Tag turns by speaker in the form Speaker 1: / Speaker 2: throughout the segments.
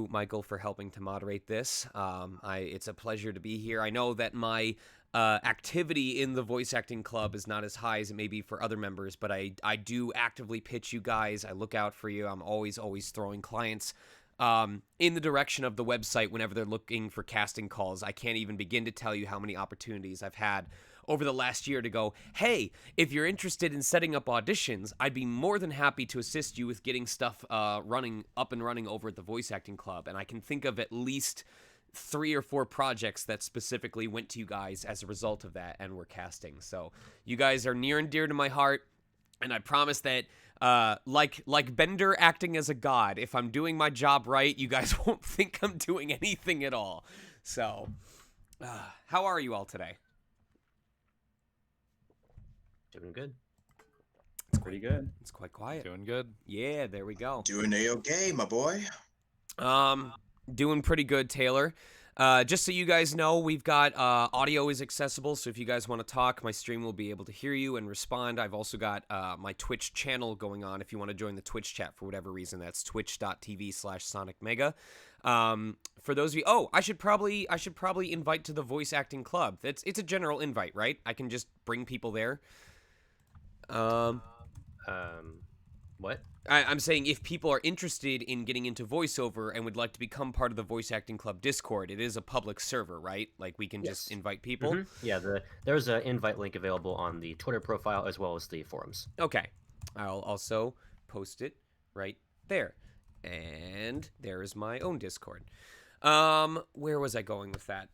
Speaker 1: Michael, for helping to moderate this. It's a pleasure to be here. I know that my activity in the voice acting club is not as high as it may be for other members, but I do actively pitch you guys. I look out for you. I'm always throwing clients in the direction of the website whenever they're looking for casting calls. I can't even begin to tell you how many opportunities I've had over the last year to go, hey, if you're interested in setting up auditions, I'd be more than happy to assist you with getting stuff running over at the Voice Acting Club. And I can think of at least 3 or 4 projects that specifically went to you guys as a result of that and were casting. So you guys are near and dear to my heart. And I promise that, like Bender acting as a god, if I'm doing my job right, you guys won't think I'm doing anything at all. So, how are you all today?
Speaker 2: Doing good.
Speaker 3: It's pretty good.
Speaker 1: It's quite quiet.
Speaker 4: Doing good.
Speaker 1: Yeah, there we go.
Speaker 3: Doing A-okay, my boy.
Speaker 1: Doing pretty good, Taylor. Just so you guys know, we've got audio is accessible, so if you guys want to talk, my stream will be able to hear you and respond. I've also got my Twitch channel going on if you want to join the Twitch chat for whatever reason. That's twitch.tv/sonicmega. For those of you, I should probably invite to the voice acting club. It's a general invite, right? I can just bring people there.
Speaker 2: What?
Speaker 1: I'm saying if people are interested in getting into voiceover and would like to become part of the Voice Acting Club Discord, it is a public server, right? Like, we can just invite people?
Speaker 2: Mm-hmm. Yeah, there's an invite link available on the Twitter profile as well as the forums.
Speaker 1: Okay. I'll also post it right there. And there is my own Discord. Where was I going with that?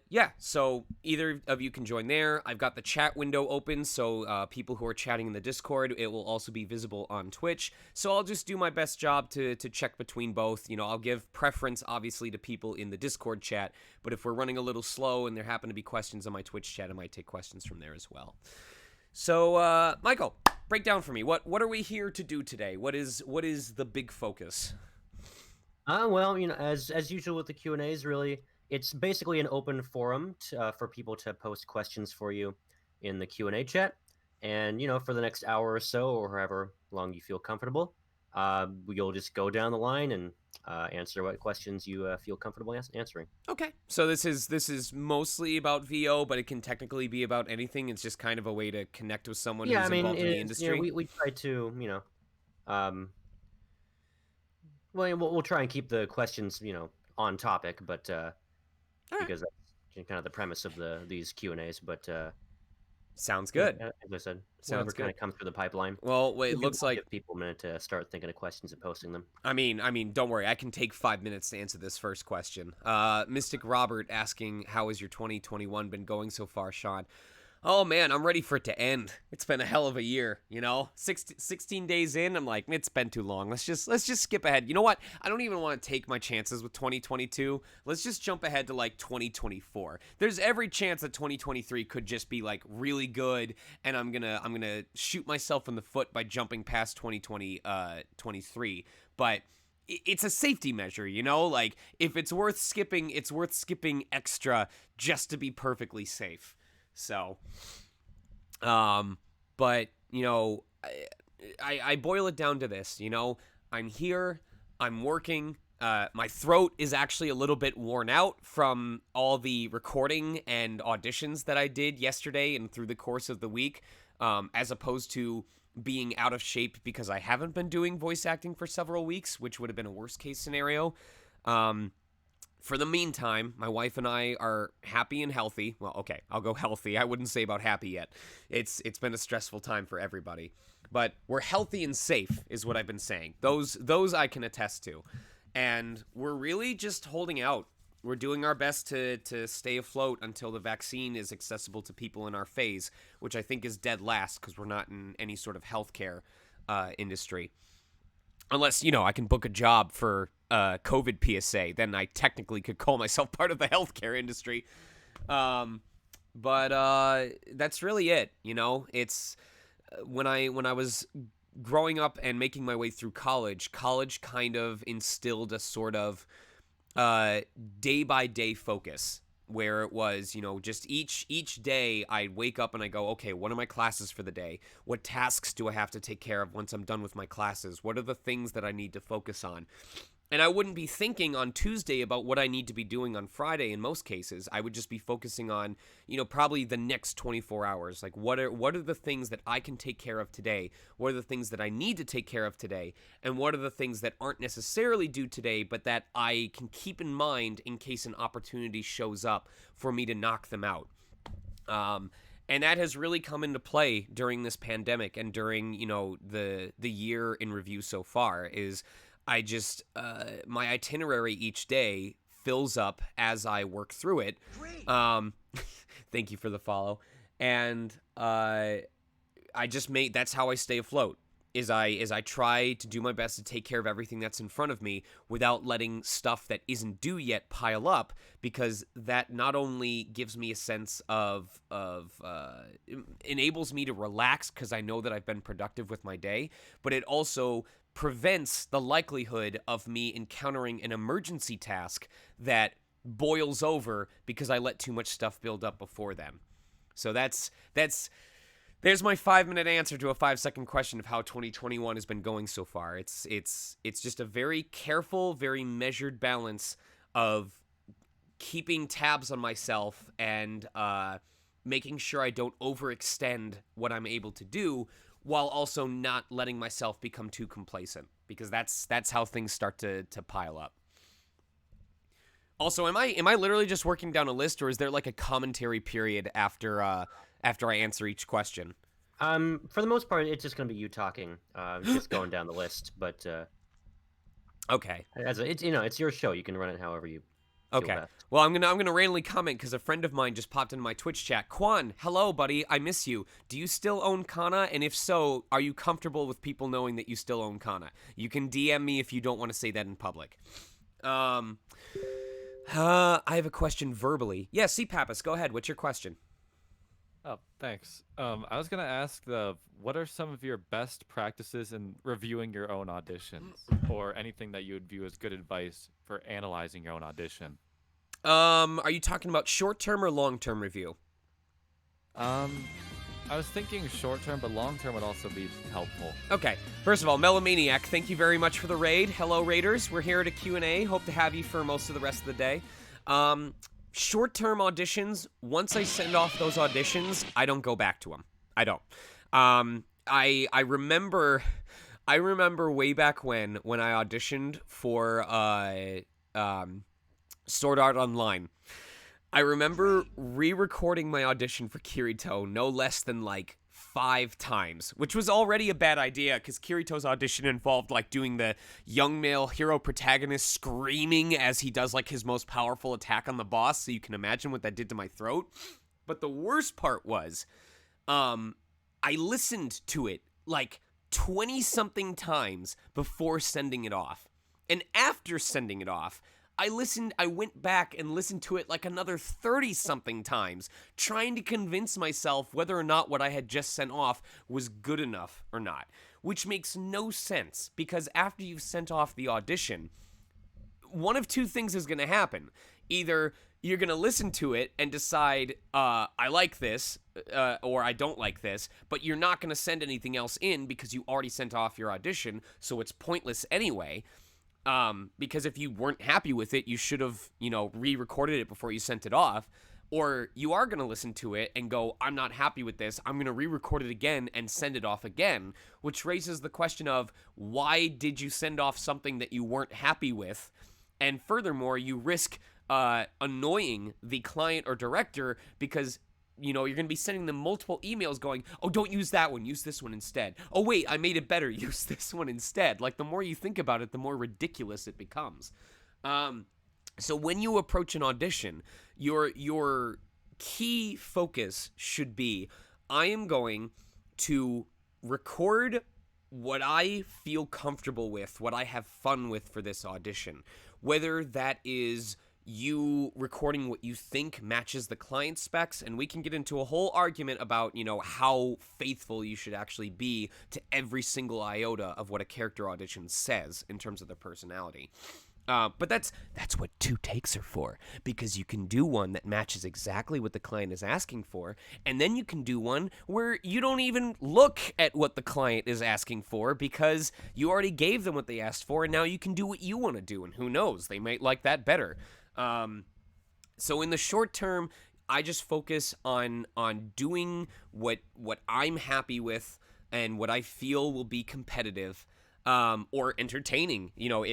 Speaker 1: Yeah, so either of you can join there. I've got the chat window open, so people who are chatting in the Discord, it will also be visible on Twitch. So I'll just do my best job to check between both. You know, I'll give preference, obviously, to people in the Discord chat, but if we're running a little slow and there happen to be questions on my Twitch chat, I might take questions from there as well. So, Michael, break down for me. What are we here to do today? What is the big focus?
Speaker 2: Well, you know, as usual with the Q&As, really, it's basically an open forum for people to post questions for you in the Q&A chat. And, you know, for the next hour or so, or however long you feel comfortable, you'll just go down the line and answer what questions you feel comfortable answering.
Speaker 1: Okay, so this is mostly about VO, but it can technically be about anything. It's just kind of a way to connect with someone who's involved in the industry.
Speaker 2: You know, we try to, you know, well, we'll try and keep the questions, you know, on topic, but because that's kind of the premise of these Q&As. But
Speaker 1: sounds good.
Speaker 2: As I said, whatever kind of comes through the pipeline.
Speaker 1: Well, it looks like
Speaker 2: give people a minute to start thinking of questions and posting them.
Speaker 1: I mean, don't worry. I can take 5 minutes to answer this first question. Mystic Robert asking, how has your 2021 been going so far, Sean? Oh, man, I'm ready for it to end. It's been a hell of a year, you know? 16 days in, I'm like, it's been too long. Let's just skip ahead. You know what? I don't even want to take my chances with 2022. Let's just jump ahead to, like, 2024. There's every chance that 2023 could just be, like, really good, and I'm gonna shoot myself in the foot by jumping past 2023. But it's a safety measure, you know? Like, if it's worth skipping, it's worth skipping extra just to be perfectly safe. So, but, you know, I boil it down to this, you know, I'm here, I'm working, my throat is actually a little bit worn out from all the recording and auditions that I did yesterday and through the course of the week, as opposed to being out of shape because I haven't been doing voice acting for several weeks, which would have been a worst case scenario. For the meantime, my wife and I are happy and healthy. Well, okay, I'll go healthy. I wouldn't say about happy yet. It's been a stressful time for everybody. But we're healthy and safe is what I've been saying. Those I can attest to. And we're really just holding out. We're doing our best to stay afloat until the vaccine is accessible to people in our phase, which I think is dead last because we're not in any sort of healthcare industry. Unless, you know, I can book a job for COVID PSA, then I technically could call myself part of the healthcare industry. But that's really it, you know? It's when I was growing up and making my way through college kind of instilled a sort of day-by-day focus where it was, you know, just each day I'd wake up and I go, okay, what are my classes for the day? What tasks do I have to take care of once I'm done with my classes? What are the things that I need to focus on? And I wouldn't be thinking on Tuesday about what I need to be doing on Friday in most cases. I would just be focusing on, probably the next 24 hours. Like, what are the things that I can take care of today? What are the things that I need to take care of today? And what are the things that aren't necessarily due today, but that I can keep in mind in case an opportunity shows up for me to knock them out? And that has really come into play during this pandemic and during, the year in review so far is I just, my itinerary each day fills up as I work through it. Thank you for the follow. And I just that's how I stay afloat. Is I try to do my best to take care of everything that's in front of me without letting stuff that isn't due yet pile up, because that not only gives me a sense of enables me to relax because I know that I've been productive with my day, but it also prevents the likelihood of me encountering an emergency task that boils over because I let too much stuff build up before then. So there's my 5-minute answer to a 5-second question of how 2021 has been going so far. It's just a very careful, very measured balance of keeping tabs on myself and making sure I don't overextend what I'm able to do, while also not letting myself become too complacent, because that's how things start to pile up. Also, am I literally just working down a list, or is there like a commentary period after I answer each question?
Speaker 2: For the most part, it's just going to be you talking, just going down the list. But
Speaker 1: okay,
Speaker 2: it's your show. You can run it however you feel
Speaker 1: okay.
Speaker 2: best.
Speaker 1: Well, I'm gonna randomly comment because a friend of mine just popped into my Twitch chat. Quan, hello, buddy. I miss you. Do you still own Kana? And if so, are you comfortable with people knowing that you still own Kana? You can DM me if you don't want to say that in public. I have a question verbally. Yeah, C-Pappas, go ahead. What's your question?
Speaker 4: Oh, thanks. I was gonna ask what are some of your best practices in reviewing your own auditions, or anything that you would view as good advice for analyzing your own audition?
Speaker 1: Are you talking about short-term or long-term review?
Speaker 4: I was thinking short-term, but long-term would also be helpful.
Speaker 1: Okay. First of all, Melomaniac, thank you very much for the raid. Hello, Raiders. We're here at a Q&A. Hope to have you for most of the rest of the day. Short-term auditions, once I send off those auditions, I don't go back to them. I don't. I remember way back when I auditioned for Sword Art Online. I remember re-recording my audition for Kirito no less than like 5 times, which was already a bad idea because Kirito's audition involved like doing the young male hero protagonist screaming as he does like his most powerful attack on the boss, so you can imagine what that did to my throat. But the worst part was, I listened to it like 20-something times before sending it off. And after sending it off, I went back and listened to it like another 30-something times, trying to convince myself whether or not what I had just sent off was good enough or not. Which makes no sense, because after you've sent off the audition, one of two things is going to happen. Either you're going to listen to it and decide, I like this, or I don't like this, but you're not going to send anything else in because you already sent off your audition, so it's pointless anyway. Because if you weren't happy with it, you should have, re-recorded it before you sent it off. Or you are going to listen to it and go, I'm not happy with this. I'm going to re-record it again and send it off again, which raises the question of, why did you send off something that you weren't happy with? And furthermore, you risk annoying the client or director because you're going to be sending them multiple emails going, oh, don't use that one, use this one instead. Oh, wait, I made it better, use this one instead. Like, the more you think about it, the more ridiculous it becomes. So when you approach an audition, your key focus should be, I am going to record what I feel comfortable with, what I have fun with for this audition. Whether that is you recording what you think matches the client specs, and we can get into a whole argument about, how faithful you should actually be to every single iota of what a character audition says in terms of their personality. But that's what 2 takes are for, because you can do one that matches exactly what the client is asking for, and then you can do one where you don't even look at what the client is asking for because you already gave them what they asked for, and now you can do what you want to do, and who knows, they might like that better. So in the short term, I just focus on doing what I'm happy with and what I feel will be competitive. Or entertaining. You know,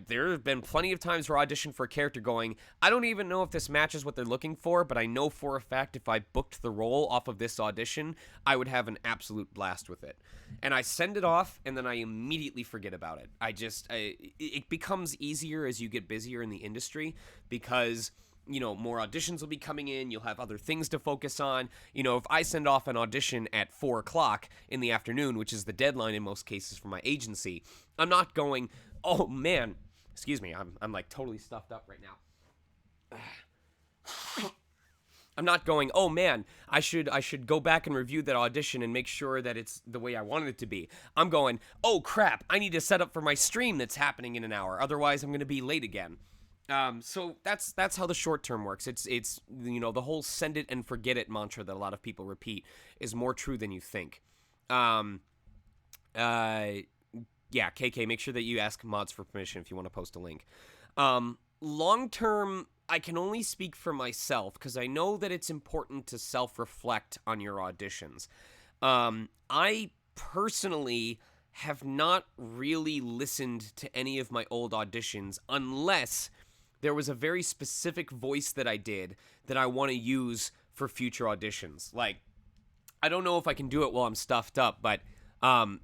Speaker 1: there have been plenty of times where I auditioned for a character going, I don't even know if this matches what they're looking for, but I know for a fact if I booked the role off of this audition, I would have an absolute blast with it. And I send it off, and then I immediately forget about it. It becomes easier as you get busier in the industry because, you know, more auditions will be coming in. You'll have other things to focus on. You know, if I send off an audition at 4 o'clock in the afternoon, which is the deadline in most cases for my agency, I'm not going, oh man, excuse me, I'm like totally stuffed up right now. I'm not going, oh man, I should go back and review that audition and make sure that it's the way I wanted it to be. I'm going, oh crap, I need to set up for my stream that's happening in an hour. Otherwise, I'm going to be late again. So that's how the short term works. It's you know, the whole send it and forget it mantra that a lot of people repeat is more true than you think. Yeah, KK, make sure that you ask mods for permission if you want to post a link. Long term, I can only speak for myself because I know that it's important to self-reflect on your auditions. I personally have not really listened to any of my old auditions unless there was a very specific voice that I did that I want to use for future auditions. Like, I don't know if I can do it while I'm stuffed up, but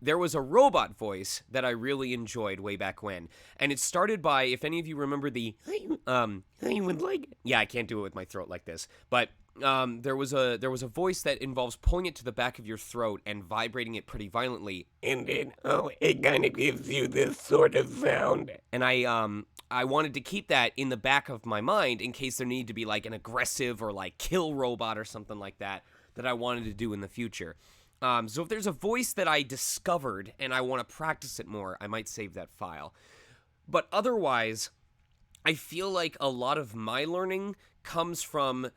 Speaker 1: there was a robot voice that I really enjoyed way back when. And it started by, if any of you remember the, I would like, yeah, I can't do it with my throat like this, but there was a voice that involves pulling it to the back of your throat and vibrating it pretty violently, and then it kind of gives you this sort of sound. And I wanted to keep that in the back of my mind in case there needed to be like an aggressive or like kill robot or something like that I wanted to do in the future. So if there's a voice that I discovered and I want to practice it more, I might save that file. But otherwise, I feel like a lot of my learning comes from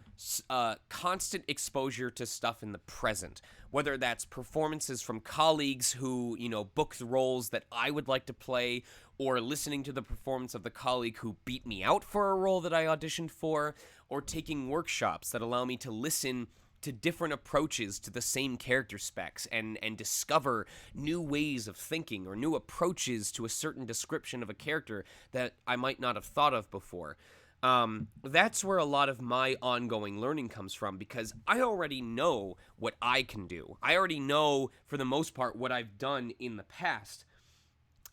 Speaker 1: constant exposure to stuff in the present, whether that's performances from colleagues who, you know, book the roles that I would like to play, or listening to the performance of the colleague who beat me out for a role that I auditioned for, or taking workshops that allow me to listen to different approaches to the same character specs and discover new ways of thinking or new approaches to a certain description of a character that I might not have thought of before. That's where a lot of my ongoing learning comes from, because I already know what I can do. I already know, for the most part, what I've done in the past.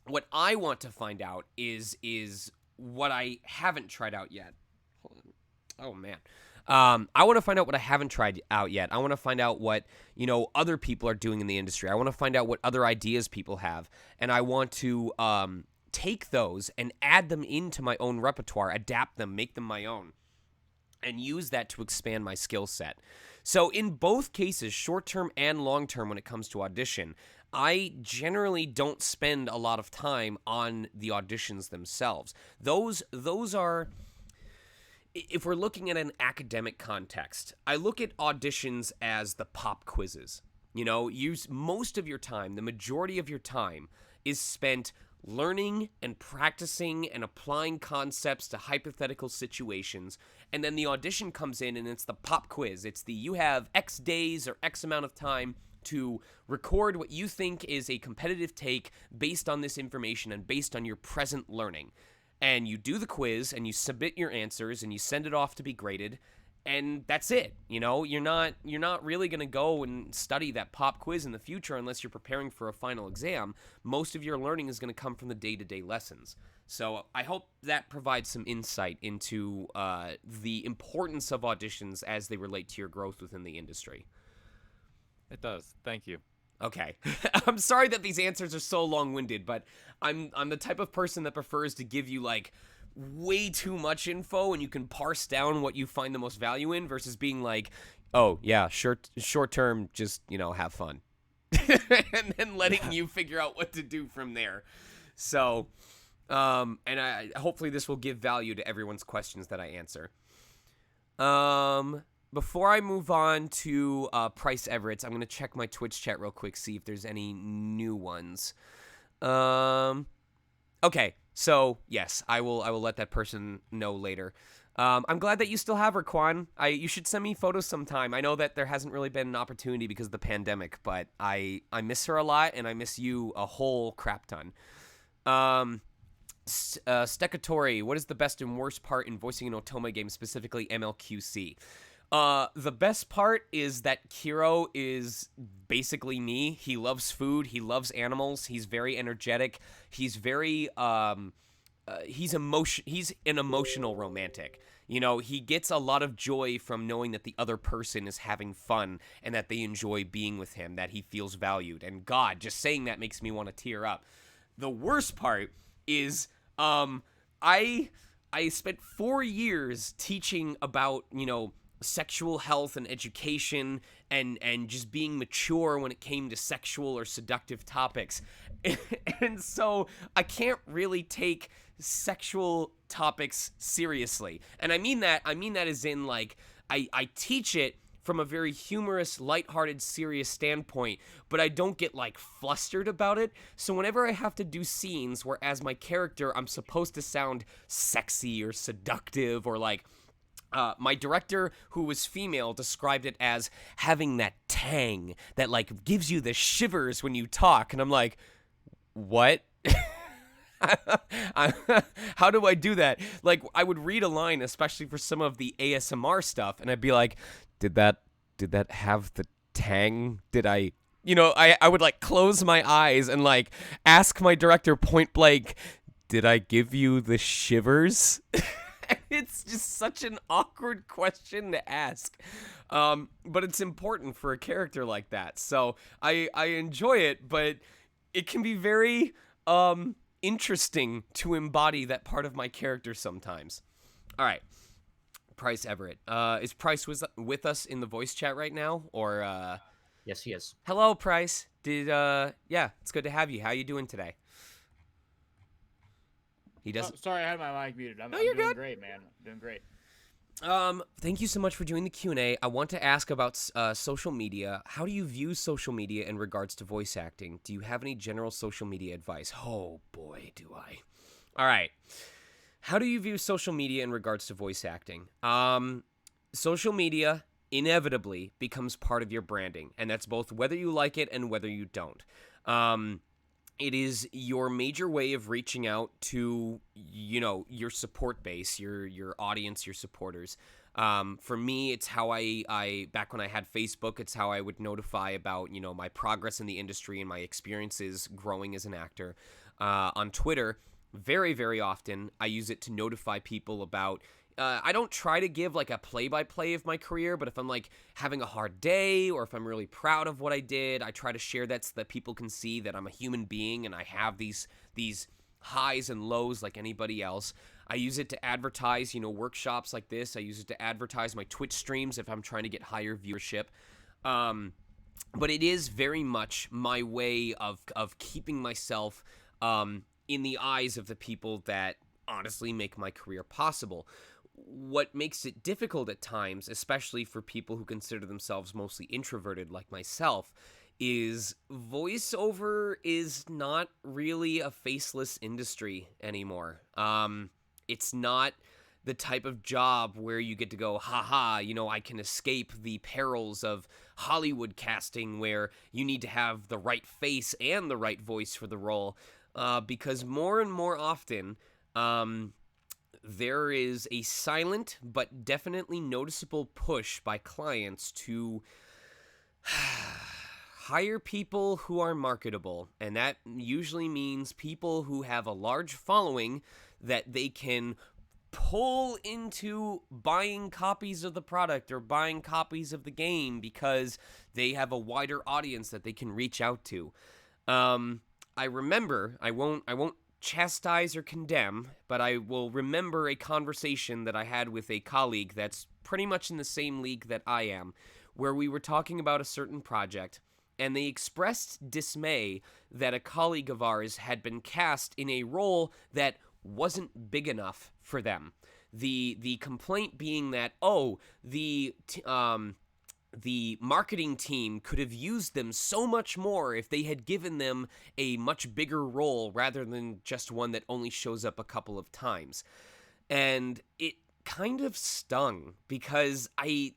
Speaker 1: What I want to find out is what I haven't tried out yet. Hold on. Oh, man. I want to find out what I haven't tried out yet. I want to find out what, you know, other people are doing in the industry. I want to find out what other ideas people have. And I want to take those and add them into my own repertoire, adapt them, make them my own, and use that to expand my skill set. So in both cases, short-term and long-term, when it comes to audition, I generally don't spend a lot of time on the auditions themselves. Those are, if we're looking at an academic context, I look at auditions as the pop quizzes. You know, use most of your time, the majority of your time is spent learning and practicing and applying concepts to hypothetical situations, and then the audition comes in and it's the pop quiz. It's the, you have X days or X amount of time to record what you think is a competitive take based on this information and based on your present learning. And you do the quiz and you submit your answers and you send it off to be graded, and that's it. You know, you're not really going to go and study that pop quiz in the future unless you're preparing for a final exam. Most of your learning is going to come from the day-to-day lessons. So I hope that provides some insight into the importance of auditions as they relate to your growth within the industry.
Speaker 4: It does. Thank you.
Speaker 1: Okay. I'm sorry that these answers are so long-winded, but I'm the type of person that prefers to give you, like, way too much info and you can parse down what you find the most value in versus being like, oh, yeah, short term, just, you know, have fun. And then letting you figure out what to do from there. So, And hopefully this will give value to everyone's questions that I answer. Before I move on to Price Everett's, I'm going to check my Twitch chat real quick, see if there's any new ones. Okay, so yes, I will let that person know later. I'm glad that you still have her, Quan. You should send me photos sometime. I know that there hasn't really been an opportunity because of the pandemic, but I miss her a lot, and I miss you a whole crap ton. Stecatori, what is the best and worst part in voicing an Otome game, specifically MLQC? The best part is that Kiro is basically me. He loves food. He loves animals. He's very energetic. He's very, he's an emotional romantic. You know, he gets a lot of joy from knowing that the other person is having fun and that they enjoy being with him, that he feels valued. And God, just saying that makes me want to tear up. The worst part is, I spent 4 years teaching about, you know, sexual health and education and just being mature when it came to sexual or seductive topics. And so I can't really take sexual topics seriously. And I mean that as in, like, I teach it from a very humorous, lighthearted, serious standpoint, but I don't get, like, flustered about it. So whenever I have to do scenes where as my character I'm supposed to sound sexy or seductive or, like, my director, who was female, described it as having that tang that, like, gives you the shivers when you talk. And I'm like, what? How do I do that? Like, I would read a line, especially for some of the ASMR stuff, and I'd be like, did that have the tang? Did I... You know, I would, like, close my eyes and, like, ask my director point blank, did I give you the shivers? It's just such an awkward question to ask. But it's important for a character like that. So I enjoy it, but it can be very interesting to embody that part of my character sometimes. All right. Price Everett. Is Price with us in the voice chat right now? Or
Speaker 2: Yes, he is.
Speaker 1: Hello, Price. Yeah, it's good to have you. How you doing today? He doesn't.
Speaker 5: Oh, sorry, I had my mic muted. I'm
Speaker 1: you're
Speaker 5: doing
Speaker 1: good.
Speaker 5: great, man. Doing great.
Speaker 1: Thank you so much for doing the Q&A. I want to ask about social media. How do you view social media in regards to voice acting? Do you have any general social media advice? Oh boy, do I. All right. How do you view social media in regards to voice acting? Social media inevitably becomes part of your branding, and that's both whether you like it and whether you don't. It is your major way of reaching out to, you know, your support base, your audience, your supporters. For me, it's how I back when I had Facebook, it's how I would notify about, you know, my progress in the industry and my experiences growing as an actor. On Twitter, very, very often, I use it to notify people about... I don't try to give, like, a play-by-play of my career, but if I'm, like, having a hard day or if I'm really proud of what I did, I try to share that so that people can see that I'm a human being and I have these highs and lows like anybody else. I use it to advertise, you know, workshops like this. I use it to advertise my Twitch streams if I'm trying to get higher viewership. But it is very much my way of keeping myself in the eyes of the people that honestly make my career possible. What makes it difficult at times, especially for people who consider themselves mostly introverted like myself, is voiceover is not really a faceless industry anymore. It's not the type of job where you get to go, haha, you know, I can escape the perils of Hollywood casting where you need to have the right face and the right voice for the role, because more and more often, there is a silent but definitely noticeable push by clients to hire people who are marketable, and that usually means people who have a large following that they can pull into buying copies of the product or buying copies of the game because they have a wider audience that they can reach out to. I remember, I won't chastise or condemn, but I will remember a conversation that I had with a colleague that's pretty much in the same league that I am, where we were talking about a certain project, and they expressed dismay that a colleague of ours had been cast in a role that wasn't big enough for them. The complaint being that, the marketing team could have used them so much more if they had given them a much bigger role rather than just one that only shows up a couple of times. And it kind of stung because I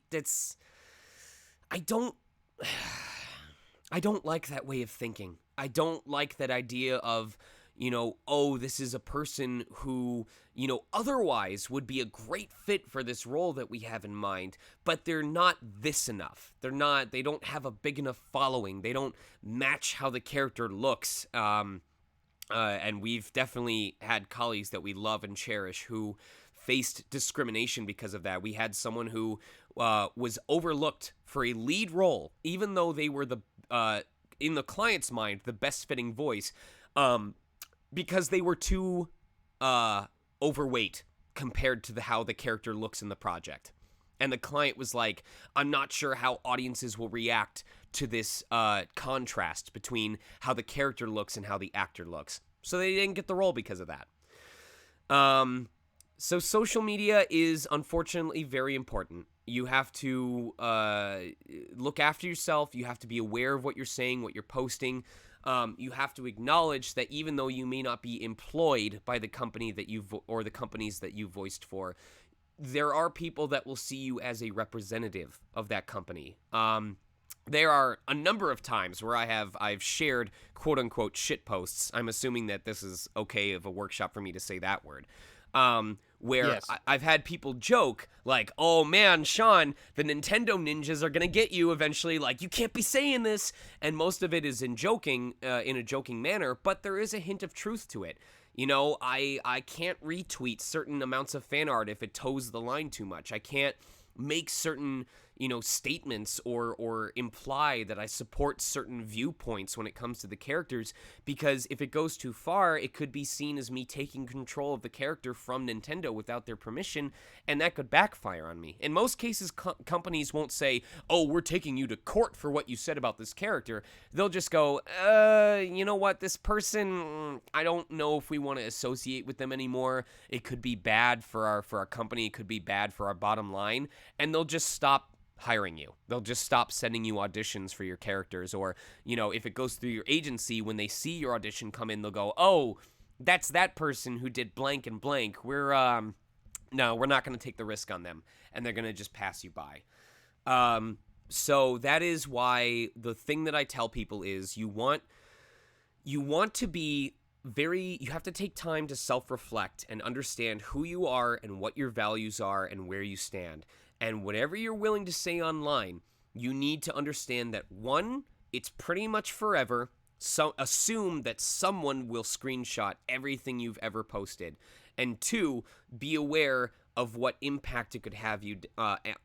Speaker 1: don't like that way of thinking. I don't like that idea of, this is a person who, otherwise would be a great fit for this role that we have in mind, but they're not this enough. They don't have a big enough following. They don't match how the character looks. And we've definitely had colleagues that we love and cherish who faced discrimination because of that. We had someone who was overlooked for a lead role, even though they were in the client's mind, the best fitting voice, because they were too overweight compared to how the character looks in the project. And the client was like, I'm not sure how audiences will react to this contrast between how the character looks and how the actor looks. So they didn't get the role because of that. So social media is unfortunately very important. You have to look after yourself. You have to be aware of what you're saying, what you're posting. You have to acknowledge that even though you may not be employed by the company that or the companies that you voiced for, there are people that will see you as a representative of that company. There are a number of times where I've shared quote unquote shit posts. I'm assuming that this is okay of a workshop for me to say that word. Where
Speaker 5: Yes.
Speaker 1: I've had people joke like, oh man, Sean, the Nintendo ninjas are going to get you eventually. Like, you can't be saying this. And most of it is in a joking manner, but there is a hint of truth to it. I can't retweet certain amounts of fan art if it toes the line too much. I can't make certain, statements or imply that I support certain viewpoints when it comes to the characters, because if it goes too far, it could be seen as me taking control of the character from Nintendo without their permission, and that could backfire on me. In most cases, companies won't say, oh, we're taking you to court for what you said about this character. They'll just go, you know what, this person, I don't know if we want to associate with them anymore. It could be bad for our company. It could be bad for our bottom line, and they'll just stop hiring you. They'll just stop sending you auditions for your characters. Or, if it goes through your agency, when they see your audition come in, they'll go, oh, that's that person who did blank and blank. No, we're not going to take the risk on them. And they're going to just pass you by. So that is why the thing that I tell people is you want to be you have to take time to self-reflect and understand who you are and what your values are and where you stand. And whatever you're willing to say online, you need to understand that, one, it's pretty much forever. So assume that someone will screenshot everything you've ever posted. And two, be aware of what impact it could have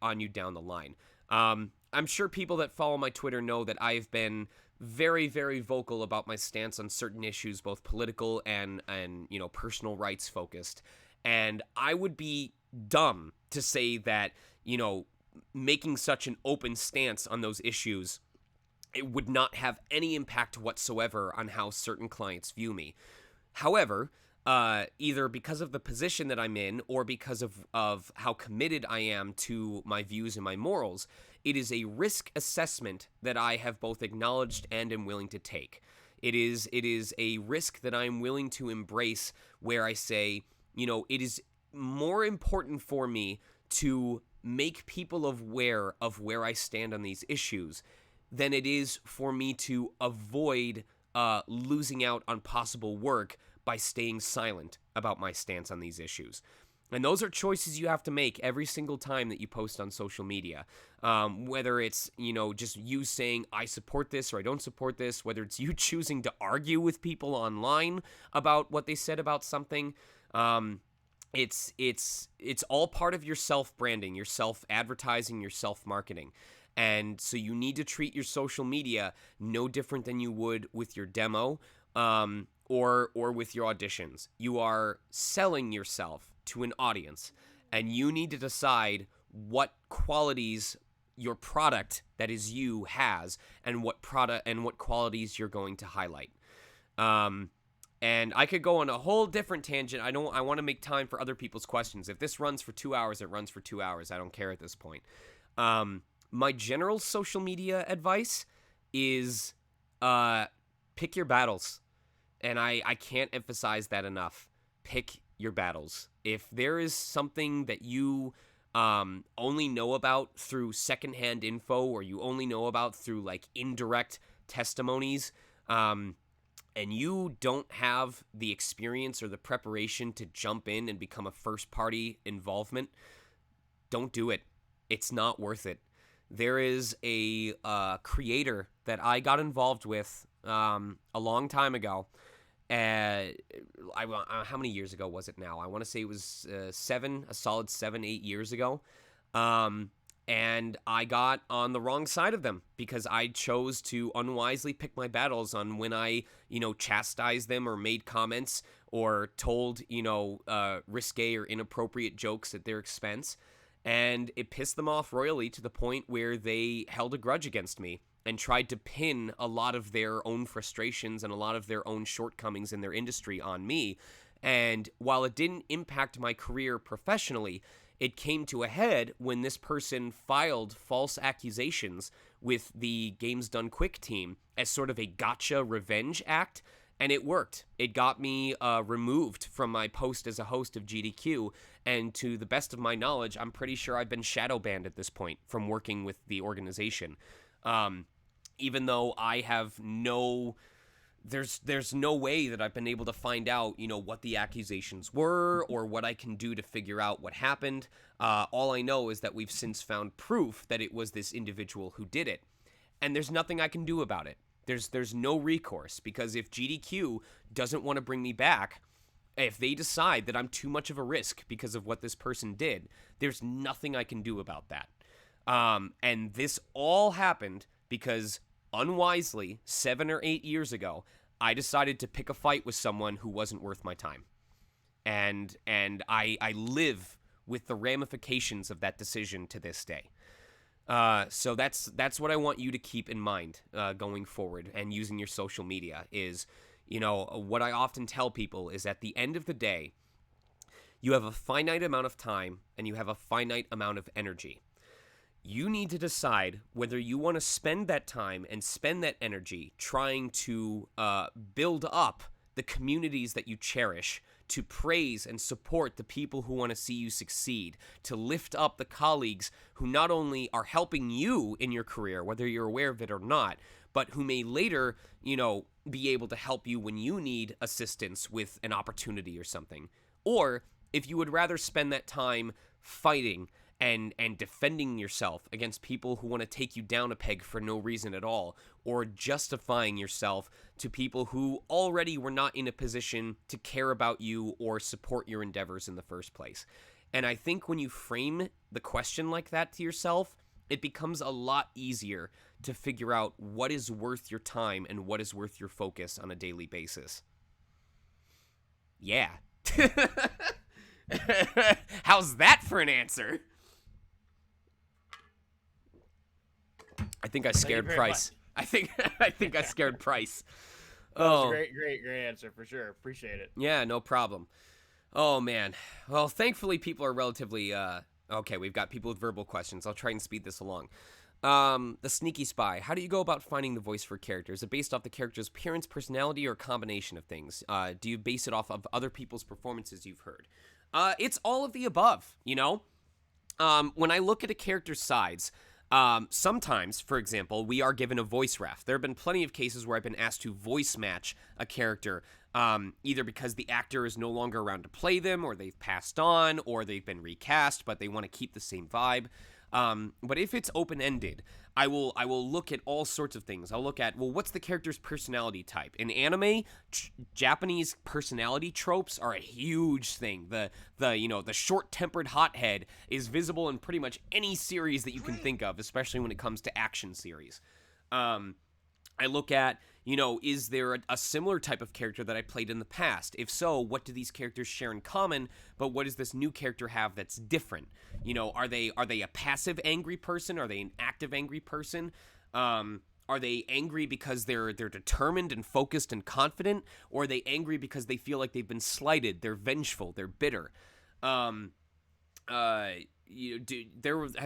Speaker 1: on you down the line. I'm sure people that follow my Twitter know that I've been very, very vocal about my stance on certain issues, both political and personal rights focused. And I would be dumb to say that, making such an open stance on those issues, it would not have any impact whatsoever on how certain clients view me. However, either because of the position that I'm in or because of how committed I am to my views and my morals, it is a risk assessment that I have both acknowledged and am willing to take. It is a risk that I'm willing to embrace, where I say, it is more important for me to make people aware of where I stand on these issues than it is for me to avoid losing out on possible work by staying silent about my stance on these issues. And those are choices you have to make every single time that you post on social media. Whether it's, just you saying, I support this or I don't support this, whether it's you choosing to argue with people online about what they said about something. It's all part of your self-branding, your self-advertising, your self-marketing. And so you need to treat your social media no different than you would with your demo or with your auditions. You are selling yourself to an audience, and you need to decide what qualities your product that is you has, and what product and what qualities you're going to highlight. And I could go on a whole different tangent. I want to make time for other people's questions. If this runs for 2 hours, it runs for 2 hours. I don't care at this point. My general social media advice is pick your battles. And I can't emphasize that enough. Pick your battles. If there is something that you only know about through secondhand info, or you only know about through like indirect testimonies, and you don't have the experience or the preparation to jump in and become a first-party involvement, don't do it. It's not worth it. There is a creator that I got involved with a long time ago. How many years ago was it now? I want to say it was a solid 7-8 years ago. And I got on the wrong side of them because I chose to unwisely pick my battles on when I, chastised them or made comments or told, risque or inappropriate jokes at their expense. And it pissed them off royally to the point where they held a grudge against me and tried to pin a lot of their own frustrations and a lot of their own shortcomings in their industry on me. And while it didn't impact my career professionally, it came to a head when this person filed false accusations with the Games Done Quick team as sort of a gotcha revenge act, and it worked. It got me removed from my post as a host of GDQ, and to the best of my knowledge, I'm pretty sure I've been shadow banned at this point from working with the organization. Even though I have there's no way that I've been able to find out, what the accusations were or what I can do to figure out what happened. All I know is that we've since found proof that it was this individual who did it. And there's nothing I can do about it. There's no recourse, because if GDQ doesn't want to bring me back, if they decide that I'm too much of a risk because of what this person did, there's nothing I can do about that. And this all happened because unwisely, 7 or 8 years ago, I decided to pick a fight with someone who wasn't worth my time. And I live with the ramifications of that decision to this day. So that's what I want you to keep in mind going forward and using your social media is, what I often tell people is at the end of the day, you have a finite amount of time and you have a finite amount of energy. You need to decide whether you want to spend that time and spend that energy trying to build up the communities that you cherish, to praise and support the people who want to see you succeed, to lift up the colleagues who not only are helping you in your career, whether you're aware of it or not, but who may later, be able to help you when you need assistance with an opportunity or something. Or if you would rather spend that time fighting and defending yourself against people who want to take you down a peg for no reason at all, or justifying yourself to people who already were not in a position to care about you or support your endeavors in the first place. And I think when you frame the question like that to yourself, it becomes a lot easier to figure out what is worth your time and what is worth your focus on a daily basis. Yeah. How's that for an answer? I think I scared Price. I think I scared Price.
Speaker 5: That was a great answer for sure. Appreciate it.
Speaker 1: Yeah, no problem. Oh man. Well, thankfully people are relatively okay. We've got people with verbal questions. I'll try and speed this along. The Sneaky Spy. How do you go about finding the voice for characters? Is it based off the character's appearance, personality, or a combination of things? Do you base it off of other people's performances you've heard? It's all of the above. When I look at a character's sides. Sometimes, for example, we are given a voice ref. There have been plenty of cases where I've been asked to voice match a character, either because the actor is no longer around to play them, or they've passed on, or they've been recast, but they want to keep the same vibe. But if it's open-ended, I will look at all sorts of things. I'll look at, what's the character's personality type? In anime, Japanese personality tropes are a huge thing. The short-tempered hothead is visible in pretty much any series that you can think of, especially when it comes to action series. I look at, is there a similar type of character that I played in the past? If so, what do these characters share in common? But what does this new character have that's different? Are they a passive angry person? Are they an active angry person? Are they angry because they're determined and focused and confident? Or are they angry because they feel like they've been slighted? They're vengeful. They're bitter. There have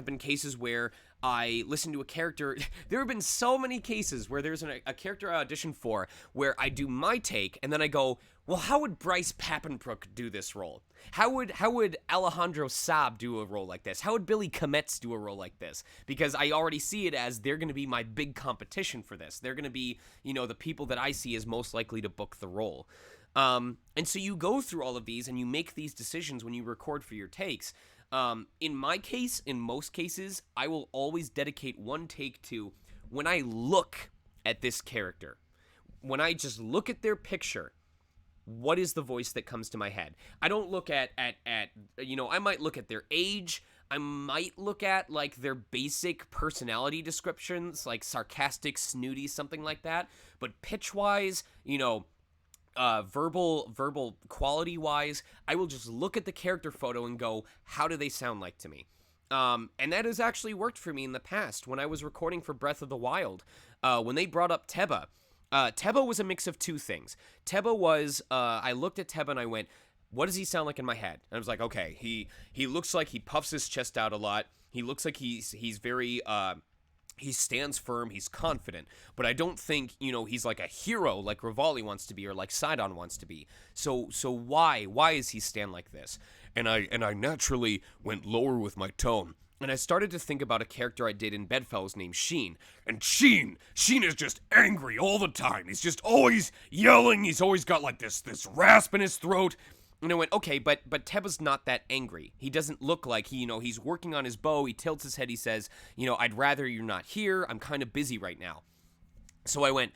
Speaker 1: been cases where I listen to a character. There have been so many cases where there's a character I audition for where I do my take and then I go, well, how would Bryce Papenbrook do this role? How would Alejandro Saab do a role like this? How would Billy Kometz do a role like this? Because I already see it as they're going to be my big competition for this. They're going to be, the people that I see as most likely to book the role. And so you go through all of these and you make these decisions when you record for your takes. In my case, in most cases, I will always dedicate one take to when I look at this character. When I just look at their picture, what is the voice that comes to my head? I don't look at I might look at their age. I might look at, like, their basic personality descriptions, like sarcastic, snooty, something like that. But pitch-wise, verbal quality wise, I will just look at the character photo and go, how do they sound like to me? And that has actually worked for me in the past. When I was recording for Breath of the Wild, when they brought up Teba, Teba was a mix of two things. Teba was, I looked at Teba and I went, what does he sound like in my head? And I was like, okay, he looks like he puffs his chest out a lot. He looks like he's very, he stands firm, he's confident, but I don't think, he's like a hero like Rivali wants to be or like Sidon wants to be. So why is he stand like this? And I naturally went lower with my tone. And I started to think about a character I did in Bedfellows named Sheen. And Sheen is just angry all the time. He's just always yelling. He's always got like this rasp in his throat. And I went, okay, but Teba's not that angry. He doesn't look like he's working on his bow. He tilts his head. He says, I'd rather you're not here. I'm kind of busy right now. So I went,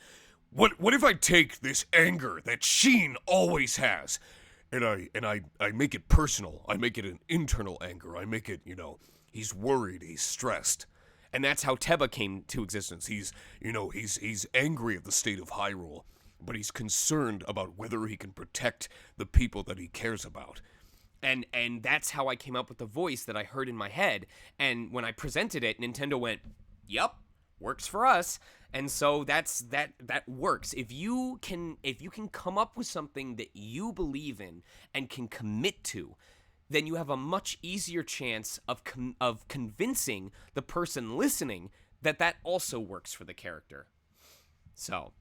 Speaker 1: what if I take this anger that Sheen always has, and I make it personal. I make it an internal anger. I make it, he's worried, he's stressed. And that's how Teba came to existence. He's angry at the state of Hyrule, but he's concerned about whether he can protect the people that he cares about. And that's how I came up with the voice that I heard in my head. And when I presented it, Nintendo went, "Yep, works for us." And so that works. If you can come up with something that you believe in and can commit to, then you have a much easier chance of convincing the person listening that also works for the character. So,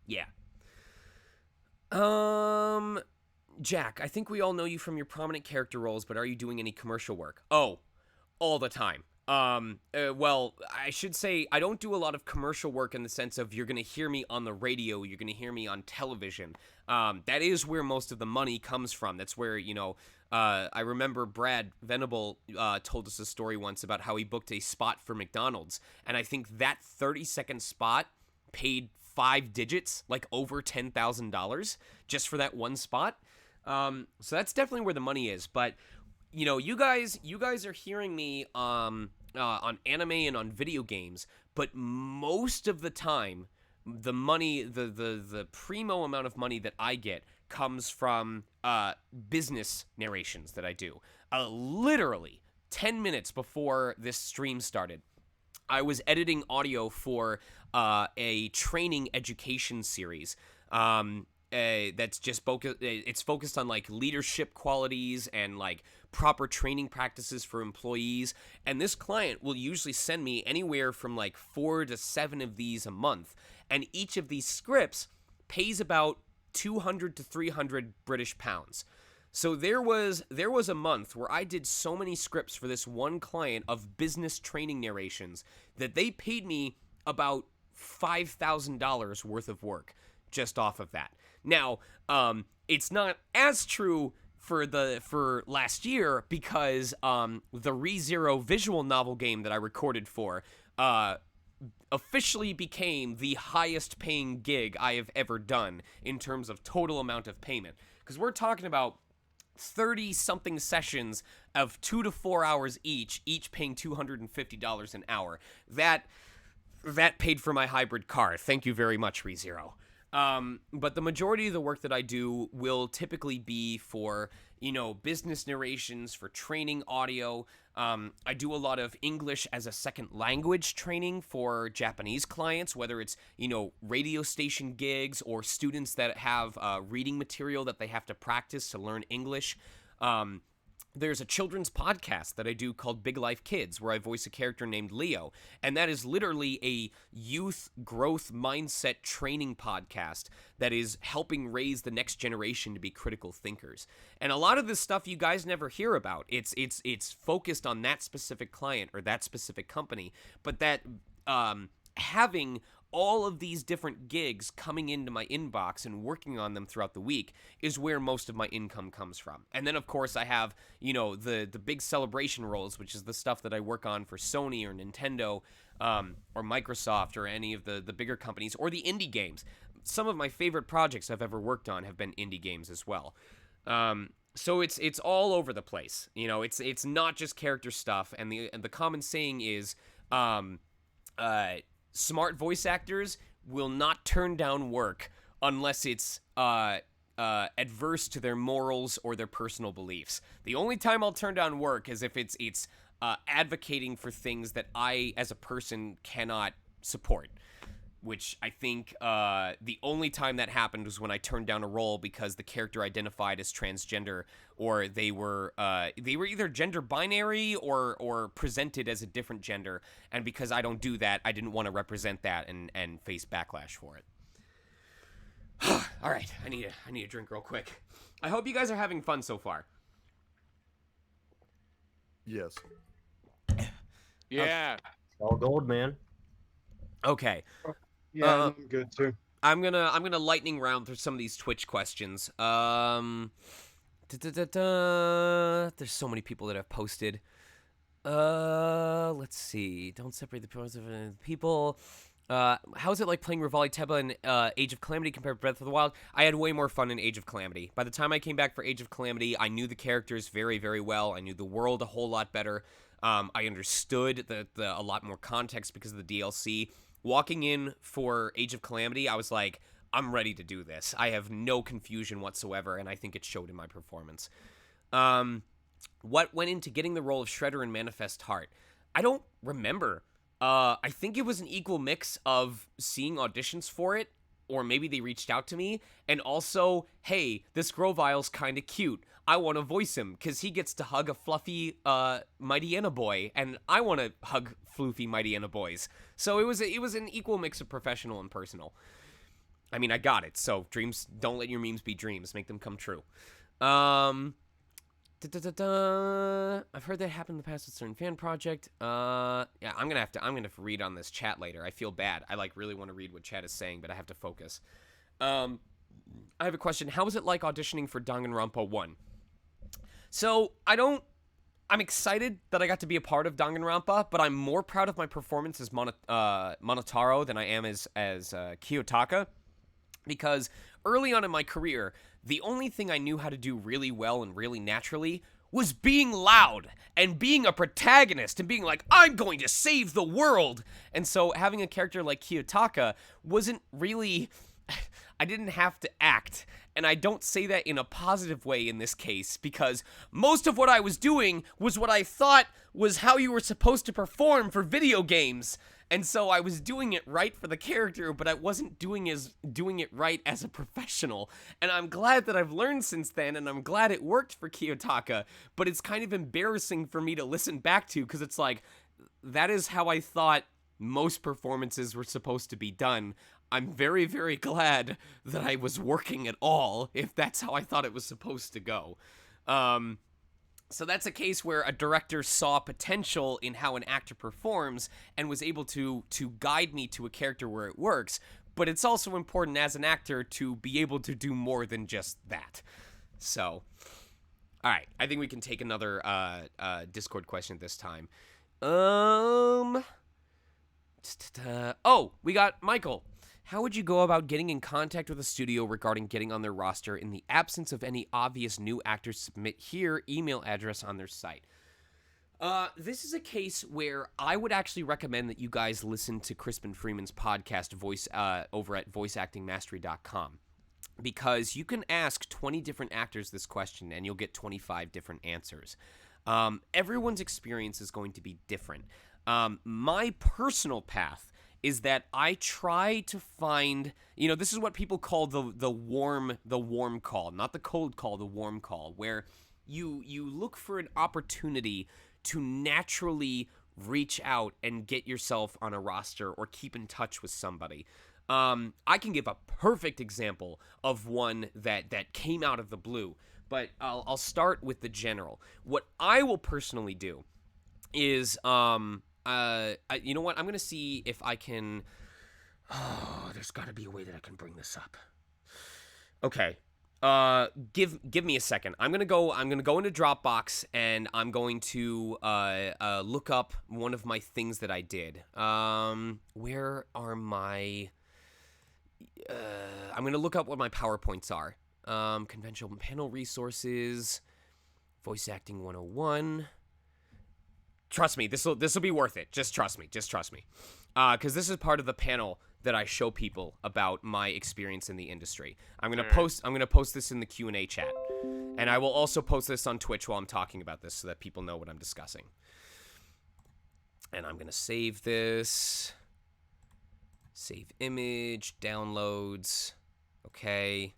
Speaker 1: yeah. Jack, I think we all know you from your prominent character roles, but are you doing any commercial work? Oh, all the time. Well, I should say I don't do a lot of commercial work in the sense of you're going to hear me on the radio, you're going to hear me on television. That is where most of the money comes from. That's where, I remember Brad Venable told us a story once about how he booked a spot for McDonald's, and I think that 30-second spot paid 5 digits, like over $10,000 just for that one spot. So that's definitely where the money is, but you guys are hearing me on anime and on video games, but most of the time, the money, the primo amount of money that I get comes from business narrations that I do. Literally 10 minutes before this stream started, I was editing audio for a training education series. That's just it's focused on like leadership qualities and like proper training practices for employees. And this client will usually send me anywhere from like 4 to 7 of these a month. And each of these scripts pays about 200 to 300 British pounds. So there was a month where I did so many scripts for this one client of business training narrations that they paid me about $5,000 worth of work just off of that. Now, it's not as true for last year because the ReZero visual novel game that I recorded for officially became the highest paying gig I have ever done in terms of total amount of payment. Because we're talking about 30-something sessions of 2 to 4 hours each paying $250 an hour. that paid for my hybrid car. Thank you very much, ReZero. But the majority of the work that I do will typically be for, business narrations, for training audio. I do a lot of English as a second language training for Japanese clients, whether it's, radio station gigs or students that have reading material that they have to practice to learn English. There's a children's podcast that I do called Big Life Kids, where I voice a character named Leo, and that is literally a youth growth mindset training podcast that is helping raise the next generation to be critical thinkers. And a lot of this stuff you guys never hear about. It's focused on that specific client or that specific company, but that having all of these different gigs coming into my inbox and working on them throughout the week is where most of my income comes from. And then, of course, I have, the big celebration roles, which is the stuff that I work on for Sony or Nintendo or Microsoft or any of the bigger companies, or the indie games. Some of my favorite projects I've ever worked on have been indie games as well. So it's all over the place. It's not just character stuff. And the common saying is, smart voice actors will not turn down work unless it's adverse to their morals or their personal beliefs. The only time I'll turn down work is if it's advocating for things that I, as a person, cannot support. Which I think the only time that happened was when I turned down a role because the character identified as transgender, or they were either gender binary or presented as a different gender, and because I don't do that, I didn't want to represent that and face backlash for it. All right, I need a drink real quick. I hope you guys are having fun so far.
Speaker 6: Yes.
Speaker 5: Yeah.
Speaker 2: All gold, man.
Speaker 1: Okay.
Speaker 6: Yeah, I'm good too.
Speaker 1: I'm gonna lightning round through some of these Twitch questions. There's so many people that have posted. Let's see. Don't separate the people. How is it like playing Rivali Teba in Age of Calamity compared to Breath of the Wild? I had way more fun in Age of Calamity. By the time I came back for Age of Calamity, I knew the characters very, very well. I knew the world a whole lot better. I understood a lot more context because of the DLC. Walking in for Age of Calamity, I was like, I'm ready to do this. I have no confusion whatsoever, and I think it showed in my performance. What went into getting the role of Shredder in Manifest Heart? I don't remember. I think it was an equal mix of seeing auditions for it, or maybe they reached out to me, and also, hey, this Grovile's kind of cute. I want to voice him, because he gets to hug a fluffy Mighty Anna boy, and I want to hug floofy Mighty Anna boys. So it was an equal mix of professional and personal. I mean, I got it, so dreams, don't let your memes be dreams, make them come true. I've heard that happened in the past with a certain fan project. Yeah, I'm gonna have to read on this chat later. I feel bad. I really want to read what chat is saying, but I have to focus. I have a question. How was it like auditioning for Danganronpa 1? So, I'm excited that I got to be a part of Danganronpa, but I'm more proud of my performance as Monotaro than I am as Kiyotaka, because early on in my career, the only thing I knew how to do really well and really naturally was being loud and being a protagonist and being like, I'm going to save the world. And so having a character like Kiyotaka wasn't really... I didn't have to act, and I don't say that in a positive way in this case, because most of what I was doing was what I thought was how you were supposed to perform for video games, and so I was doing it right for the character, but I wasn't doing it right as a professional, and I'm glad that I've learned since then, and I'm glad it worked for Kiyotaka, but it's kind of embarrassing for me to listen back to, because it's like, that is how I thought most performances were supposed to be done. I'm very, very glad that I was working at all, if that's how I thought it was supposed to go. So that's a case where a director saw potential in how an actor performs and was able to guide me to a character where it works, but it's also important as an actor to be able to do more than just that. So, all right, I think we can take another Discord question this time. Oh, we got Michael. How would you go about getting in contact with a studio regarding getting on their roster in the absence of any obvious new actors? Submit here, email address on their site. This is a case where I would actually recommend that you guys listen to Crispin Freeman's podcast over at voiceactingmastery.com. Because you can ask 20 different actors this question and you'll get 25 different answers. Everyone's experience is going to be different. My personal path is that I try to find, this is what people call the warm call, not the cold call, the warm call, where you look for an opportunity to naturally reach out and get yourself on a roster or keep in touch with somebody. I can give a perfect example of one that came out of the blue, but I'll start with the general. What I will personally do is, you know what? I'm gonna see if I can. Oh, there's got to be a way that I can bring this up. Okay. Give me a second. I'm gonna go into Dropbox and I'm going to look up one of my things that I did. Where are my? I'm gonna look up what my PowerPoints are. Conventional panel resources, voice acting 101. Trust me, this will be worth it. Just trust me. Because this is part of the panel that I show people about my experience in the industry. I'm gonna post this in the Q&A chat, and I will also post this on Twitch while I'm talking about this so that people know what I'm discussing. And I'm gonna save this. Save image, downloads. Okay.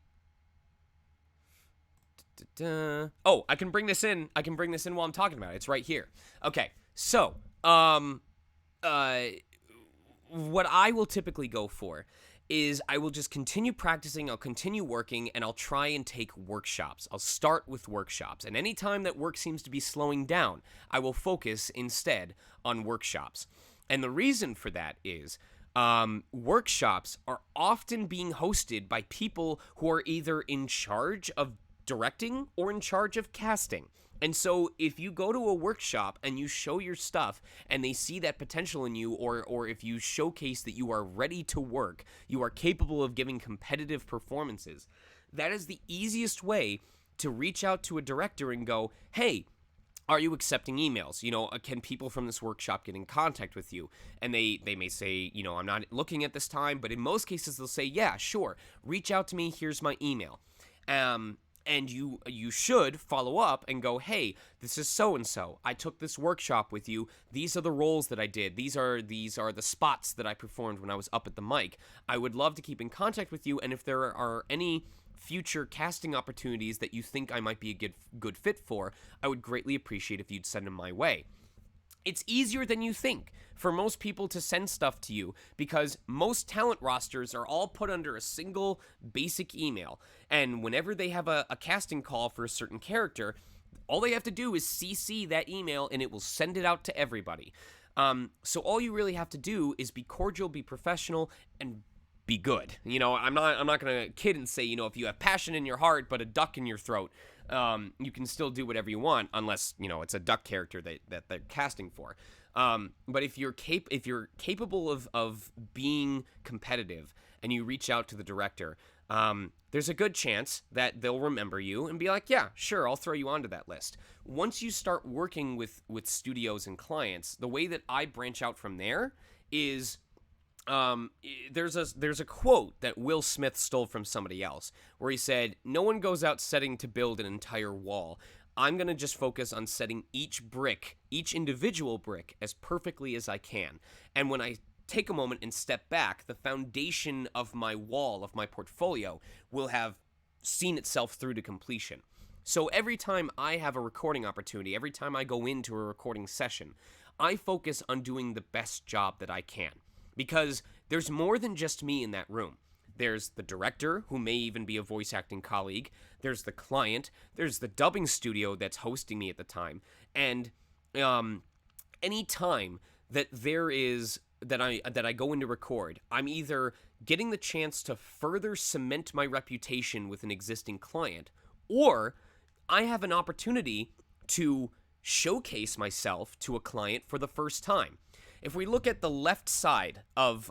Speaker 1: Oh, I can bring this in. While I'm talking about it. It's right here. Okay. So, what I will typically go for is I will just continue practicing, I'll continue working, and I'll try and take workshops. I'll start with workshops, and anytime that work seems to be slowing down, I will focus instead on workshops. And the reason for that is workshops are often being hosted by people who are either in charge of directing or in charge of casting. And so if you go to a workshop and you show your stuff and they see that potential in you, or if you showcase that you are ready to work, you are capable of giving competitive performances, that is the easiest way to reach out to a director and go, hey, are you accepting emails? Can people from this workshop get in contact with you? And they may say, I'm not looking at this time, but in most cases they'll say, yeah, sure, reach out to me, here's my email. And you should follow up and go, hey, this is so-and-so. I took this workshop with you. These are the roles that I did. These are the spots that I performed when I was up at the mic. I would love to keep in contact with you, and if there are any future casting opportunities that you think I might be a good fit for, I would greatly appreciate if you'd send them my way. It's easier than you think for most people to send stuff to you because most talent rosters are all put under a single basic email. And whenever they have a casting call for a certain character, all they have to do is CC that email and it will send it out to everybody. So all you really have to do is be cordial, be professional, and be good. I'm not going to kid and say, if you have passion in your heart but a duck in your throat, you can still do whatever you want unless, it's a duck character that they're casting for. But if you're capable of being competitive and you reach out to the director, there's a good chance that they'll remember you and be like, yeah, sure, I'll throw you onto that list. Once you start working with studios and clients, the way that I branch out from there is there's a quote that Will Smith stole from somebody else where he said, no one goes out setting to build an entire wall. I'm going to just focus on setting each individual brick as perfectly as I can. And when I take a moment and step back, the foundation of my wall, of my portfolio, will have seen itself through to completion. So every time I have a recording opportunity, every time I go into a recording session, I focus on doing the best job that I can. Because there's more than just me in that room. There's the director, who may even be a voice acting colleague. There's the client. There's the dubbing studio that's hosting me at the time. And any time that I go in to record, I'm either getting the chance to further cement my reputation with an existing client, or I have an opportunity to showcase myself to a client for the first time. If we look at the left side of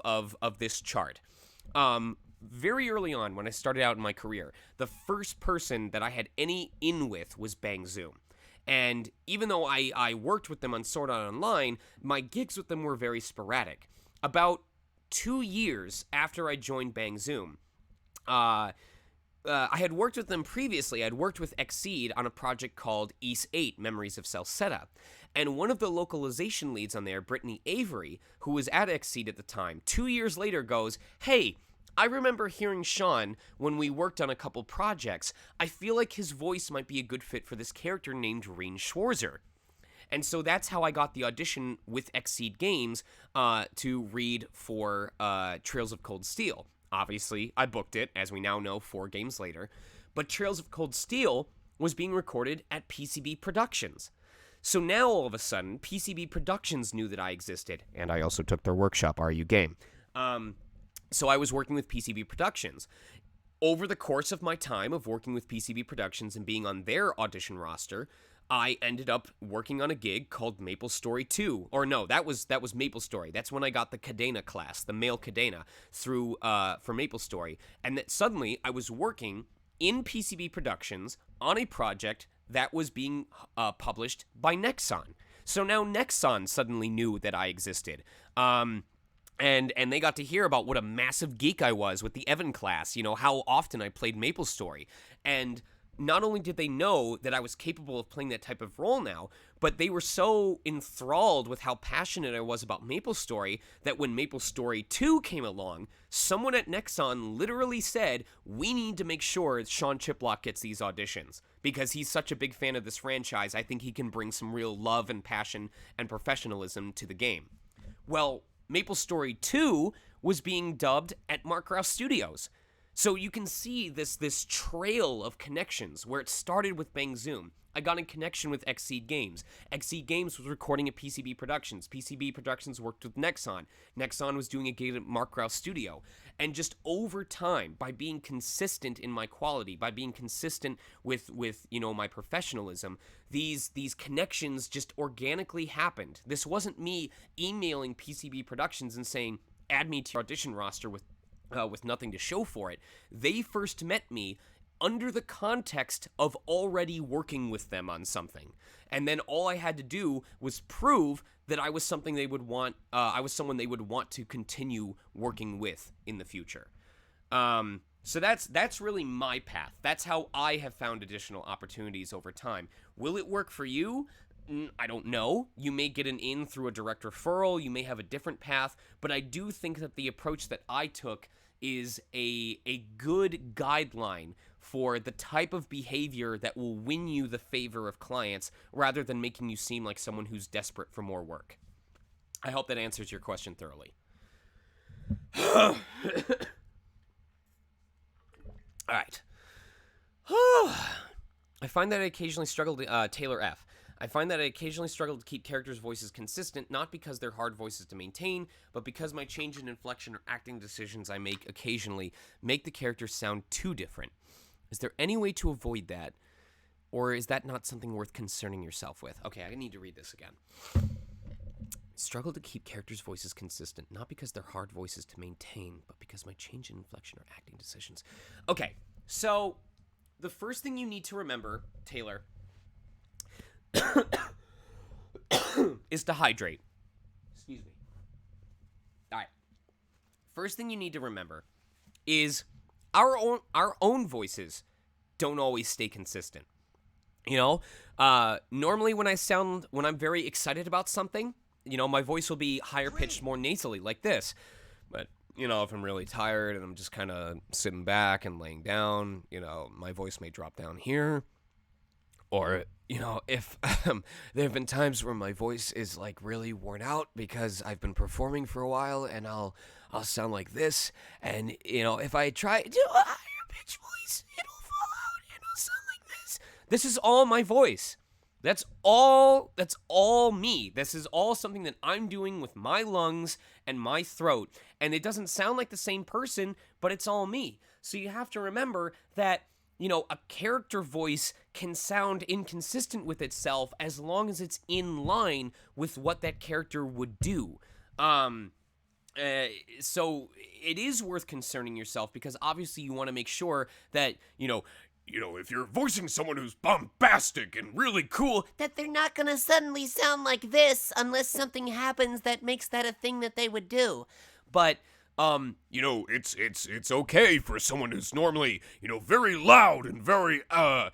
Speaker 1: this chart, very early on when I started out in my career, the first person that I had any in with was Bang Zoom. And even though I worked with them on Sword Art Online, my gigs with them were very sporadic. About 2 years after I joined Bang Zoom, I had worked with them previously. I'd worked with Exceed on a project called East 8, Memories of Celceta. And one of the localization leads on there, Brittany Avery, who was at Exceed at the time, 2 years later goes, "Hey, I remember hearing Sean when we worked on a couple projects. I feel like his voice might be a good fit for this character named Rain Schwarzer." And so that's how I got the audition with Exceed Games to read for Trails of Cold Steel. Obviously, I booked it, as we now know, 4 games later. But Trails of Cold Steel was being recorded at PCB Productions. So now, all of a sudden, PCB Productions knew that I existed. And I also took their workshop, Are You Game? So I was working with PCB Productions. Over the course of my time of working with PCB Productions and being on their audition roster, I ended up working on a gig called Maple Story 2. Or no, that was Maple Story. That's when I got the Cadena class, the male Cadena, through for Maple Story. And that suddenly I was working in PCB Productions on a project that was being published by Nexon. So now Nexon suddenly knew that I existed. And they got to hear about what a massive geek I was with the Evan class, how often I played Maple Story. And not only did they know that I was capable of playing that type of role now, but they were so enthralled with how passionate I was about Maple Story that when Maple Story 2 came along, someone at Nexon literally said, "We need to make sure Sean Chiplock gets these auditions because he's such a big fan of this franchise. I think he can bring some real love and passion and professionalism to the game." Well, Maple Story 2 was being dubbed at Mark Rouse Studios. So you can see this trail of connections where it started with Bang Zoom. I got in connection with Exceed Games. Exceed Games was recording at PCB Productions. PCB Productions worked with Nexon. Nexon was doing a gig at Mark Rouse Studio. And just over time, by being consistent in my quality, by being consistent with my professionalism, these connections just organically happened. This wasn't me emailing PCB Productions and saying, "Add me to your audition roster with nothing to show for it." They first met me under the context of already working with them on something. And then all I had to do was prove that I was something they would want, I was someone they would want to continue working with in the future. So that's really my path. That's how I have found additional opportunities over time. Will it work for you? I don't know. You may get an in through a direct referral. You may have a different path. But I do think that the approach that I took is a good guideline for the type of behavior that will win you the favor of clients rather than making you seem like someone who's desperate for more work. I hope that answers your question thoroughly. All right. I find that I occasionally struggle to, Taylor F. I find that I occasionally struggle to keep characters' voices consistent, not because they're hard voices to maintain, but because my change in inflection or acting decisions I make occasionally make the characters sound too different. Is there any way to avoid that, or is that not something worth concerning yourself with? Okay, I need to read this again. Struggle to keep characters' voices consistent, not because they're hard voices to maintain, but because my change in inflection or acting decisions. Okay, so the first thing you need to remember, Taylor, is to hydrate. Excuse me. All right. First thing you need to remember is our own voices don't always stay consistent. Normally when I'm very excited about something, my voice will be higher pitched, more nasally, like this. But, if I'm really tired and I'm just kind of sitting back and laying down, my voice may drop down here. Or, if there have been times where my voice is like really worn out because I've been performing for a while and I'll sound like this. And, if I try to do a higher pitch voice, it'll fall out and I'll sound like this. This is all my voice. That's all me. This is all something that I'm doing with my lungs and my throat. And it doesn't sound like the same person, but it's all me. So you have to remember that, a character voice can sound inconsistent with itself as long as it's in line with what that character would do. So it is worth concerning yourself because obviously you want to make sure that, if you're voicing someone who's bombastic and really cool,
Speaker 7: That they're not gonna suddenly sound like this unless something happens that makes that a thing that they would do.
Speaker 1: but it's okay for someone who's normally, very loud and very out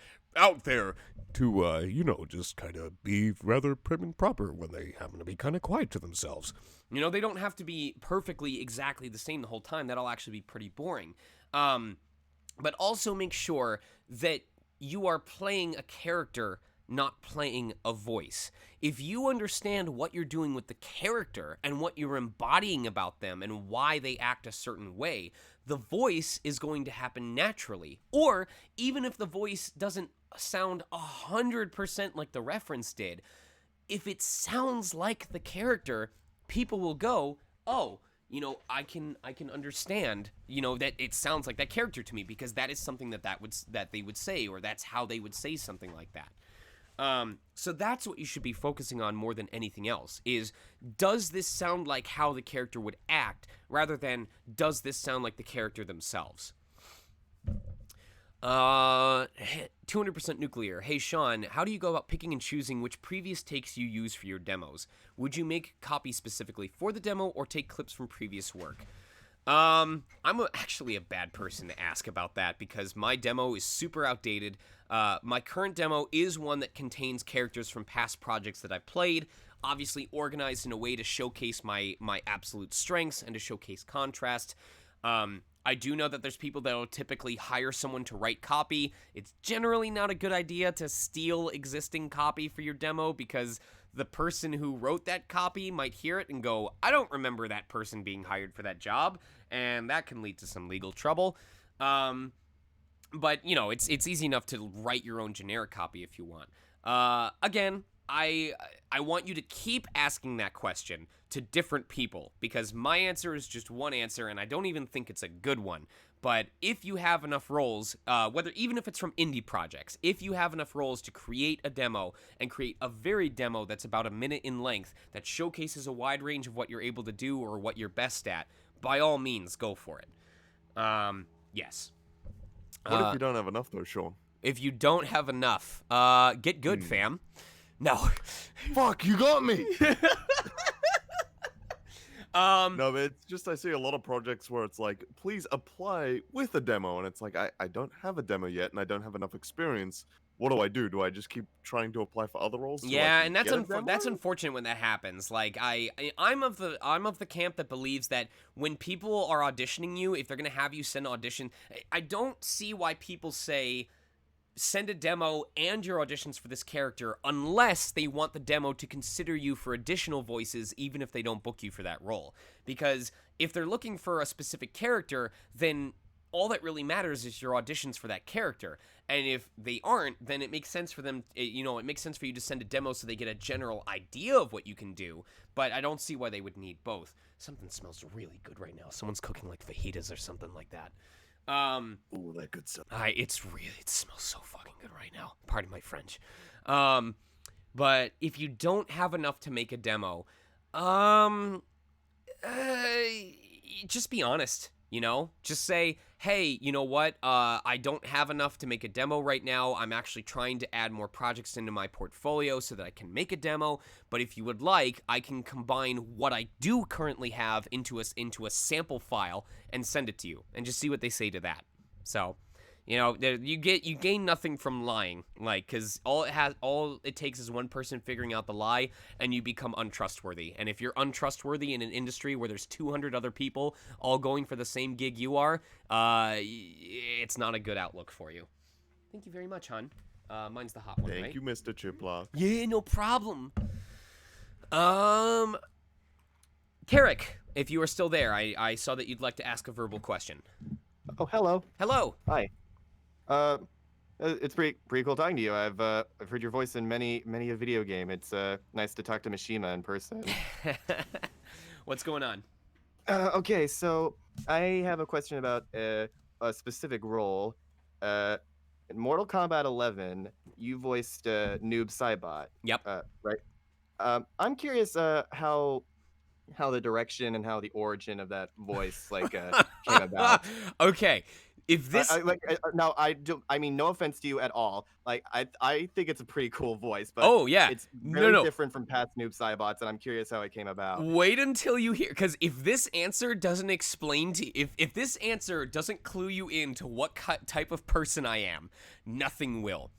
Speaker 1: there to just kind of be rather prim and proper when they happen to be kind of quiet to themselves. They don't have to be perfectly exactly the same the whole time. That'll actually be pretty boring. But also make sure that you are playing a character, not playing a voice. If you understand what you're doing with the character and what you're embodying about them and why they act a certain way, the voice is going to happen naturally. Or even if the voice doesn't sound 100% like the reference did, if it sounds like the character, people will go, oh, I can understand, that it sounds like that character to me, because that is something that they would say, or that's how they would say something like that. So that's what you should be focusing on more than anything else, is does this sound like how the character would act, rather than does this sound like the character themselves? 200% nuclear. Hey Sean, how do you go about picking and choosing which previous takes you use for your demos? Would you make copies specifically for the demo or take clips from previous work? I'm actually a bad person to ask about that, because my demo is super outdated. My current demo is one that contains characters from past projects that I've played, obviously organized in a way to showcase my absolute strengths and to showcase contrast. I do know that there's people that will typically hire someone to write copy. It's generally not a good idea to steal existing copy for your demo, because the person who wrote that copy might hear it and go, I don't remember that person being hired for that job, and that can lead to some legal trouble. But, it's easy enough to write your own generic copy if you want. Again, I want you to keep asking that question to different people, because my answer is just one answer, and I don't even think it's a good one. But if you have enough roles, even if it's from indie projects, if you have enough roles to create a demo and create a varied demo that's about a minute in length, that showcases a wide range of what you're able to do or what you're best at, by all means, go for it. Yes.
Speaker 6: What if you don't have enough, though, Sean?
Speaker 1: If you don't have enough, get good, fam. No.
Speaker 6: Fuck, you got me!
Speaker 1: No,
Speaker 6: but it's just I see a lot of projects where it's like, please apply with a demo, and it's like, I don't have a demo yet, and I don't have enough experience. What do? Do I just keep trying to apply for other roles?
Speaker 1: Yeah, and that's unfortunate when that happens. Like I'm of the camp that believes that when people are auditioning you, if they're gonna have you send an audition, I don't see why people say send a demo and your auditions for this character unless they want the demo to consider you for additional voices, even if they don't book you for that role. Because if they're looking for a specific character, then all that really matters is your auditions for that character. And if they aren't, then it makes sense for them, it makes sense for you to send a demo so they get a general idea of what you can do. But I don't see why they would need both. Something smells really good right now. Someone's cooking like fajitas or something like that.
Speaker 6: Ooh, that good stuff.
Speaker 1: It smells so fucking good right now. Pardon my French. But if you don't have enough to make a demo, just be honest, just say, hey, you know what? I don't have enough to make a demo right now. I'm actually trying to add more projects into my portfolio so that I can make a demo. But if you would like, I can combine what I do currently have into a sample file and send it to you, and just see what they say to that. So, you gain nothing from lying, because all it takes is one person figuring out the lie, and you become untrustworthy. And if you're untrustworthy in an industry where there's 200 other people all going for the same gig you are, it's not a good outlook for you. Thank you very much, hon. Mine's the hot one, right?
Speaker 6: Thank you, Mr. Chiplock.
Speaker 1: Yeah, no problem. Tarek, if you are still there, I saw that you'd like to ask a verbal question.
Speaker 8: Oh, hello.
Speaker 1: Hello.
Speaker 8: Hi. It's pretty cool talking to you. I've heard your voice in many a video game. It's nice to talk to Mishima in person.
Speaker 1: What's going on?
Speaker 8: Okay, so I have a question about a specific role. In Mortal Kombat 11, you voiced Noob Saibot.
Speaker 1: Yep.
Speaker 8: Right. I'm curious how the direction and how the origin of that voice came about.
Speaker 1: Okay, If this
Speaker 8: Now I do. I mean, no offense to you at all. Like I think it's a pretty cool voice, but
Speaker 1: Oh yeah.
Speaker 8: it's
Speaker 1: No,
Speaker 8: very
Speaker 1: no.
Speaker 8: different from past Noob Saibots, and I'm curious how it came about.
Speaker 1: Wait until you hear, because if this answer doesn't explain to if this answer doesn't clue you into what type of person I am, nothing will.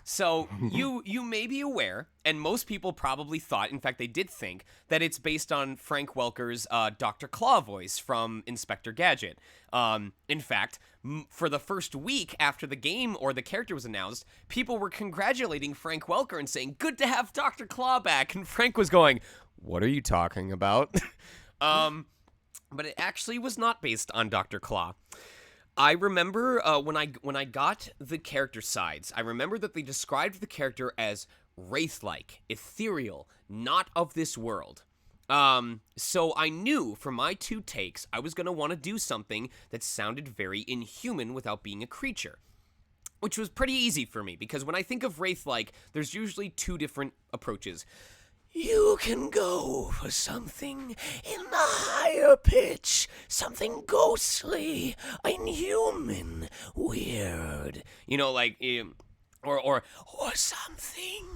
Speaker 1: So you may be aware, and most people probably thought, in fact they did think, that it's based on Frank Welker's Dr. Claw voice from Inspector Gadget. In fact, for the first week after the game or the character was announced, people were congratulating Frank Welker and saying, good to have Dr. Claw back, and Frank was going, what are you talking about? But it actually was not based on Dr. Claw. I remember when I got the character sides, I remember that they described the character as wraith-like, ethereal, not of this world. So I knew from my 2 takes I was going to want to do something that sounded very inhuman without being a creature. Which was pretty easy for me, because when I think of wraith-like, there's usually 2 different approaches. You can go for something in the higher pitch, something ghostly, inhuman, weird. You know, like, or something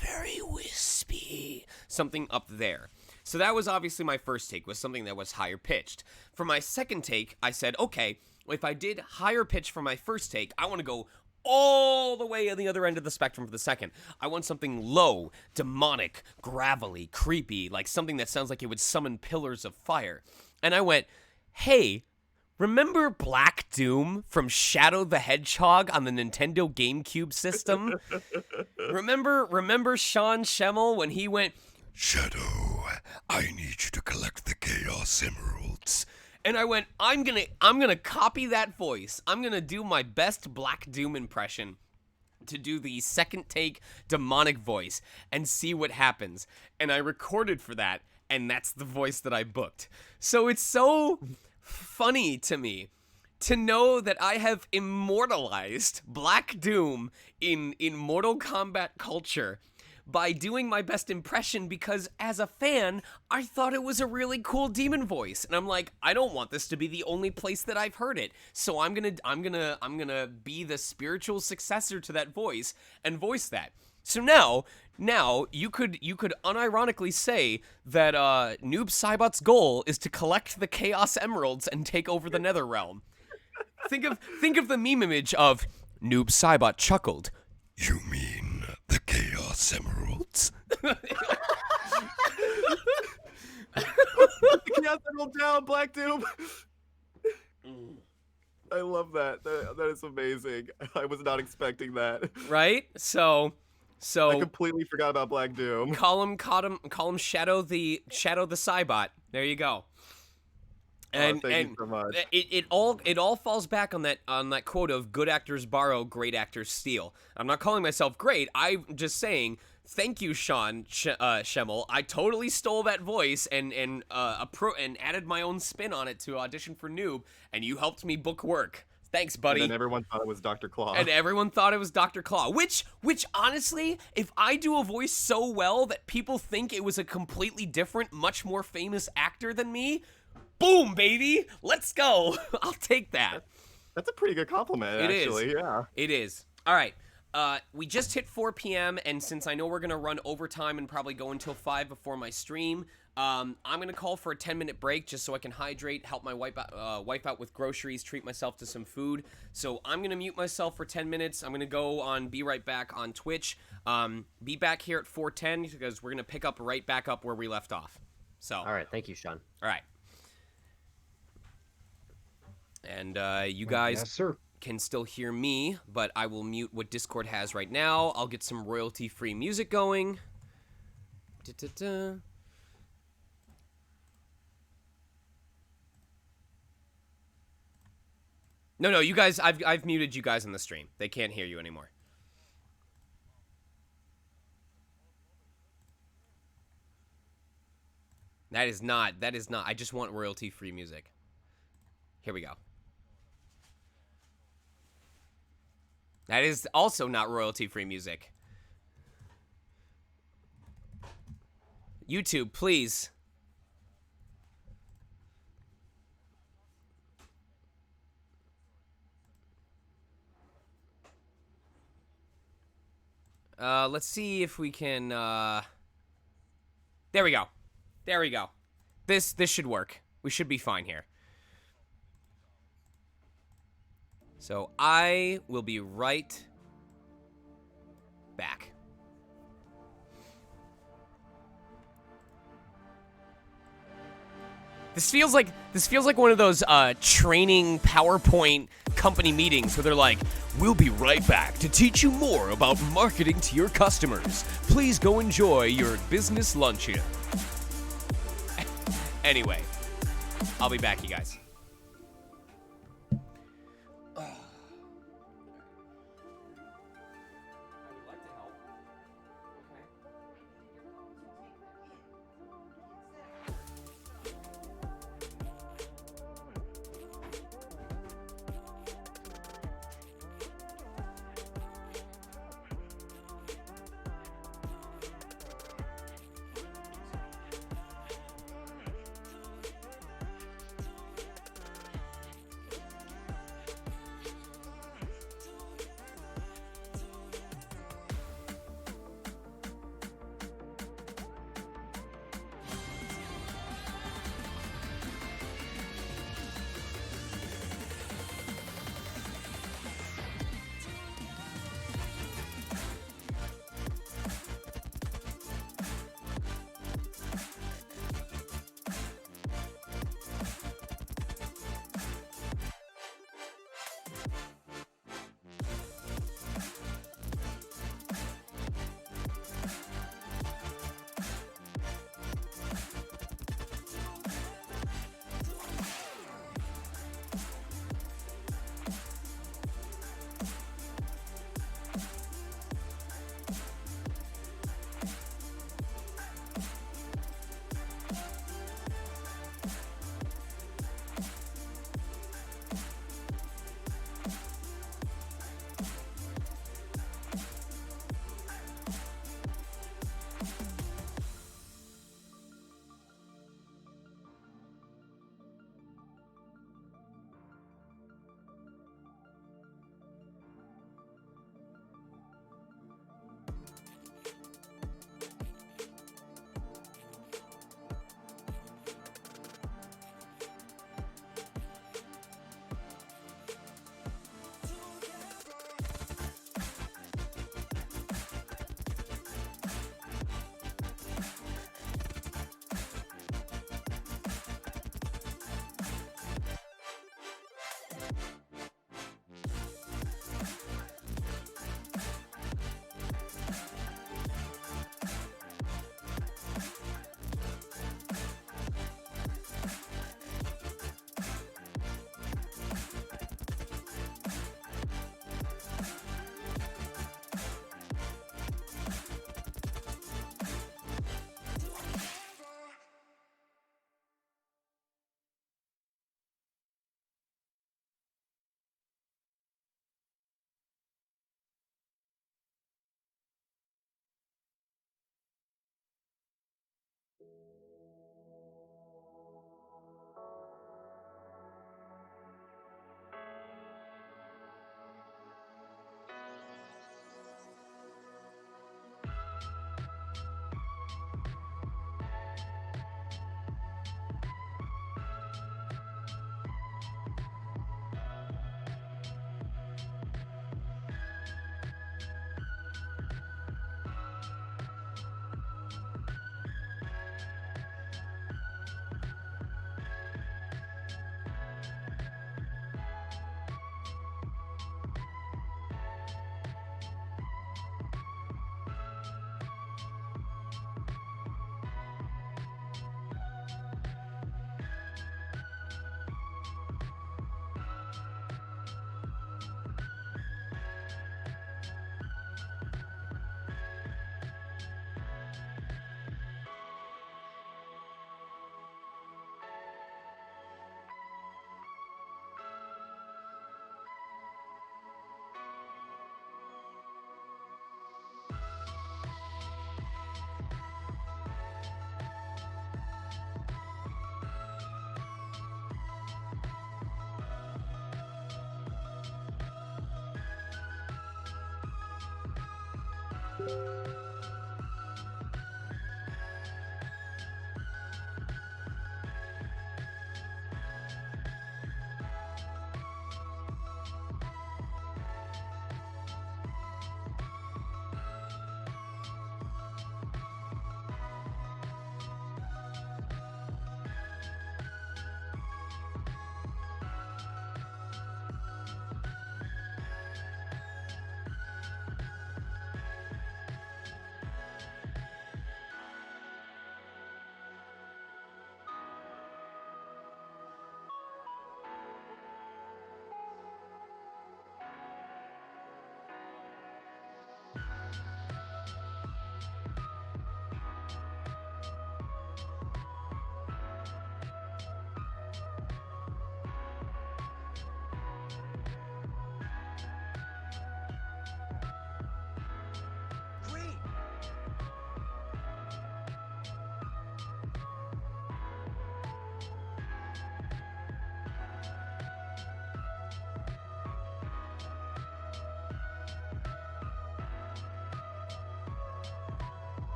Speaker 1: very wispy, something up there. So that was obviously my first take, was something that was higher pitched. For my second take, I said, okay, if I did higher pitch for my first take, I want to go all the way on the other end of the spectrum for the second. I want something low, demonic, gravelly, creepy, like something that sounds like it would summon pillars of fire. And I went, hey, remember Black Doom from Shadow the Hedgehog on the Nintendo GameCube system? Remember Sean Schemmel when he went, Shadow, I need you to collect the Chaos Emeralds. And I went, I'm gonna copy that voice. I'm gonna do my best Black Doom impression to do the second take demonic voice and see what happens. And I recorded for that, and that's the voice that I booked. So it's so funny to me to know that I have immortalized Black Doom in Mortal Kombat culture by doing my best impression, because as a fan, I thought it was a really cool demon voice. And I'm like, I don't want this to be the only place that I've heard it. So I'm gonna be the spiritual successor to that voice and voice that. So now you could unironically say that Noob Saibot's goal is to collect the Chaos Emeralds and take over the Nether Realm. Think of the meme image of Noob Saibot chuckled. You mean the Chaos Emeralds?
Speaker 8: The Chaos Emerald down, Black Doom. I love that. That is amazing. I was not expecting that.
Speaker 1: Right? So
Speaker 8: I completely forgot about Black Doom.
Speaker 1: Call him Shadow the Saibot. There you go. And
Speaker 8: thank you so much.
Speaker 1: It all falls back on that quote of good actors borrow, great actors steal. I'm not calling myself great. I'm just saying thank you, Sean Schemmel. I totally stole that voice and added my own spin on it to audition for Noob, and you helped me book work. Thanks, buddy.
Speaker 8: And then everyone thought it was Dr. Claw.
Speaker 1: And everyone thought it was Dr. Claw. Which honestly, if I do a voice so well that people think it was a completely different, much more famous actor than me, boom, baby, let's go. I'll take that.
Speaker 8: That's a pretty good compliment, actually. Yeah.
Speaker 1: It is. All right. We just hit 4 p.m., and since I know we're going to run overtime and probably go until 5 before my stream, I'm going to call for a 10-minute break just so I can hydrate, help my wife out with groceries, treat myself to some food. So I'm going to mute myself for 10 minutes. I'm going to go on Be Right Back on Twitch. Be back here at 4:10 because we're going to pick up right back up where we left off. So.
Speaker 2: All right. Thank you, Sean.
Speaker 1: All right. And you guys can still hear me, but I will mute what Discord has right now. I'll get some royalty-free music going. Da-da-da. No, you guys, I've muted you guys on the stream. They can't hear you anymore. That is not. I just want royalty-free music. Here we go. That is also not royalty-free music. YouTube, please. Let's see if we can, There we go. There we go. This should work. We should be fine here. So I will be right back. This feels like one of those training PowerPoint company meetings where they're like, "We'll be right back to teach you more about marketing to your customers. Please go enjoy your business luncheon." Anyway, I'll be back, you guys.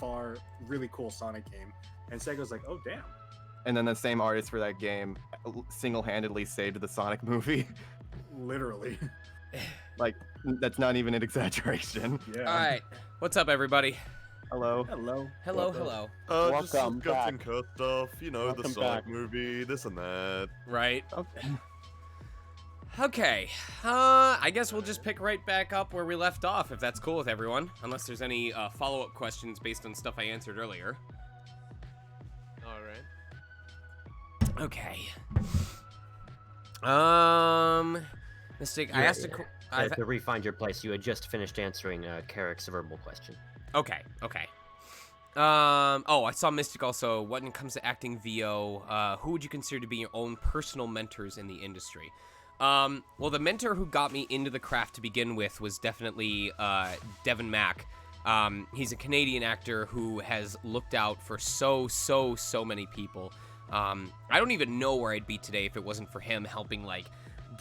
Speaker 9: far, really cool Sonic game. And Sega's like, oh damn.
Speaker 8: And then the same artist for that game single-handedly saved the Sonic movie.
Speaker 9: Literally.
Speaker 8: Like, that's not even an exaggeration.
Speaker 9: Yeah.
Speaker 1: All right, what's up, everybody?
Speaker 8: Hello.
Speaker 9: Hello.
Speaker 1: Hello,
Speaker 9: Welcome.
Speaker 1: hello.
Speaker 6: Just some
Speaker 3: Welcome
Speaker 6: guts
Speaker 3: back.
Speaker 6: and cut stuff, you know, the
Speaker 3: Welcome
Speaker 6: Sonic
Speaker 3: back.
Speaker 6: movie, this and that.
Speaker 1: Right.
Speaker 8: Okay.
Speaker 1: Okay. I guess we'll just pick right back up where we left off, if that's cool with everyone. Unless there's any follow-up questions based on stuff I answered earlier.
Speaker 10: All right.
Speaker 1: Okay. Mystic, I
Speaker 2: Yeah,
Speaker 1: asked a.
Speaker 2: To re-find your place, you had just finished answering Carrick's verbal question.
Speaker 1: Okay. Oh, I saw Mystic also. When it comes to acting VO, who would you consider to be your own personal mentors in the industry? Well, the mentor who got me into the craft to begin with was definitely Devin Mack. He's a Canadian actor who has looked out for so many people. I don't even know where I'd be today if it wasn't for him helping, like,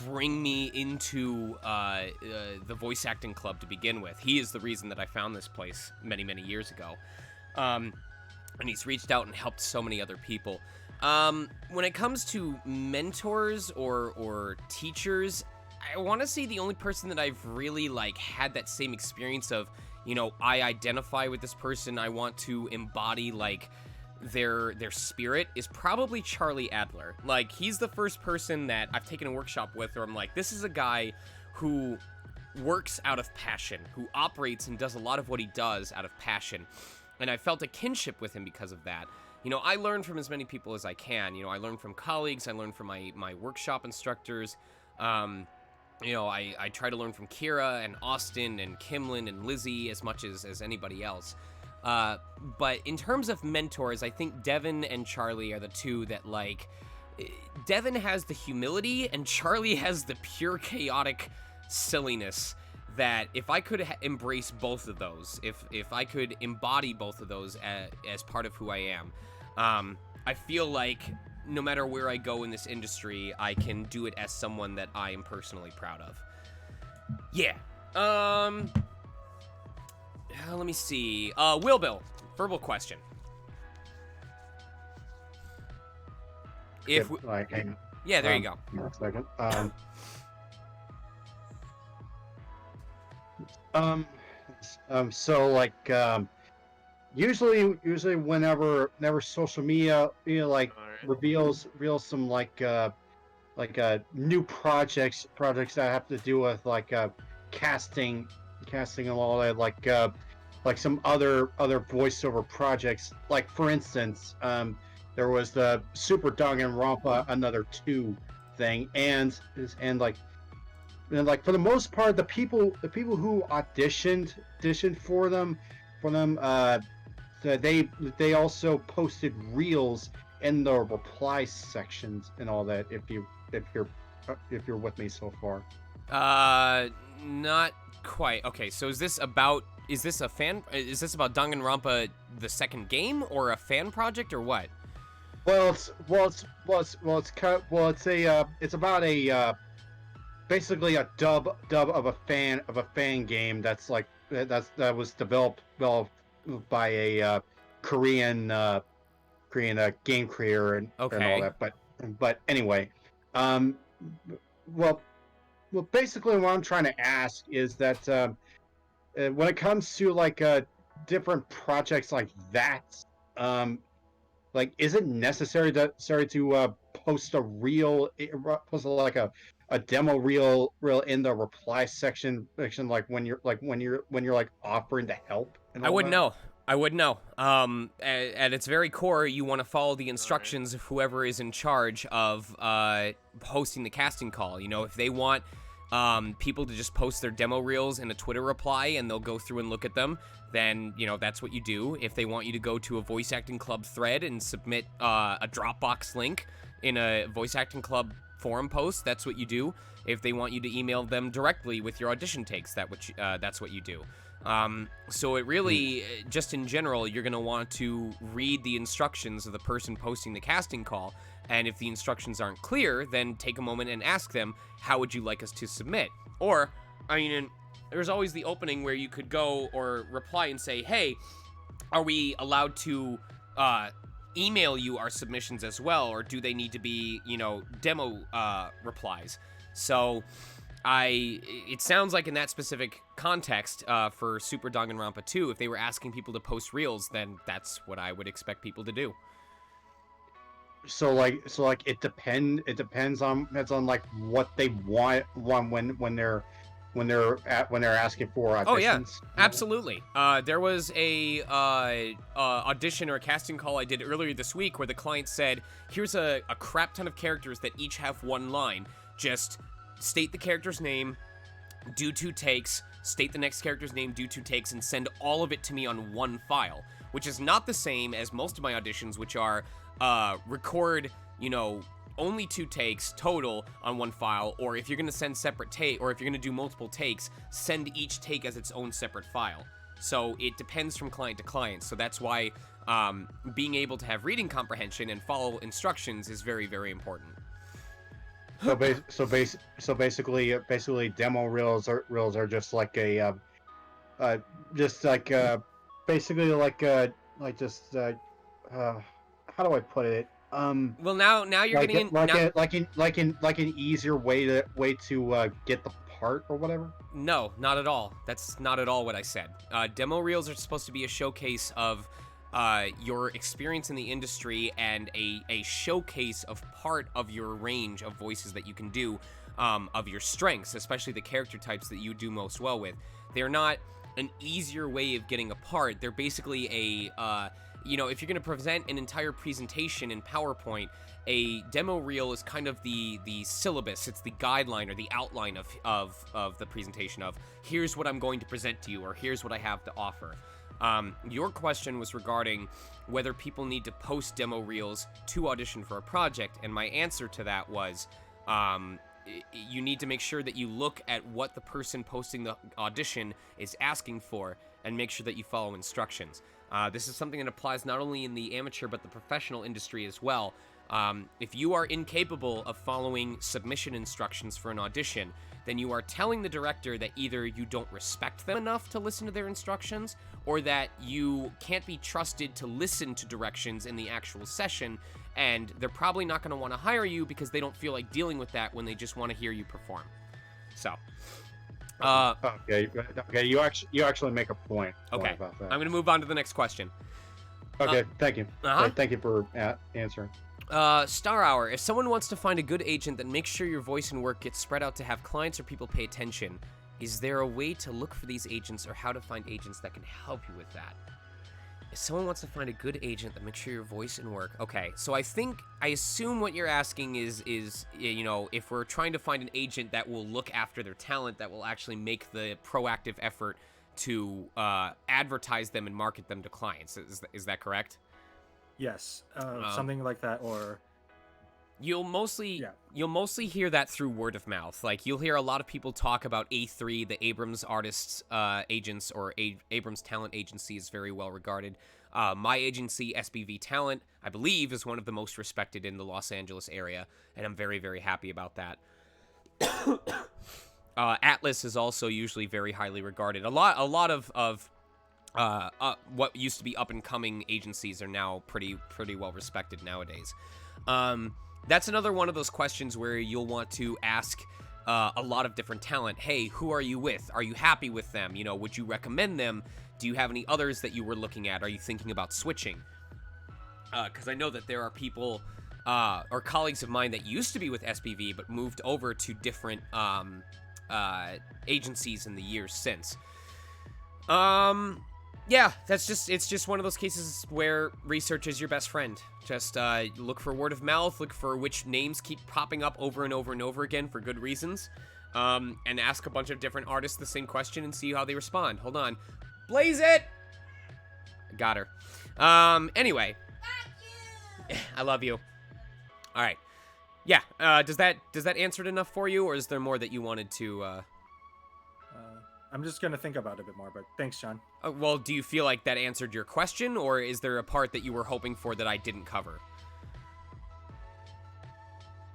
Speaker 1: bring me into the voice acting club to begin with. He is the reason that I found this place many years ago. And he's reached out and helped so many other people. When it comes to mentors or teachers, I want to say the only person that I've really, like, had that same experience of, you know, I identify with this person, I want to embody, like, their spirit, is probably Charlie Adler. Like, he's the first person that I've taken a workshop with where I'm like, this is a guy who works out of passion, who operates and does a lot of what he does out of passion. and I felt a kinship with him because of that. You know, I learn from as many people as I can. You know, I learn from colleagues, I learn from my workshop instructors. You know, I try to learn from Kira and Austin and Kimlin and Lizzie as much as anybody else. But in terms of mentors, I think Devin and Charlie are the two that, like, Devin has the humility and Charlie has the pure chaotic silliness that if I could embrace both of those, if I could embody both of those as part of who I am, I feel like no matter where I go in this industry, I can do it as someone that I am personally proud of. Yeah. Let me see. Will Bill, verbal question. If we,
Speaker 11: hang on.
Speaker 1: yeah, there you go.
Speaker 11: One second. So like usually whenever social media reveals some like new projects that have to do with like casting and all that, like some other voiceover projects, like for instance there was the Super Danganronpa Another 2 thing, and like for the most part the people who auditioned for them they also posted reels in the reply sections and all that, if you're with me so far.
Speaker 1: Not quite. Okay, so is this about Danganronpa the second game, or a fan project, or what?
Speaker 11: It's about a basically a dub of a fan game that was developed by a Korean game creator and all that. But anyway, well, basically what I'm trying to ask is that when it comes to like different projects like that, like, is it necessary to post a reel, like a demo reel in the reply section, like when you're like offering to help?
Speaker 1: I wouldn't know. At its very core, you want to follow the instructions of whoever is in charge of hosting the casting call. You know, if they want people to just post their demo reels in a Twitter reply and they'll go through and look at them, then, you know, that's what you do. If they want you to go to a voice acting club thread and submit a Dropbox link in a voice acting club forum post, that's what you do. If they want you to email them directly with your audition takes, that's what you do. So it really, just in general, you're going to want to read the instructions of the person posting the casting call, and if the instructions aren't clear, then take a moment and ask them, how would you like us to submit? Or, I mean, there's always the opening where you could go or reply and say, hey, are we allowed to email you our submissions as well, or do they need to be, you know, demo replies? So it sounds like in that specific context for Super Danganronpa 2, if they were asking people to post reels, then that's what I would expect people to do.
Speaker 11: So it depends on like what they want when they're asking for auditions.
Speaker 1: Oh yeah, absolutely. There was a audition or a casting call I did earlier this week where the client said, here's a crap ton of characters that each have one line. Just state the character's name, do 2 takes, state the next character's name, do 2 takes, and send all of it to me on one file, which is not the same as most of my auditions, which are record, you know, only 2 takes total on one file, or if you're going to send separate take, or if you're going to do multiple takes, send each take as its own separate file. So it depends from client to client. So that's why being able to have reading comprehension and follow instructions is very, very important.
Speaker 11: So basically, demo reels are just like a, how do I put it?
Speaker 1: Well, now you're getting
Speaker 11: an easier way to get the part or whatever.
Speaker 1: No, not at all. That's not at all what I said. Demo reels are supposed to be a showcase of your experience in the industry and a showcase of part of your range of voices that you can do, of your strengths, especially the character types that you do most well with. They're not an easier way of getting a part. They're basically a, you know, if you're going to present an entire presentation in PowerPoint, a demo reel is kind of the syllabus. It's the guideline or the outline of the presentation of, here's what I'm going to present to you, or here's what I have to offer. Your question was regarding whether people need to post demo reels to audition for a project, and my answer to that was, you need to make sure that you look at what the person posting the audition is asking for and make sure that you follow instructions. This is something that applies not only in the amateur but the professional industry as well. If you are incapable of following submission instructions for an audition, then you are telling the director that either you don't respect them enough to listen to their instructions, or that you can't be trusted to listen to directions in the actual session, and they're probably not going to want to hire you because they don't feel like dealing with that when they just want to hear you perform. So,
Speaker 11: okay, you actually make a point.
Speaker 1: Okay,
Speaker 11: about that.
Speaker 1: I'm going to move on to the next question.
Speaker 11: Okay, thank you.
Speaker 1: Uh-huh.
Speaker 11: Thank you for answering.
Speaker 1: Star Hour, if someone wants to find a good agent that makes sure your voice and work gets spread out to have clients or people pay attention, is there a way to look for these agents or how to find agents that can help you with that? If someone wants to find a good agent that makes sure your voice and work... Okay, so I assume what you're asking is, you know, if we're trying to find an agent that will look after their talent, that will actually make the proactive effort to advertise them and market them to clients. Is that correct?
Speaker 9: Yes, something like that, or
Speaker 1: you'll mostly hear that through word of mouth. Like, you'll hear a lot of people talk about A3, the Abrams Artists Agents, or Abrams Talent Agency is very well regarded. My agency, SBV Talent, I believe, is one of the most respected in the Los Angeles area, and I'm very, very happy about that. Atlas is also usually very highly regarded. A lot of what used to be up-and-coming agencies are now pretty well respected nowadays. That's another one of those questions where you'll want to ask a lot of different talent. Hey, who are you with? Are you happy with them? You know, would you recommend them? Do you have any others that you were looking at? Are you thinking about switching? Because I know that there are people or colleagues of mine that used to be with SBV but moved over to different agencies in the years since. Yeah, it's just one of those cases where research is your best friend. Just look for word of mouth, look for which names keep popping up over and over and over again for good reasons, and ask a bunch of different artists the same question and see how they respond. Hold on. Blaze it! I got her. Anyway. I love you. All right. Yeah, does that answer it enough for you, or is there more that you wanted to...
Speaker 9: I'm just going to think about it a bit more, but thanks, John.
Speaker 1: Well, do you feel like that answered your question, or is there a part that you were hoping for that I didn't cover?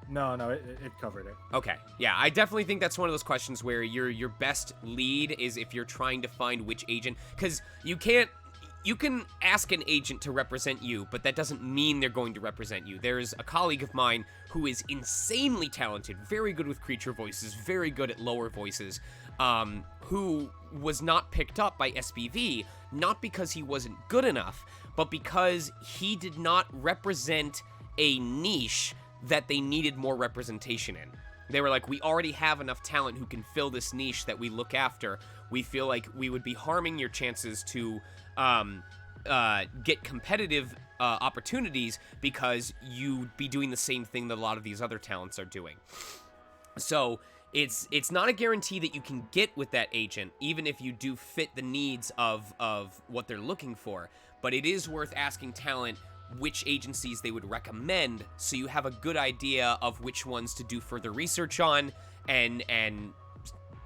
Speaker 9: No, it covered it.
Speaker 1: Okay, yeah, I definitely think that's one of those questions where your best lead is if you're trying to find which agent, because you can ask an agent to represent you, but that doesn't mean they're going to represent you. There's a colleague of mine who is insanely talented, very good with creature voices, very good at lower voices, who was not picked up by SBV, not because he wasn't good enough, but because he did not represent a niche that they needed more representation in. They were like, we already have enough talent who can fill this niche that we look after. We feel like we would be harming your chances to get competitive opportunities because you'd be doing the same thing that a lot of these other talents are doing. So it's not a guarantee that you can get with that agent, even if you do fit the needs of what they're looking for. But it is worth asking talent which agencies they would recommend, so you have a good idea of which ones to do further research on and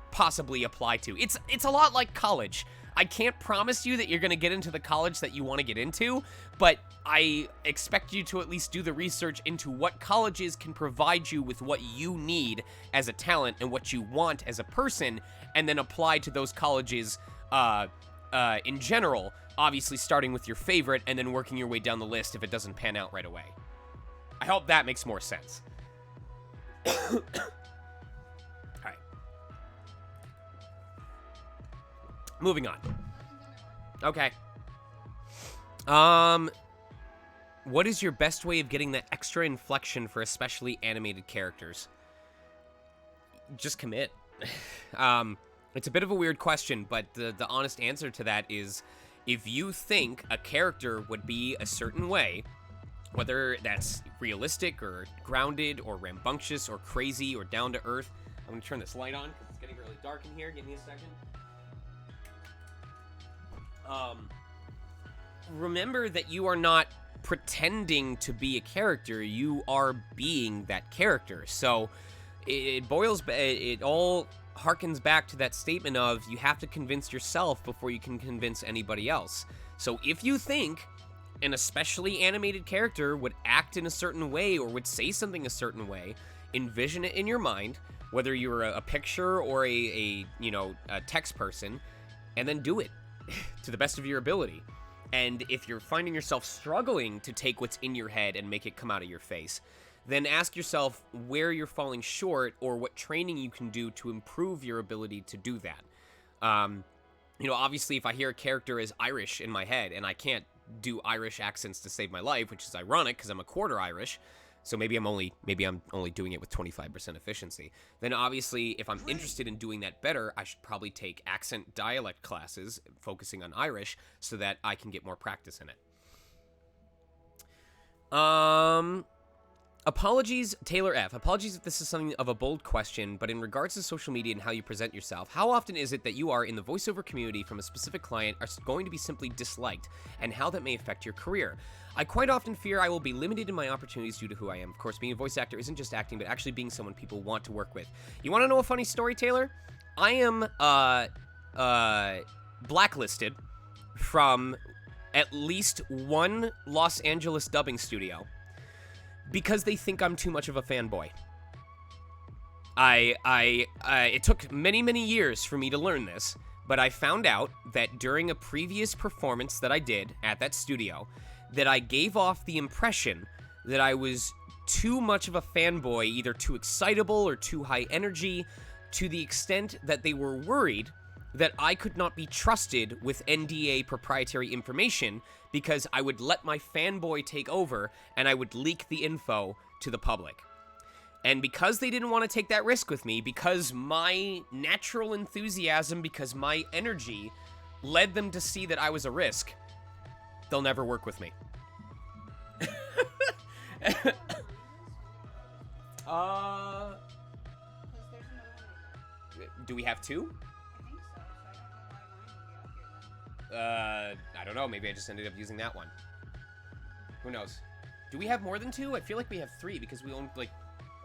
Speaker 1: possibly apply to. It's a lot like college. I can't promise you that you're going to get into the college that you want to get into, but I expect you to at least do the research into what colleges can provide you with what you need as a talent and what you want as a person, and then apply to those colleges in general, obviously starting with your favorite and then working your way down the list if it doesn't pan out right away. I hope that makes more sense. All right. Moving on. Okay. What is your best way of getting that extra inflection for especially animated characters? Just commit. It's a bit of a weird question, but the honest answer to that is, if you think a character would be a certain way, whether that's realistic or grounded or rambunctious or crazy or down to earth. I'm gonna turn this light on because it's getting really dark in here. Give me a second. Remember that you are not pretending to be a character. You are being that character. So it all harkens back to that statement of you have to convince yourself before you can convince anybody else. So if you think an especially animated character would act in a certain way or would say something a certain way, envision it in your mind, whether you're a picture or a text person, and then do it to the best of your ability. And if you're finding yourself struggling to take what's in your head and make it come out of your face, then ask yourself where you're falling short or what training you can do to improve your ability to do that. Obviously, if I hear a character as Irish in my head and I can't do Irish accents to save my life, which is ironic because I'm a quarter Irish, so maybe I'm only doing it with 25% efficiency. Then obviously, if I'm interested in doing that better, I should probably take accent dialect classes focusing on Irish so that I can get more practice in it. Apologies, Taylor F. Apologies if this is something of a bold question, but in regards to social media and how you present yourself, how often is it that you are in the voiceover community from a specific client are going to be simply disliked, and how that may affect your career? I quite often fear I will be limited in my opportunities due to who I am. Of course, being a voice actor isn't just acting, but actually being someone people want to work with. You want to know a funny story, Taylor? I am blacklisted from at least one Los Angeles dubbing studio because they think I'm too much of a fanboy. It took many, many years for me to learn this, but I found out that during a previous performance that I did at that studio, that I gave off the impression that I was too much of a fanboy, either too excitable or too high energy, to the extent that they were worried that I could not be trusted with NDA proprietary information because I would let my fanboy take over and I would leak the info to the public. And because they didn't want to take that risk with me, because my natural enthusiasm, because my energy led them to see that I was a risk, they'll never work with me. Do we have two? I don't know. Maybe I just ended up using that one. Who knows? Do we have more than two? I feel like we have three because we own, like...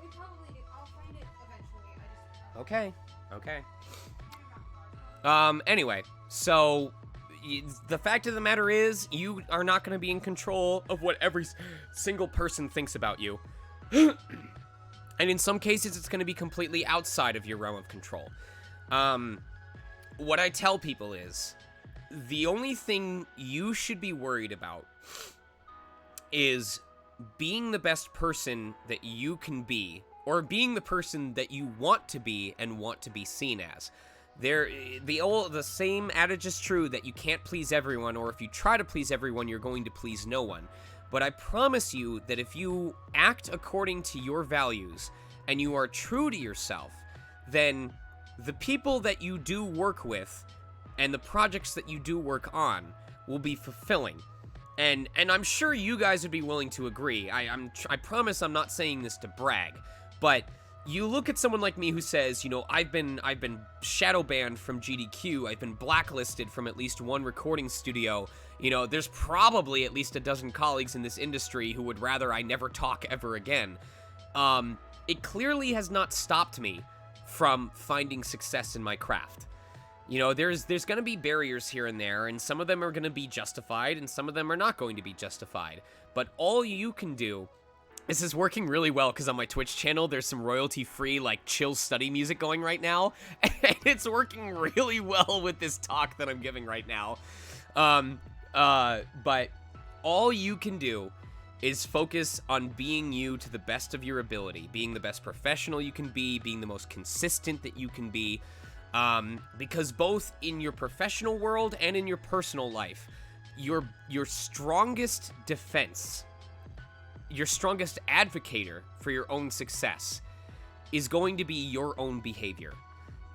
Speaker 12: We probably do. I'll find it eventually.
Speaker 1: Okay. Anyway, so... The fact of the matter is, you are not going to be in control of what every single person thinks about you. And in some cases, it's going to be completely outside of your realm of control. What I tell people is, the only thing you should be worried about is being the best person that you can be, or being the person that you want to be and want to be seen as. The same adage is true that you can't please everyone, or if you try to please everyone, you're going to please no one. But I promise you that if you act according to your values and you are true to yourself, then the people that you do work with and the projects that you do work on will be fulfilling. And I'm sure you guys would be willing to agree. I promise I'm not saying this to brag, but you look at someone like me who says, you know, I've been shadow banned from GDQ, I've been blacklisted from at least one recording studio. You know, there's probably at least a dozen colleagues in this industry who would rather I never talk ever again. It clearly has not stopped me from finding success in my craft. You know, there's going to be barriers here and there, and some of them are going to be justified, and some of them are not going to be justified. But all you can do... This is working really well because on my Twitch channel, there's some royalty-free, like, chill study music going right now. And it's working really well with this talk that I'm giving right now. But all you can do is focus on being you to the best of your ability. Being the best professional you can be, being the most consistent that you can be. Because both in your professional world and in your personal life, your strongest defense... your strongest advocator for your own success is going to be your own behavior.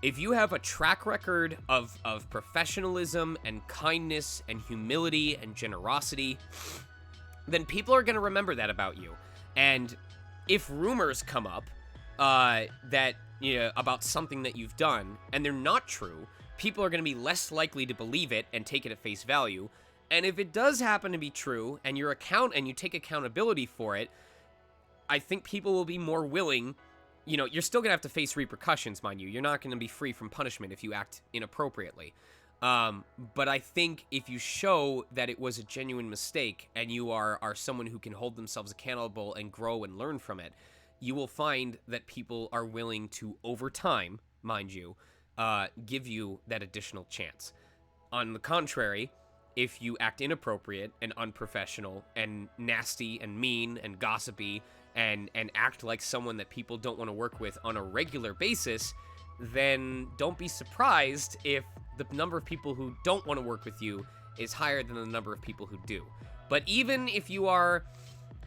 Speaker 1: if you have a track record of professionalism and kindness and humility and generosity, then people are going to remember that about you. And if rumors come up that, you know, about something that you've done and they're not true, people are going to be less likely to believe it and take it at face value. And if it does happen to be true and you take accountability for it, I think people will be more willing. You know, you're still going to have to face repercussions, mind you. You're not going to be free from punishment if you act inappropriately. But I think if you show that it was a genuine mistake and you are someone who can hold themselves accountable and grow and learn from it, you will find that people are willing to, over time, mind you, give you that additional chance. On the contrary, if you act inappropriate and unprofessional and nasty and mean and gossipy and act like someone that people don't want to work with on a regular basis, then don't be surprised if the number of people who don't want to work with you is higher than the number of people who do. But even if you are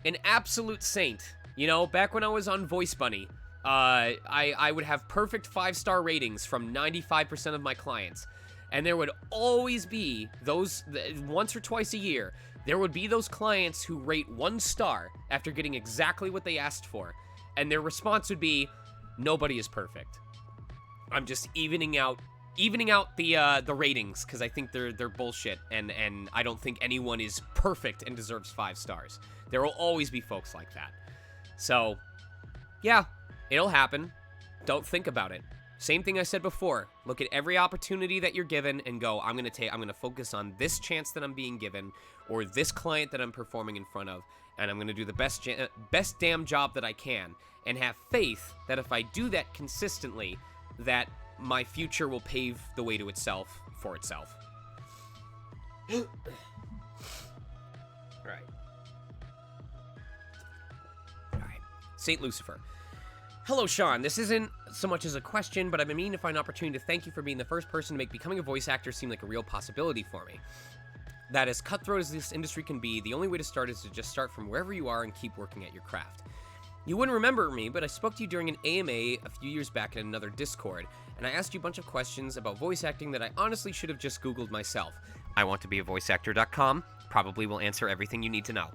Speaker 1: an absolute saint, you know, back when I was on Voice Bunny, I would have perfect 5-star ratings from 95% of my clients. And there would always be those, once or twice a year, there would be those clients who rate 1 star after getting exactly what they asked for. And their response would be, nobody is perfect. I'm just evening out the ratings because I think they're bullshit, and I don't think anyone is perfect and deserves 5 stars. There will always be folks like that. So, yeah, it'll happen. Don't think about it. Same thing I said before. Look at every opportunity that you're given and go, I'm gonna focus on this chance that I'm being given, or this client that I'm performing in front of, and I'm gonna do the best damn job that I can, and have faith that if I do that consistently, that my future will pave the way to itself for itself. All right. Saint Lucifer. Hello, Sean. This isn't so much as a question, but I've been meaning to find an opportunity to thank you for being the first person to make becoming a voice actor seem like a real possibility for me. That as cutthroat as this industry can be, the only way to start is to just start from wherever you are and keep working at your craft. You wouldn't remember me, but I spoke to you during an AMA a few years back in another Discord, and I asked you a bunch of questions about voice acting that I honestly should have just Googled myself. I want to be a voiceactor.com probably will answer everything you need to know.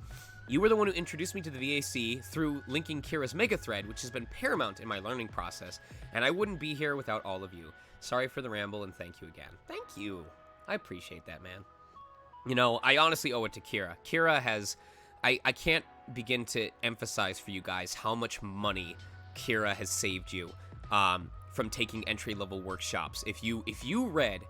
Speaker 1: You were the one who introduced me to the VAC through linking Kira's Mega Thread, which has been paramount in my learning process, and I wouldn't be here without all of you. Sorry for the ramble, and thank you again. Thank you. I appreciate that, man. You know, I honestly owe it to Kira. Kira has... I can't begin to emphasize for you guys how much money Kira has saved you from taking entry-level workshops. If you read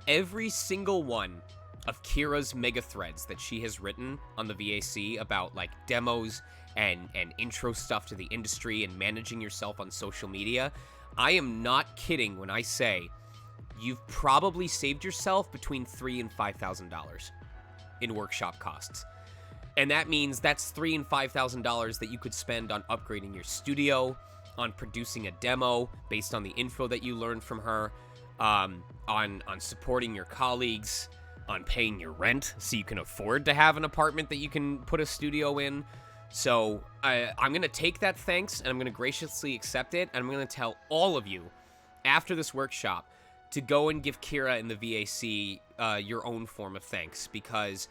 Speaker 1: every single one of Kira's mega threads that she has written on the VAC about like demos and intro stuff to the industry and managing yourself on social media, I am not kidding when I say you've probably saved yourself between $3,000 and $5,000 in workshop costs. And that means that's $3,000 and $5,000 that you could spend on upgrading your studio, on producing a demo based on the info that you learned from her, on supporting your colleagues, on paying your rent so you can afford to have an apartment that you can put a studio in. So I'm going to take that thanks, and I'm going to graciously accept it, and I'm going to tell all of you after this workshop to go and give Kira and the VAC your own form of thanks, because...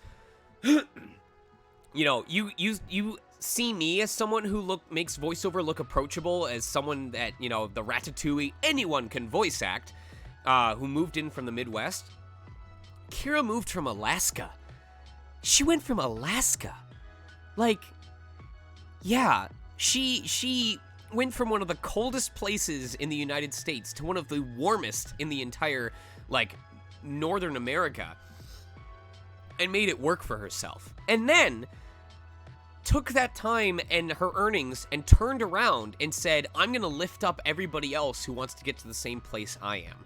Speaker 1: You know, you see me as someone who makes voiceover look approachable, as someone that, you know, the Ratatouille, anyone can voice act, who moved in from the Midwest. Kira moved from Alaska. She went from Alaska. Like, yeah, she went from one of the coldest places in the United States to one of the warmest in the entire, like, Northern America, and made it work for herself. And then took that time and her earnings and turned around and said, I'm going to lift up everybody else who wants to get to the same place I am.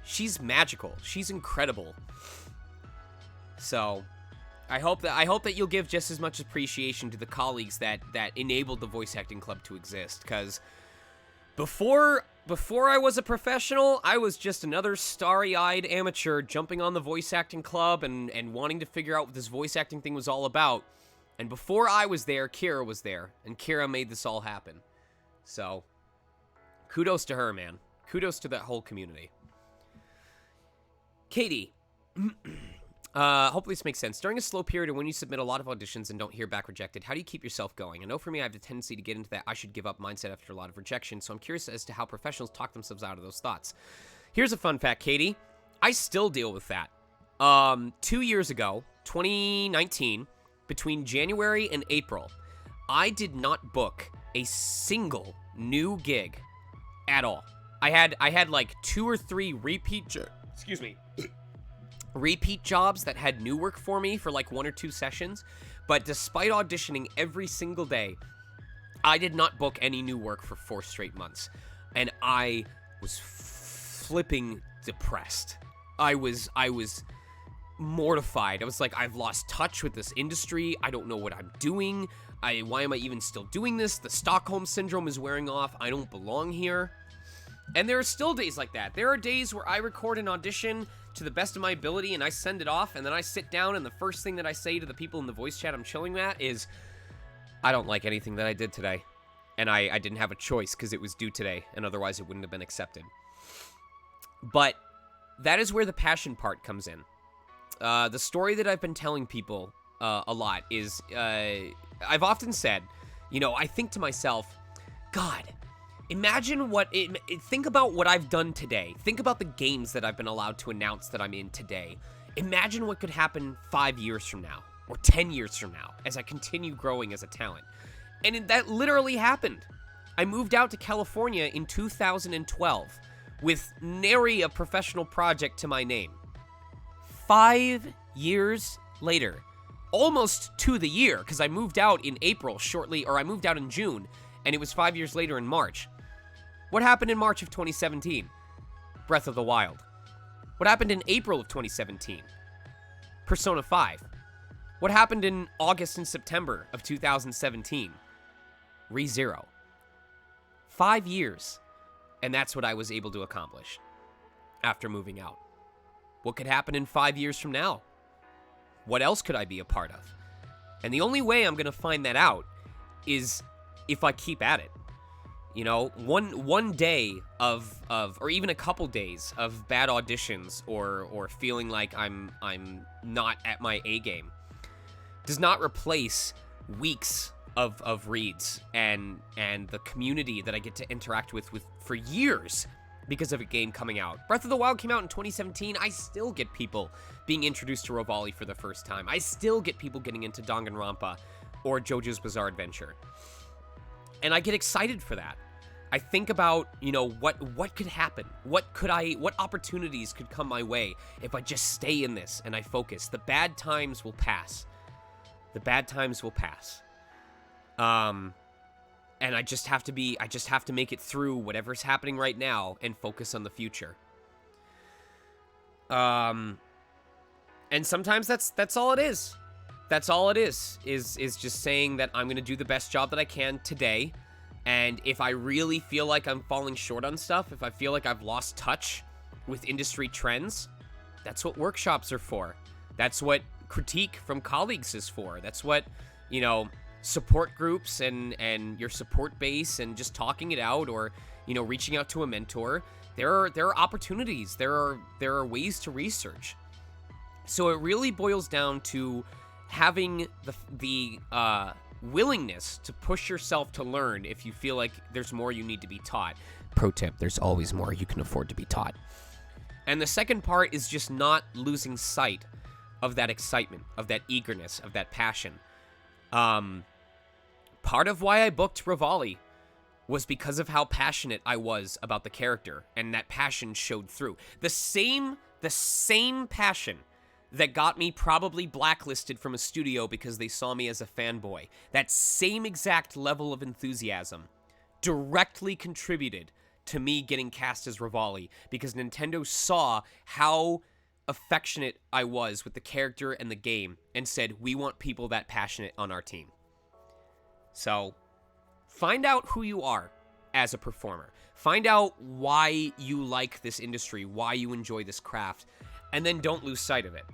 Speaker 1: She's magical. She's incredible. So, I hope that you'll give just as much appreciation to the colleagues that enabled the Voice Acting Club to exist, because before I was a professional, I was just another starry-eyed amateur jumping on the Voice Acting Club and wanting to figure out what this voice acting thing was all about. And before I was there, Kira was there, and Kira made this all happen. So, kudos to her, man. Kudos to that whole community. Katie. Hopefully this makes sense. During a slow period or when you submit a lot of auditions and don't hear back rejected, how do you keep yourself going? I know for me, I have the tendency to get into that I should give up mindset after a lot of rejection, so I'm curious as to how professionals talk themselves out of those thoughts. Here's a fun fact, Katie. I still deal with that. 2 years ago, 2019, between January and April, I did not book a single new gig at all. I had like 2 or 3 repeat jobs that had new work for me for like 1 or 2 sessions, but despite auditioning every single day, I did not book any new work for 4 straight months, and I was flipping depressed. I was mortified. I was like, I've lost touch with this industry. I don't know what I'm doing. Why am I even still doing this? The Stockholm Syndrome is wearing off. I don't belong here. And there are still days like that. There are days where I record an audition to the best of my ability and I send it off, and then I sit down and the first thing that I say to the people in the voice chat I'm chilling at is, I don't like anything that I did today. And I didn't have a choice because it was due today, and otherwise it wouldn't have been accepted. But that is where the passion part comes in. The story that I've been telling people a lot is, I've often said, you know, I think to myself, God, imagine think about what I've done today. Think about the games that I've been allowed to announce that I'm in today. Imagine what could happen 5 years from now, or 10 years from now, as I continue growing as a talent. And that literally happened. I moved out to California in 2012 with nary a professional project to my name. 5 years later, almost to the year, because I moved out in April I moved out in June, and it was 5 years later in March. What happened in March of 2017? Breath of the Wild. What happened in April of 2017? Persona 5. What happened in August and September of 2017? ReZero. 5 years, and that's what I was able to accomplish after moving out. What could happen in 5 years from now? What else could I be a part of? And the only way I'm going to find that out is if I keep at it. You know, one day of or even a couple days of bad auditions or feeling like I'm not at my A game does not replace weeks of reads and the community that I get to interact with for years because of a game coming out. Breath of the Wild came out in 2017. I still get people being introduced to Revali for the first time. I still get people getting into Danganronpa or JoJo's Bizarre Adventure. And I get excited for that. I think about, you know, what could happen? What opportunities could come my way if I just stay in this and I focus? The bad times will pass. The bad times will pass. And I just have to make it through whatever's happening right now and focus on the future. And sometimes that's all it is. That's all it is just saying that I'm going to do the best job that I can today. And if I really feel like I'm falling short on stuff, if I feel like I've lost touch with industry trends, that's what workshops are for. That's what critique from colleagues is for. That's what, you know, support groups and your support base and just talking it out, or, you know, reaching out to a mentor. There are opportunities. There are ways to research. So it really boils down to having the willingness to push yourself to learn if you feel like there's more you need to be taught. Pro tip, there's always more you can afford to be taught. And the second part is just not losing sight of that excitement, of that eagerness, of that passion. Part of why I booked Revali was because of how passionate I was about the character, and that passion showed through. The same passion that got me probably blacklisted from a studio because they saw me as a fanboy. That same exact level of enthusiasm directly contributed to me getting cast as Revali, because Nintendo saw how affectionate I was with the character and the game and said, we want people that passionate on our team. So, find out who you are as a performer. Find out why you like this industry, why you enjoy this craft, and then don't lose sight of it.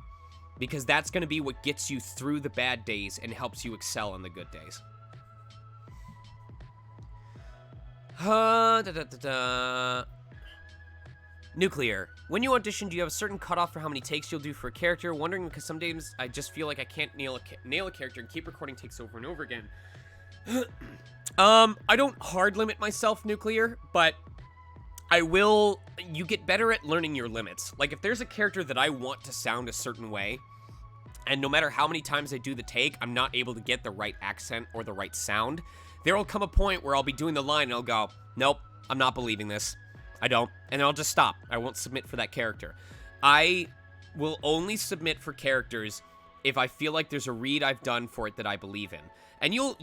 Speaker 1: Because that's going to be what gets you through the bad days and helps you excel on the good days. Nuclear. When you audition, do you have a certain cutoff for how many takes you'll do for a character? Wondering because some days I just feel like I can't nail a character and keep recording takes over and over again. I don't hard limit myself, Nuclear, but I will. You get better at learning your limits. Like, if there's a character that I want to sound a certain way, and no matter how many times I do the take, I'm not able to get the right accent or the right sound, there will come a point where I'll be doing the line and I'll go, nope, I'm not believing this. I don't. And then I'll just stop. I won't submit for that character. I will only submit for characters if I feel like there's a read I've done for it that I believe in. And you'll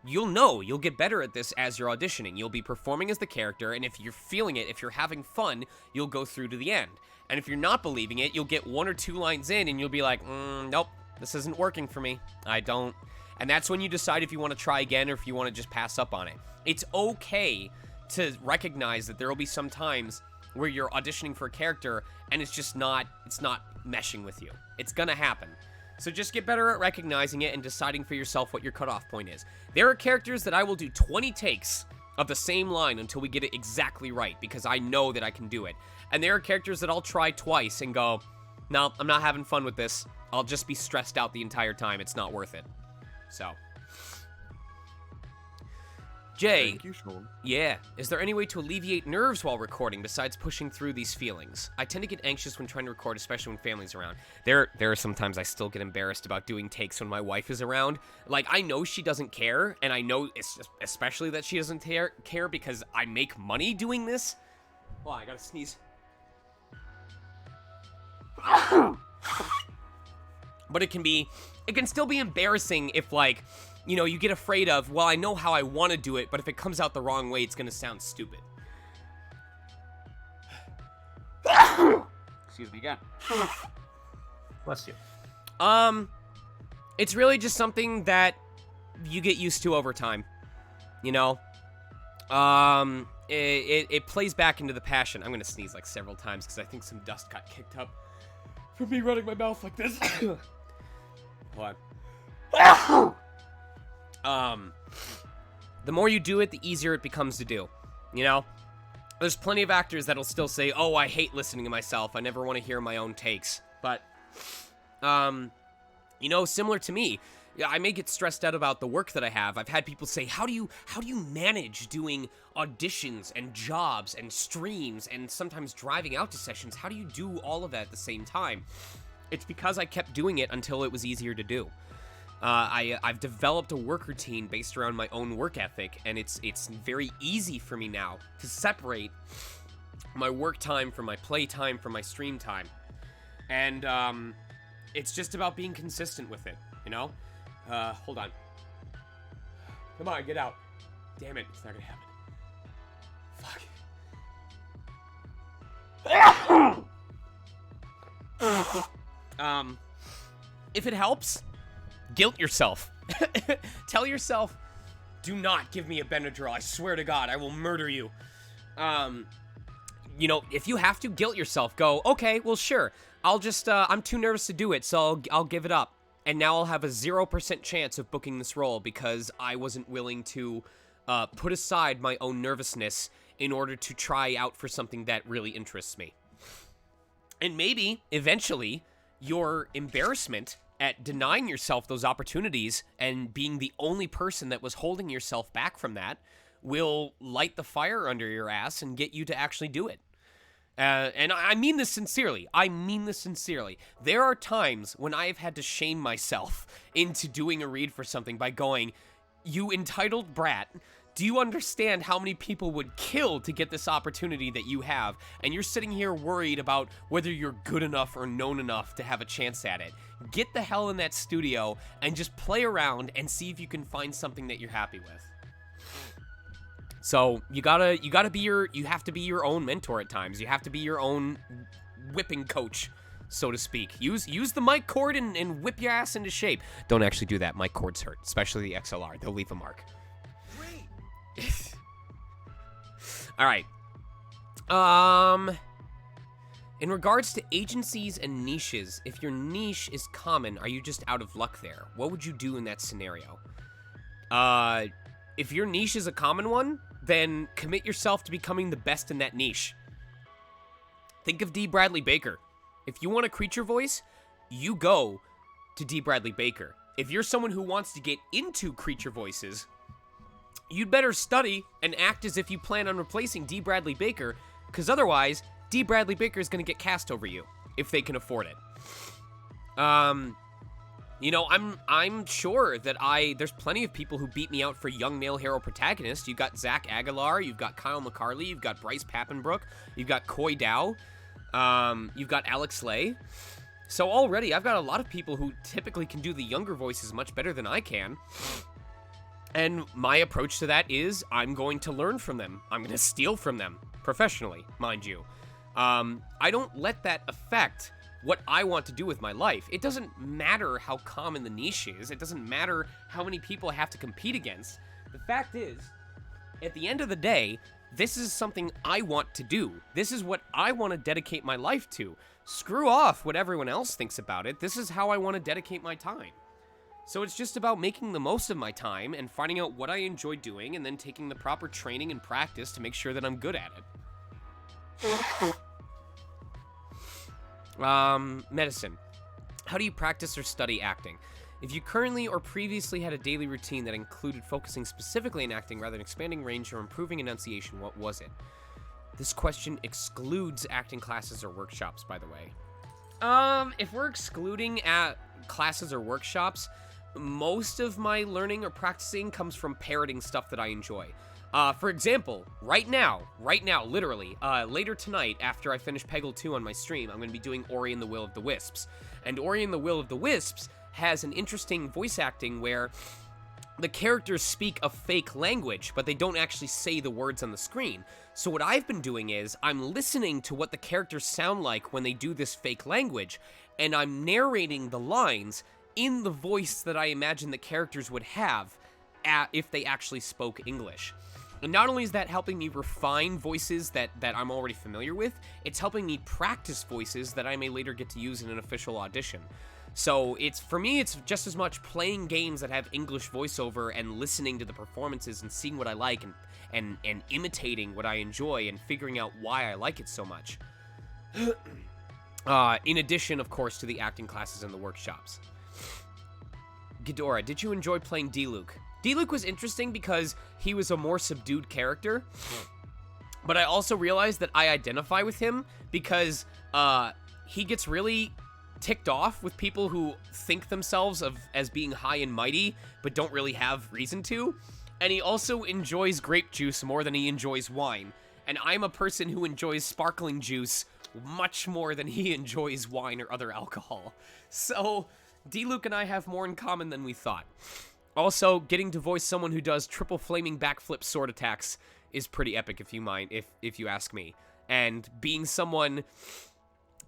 Speaker 1: know, you'll get better at this as you're auditioning. You'll be performing as the character, and if you're feeling it, if you're having fun, you'll go through to the end. And if you're not believing it, you'll get 1 or 2 lines in, and you'll be like, nope, this isn't working for me. I don't. And that's when you decide if you want to try again or if you want to just pass up on it. It's okay to recognize that there will be some times where you're auditioning for a character and it's not meshing with you. It's gonna happen. So just get better at recognizing it and deciding for yourself what your cutoff point is. There are characters that I will do 20 takes of the same line until we get it exactly right, because I know that I can do it. And there are characters that I'll try twice and go, no, I'm not having fun with this. I'll just be stressed out the entire time. It's not worth it. So. Jay,
Speaker 6: Thank you, Sean.
Speaker 1: yeah, is there any way to alleviate nerves while recording besides pushing through these feelings? I tend to get anxious when trying to record, especially when family's around. There are sometimes I still get embarrassed about doing takes when my wife is around. Like, I know she doesn't care, and I know especially that she doesn't care because I make money doing this. Oh, I gotta sneeze. But it can still be embarrassing if, like, you know, you get afraid of, well, I know how I want to do it, but if it comes out the wrong way, it's going to sound stupid.
Speaker 5: Excuse me again.
Speaker 2: Bless you.
Speaker 1: It's really just something that you get used to over time, you know? It plays back into the passion. I'm going to sneeze like several times because I think some dust got kicked up from me running my mouth like this. Hold on. The more you do it, the easier it becomes to do, you know? There's plenty of actors that'll still say, oh, I hate listening to myself. I never want to hear my own takes. But, you know, similar to me, I may get stressed out about the work that I have. I've had people say, how do you manage doing auditions and jobs and streams and sometimes driving out to sessions? How do you do all of that at the same time? It's because I kept doing it until it was easier to do. I've developed a work routine based around my own work ethic, and it's very easy for me now to separate my work time from my play time from my stream time. And it's just about being consistent with it, you know? Hold on. Come on, get out. Damn it, it's not gonna happen. Fuck. If it helps, guilt yourself. Tell yourself, do not give me a Benadryl. I swear to God, I will murder you. You know, if you have to, guilt yourself. Go, okay, well, sure. I'll just, I'm too nervous to do it, so I'll give it up. And now I'll have a 0% chance of booking this role because I wasn't willing to put aside my own nervousness in order to try out for something that really interests me. And maybe, eventually, your embarrassment at denying yourself those opportunities and being the only person that was holding yourself back from that will light the fire under your ass and get you to actually do it. And I mean this sincerely. There are times when I have had to shame myself into doing a read for something by going, you entitled brat, do you understand how many people would kill to get this opportunity that you have? And you're sitting here worried about whether you're good enough or known enough to have a chance at it. Get the hell in that studio and just play around and see if you can find something that you're happy with. So you have to be your own mentor at times. You have to be your own whipping coach, so to speak. Use the mic cord and whip your ass into shape. Don't actually do that. Mic cords hurt, especially the XLR. They'll leave a mark. All right. In regards to agencies and niches, if your niche is common, are you just out of luck there? What would you do in that scenario? If your niche is a common one, then commit yourself to becoming the best in that niche. Think of D. Bradley Baker. If you want a creature voice, you go to D. Bradley Baker. If you're someone who wants to get into creature voices, you'd better study and act as if you plan on replacing D. Bradley Baker, because otherwise, D. Bradley Baker is going to get cast over you, if they can afford it. You know, I'm sure that there's plenty of people who beat me out for young male hero protagonist. You've got Zach Aguilar, you've got Kyle McCarley, you've got Bryce Pappenbrook, you've got Coy Dow, you've got Alex Lay. So already, I've got a lot of people who typically can do the younger voices much better than I can. And my approach to that is, I'm going to learn from them. I'm going to steal from them, professionally, mind you. I don't let that affect what I want to do with my life. It doesn't matter how common the niche is. It doesn't matter how many people I have to compete against. The fact is, at the end of the day, this is something I want to do. This is what I want to dedicate my life to. Screw off what everyone else thinks about it. This is how I want to dedicate my time. So it's just about making the most of my time and finding out what I enjoy doing and then taking the proper training and practice to make sure that I'm good at it. Medicine. How do you practice or study acting? If you currently or previously had a daily routine that included focusing specifically on acting rather than expanding range or improving enunciation, what was it? This question excludes acting classes or workshops, by the way. If we're excluding classes or workshops, most of my learning or practicing comes from parroting stuff that I enjoy. For example, right now, literally, later tonight, after I finish Peggle 2 on my stream, I'm going to be doing Ori and the Will of the Wisps. And Ori and the Will of the Wisps has an interesting voice acting where the characters speak a fake language, but they don't actually say the words on the screen. So what I've been doing is, I'm listening to what the characters sound like when they do this fake language, and I'm narrating the lines in the voice that I imagine the characters would have if they actually spoke English. And not only is that helping me refine voices that I'm already familiar with, it's helping me practice voices that I may later get to use in an official audition. So for me, it's just as much playing games that have English voiceover and listening to the performances and seeing what I like and imitating what I enjoy and figuring out why I like it so much. In addition, of course, to the acting classes and the workshops. Ghidorah, did you enjoy playing D-Luke? D-Luke was interesting because he was a more subdued character, but I also realized that I identify with him because he gets really ticked off with people who think themselves as being high and mighty, but don't really have reason to, and he also enjoys grape juice more than he enjoys wine, and I'm a person who enjoys sparkling juice much more than he enjoys wine or other alcohol. So D-Luke and I have more in common than we thought. Also, getting to voice someone who does triple flaming backflip sword attacks is pretty epic, if you ask me. And being someone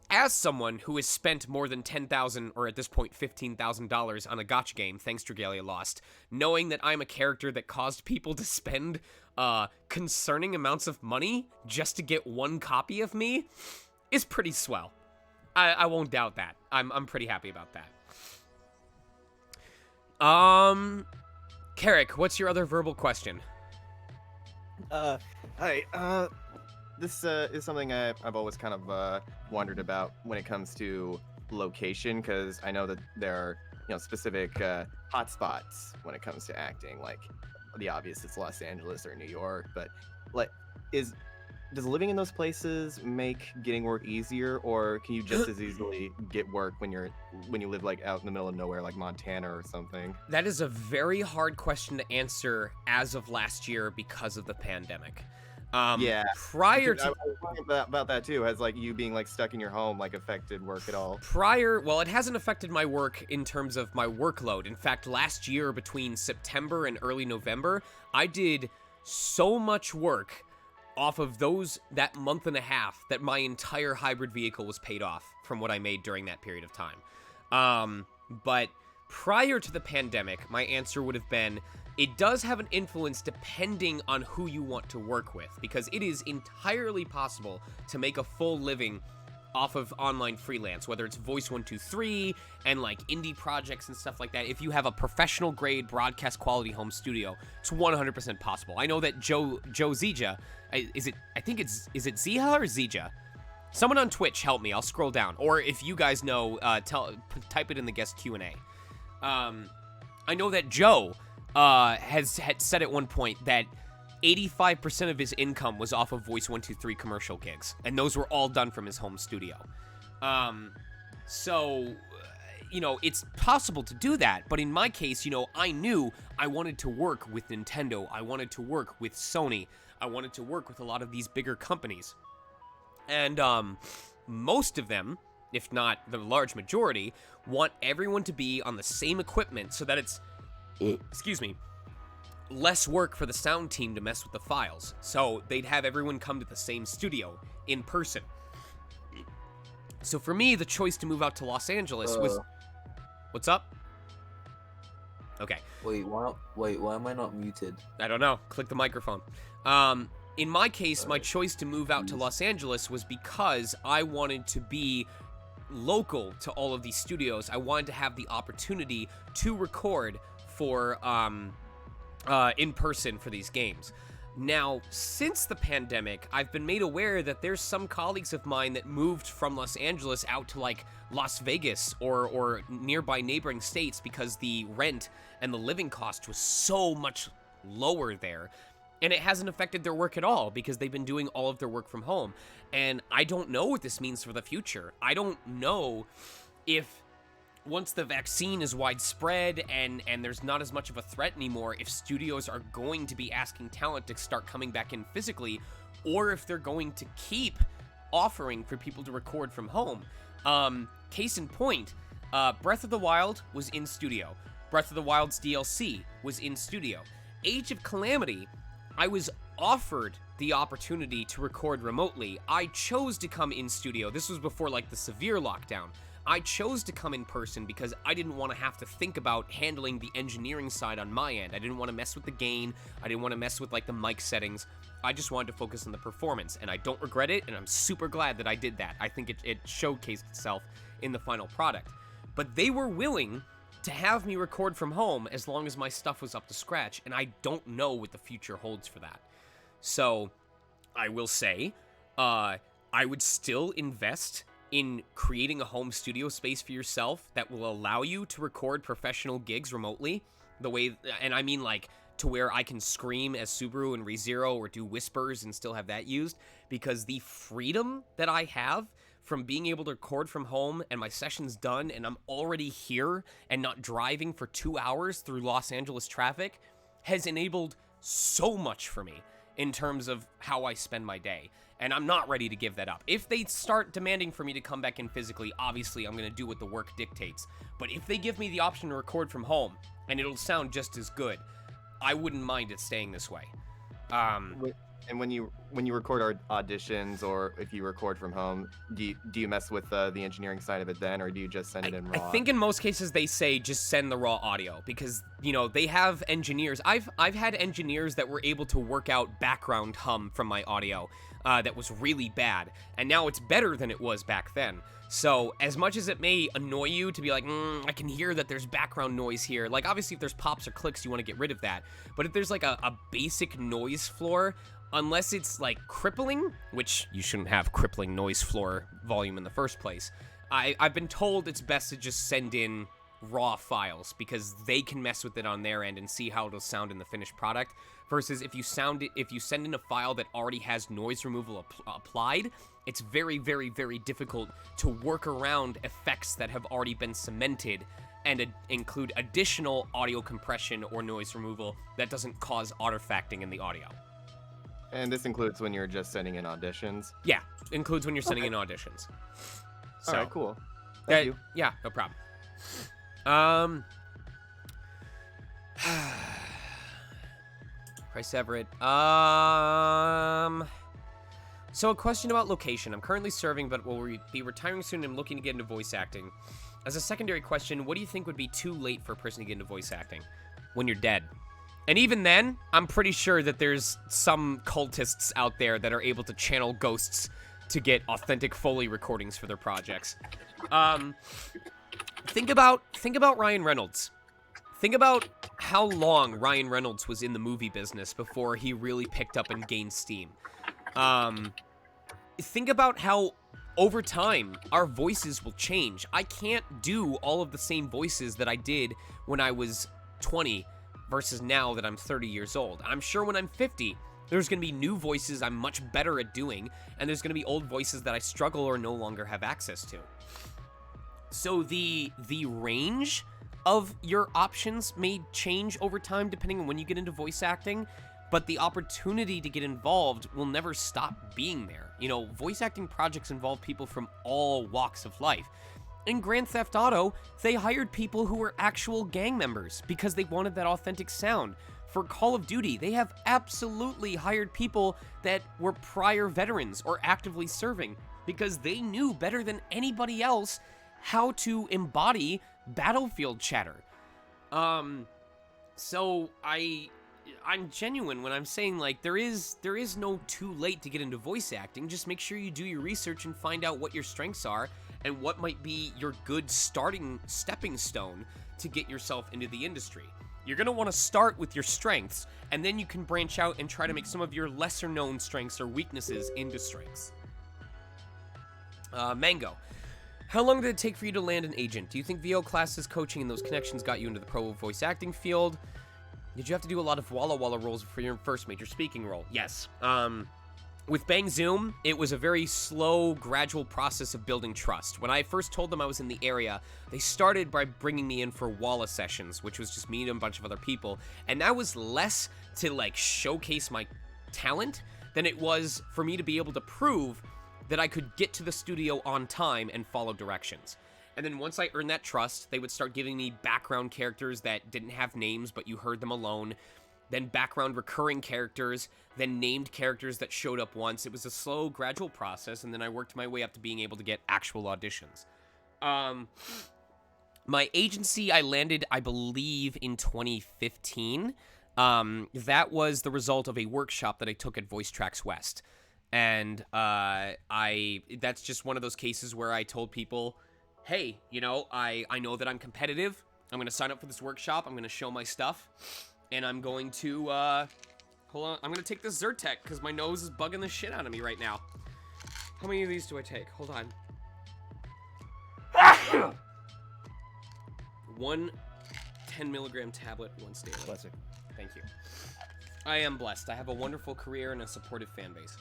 Speaker 1: who has spent more than $10,000, or at this point $15,000 on a gacha game, thanks Dragalia Lost, knowing that I'm a character that caused people to spend concerning amounts of money just to get one copy of me is pretty swell. I won't doubt that. I'm pretty happy about that. Carrick, what's your other verbal question?
Speaker 8: Hi, this is something I've always kind of wondered about when it comes to location, because I know that there are, specific hotspots when it comes to acting, like the obvious is Los Angeles or New York, but does living in those places make getting work easier, or can you just as easily get work when you live like out in the middle of nowhere, like Montana or something?
Speaker 1: That is a very hard question to answer as of last year because of the pandemic.
Speaker 8: Yeah.
Speaker 1: Prior to
Speaker 8: I was talking about that too. Has like you being like stuck in your home like affected work at all?
Speaker 1: Well, it hasn't affected my work in terms of my workload. In fact, last year between September and early November, I did so much work off of that month and a half that my entire hybrid vehicle was paid off from what I made during that period of time. But prior to the pandemic, my answer would have been, it does have an influence depending on who you want to work with, because it is entirely possible to make a full living off of online freelance, whether it's Voice 123 and like indie projects and stuff like that. If you have a professional grade broadcast quality home studio, it's 100% possible. I know that Joe Zija, is it Ziha or Zija? Someone on Twitch, help me. I'll scroll down. Or if you guys know, type it in the guest Q&A. I know that Joe had said at one point that 85% of his income was off of Voice 123 commercial gigs, and those were all done from his home studio. So, you know, it's possible to do that, but in my case, you know, I knew I wanted to work with Nintendo, I wanted to work with Sony, I wanted to work with a lot of these bigger companies. And most of them, if not the large majority, want everyone to be on the same equipment so that it's, excuse me, less work for the sound team to mess with the files. So they'd have everyone come to the same studio in person. So for me, the choice to move out to Los Angeles was... What's up? Okay.
Speaker 13: Wait, why am I not muted?
Speaker 1: I don't know. Click the microphone. In my case, my choice to move out to Los Angeles was because I wanted to be local to all of these studios. I wanted to have the opportunity to record for in person for these games. Now, since the pandemic, I've been made aware that there's some colleagues of mine that moved from Los Angeles out to like Las Vegas or nearby neighboring states because the rent and the living cost was so much lower there. And it hasn't affected their work at all because they've been doing all of their work from home. And I don't know what this means for the future. I don't know if once the vaccine is widespread and there's not as much of a threat anymore, if studios are going to be asking talent to start coming back in physically, or if they're going to keep offering for people to record from home. Case in point, Breath of the Wild was in studio. Breath of the Wild's DLC was in studio. Age of Calamity, I was offered the opportunity to record remotely. I chose to come in studio. This was before like the severe lockdown. I chose to come in person because I didn't want to have to think about handling the engineering side on my end. I didn't want to mess with the gain. I didn't want to mess with like the mic settings. I just wanted to focus on the performance, and I don't regret it, and I'm super glad that I did that. I think it showcased itself in the final product. But they were willing to have me record from home as long as my stuff was up to scratch, and I don't know what the future holds for that. So, I will say, I would still invest in creating a home studio space for yourself that will allow you to record professional gigs remotely, the way, and I mean like, to where I can scream as Subaru and ReZero or do whispers and still have that used, because the freedom that I have from being able to record from home and my session's done and I'm already here and not driving for 2 hours through Los Angeles traffic has enabled so much for me in terms of how I spend my day. And I'm not ready to give that up. If they start demanding for me to come back in physically, obviously I'm going to do what the work dictates. But if they give me the option to record from home and it'll sound just as good, I wouldn't mind it staying this way.
Speaker 8: And when you record auditions, or if you record from home, do you mess with the engineering side of it then, or do you just send it in raw?
Speaker 1: I think in most cases they say just send the raw audio because, you know, they have engineers. I've had engineers that were able to work out background hum from my audio that was really bad, and now it's better than it was back then. So as much as it may annoy you to be like, I can hear that there's background noise here. Like, obviously if there's pops or clicks, you want to get rid of that. But if there's like a basic noise floor, unless it's like crippling, which you shouldn't have crippling noise floor volume in the first place, I've been told it's best to just send in raw files because they can mess with it on their end and see how it'll sound in the finished product. Versus if you send in a file that already has noise removal applied, it's very, very, very difficult to work around effects that have already been cemented and include additional audio compression or noise removal that doesn't cause artifacting in the audio.
Speaker 8: And this includes when you're just sending in auditions?
Speaker 1: Yeah, includes when you're sending in auditions. So,
Speaker 8: all right, cool. Thank you.
Speaker 1: Yeah, no problem. Price Everett. So a question about location. I'm currently serving, but will be retiring soon and I'm looking to get into voice acting. As a secondary question, what do you think would be too late for a person to get into voice acting? When you're dead. And even then, I'm pretty sure that there's some cultists out there that are able to channel ghosts to get authentic Foley recordings for their projects. Think about Ryan Reynolds. Think about how long Ryan Reynolds was in the movie business before he really picked up and gained steam. Think about how over time, our voices will change. I can't do all of the same voices that I did when I was 20 versus now that I'm 30 years old. I'm sure when I'm 50, there's going to be new voices I'm much better at doing, and there's going to be old voices that I struggle or no longer have access to. So the range of your options may change over time depending on when you get into voice acting, but the opportunity to get involved will never stop being there. You know, voice acting projects involve people from all walks of life. In Grand Theft Auto, they hired people who were actual gang members because they wanted that authentic sound. For Call of Duty, they have absolutely hired people that were prior veterans or actively serving because they knew better than anybody else how to embody battlefield chatter. So I'm genuine when I'm saying, like, there is no too late to get into voice acting. Just make sure you do your research and find out what your strengths are and what might be your good stepping stone to get yourself into the industry. You're going to want to start with your strengths, and then you can branch out and try to make some of your lesser known strengths or weaknesses into strengths. Mango. How long did it take for you to land an agent? Do you think VO classes, coaching, and those connections got you into the pro voice acting field? Did you have to do a lot of Walla Walla roles for your first major speaking role? Yes. With Bang Zoom, it was a very slow, gradual process of building trust. When I first told them I was in the area, they started by bringing me in for Walla sessions, which was just me and a bunch of other people. And that was less to, like, showcase my talent than it was for me to be able to prove that I could get to the studio on time and follow directions. And then once I earned that trust, they would start giving me background characters that didn't have names, but you heard them alone. Then background recurring characters, then named characters that showed up once. It was a slow, gradual process, and then I worked my way up to being able to get actual auditions. My agency, I landed, I believe, in 2015. That was the result of a workshop that I took at Voice Tracks West. And that's just one of those cases where I told people, hey, you know, I know that I'm competitive. I'm going to sign up for this workshop. I'm going to show my stuff. And I'm going to, hold on. I'm going to take this Zyrtec because my nose is bugging the shit out of me right now. How many of these do I take? Hold on. One 10-milligram tablet once daily.
Speaker 5: Bless you.
Speaker 1: Thank you. I am blessed. I have a wonderful career and a supportive fan base.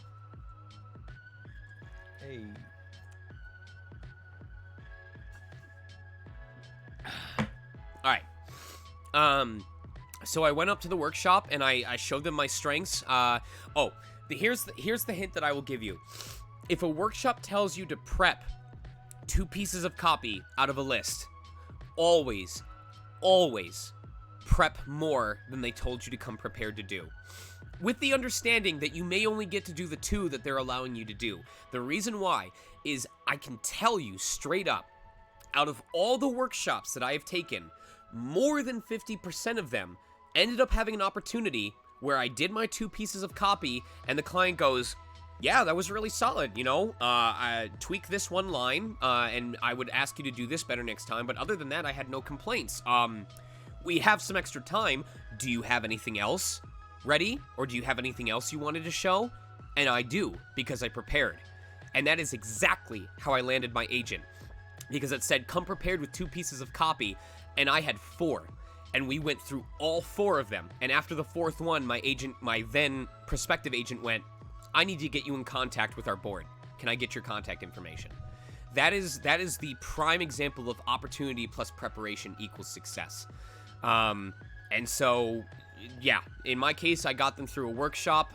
Speaker 5: Hey.
Speaker 1: All right. So I went up to the workshop and I showed them my strengths. Here's the hint that I will give you. If a workshop tells you to prep 2 pieces of copy out of a list, always prep more than they told you to come prepared to do. With the understanding that you may only get to do the 2 that they're allowing you to do. The reason why is I can tell you straight up, out of all the workshops that I have taken, more than 50% of them ended up having an opportunity where I did my 2 pieces of copy and the client goes, yeah, that was really solid, you know, I tweak this one line, and I would ask you to do this better next time, but other than that, I had no complaints. We have some extra time. Do you have anything else ready? Or do you have anything else you wanted to show? And I do, because I prepared. And that is exactly how I landed my agent. Because it said, come prepared with 2 pieces of copy, and I had 4. And we went through all 4 of them. And after the 4th one, my then prospective agent went, I need to get you in contact with our board. Can I get your contact information? That is the prime example of opportunity plus preparation equals success. And so, yeah, in my case, I got them through a workshop.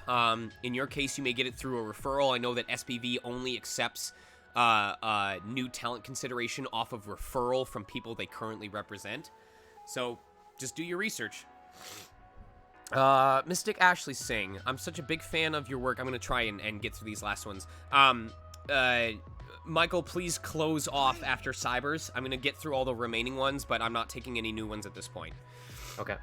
Speaker 1: In your case, you may get it through a referral. I know that SPV only accepts new talent consideration off of referral from people they currently represent. So just do your research. Mystic Ashley Singh, I'm such a big fan of your work. I'm going to try and get through these last ones. Michael, please close off after Cybers. I'm going to get through all the remaining ones, but I'm not taking any new ones at this point.
Speaker 2: Okay.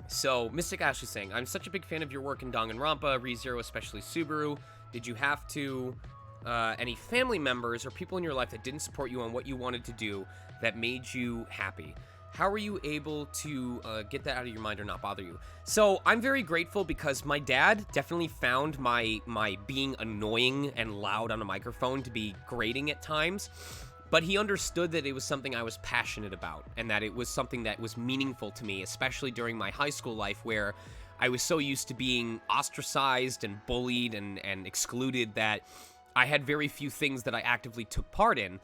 Speaker 1: So, Mystic Ashley Singh, I'm such a big fan of your work in Danganronpa, ReZero, especially Subaru. Did you have to, any family members or people in your life that didn't support you on what you wanted to do that made you happy? How are you able to get that out of your mind or not bother you? So I'm very grateful because my dad definitely found my being annoying and loud on a microphone to be grating at times, but he understood that it was something I was passionate about and that it was something that was meaningful to me, especially during my high school life where I was so used to being ostracized and bullied and excluded that I had very few things that I actively took part in.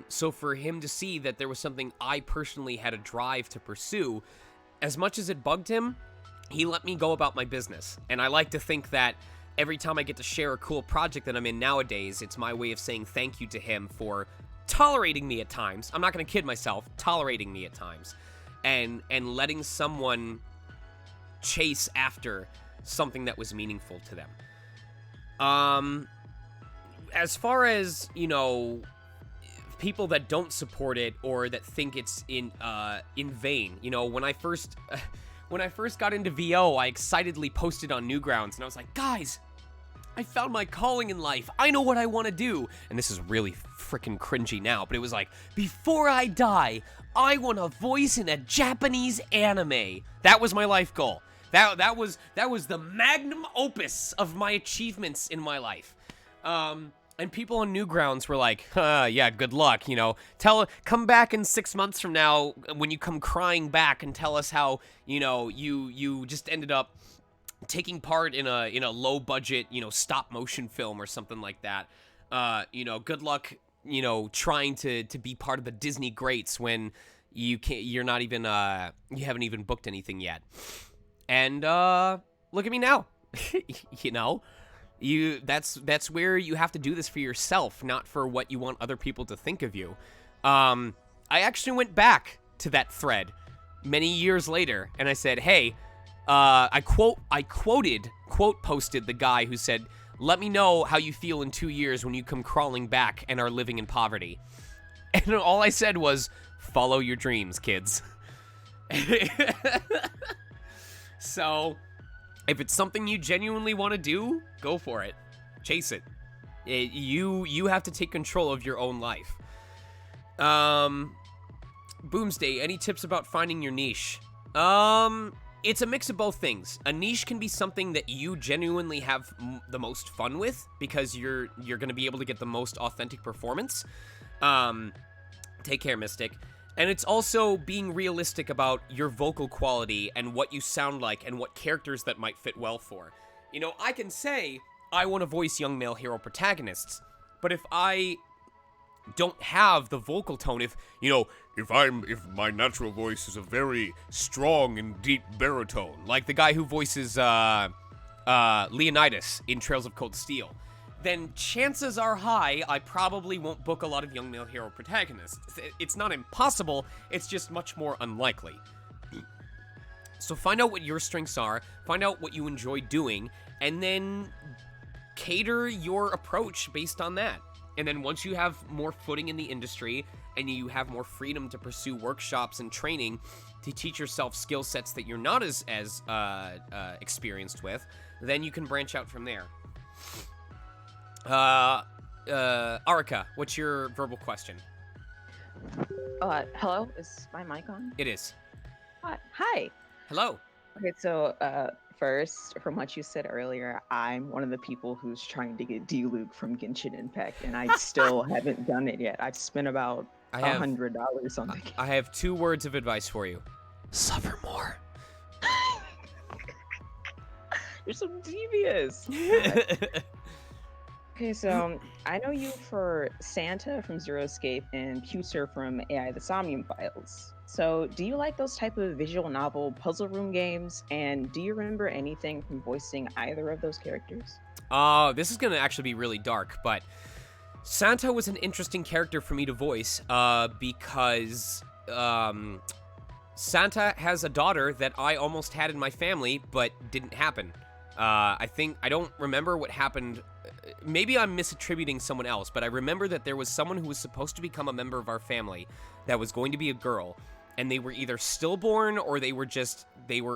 Speaker 1: So for him to see that there was something I personally had a drive to pursue, as much as it bugged him, he let me go about my business. And I like to think that every time I get to share a cool project that I'm in nowadays, it's my way of saying thank you to him for tolerating me at times. I'm not going to kid myself, tolerating me at times. And letting someone chase after something that was meaningful to them. As far as, you know, people that don't support it or that think it's in vain. You know, when I first got into VO, I excitedly posted on Newgrounds and I was like, guys, I found my calling in life. I know what I want to do. And this is really freaking cringy now, but it was like, before I die, I want to voice in a Japanese anime. That was my life goal. That was the magnum opus of my achievements in my life. And people on Newgrounds were like, yeah, good luck, you know. Come back in 6 months from now when you come crying back and tell us how, you know, you just ended up taking part in a low budget, you know, stop motion film or something like that. You know, good luck, you know, trying to be part of the Disney greats when you're not even you haven't even booked anything yet. And look at me now. You know. That's where you have to do this for yourself, not for what you want other people to think of you. I actually went back to that thread many years later, and I said, hey, I posted the guy who said, let me know how you feel in 2 years when you come crawling back and are living in poverty. And all I said was, follow your dreams, kids. So, if it's something you genuinely want to do, go for it. Chase it. You have to take control of your own life. Boomsday, any tips about finding your niche? It's a mix of both things. A niche can be something that you genuinely have the most fun with because you're going to be able to get the most authentic performance. Take care, Mystic. And it's also being realistic about your vocal quality and what you sound like and what characters that might fit well for. You know, I can say, I want to voice young male hero protagonists, but if I don't have the vocal tone, if my natural voice is a very strong and deep baritone, like the guy who voices, Leonidas in Trails of Cold Steel, then chances are high I probably won't book a lot of young male hero protagonists. It's not impossible, it's just much more unlikely. So find out what your strengths are, find out what you enjoy doing, and then cater your approach based on that. And then once you have more footing in the industry, and you have more freedom to pursue workshops and training to teach yourself skill sets that you're not as experienced with, then you can branch out from there. Arika, what's your verbal question?
Speaker 14: Hello? Is my mic on?
Speaker 1: It is.
Speaker 14: Hi.
Speaker 1: Hello.
Speaker 14: Okay, so first, from what you said earlier, I'm one of the people who's trying to get D-Luke from Genshin Impact, and I still haven't done it yet. I've spent about $100 on the game.
Speaker 1: I have 2 words of advice for you. Suffer more.
Speaker 14: You're so devious. Okay, so I know you for Santa from Zero Escape and Pucer from AI the Somnium Files. So do you like those type of visual novel puzzle room games? And do you remember anything from voicing either of those characters?
Speaker 1: This is going to actually be really dark, but Santa was an interesting character for me to voice because Santa has a daughter that I almost had in my family, but didn't happen. I don't remember what happened. Maybe I'm misattributing someone else, but I remember that there was someone who was supposed to become a member of our family that was going to be a girl, and they were either stillborn or they were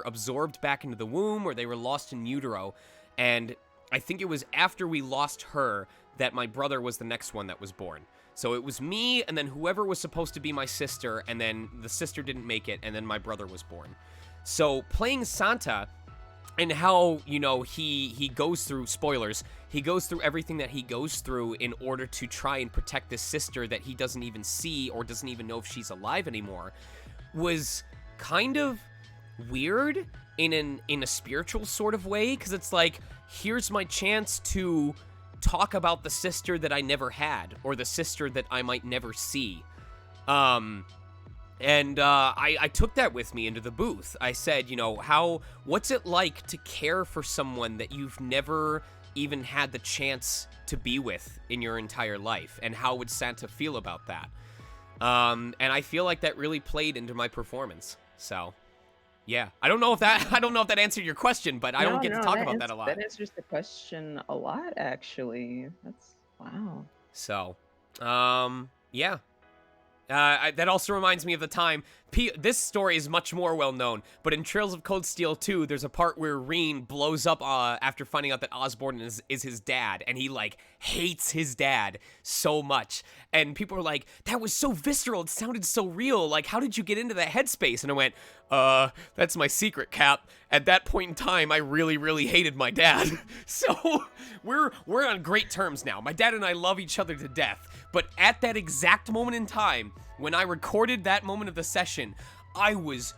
Speaker 1: absorbed back into the womb or they were lost in utero. And I think it was after we lost her that my brother was the next one that was born. So it was me, and then whoever was supposed to be my sister, and then the sister didn't make it, and then my brother was born. So playing Santa, and how, you know, he goes through, spoilers, he goes through everything that he goes through in order to try and protect this sister that he doesn't even see or doesn't even know if she's alive anymore, was kind of weird in a spiritual sort of way, because it's like, here's my chance to talk about the sister that I never had, or the sister that I might never see. I took that with me into the booth. I said, you know, what's it like to care for someone that you've never even had the chance to be with in your entire life, and how would Santa feel about that? And I feel like that really played into my performance. So, yeah, I don't know if that answered your question, but I don't get to talk about that a lot.
Speaker 14: That answers the question a lot, actually. That's wow.
Speaker 1: So, yeah. That also reminds me of the time, this story is much more well known, but in Trails of Cold Steel 2, there's a part where Reen blows up after finding out that Osborn is his dad, and he, like, hates his dad so much. And people were like, that was so visceral, it sounded so real, like, how did you get into that headspace? And I went, that's my secret, Cap. At that point in time, I really, really hated my dad. So, we're on great terms now. My dad and I love each other to death. But at that exact moment in time, when I recorded that moment of the session, I was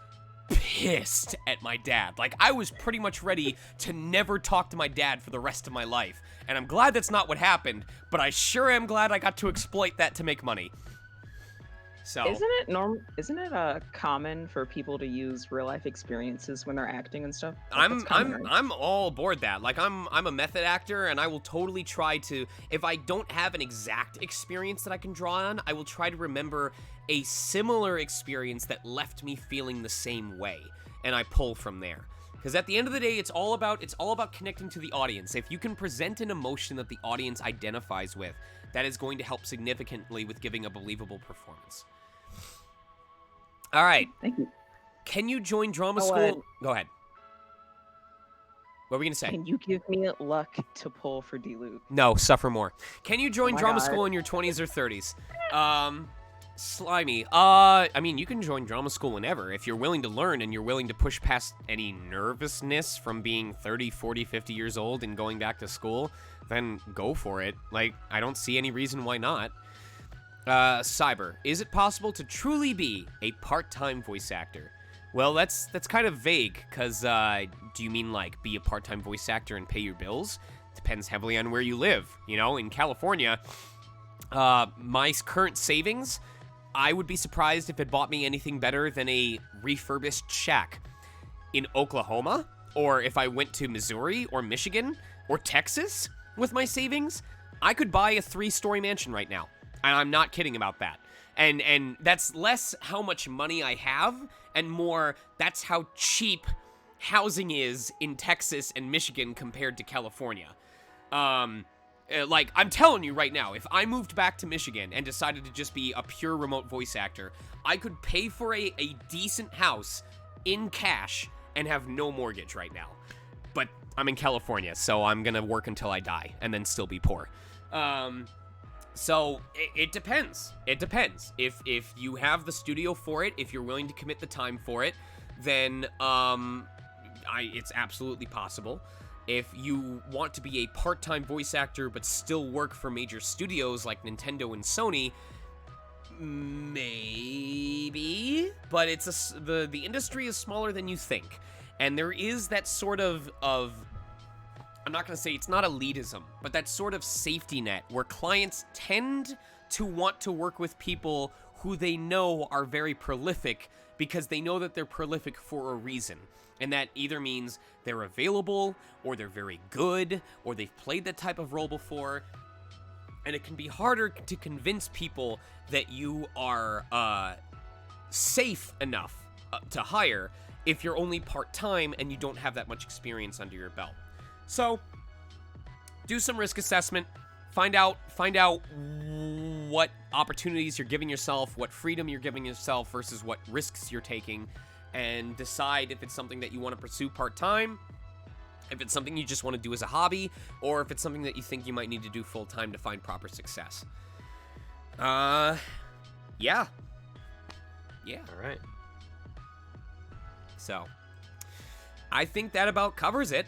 Speaker 1: pissed at my dad. Like, I was pretty much ready to never talk to my dad for the rest of my life. And I'm glad that's not what happened, but I sure am glad I got to exploit that to make money. So
Speaker 14: Isn't it common for people to use real life experiences when they're acting and stuff?
Speaker 1: I'm all aboard that. Like, I'm a method actor, and I will totally try to, if I don't have an exact experience that I can draw on, I will try to remember a similar experience that left me feeling the same way, and I pull from there. Because at the end of the day, it's all about connecting to the audience. If you can present an emotion that the audience identifies with, that is going to help significantly with giving a believable performance. All right.
Speaker 14: Thank you.
Speaker 1: Can you join drama school? Go ahead. What were we going to say?
Speaker 14: Can you give me luck to pull for D-Loop?
Speaker 1: No, suffer more. Can you join drama
Speaker 14: God.
Speaker 1: school in your 20s or 30s? Slimy. I mean, you can join drama school whenever. If you're willing to learn and you're willing to push past any nervousness from being 30, 40, 50 years old and going back to school, then go for it. Like, I don't see any reason why not. Cyber, is it possible to truly be a part-time voice actor? Well, that's kind of vague, because, do you mean, like, be a part-time voice actor and pay your bills? Depends heavily on where you live. You know, in California, my current savings, I would be surprised if it bought me anything better than a refurbished shack. In Oklahoma, or if I went to Missouri, or Michigan, or Texas with my savings, I could buy a 3-story mansion right now. And I'm not kidding about that. And that's less how much money I have, and more that's how cheap housing is in Texas and Michigan compared to California. Like, I'm telling you right now, if I moved back to Michigan and decided to just be a pure remote voice actor, I could pay for a decent house in cash and have no mortgage right now. But I'm in California, so I'm gonna work until I die and then still be poor. So it depends. It depends. If you have the studio for it, if you're willing to commit the time for it, then it's absolutely possible. If you want to be a part-time voice actor but still work for major studios like Nintendo and Sony, maybe. But it's the industry is smaller than you think, and there is that sort of I'm not going to say it's not elitism, but that sort of safety net where clients tend to want to work with people who they know are very prolific because they know that they're prolific for a reason. And that either means they're available, or they're very good, or they've played that type of role before. And it can be harder to convince people that you are safe enough to hire if you're only part-time and you don't have that much experience under your belt. So, do some risk assessment, find out what opportunities you're giving yourself, what freedom you're giving yourself versus what risks you're taking, and decide if it's something that you want to pursue part-time if it's something you just want to do as a hobby, or if it's something that you think you might need to do full-time to find proper success. Yeah. Yeah.
Speaker 2: All right.
Speaker 1: So, I think that about covers it.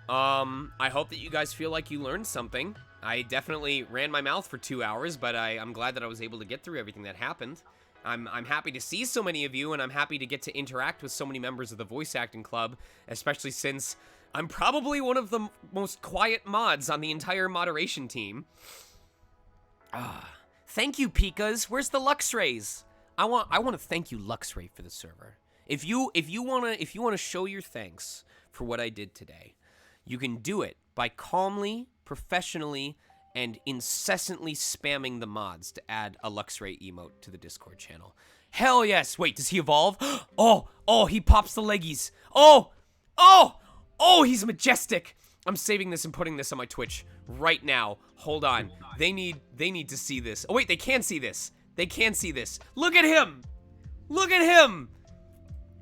Speaker 1: I hope that you guys feel like you learned something. I definitely ran my mouth for 2 hours, but I'm glad that I was able to get through everything that happened. I'm happy to see so many of you, and I'm happy to get to interact with so many members of the voice acting club, especially since I'm probably one of the most quiet mods on the entire moderation team. Thank you, Pikas. Where's the Luxrays? I want to thank you, Luxray, for the server. If you wanna show your thanks for what I did today, you can do it by calmly, professionally, and incessantly spamming the mods to add a Luxray emote to the Discord channel. Hell yes! Wait, does he evolve? Oh, he pops the leggies. Oh, he's majestic. I'm saving this and putting this on my Twitch right now. Hold on. They need to see this. Oh wait, they can see this. They can see this. Look at him. Look at him.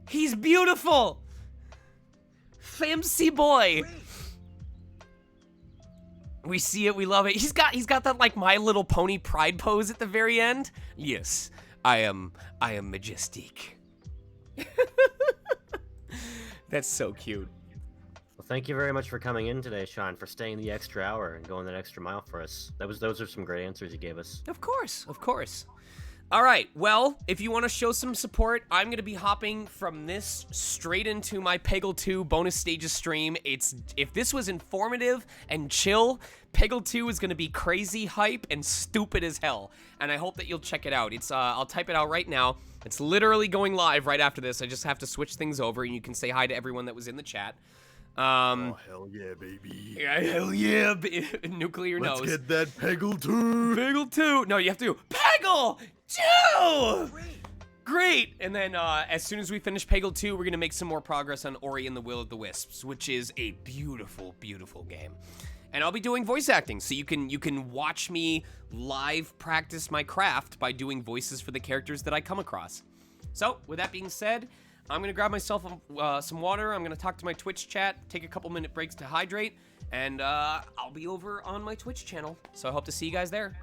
Speaker 1: He's beautiful. Fancy boy. We see it, we love it. He's got that like My Little Pony pride pose at the very end. Yes, I am majestic. That's so cute.
Speaker 2: Well, thank you very much for coming in today, Sean, for staying the extra hour and going that extra mile for us. Those are some great answers you gave us.
Speaker 1: Of course, of course. All right, well, if you want to show some support, I'm going to be hopping from this straight into my Peggle 2 bonus stages stream. If this was informative and chill, Peggle 2 is going to be crazy hype and stupid as hell, and I hope that you'll check it out. I'll type it out right now. It's literally going live right after this. I just have to switch things over, and you can say hi to everyone that was in the chat.
Speaker 6: Oh, hell yeah, baby.
Speaker 1: Yeah, hell yeah, nuclear nose.
Speaker 6: Let's get that Peggle 2.
Speaker 1: Peggle 2. No, you have to do Peggle 2. Great. And then as soon as we finish Peggle 2, we're going to make some more progress on Ori and the Will of the Wisps, which is a beautiful, beautiful game. And I'll be doing voice acting, so you can watch me live practice my craft by doing voices for the characters that I come across. So, with that being said, I'm going to grab myself some water. I'm going to talk to my Twitch chat, take a couple minute breaks to hydrate, and I'll be over on my Twitch channel. So I hope to see you guys there.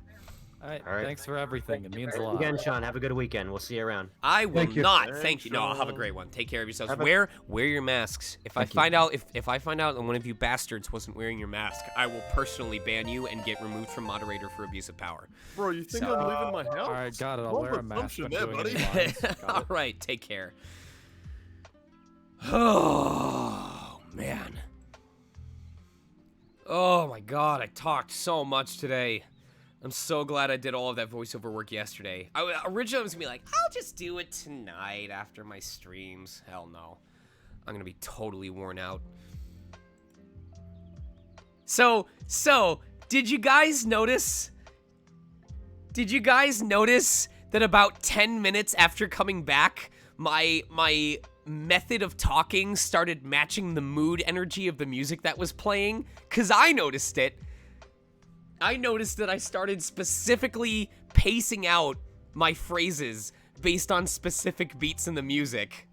Speaker 4: All right. Thanks for everything. It means a lot.
Speaker 2: Again, Sean, have a good weekend. We'll see you around.
Speaker 1: I will
Speaker 11: Thank you.
Speaker 1: not. Thank you. No, I'll have a great one. Take care of yourselves. Wear your masks. If I find out that one of you bastards wasn't wearing your mask, I will personally ban you and get removed from moderator for abuse of power.
Speaker 6: Bro, you think I'm leaving my house?
Speaker 4: All right, got it. I'll wear a mask. I'm doing
Speaker 6: buddy.
Speaker 4: it live. Got
Speaker 1: All
Speaker 4: it.
Speaker 1: right, take care. Oh, man. Oh, my God. I talked so much today. I'm so glad I did all of that voiceover work yesterday. Originally, I was going to be like, I'll just do it tonight after my streams. Hell no. I'm going to be totally worn out. So, did you guys notice? Did you guys notice that about 10 minutes after coming back, my method of talking started matching the mood energy of the music that was playing? Because I noticed it. I noticed that I started specifically pacing out my phrases based on specific beats in the music.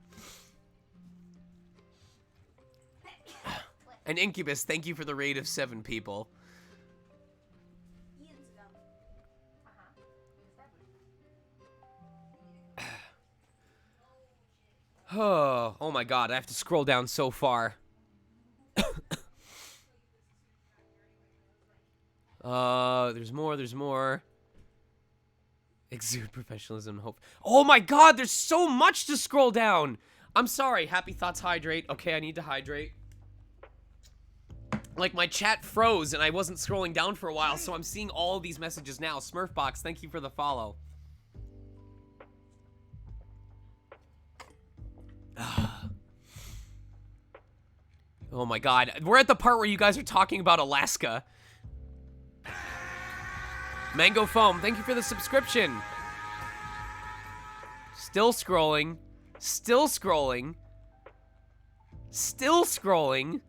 Speaker 1: And Incubus, thank you for the raid of 7 people. Oh my God, I have to scroll down so far. There's more. Exude professionalism and hope. Oh my God, there's so much to scroll down. I'm sorry. Happy thoughts, hydrate. Okay, I need to hydrate. Like, my chat froze and I wasn't scrolling down for a while, so I'm seeing all these messages now. Smurfbox, thank you for the follow. Oh my God. We're at the part where you guys are talking about Alaska. Mango Foam, thank you for the subscription. Still scrolling. Still scrolling. Still scrolling.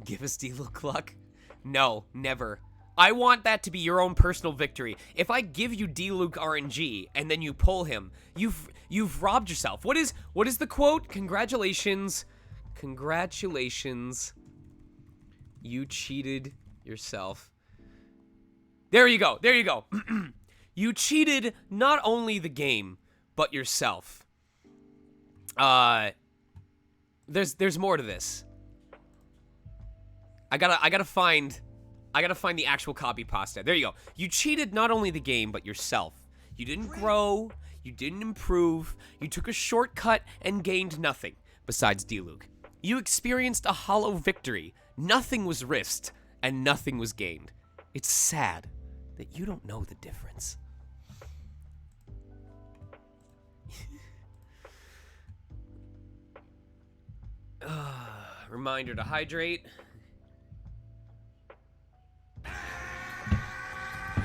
Speaker 1: Give us D-Look luck? No, never. I want that to be your own personal victory. If I give you D-Luke RNG and then you pull him, you've robbed yourself. What is the quote? Congratulations. Congratulations. You cheated yourself. There you go. There you go. You cheated not only the game, but yourself. There's more to this. I gotta find the actual copy pasta. There you go. You cheated not only the game, but yourself. You didn't grow, you didn't improve, you took a shortcut and gained nothing, besides D-Luke. You experienced a hollow victory. Nothing was risked, and nothing was gained. It's sad that you don't know the difference. Reminder to hydrate.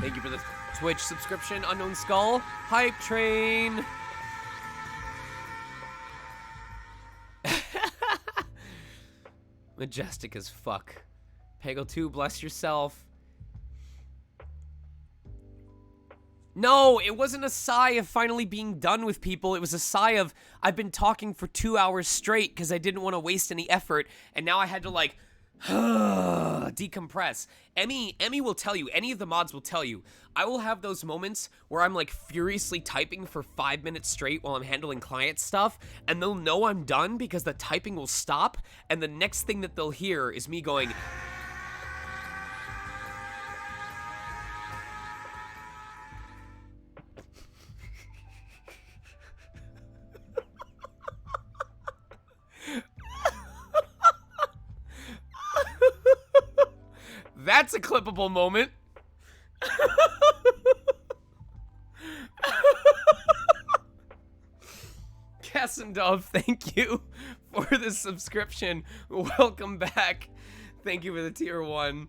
Speaker 1: Thank you for the Twitch subscription, Unknown Skull. Hype train. Majestic as fuck. Peggle 2, bless yourself. No, it wasn't a sigh of finally being done with people. It was a sigh of, I've been talking for 2 hours straight because I didn't want to waste any effort, and now I had to, like, decompress. Emmy will tell you, any of the mods will tell you, I will have those moments where I'm, like, furiously typing for 5 minutes straight while I'm handling client stuff, and they'll know I'm done because the typing will stop, and the next thing that they'll hear is me going... That's a clippable moment. Cassandov, thank you for the subscription. Welcome back. Thank you for the tier 1.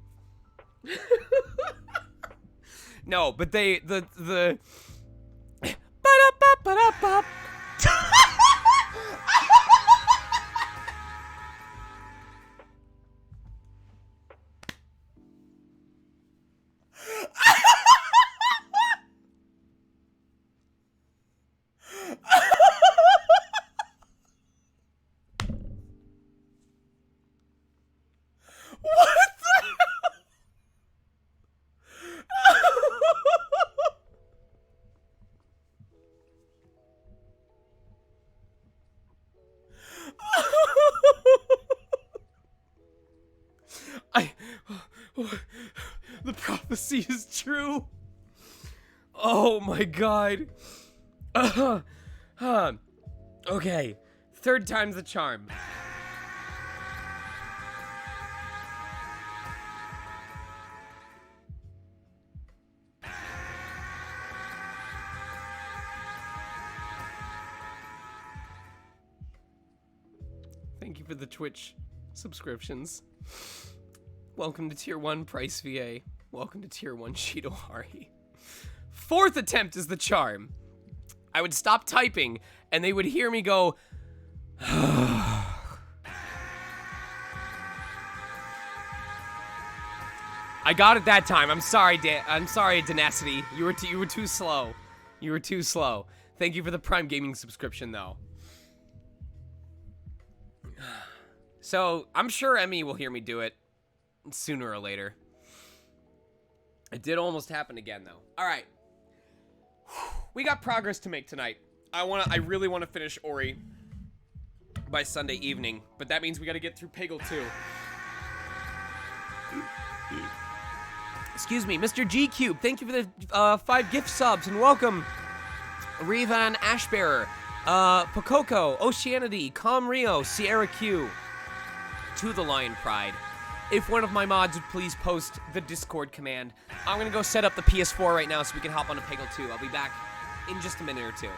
Speaker 1: No, but the the prophecy is true. Oh my god. Okay. Third time's the charm. Thank you for the Twitch subscriptions. Welcome to Tier 1 Price VA. Welcome to Tier 1 Shidohari. Fourth attempt is the charm. I would stop typing, and they would hear me go... I got it that time. I'm sorry, I'm sorry, Denacity. You were too slow. You were too slow. Thank you for the Prime Gaming subscription, though. So, I'm sure Emmy will hear me do it sooner or later. It did almost happen again, though. All right. We got progress to make tonight. I really want to finish Ori by Sunday evening, but that means we got to get through Peggle 2. Excuse me, Mr. G Cube. Thank you for the 5 gift subs and welcome. Revan Ashbearer, Pococo, Oceanity, Calm Rio, Sierra Q, to the Lion Pride. If one of my mods would please post the Discord command. I'm gonna go set up the PS4 right now so we can hop on to Peggle 2. I'll be back in just a minute or two.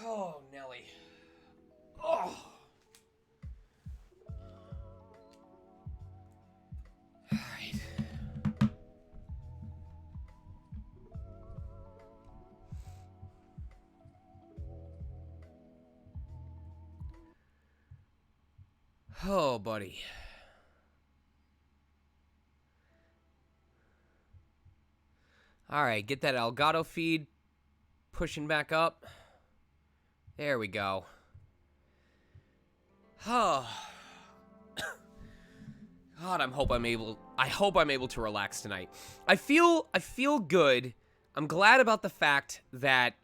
Speaker 1: Oh, Nelly. Oh. All right. Oh, buddy. All right, get that Elgato feed pushing back up. There we go. Oh. God, I hope I'm able to relax tonight. I feel good. I'm glad about the fact that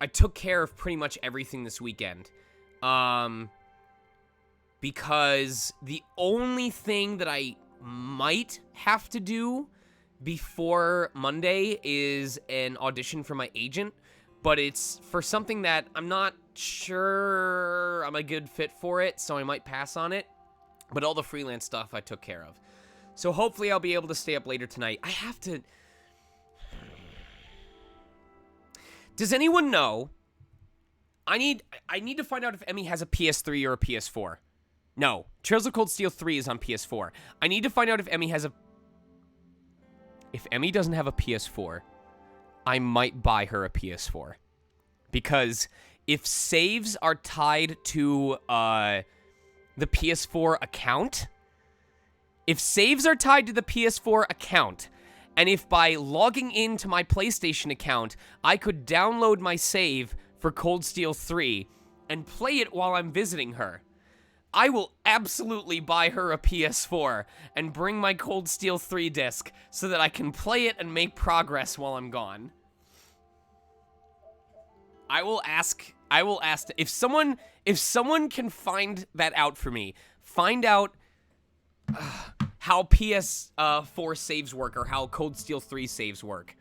Speaker 1: I took care of pretty much everything this weekend. Because the only thing that I might have to do before Monday is an audition for my agent, but it's for something that I'm not sure I'm a good fit for it, so I might pass on it. But all the freelance stuff I took care of. So hopefully I'll be able to stay up later tonight. I have to... Does anyone know? I need to find out if Emmy has a PS3 or a PS4. No. Trails of Cold Steel 3 is on PS4. I need to find out if Emmy has a... If Emmy doesn't have a PS4, I might buy her a PS4. Because if saves are tied to, the PS4 account, if saves are tied to the PS4 account, and if by logging into my PlayStation account, I could download my save for Cold Steel 3 and play it while I'm visiting her, I will absolutely buy her a PS4 and bring my Cold Steel 3 disc so that I can play it and make progress while I'm gone. I will ask if someone can find that out for me. Find out how PS4 saves work or how Cold Steel 3 saves work.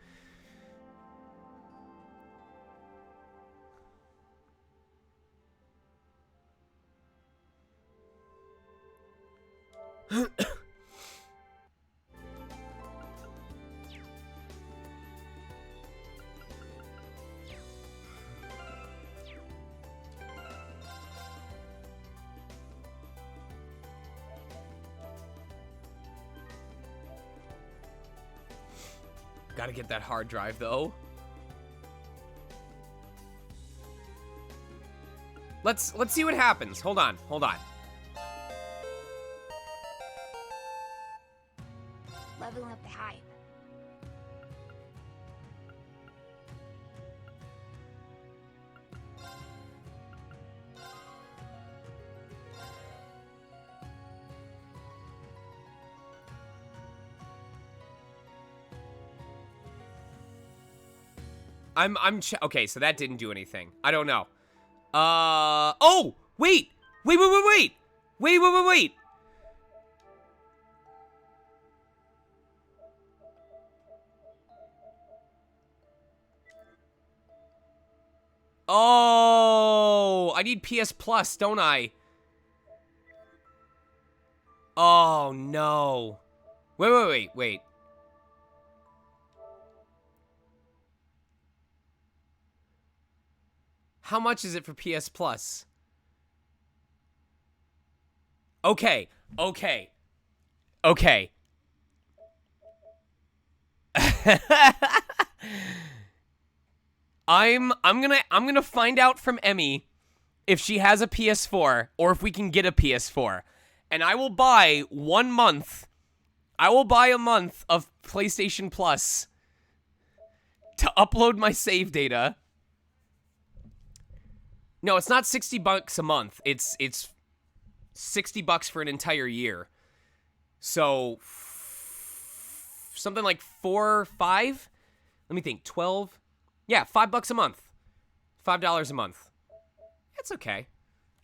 Speaker 1: Gotta get that hard drive, though. Let's see what happens. Hold on.
Speaker 12: Leveling up the hype.
Speaker 1: Okay, so that didn't do anything. I don't know. Oh! Wait! Wait! Oh! I need PS Plus, don't I? Oh, no. Wait. How much is it for PS Plus? Okay. I'm gonna find out from Emmy if she has a PS4 or if we can get a PS4. And I will buy 1 month. I will buy a month of PlayStation Plus to upload my save data. No, it's not $60 a month. It's $60 for an entire year. So something like 4 or 5. Let me think. 12. Yeah, $5 a month. $5 a month. That's okay.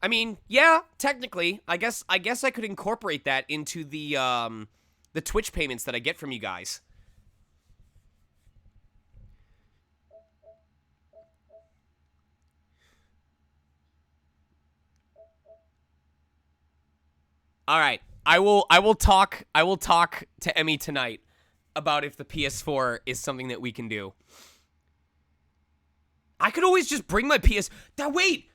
Speaker 1: I mean, yeah, technically, I guess I could incorporate that into the Twitch payments that I get from you guys. All right. I will talk to Emmy tonight about if the PS4 is something that we can do. I could always just bring my PS... Now, wait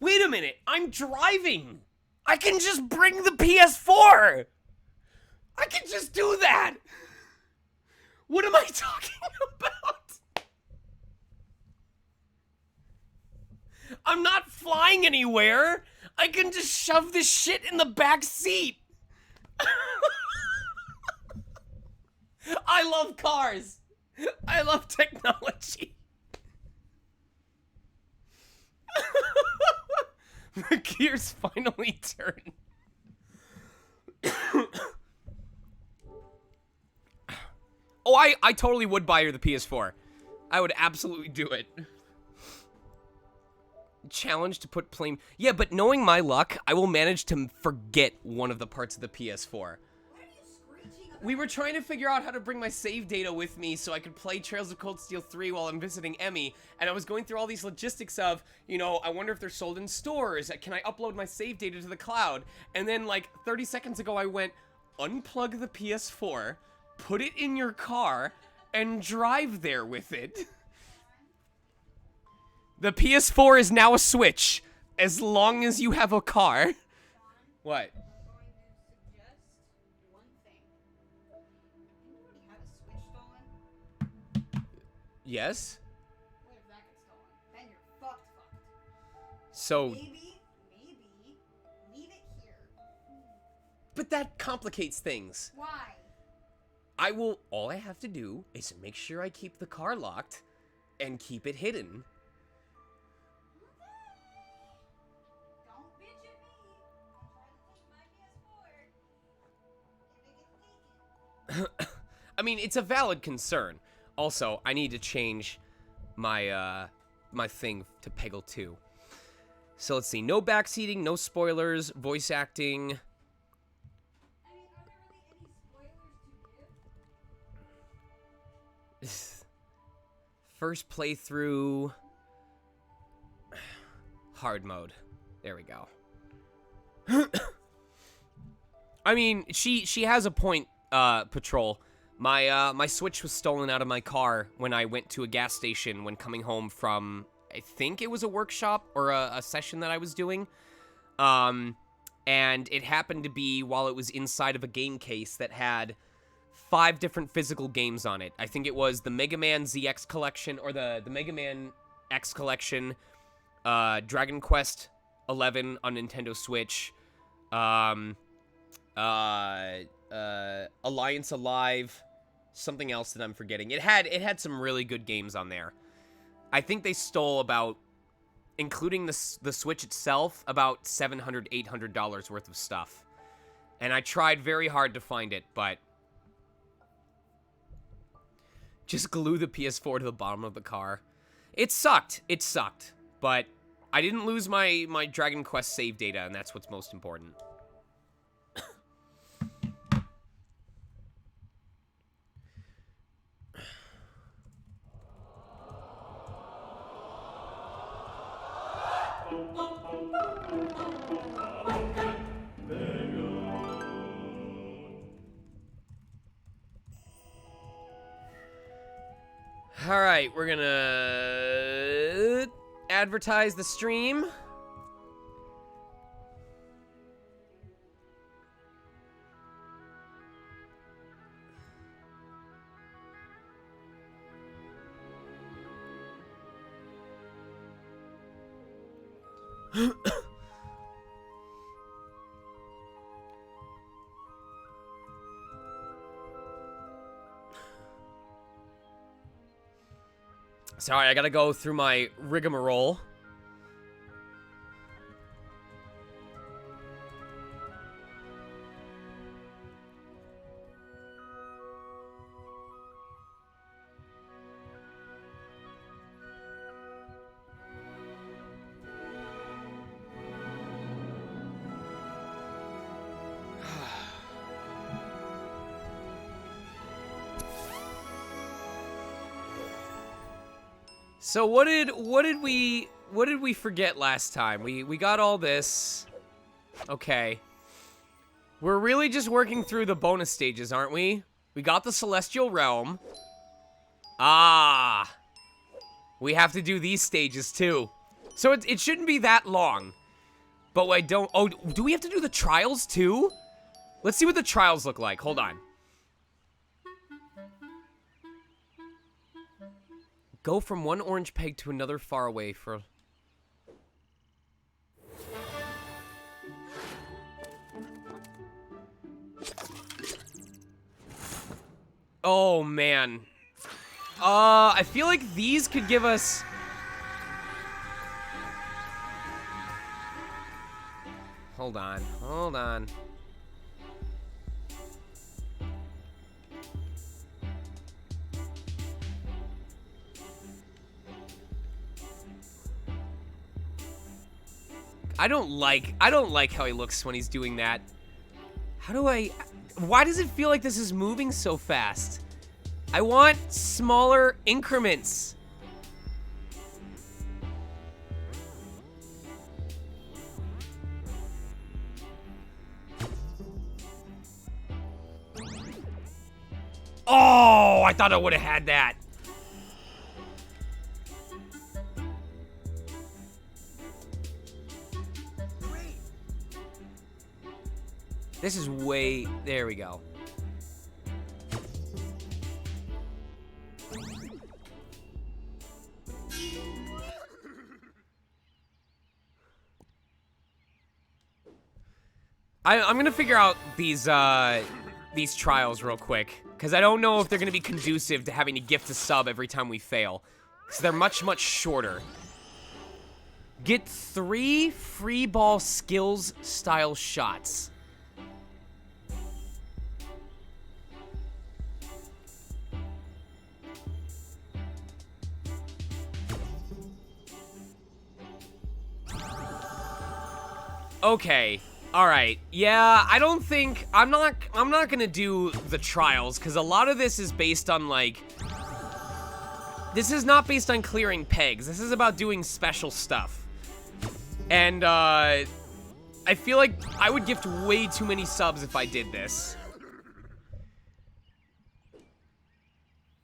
Speaker 1: a minute. I'm driving. I can just bring the PS4. I can just do that. What am I talking about? I'm not flying anywhere. I can just shove this shit in the back seat. I love cars. I love technology. The gears finally turn. Oh, I totally would buy her the PS4. I would absolutely do it. Challenge to put plain... Yeah, but knowing my luck, I will manage to forget one of the parts of the PS4. We were trying to figure out how to bring my save data with me so I could play Trails of Cold Steel 3 while I'm visiting Emmy, and I was going through all these logistics of, you know, I wonder if they're sold in stores, can I upload my save data to the cloud? And then, like, 30 seconds ago I went, unplug the PS4, put it in your car, and drive there with it. The PS4 is now a Switch, as long as you have a car. What? Yes?
Speaker 12: What if that gets stolen? Then you're fucked.
Speaker 1: So...
Speaker 12: Maybe, leave it here.
Speaker 1: But that complicates things.
Speaker 12: Why?
Speaker 1: All I have to do is make sure I keep the car locked and keep it hidden.
Speaker 12: Don't bitch at me. I'm trying to take my PS4. If it gets taken.
Speaker 1: I mean, it's a valid concern. Also, I need to change my, my thing to Peggle 2. So let's see. No backseating, no spoilers, voice acting.
Speaker 12: I mean, are there really any spoilers to give?
Speaker 1: First playthrough. Hard mode. There we go. I mean, she has a point, Patrol. My Switch was stolen out of my car when I went to a gas station when coming home from, I think it was a workshop or a session that I was doing. And it happened to be while it was inside of a game case that had 5 different physical games on it. I think it was the Mega Man ZX Collection, or the Mega Man X Collection, Dragon Quest 11 on Nintendo Switch, Alliance Alive, something else that I'm forgetting. It had some really good games on there. I think they stole about, including the Switch itself, about $700, $800 worth of stuff. And I tried very hard to find it, but just glue the PS4 to the bottom of the car. It sucked. It sucked. But I didn't lose my Dragon Quest save data, and that's what's most important. All right, we're gonna advertise the stream. Sorry, I gotta go through my rigmarole. So what did we forget last time? We got all this. Okay. We're really just working through the bonus stages, aren't we? We got the Celestial Realm. Ah. We have to do these stages, too. So it shouldn't be that long. But I don't... Oh, do we have to do the trials, too? Let's see what the trials look like. Hold on. Go from one orange peg to another far away for... Oh, man. I feel like these could give us... Hold on. Hold on. I don't like how he looks when he's doing that. Why does it feel like this is moving so fast? I want smaller increments. Oh, I thought I would have had that. This is way... There we go. I'm gonna figure out these trials real quick, because I don't know if they're gonna be conducive to having to gift a sub every time we fail. So they're much, much shorter. Get 3 free ball skills style shots. Okay. All right. Yeah, I don't think I'm not going to do the trials cuz a lot of this is based on like this is not based on clearing pegs. This is about doing special stuff. And I feel like I would gift way too many subs if I did this.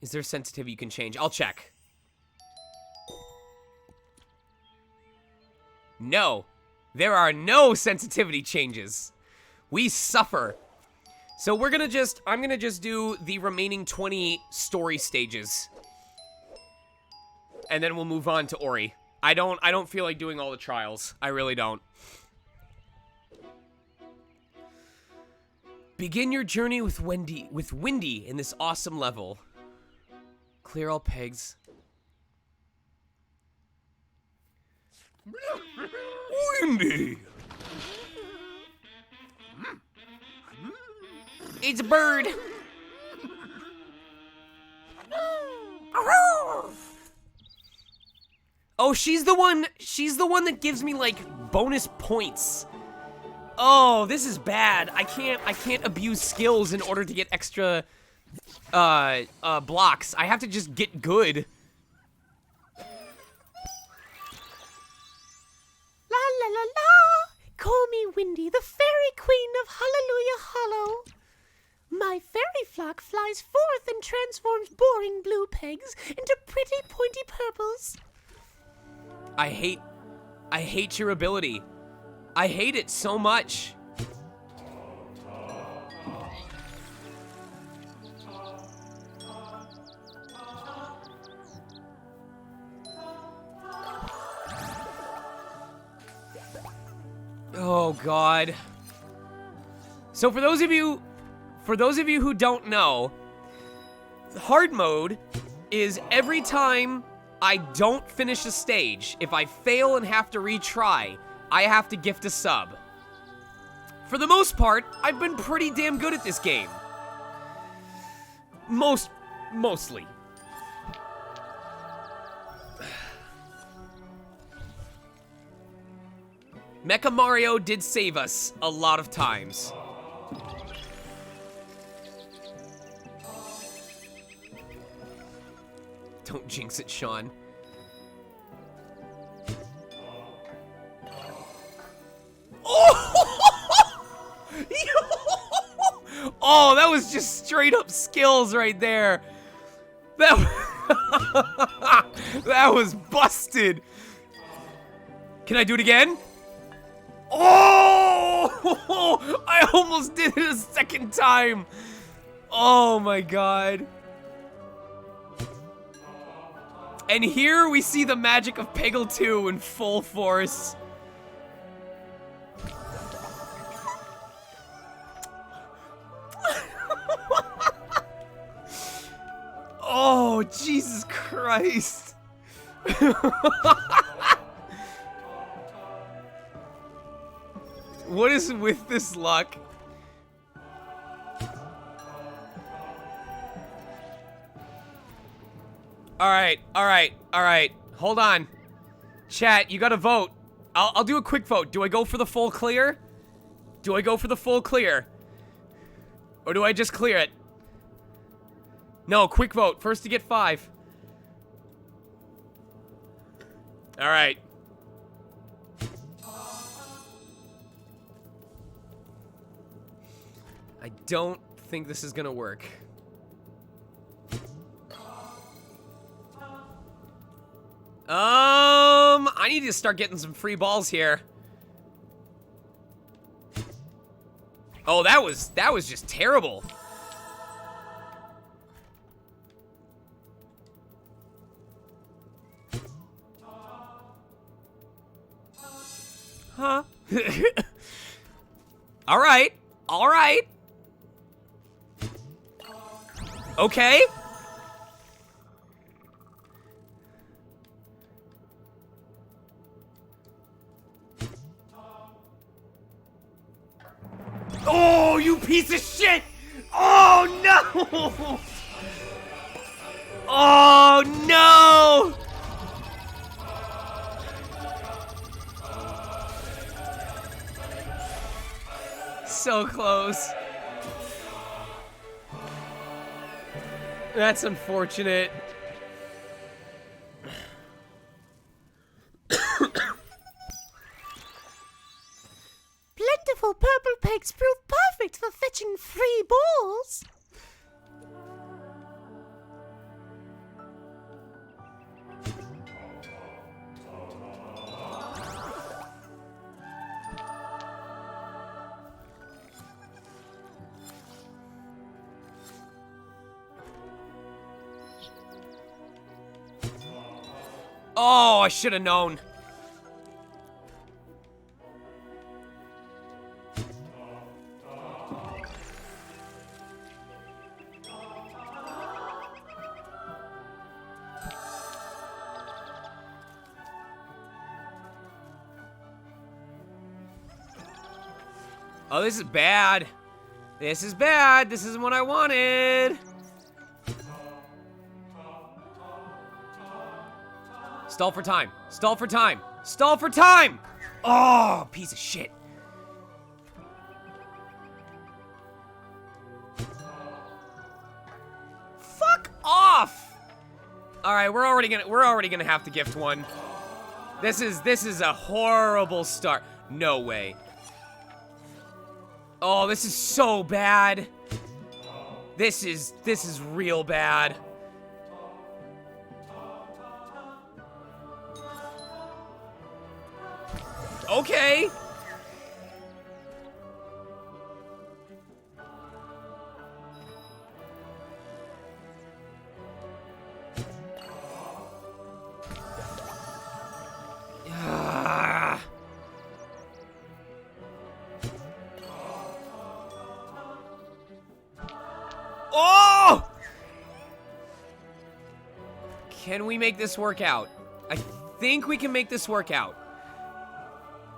Speaker 1: Is there sensitivity you can change? I'll check. No. There are no sensitivity changes. We suffer. So I'm gonna just do the remaining 20 story stages. And then we'll move on to Ori. I don't feel like doing all the trials. I really don't. Begin your journey with Windy in this awesome level. Clear all pegs. Windy! It's a bird! Oh, she's the one that gives me, like, bonus points. Oh, this is bad. I can't abuse skills in order to get extra, blocks. I have to just get good.
Speaker 7: La la la la! Call me Windy, the fairy queen of Hallelujah Hollow. My fairy flock flies forth and transforms boring blue pegs into pretty pointy purples.
Speaker 1: I hate your ability. I hate it so much. Oh God. So for those of you who don't know, hard mode is every time I don't finish a stage, if I fail and have to retry, I have to gift a sub. For the most part, I've been pretty damn good at this game. Mostly. Mecha Mario did save us a lot of times. Don't jinx it, Sean. Oh, that was just straight up skills right there. That That was busted. Can I do it again? Oh! I almost did it a second time. Oh my god. And here we see the magic of Peggle 2 in full force. Oh, Jesus Christ. What is with this luck? Alright. Hold on. Chat, you gotta vote. I'll do a quick vote. Do I go for the full clear? Do I go for the full clear? Or do I just clear it? No, quick vote. First to get 5. Alright. I don't think this is gonna work. I need to start getting some free balls here. Oh, that was just terrible. Huh? All right. Okay. Oh, you piece of shit! Oh, no! Oh, no! So close. That's unfortunate.
Speaker 7: Plentiful purple pegs prove perfect for fetching free balls.
Speaker 1: Oh, I should have known. Oh, this is bad. This is bad. This isn't what I wanted. Stall for time. Stall for time. Stall for time! Oh, piece of shit. Fuck off! Alright, we're already gonna have to gift one. This is a horrible start. No way. Oh, this is so bad. This is real bad. Okay. Oh! Can we make this work out? I think we can make this work out.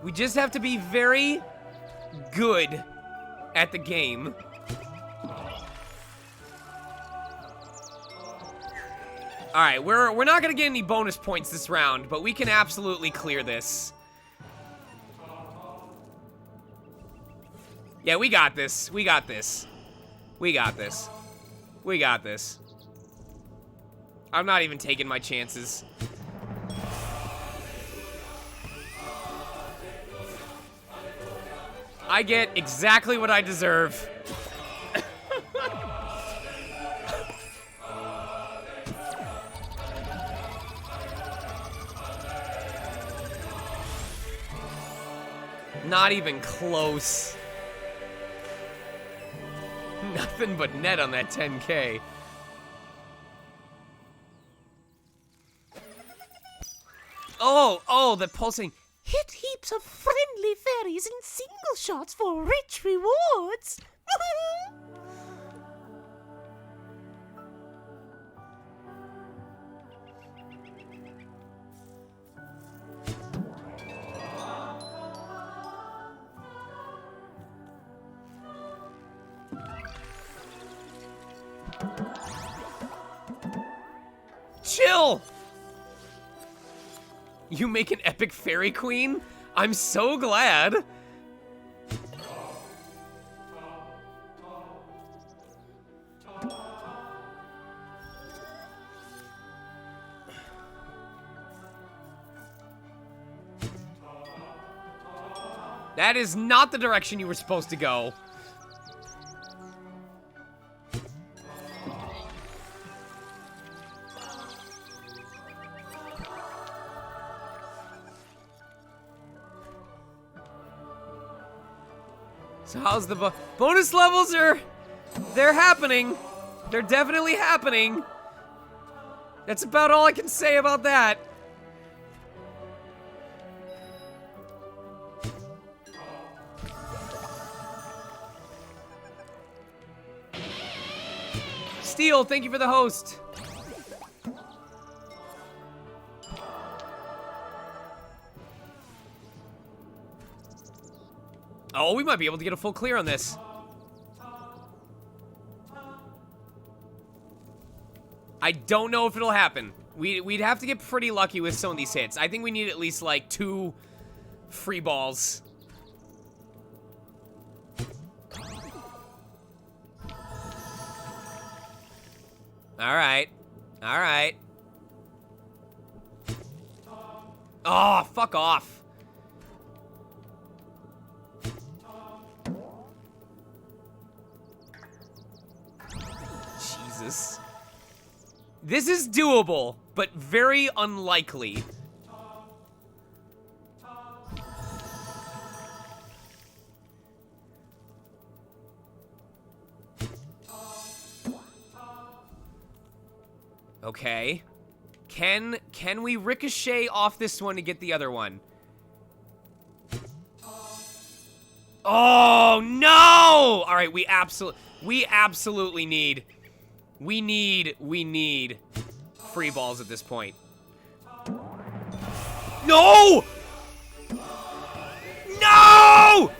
Speaker 1: We just have to be very good at the game. Alright, we're not gonna get any bonus points this round, but we can absolutely clear this. Yeah, we got this. We got this. We got this. We got this. I'm not even taking my chances. I get exactly what I deserve. Not even close. Nothing but net on that 10K. Oh, the pulsing.
Speaker 7: Hit heaps of friendly fairies in single shots for rich rewards.
Speaker 1: Chill! You make an epic fairy queen? I'm so glad. That is not the direction you were supposed to go. So how's the bonus levels they're happening. They're definitely happening. That's about all I can say about that. Steel, thank you for the host. Oh, we might be able to get a full clear on this. I don't know if it'll happen. We'd have to get pretty lucky with some of these hits. I think we need at least like 2 free balls. Alright. Alright. Oh, fuck off. Jesus. This is doable, but very unlikely. Okay. Can we ricochet off this one to get the other one? Oh, no! All right, we absolutely need... We need free balls at this point. No! No!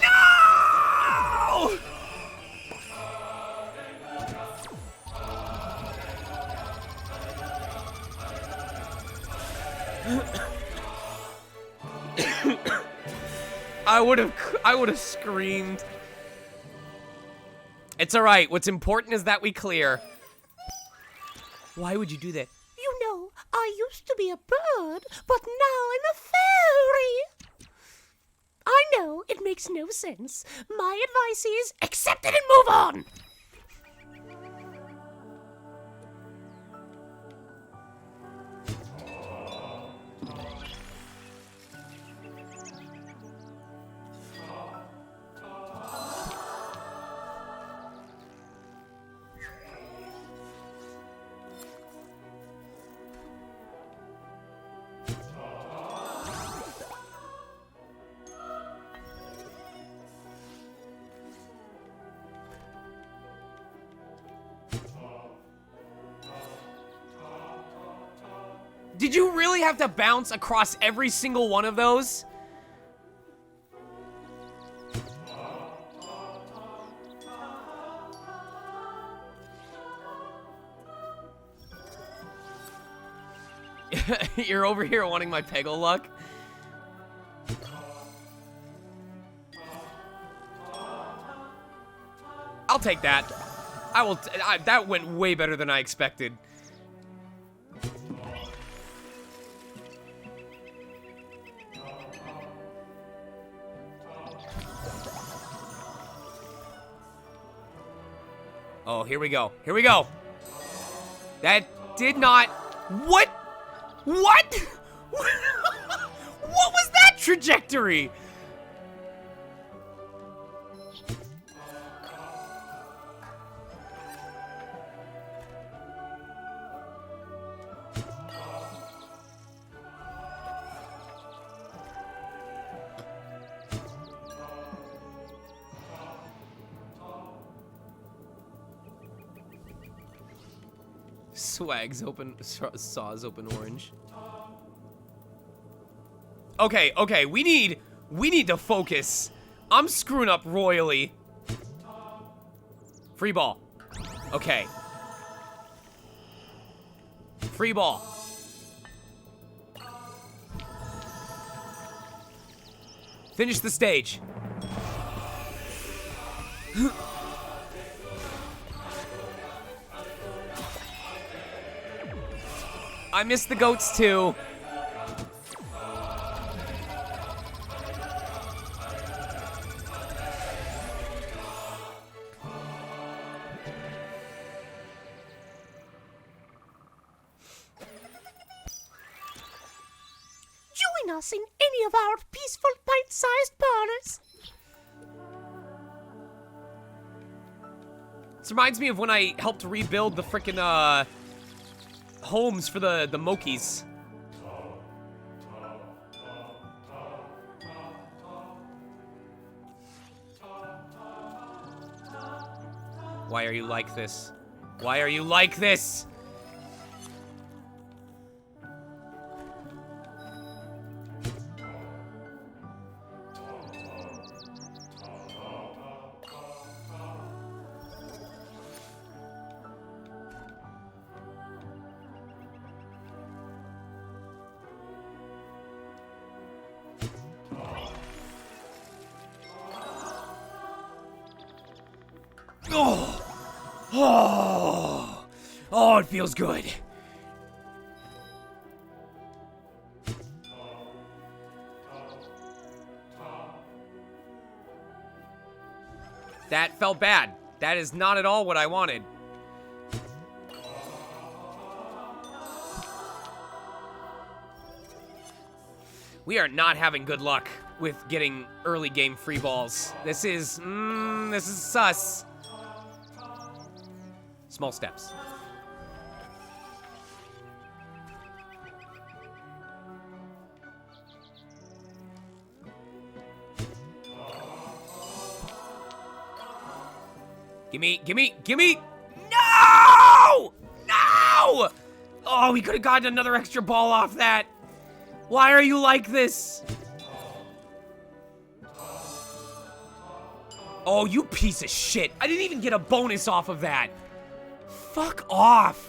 Speaker 1: No! I would have screamed. It's all right. What's important is that we clear. Why would you do that?
Speaker 7: You know, I used to be a bird, but now I'm a fairy. I know, it makes no sense. My advice is accept it and move on.
Speaker 1: Did you really have to bounce across every single one of those? You're over here wanting my Peggle luck? I'll take that. That went way better than I expected. Oh, here we go. Here we go. That did not... What? What? What was that trajectory. Swag's open, Saw's open orange. Okay, okay, we need to focus. I'm screwing up royally. Free ball. Okay. Free ball. Finish the stage. I missed the goats too.
Speaker 7: Join us in any of our peaceful, bite-sized parlors.
Speaker 1: This reminds me of when I helped rebuild the frickin' homes for the Mokies. Why are you like this? Why are you like this? Oh, it feels good. That felt bad. That is not at all what I wanted. We are not having good luck with getting early game free balls. This is sus. Small steps. Gimme! No! No! Oh, we could have gotten another extra ball off that. Why are you like this? Oh, you piece of shit. I didn't even get a bonus off of that. Fuck off.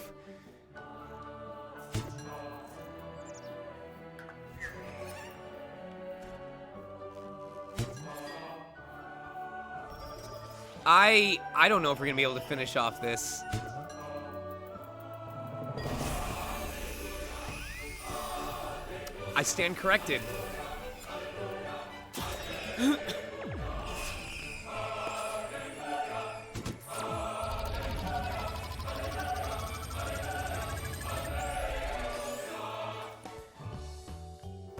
Speaker 1: I don't know if we're gonna be able to finish off this. I stand corrected.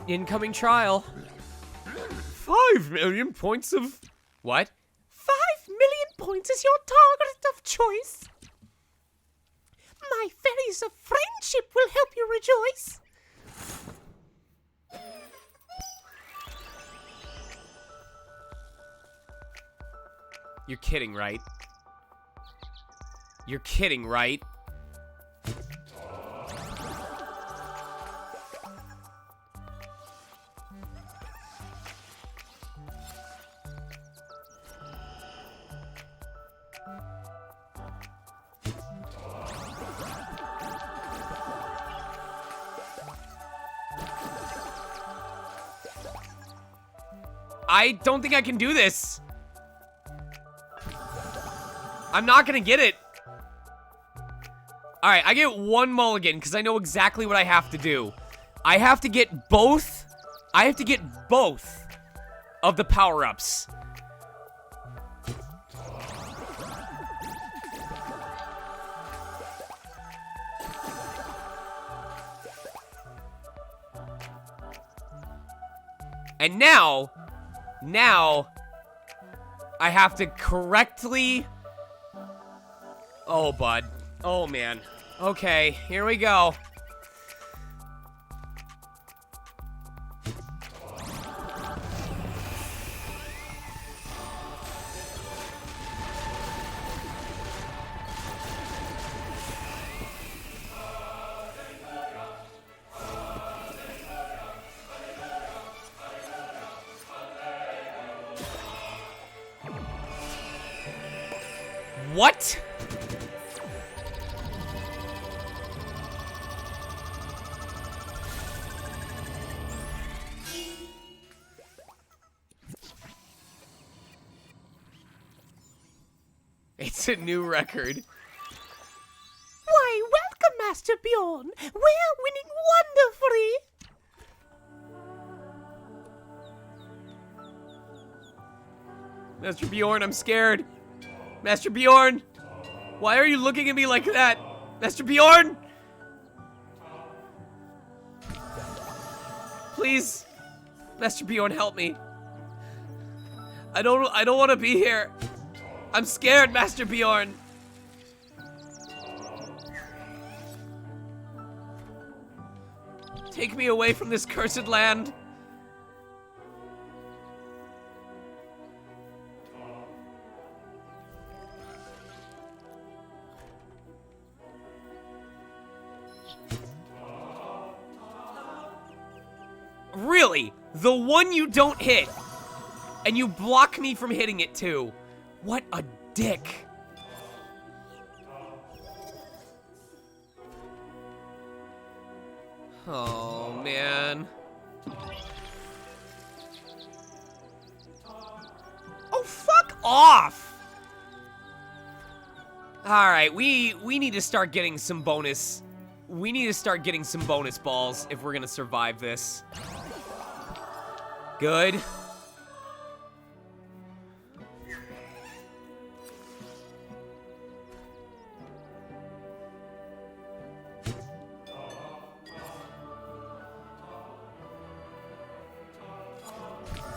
Speaker 1: Incoming trial. 5 million points of... What?
Speaker 7: 5 million points is your target of choice. My fairies of friendship will help you rejoice.
Speaker 1: You're kidding, right? You're kidding, right? I don't think I can do this. I'm not gonna get it. Alright, I get one mulligan because I know exactly what I have to do. I have to get both. I have to get both of the power-ups. And now, I have to correctly... Oh, bud. Oh, man. Okay, here we go. What? It's a new record.
Speaker 7: Why, welcome, Master Bjorn. We're winning wonderfully.
Speaker 1: Master Bjorn, I'm scared. Master Bjorn! Why are you looking at me like that? Master Bjorn! Please. Master Bjorn, help me. I don't want to be here. I'm scared, Master Bjorn. Take me away from this cursed land. Really? The one you don't hit. And you block me from hitting it too. What a dick. Oh, man. Oh, fuck off! Alright, we need to start getting some bonus. We need to start getting some bonus balls if we're gonna survive this. Good.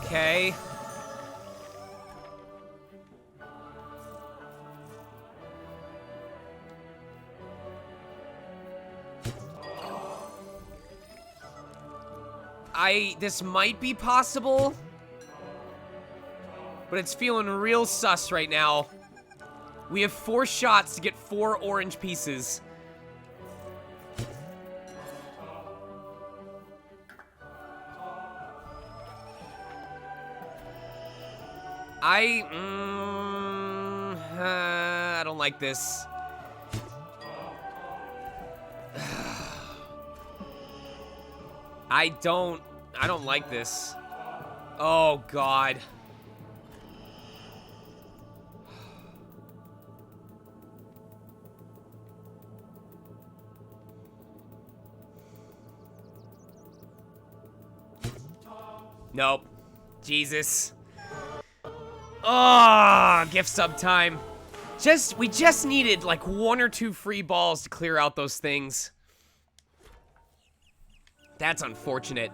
Speaker 1: Okay. This might be possible, but it's feeling real sus right now. We have 4 shots to get 4 orange pieces. I don't like this. I don't like this. Oh, God. Nope. Jesus. Oh, gift sub time. We just needed like 1 or 2 free balls to clear out those things. That's unfortunate.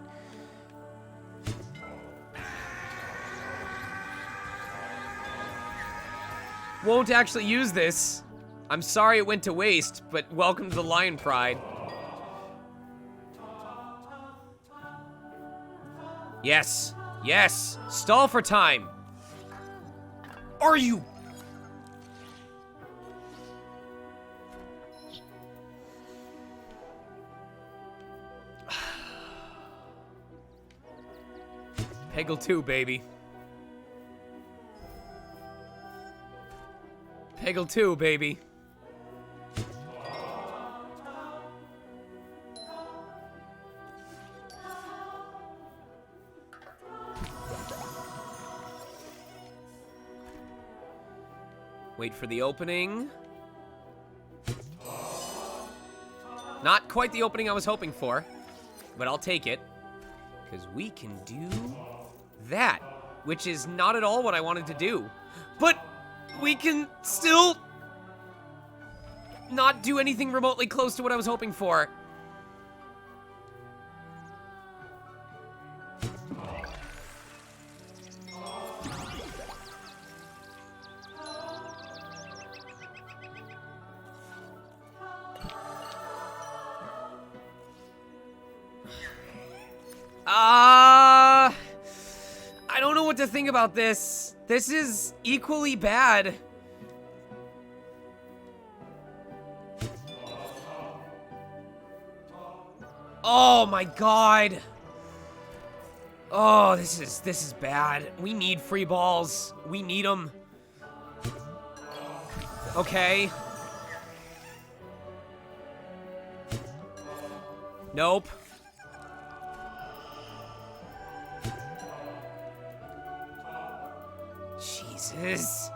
Speaker 1: Won't actually use this. I'm sorry it went to waste, but welcome to the Lion Pride. Yes. Yes. Stall for time. Are you? Peggle 2, baby. Peggle 2, baby. Wait for the opening. Not quite the opening I was hoping for, but I'll take it. Because we can do that, which is not at all what I wanted to do. But we can still not do anything remotely close to what I was hoping for. I don't know what to think about this. This is equally bad. Oh my god. Oh, this is bad. We need free balls. We need them. Okay. Nope. Jesus.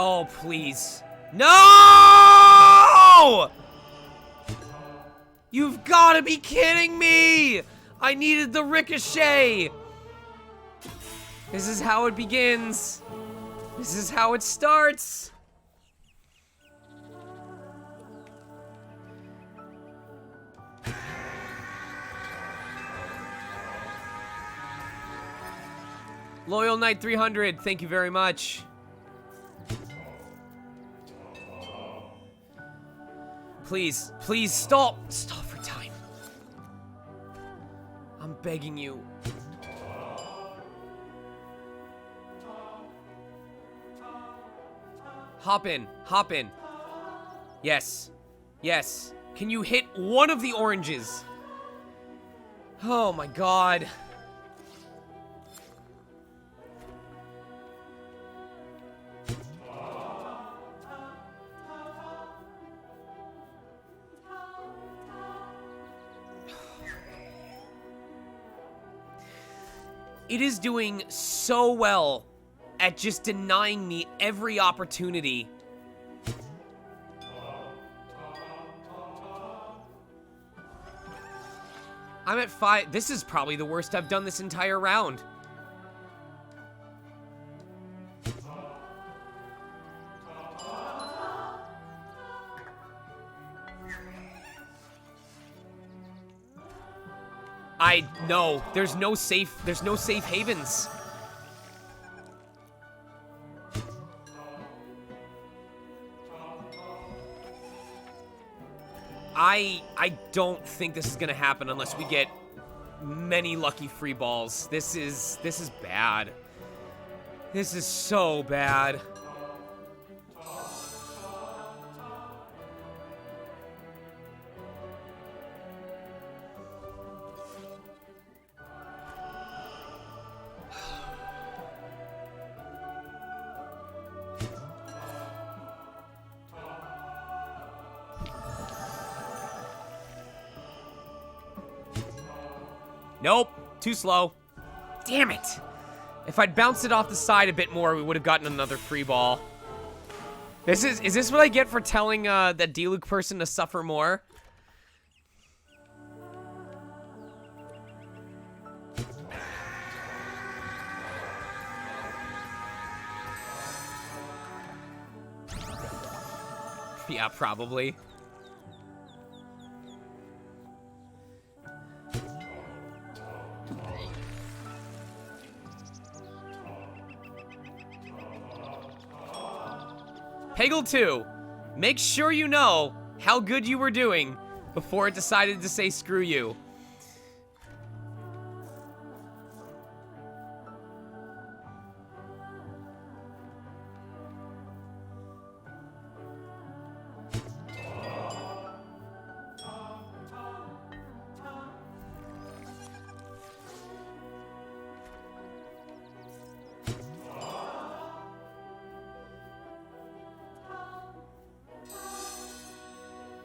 Speaker 1: Oh, please. No! You've got to be kidding me! I needed the ricochet! This is how it begins. This is how it starts. Loyal Knight 300, thank you very much. Please, please stop. Stop for time. I'm begging you. Hop in. Hop in. Yes. Yes. Can you hit one of the oranges? Oh my god. It is doing so well at just denying me every opportunity. I'm at 5. This is probably the worst I've done this entire round. No, there's no safe havens. I don't think this is gonna happen unless we get many lucky free balls. This is bad. This is so bad. Nope, too slow. Damn it. If I'd bounced it off the side a bit more, we would have gotten another free ball. Is this what I get for telling that D-Luke person to suffer more? Yeah, probably. Peggle 2, make sure you know how good you were doing before it decided to say screw you.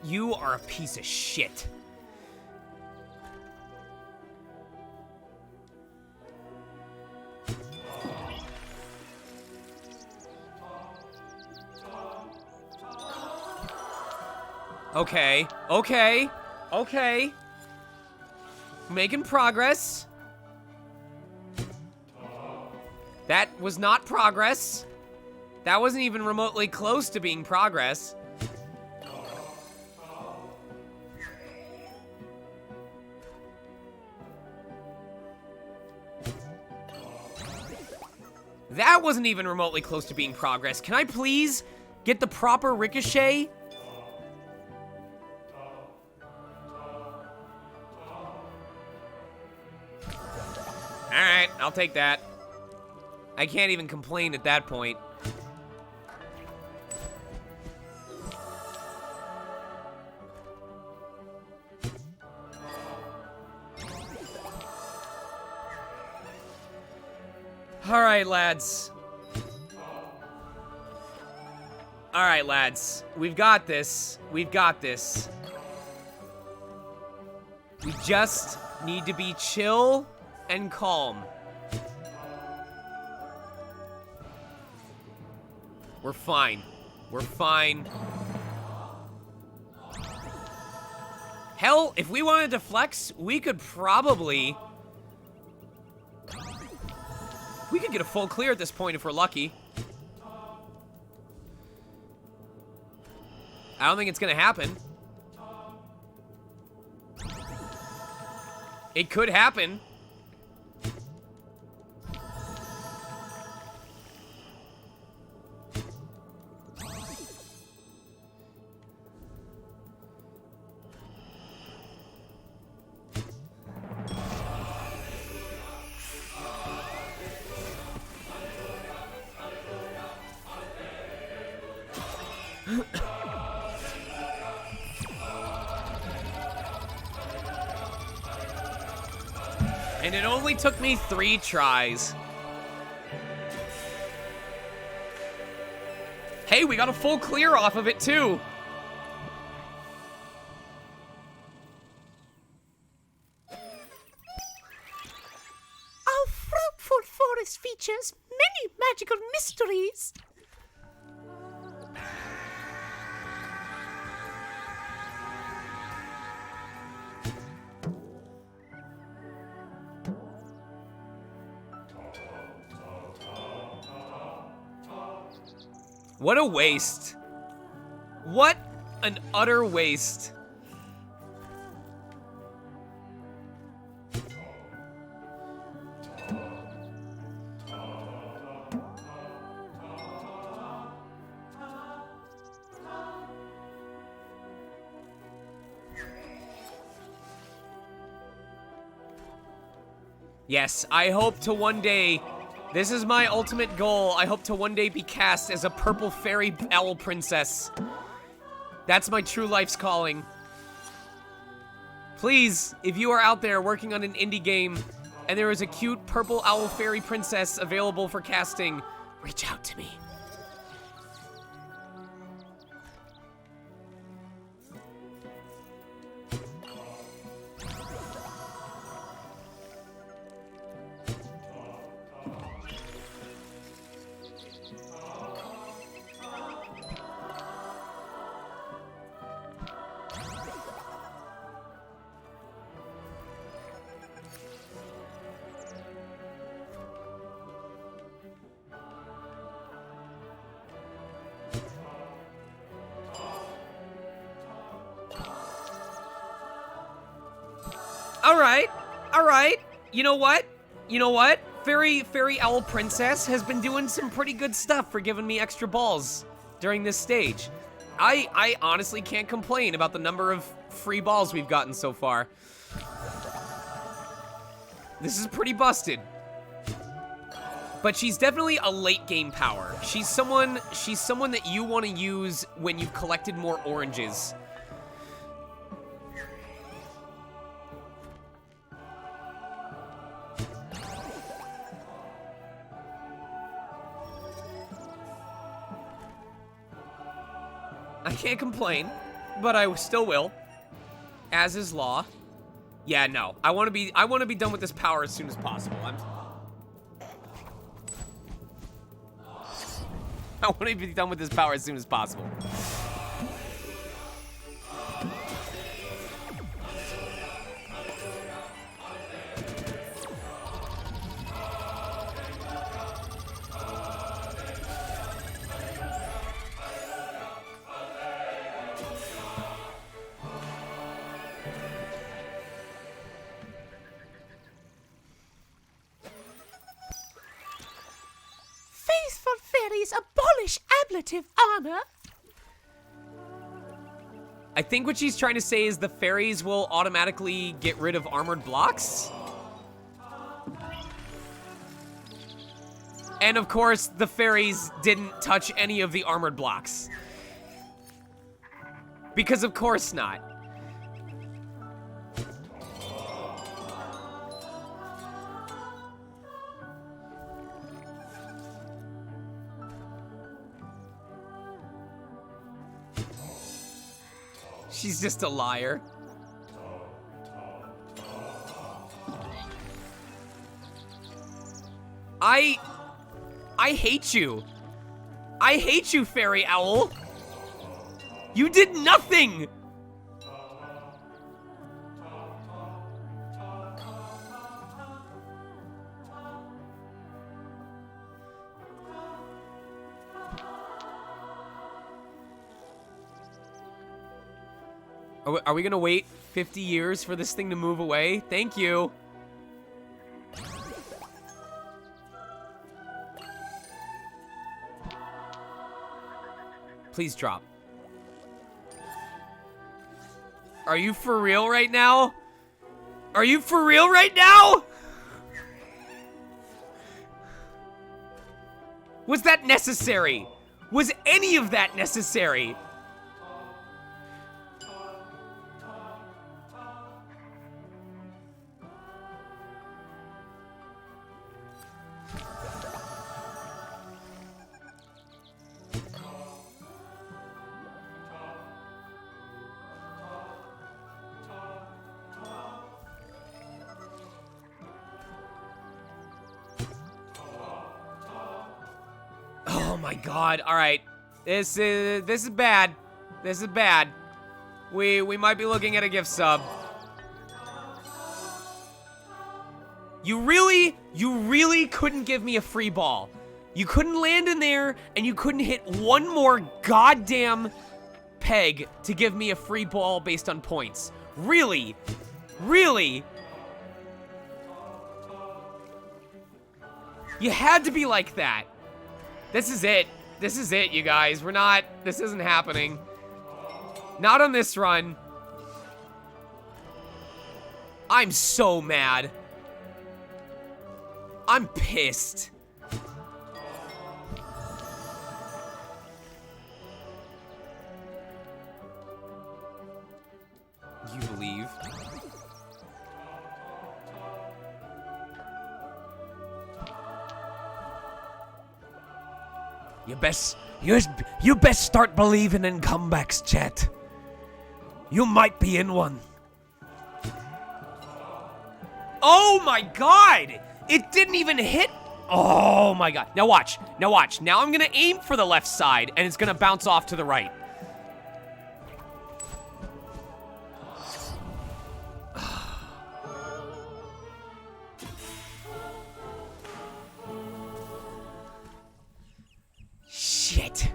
Speaker 1: You are a piece of shit. Okay, okay, okay. Making progress. That was not progress. That wasn't even remotely close to being progress. That wasn't even remotely close to being progress. Can I please get the proper ricochet? Alright, I'll take that. I can't even complain at that point. Alright, lads. Alright, lads. We've got this. We've got this. We just need to be chill and calm. We're fine. We're fine. Hell, if we wanted to flex, we could probably... We could get a full clear at this point if we're lucky. I don't think it's gonna happen. It could happen. And it only took me 3 tries. Hey, we got a full clear off of it too.
Speaker 7: Our fruitful forest features many magical mysteries.
Speaker 1: What a waste. What an utter waste. Yes, I hope to one day... This is my ultimate goal. I hope to one day be cast as a purple fairy owl princess. That's my true life's calling. Please, if you are out there working on an indie game and there is a cute purple owl fairy princess available for casting, reach out to me. Alright. You know what? Fairy Owl Princess has been doing some pretty good stuff for giving me extra balls during this stage. I honestly can't complain about the number of free balls we've gotten so far. This is pretty busted. But she's definitely a late game power. She's someone that you want to use when you've collected more oranges. I can't complain, but I still will. As is law. Yeah, no. I want to be done with this power as soon as possible. I want to be done with this power as soon as possible.
Speaker 7: fairies abolish ablative armor?
Speaker 1: I think what she's trying to say is the fairies will automatically get rid of armored blocks. And of course, the fairies didn't touch any of the armored blocks. Because of course not. She's just a liar. I hate you. I hate you, Fairy Owl. You did nothing. Are we gonna wait 50 years for this thing to move away? Thank you. Please drop. Are you for real right now? Are you for real right now? Was that necessary? Was any of that necessary? Oh my god. All right. This is bad. This is bad. We might be looking at a gift sub. You really couldn't give me a free ball. You couldn't land in there, and you couldn't hit one more goddamn peg to give me a free ball based on points. Really? Really? You had to be like that. This is it. This is it, you guys. This isn't happening. Not on this run. I'm so mad. I'm pissed. You believe?
Speaker 7: You best start believing in comebacks, chat. You might be in one.
Speaker 1: Oh my god! It didn't even hit. Oh my god. Now watch. Now watch. Now I'm gonna aim for the left side, and it's gonna bounce off to the right. Shit.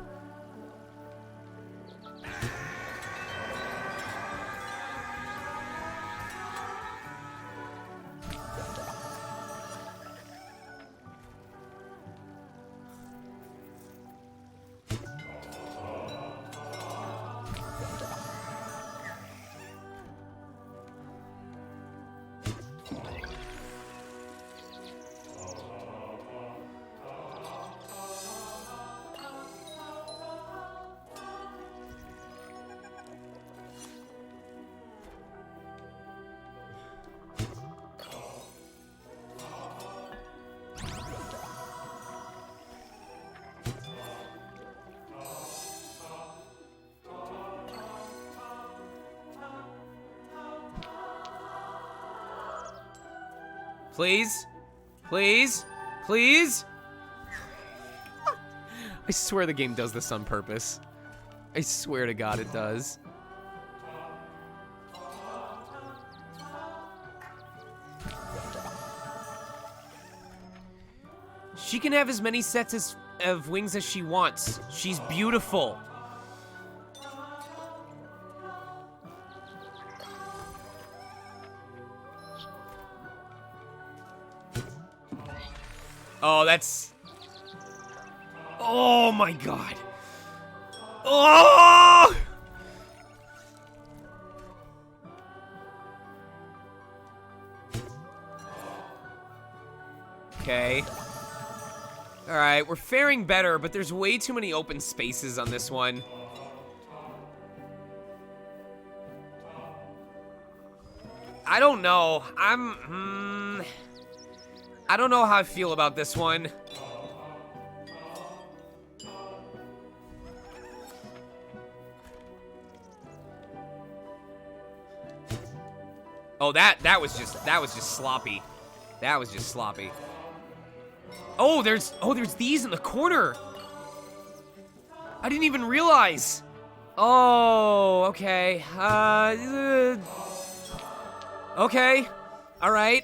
Speaker 1: Please? Please? Please? I swear the game does this on purpose. I swear to God it does. She can have as many sets of wings as she wants. She's beautiful. Oh, that's... Oh my god. Oh! Okay. Alright, we're faring better, but there's way too many open spaces on this one. I don't know. I don't know how I feel about this one. Oh, that was just sloppy. That was just sloppy. Oh, there's these in the corner. I didn't even realize. Oh, okay. Okay. All right.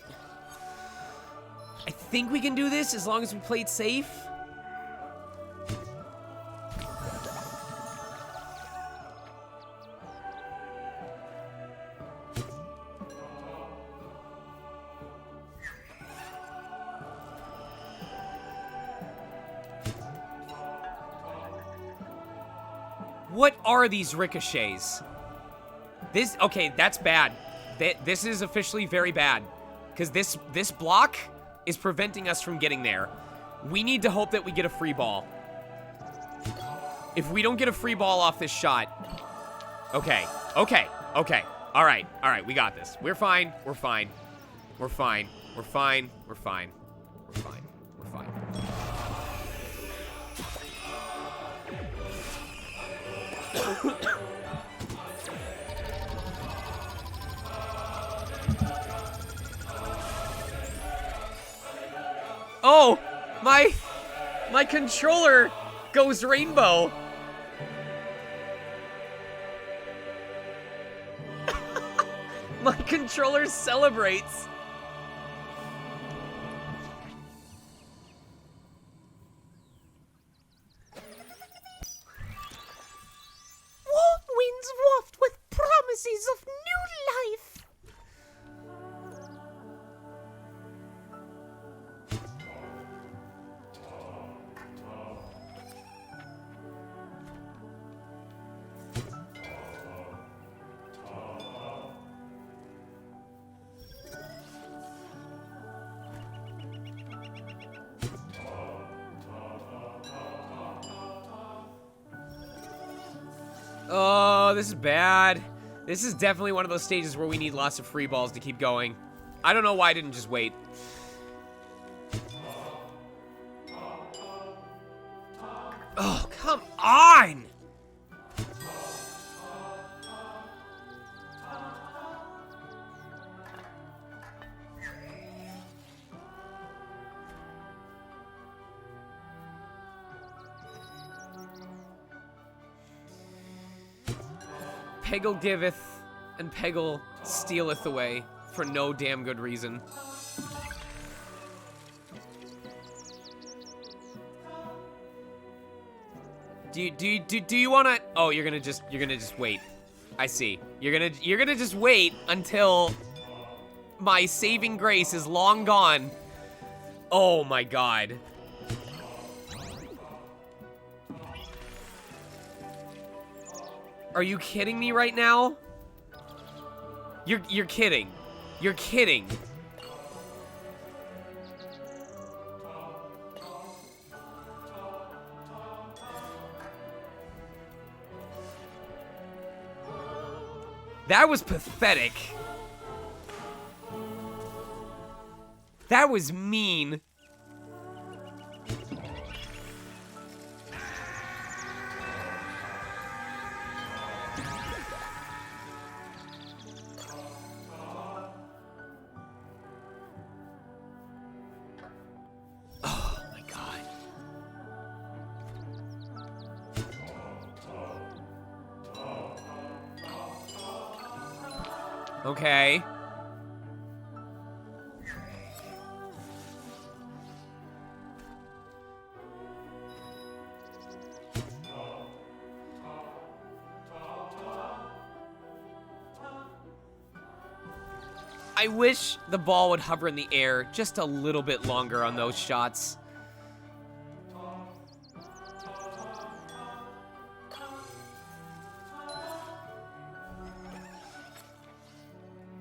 Speaker 1: I think we can do this as long as we play it safe. What are these ricochets? Okay, that's bad. This is officially very bad. Because this block is preventing us from getting there. We need to hope that we get a free ball. If we don't get a free ball off this shot... Okay. All right, we got this. We're fine. We're fine. Oh, my controller goes rainbow. My controller celebrates.
Speaker 7: Warm winds waft with promises of new life.
Speaker 1: Oh, this is bad. This is definitely one of those stages where we need lots of free balls to keep going. I don't know why I didn't just wait. Oh, come on! Peggle giveth, and Peggle stealeth away for no damn good reason. Do you wanna? Oh, you're gonna just wait. I see. You're gonna just wait until my saving grace is long gone. Oh my god. Are you kidding me right now? You're kidding. You're kidding. That was pathetic. That was mean. Okay. I wish the ball would hover in the air just a little bit longer on those shots.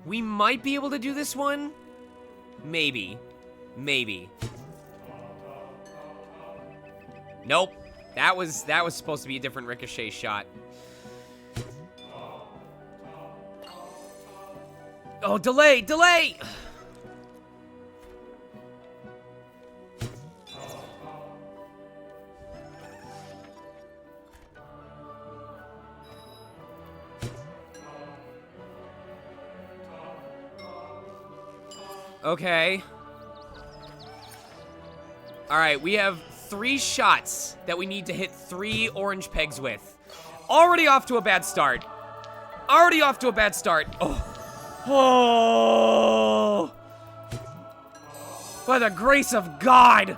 Speaker 1: We might be able to do this one. Maybe. Maybe. Nope. That was supposed to be a different ricochet shot. Oh, delay! Delay! Okay. Alright, we have 3 shots that we need to hit 3 orange pegs with. Already off to a bad start. Already off to a bad start. Oh. Oh. By the grace of God.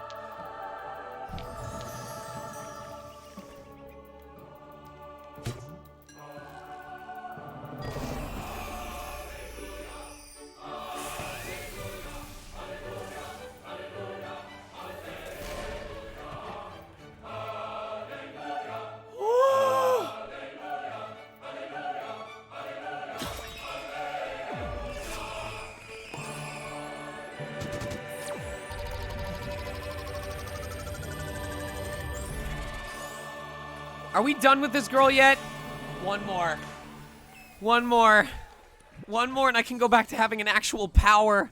Speaker 1: Are we done with this girl yet? One more. One more. One more and I can go back to having an actual power.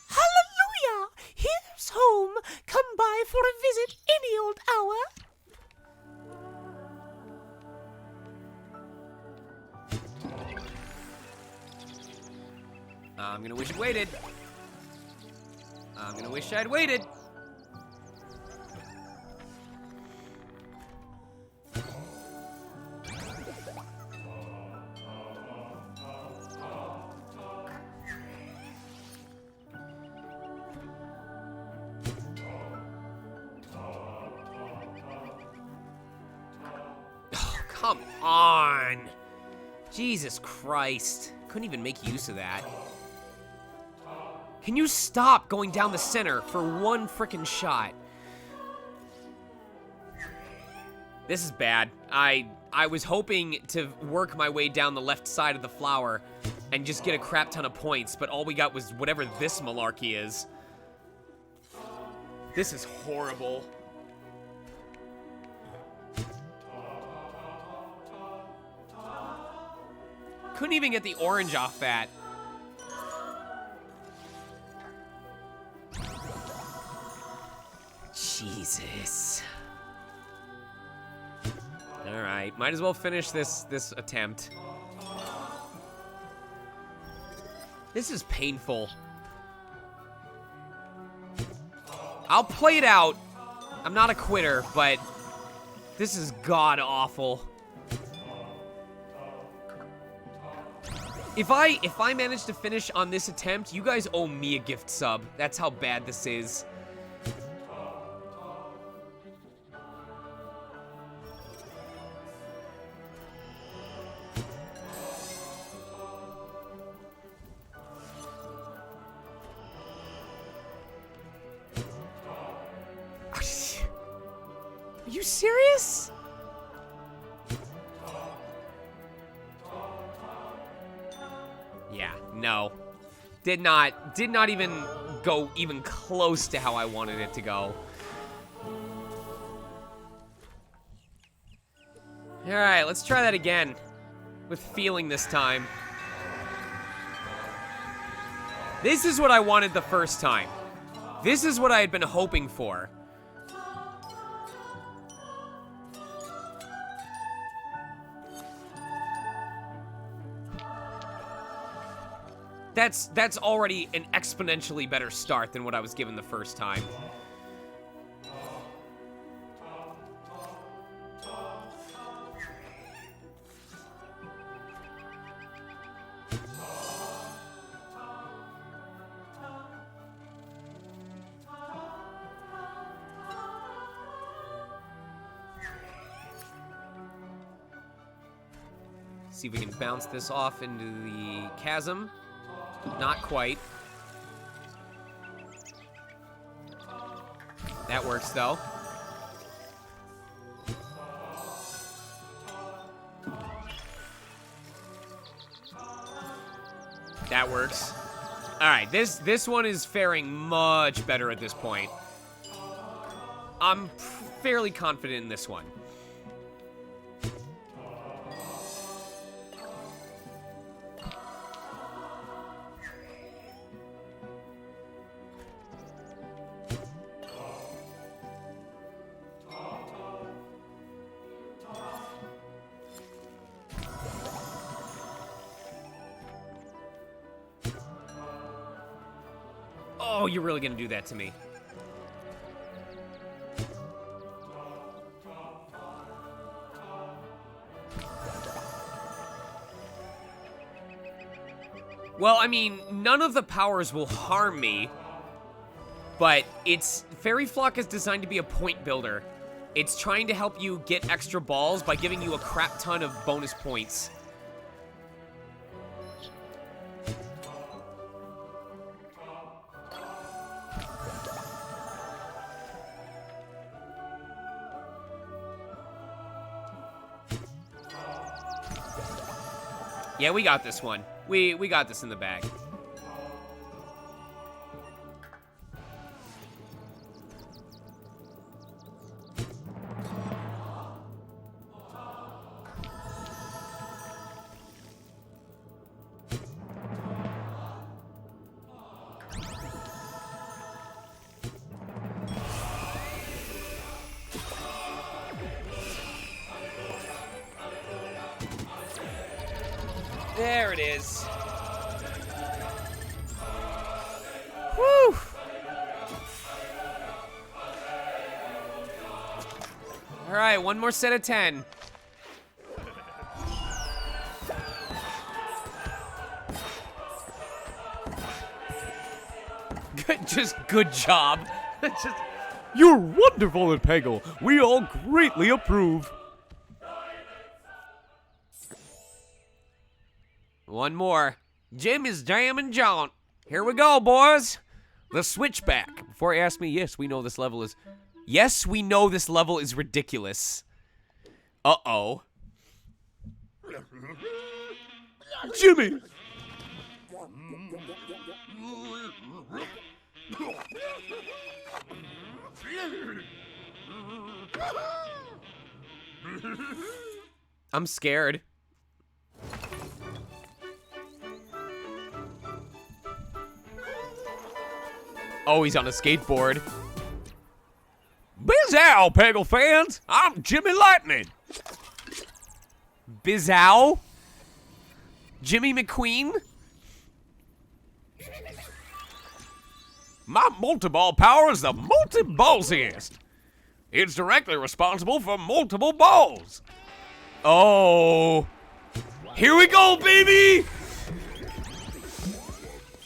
Speaker 7: Hallelujah! Here's home. Come by for a visit any old hour.
Speaker 1: I'm gonna wish I'd waited. I'm gonna wish I'd waited. Come on! Jesus Christ. Couldn't even make use of that. Can you stop going down the center for one frickin' shot? This is bad. I was hoping to work my way down the left side of the flower and just get a crap ton of points, but all we got was whatever this malarkey is. This is horrible. Couldn't even get the orange off that. Jesus. All right, might as well finish this attempt. This is painful. I'll play it out. I'm not a quitter, but this is god-awful. If I manage to finish on this attempt, you guys owe me a gift sub. That's how bad this is. Are you serious? Yeah, no. Did not even go even close to how I wanted it to go. Alright, let's try that again. With feeling this time. This is what I wanted the first time. This is what I had been hoping for. That's already an exponentially better start than what I was given the first time. See if we can bounce this off into the chasm. Not quite. That works, though. That works. All right, this one is faring much better at this point. I'm fairly confident in this one. Oh, you're really gonna do that to me. Well, I mean, none of the powers will harm me, but Fairy Flock is designed to be a point builder. It's trying to help you get extra balls by giving you a crap ton of bonus points. Yeah, we got this one. We got this in the bag. There it is. Whew. All right, one more set of 10. Good job.
Speaker 15: You're wonderful at Peggle. We all greatly approve.
Speaker 1: One more. Jim is jamming John. Here we go, boys. The switchback. Before you ask me, yes, we know this level is... Yes, we know this level is ridiculous. Uh-oh.
Speaker 15: Jimmy!
Speaker 1: I'm scared. Oh, he's on a skateboard.
Speaker 15: Bizow, Peggle fans! I'm Jimmy Lightning!
Speaker 1: Bizow? Jimmy McQueen?
Speaker 15: My multi-ball power is the multi-ballsiest. It's directly responsible for multiple balls.
Speaker 1: Oh. Here we go, baby!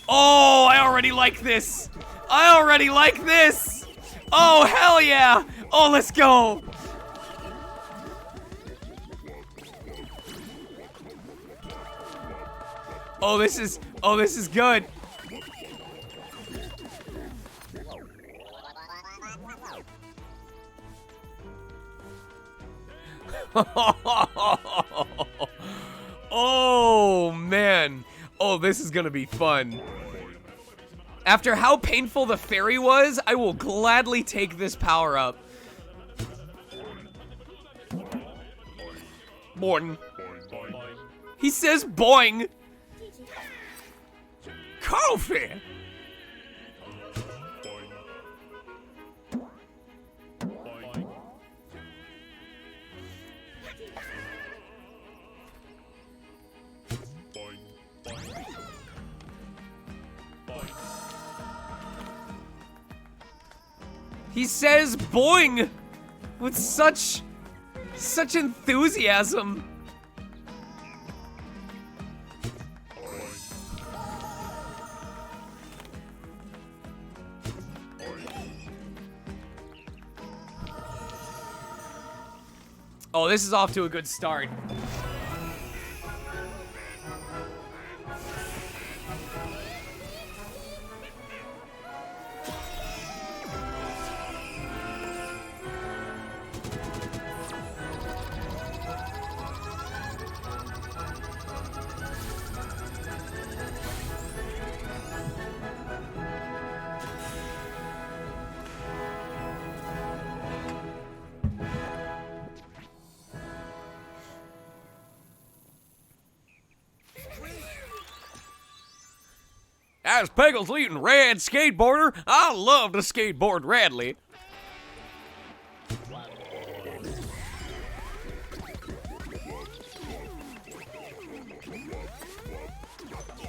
Speaker 1: Oh, I already like this. I already like this. Oh, hell yeah. Oh, let's go. Oh, this is good. Oh, man. Oh, this is gonna be fun. After how painful the fairy was, I will gladly take this power up.
Speaker 15: Boing.
Speaker 1: He says boing.
Speaker 15: Coffee.
Speaker 1: He says boing with such enthusiasm. Oh, this is off to a good start.
Speaker 15: guys, Peggle's eating rad skateboarder. I love to skateboard radly.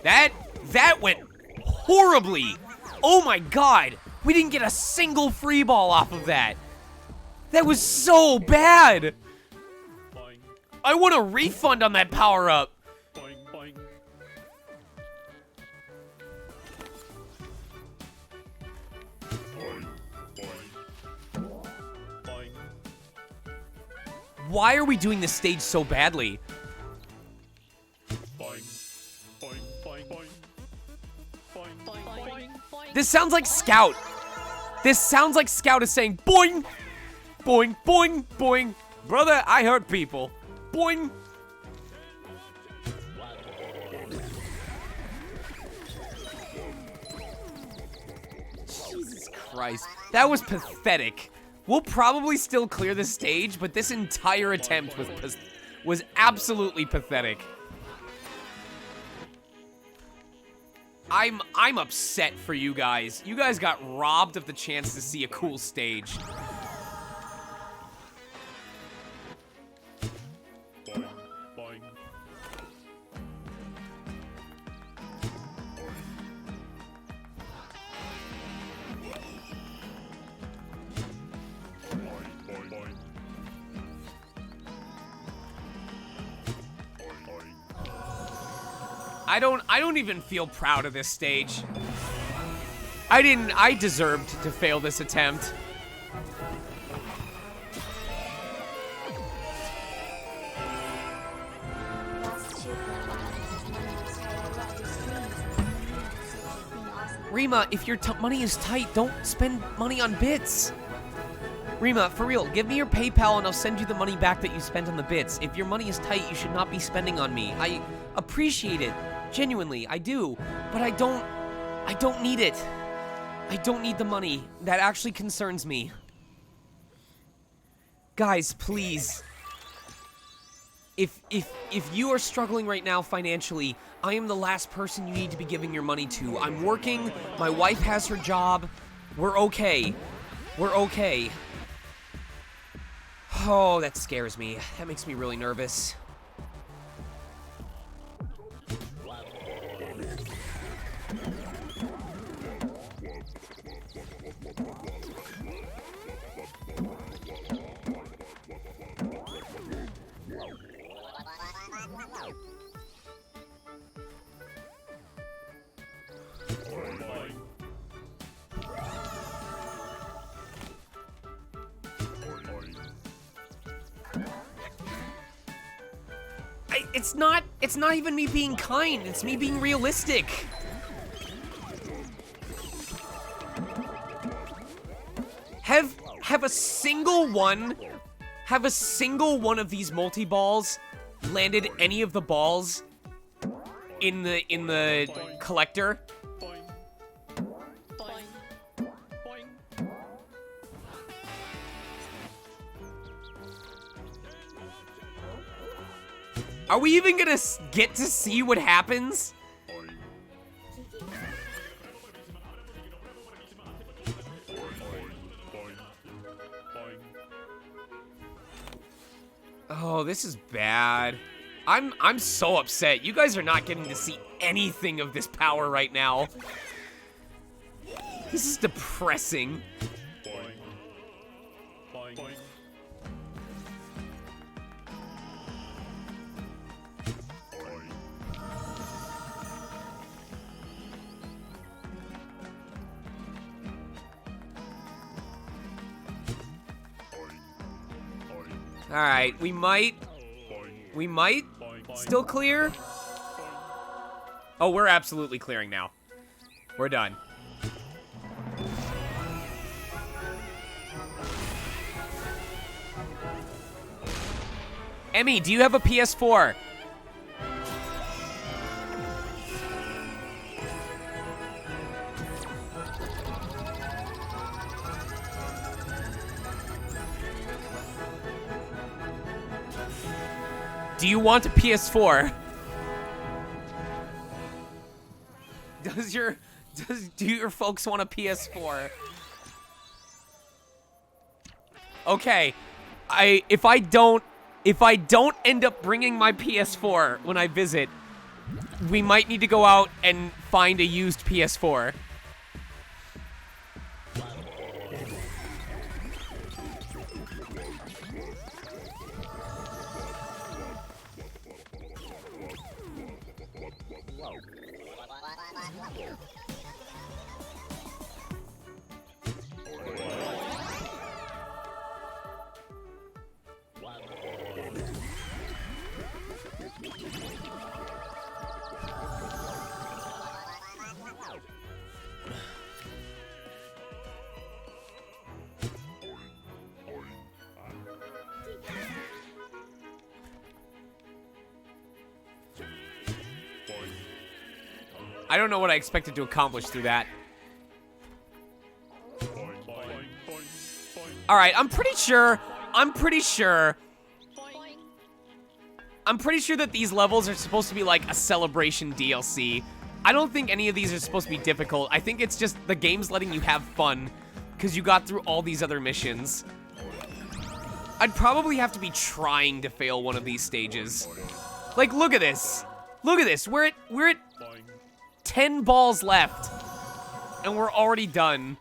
Speaker 1: That went horribly. Oh my god. We didn't get a single free ball off of that. That was so bad. I want a refund on that power-up. Why are we doing this stage so badly? This sounds like Scout. This sounds like Scout is saying boing, boing, boing, boing.
Speaker 15: Brother, I hurt people.
Speaker 1: Boing. Jesus Christ. That was pathetic. We'll probably still clear the stage, but this entire attempt was absolutely pathetic. I'm upset for you guys. You guys got robbed of the chance to see a cool stage. I don't even feel proud of this stage. I deserved to fail this attempt. Rima, if your money is tight, don't spend money on bits. Rima, for real, give me your PayPal and I'll send you the money back that you spent on the bits. If your money is tight, you should not be spending on me. I appreciate it. Genuinely, I do. But I don't need it. I don't need the money. That actually concerns me. Guys, please. If you are struggling right now financially, I am the last person you need to be giving your money to. I'm working. My wife has her job. We're okay. We're okay. Oh, that scares me. That makes me really nervous. It's not even me being kind, it's me being realistic. Have a single one of these multi-balls landed any of the balls in the collector? Are we even gonna get to see what happens? Oh, this is bad. I'm so upset. You guys are not getting to see anything of this power right now. This is depressing. Alright, we might still clear. Oh, we're absolutely clearing now. We're done. Emmy, do you have a PS4? Do you want a PS4? Do your folks want a PS4? Okay, if I don't end up bringing my PS4 when I visit, we might need to go out and find a used PS4. I don't know what I expected to accomplish through that. Alright, I'm pretty sure that these levels are supposed to be like a celebration DLC. I don't think any of these are supposed to be difficult. I think it's just the game's letting you have fun because you got through all these other missions. I'd probably have to be trying to fail one of these stages. Like, look at this. Look at this. We're at 10 balls left, and we're already done.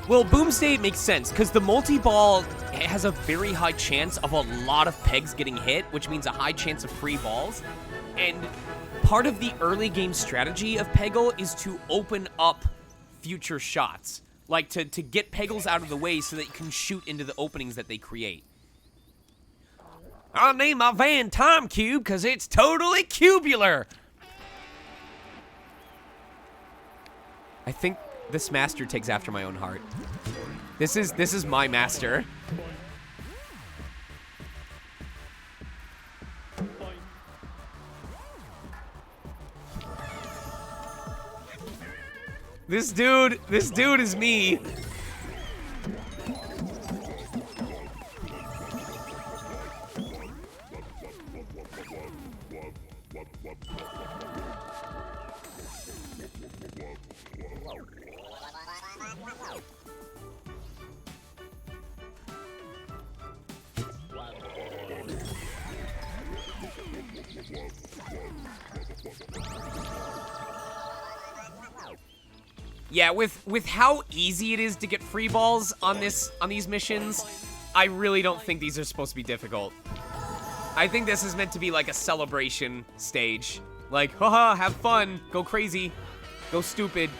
Speaker 1: Well, Boomsday makes sense, because the multi-ball has a very high chance of a lot of pegs getting hit, which means a high chance of free balls. And part of the early game strategy of Peggle is to open up future shots. Like, to get Peggles out of the way so that you can shoot into the openings that they create. I'll name my van Time Cube, because it's totally cubular! I think this master takes after my own heart. This is my master. This dude is me. Yeah, with how easy it is to get free balls on these missions, I really don't think these are supposed to be difficult. I think this is meant to be like a celebration stage. Like, haha, have fun, go crazy, go stupid.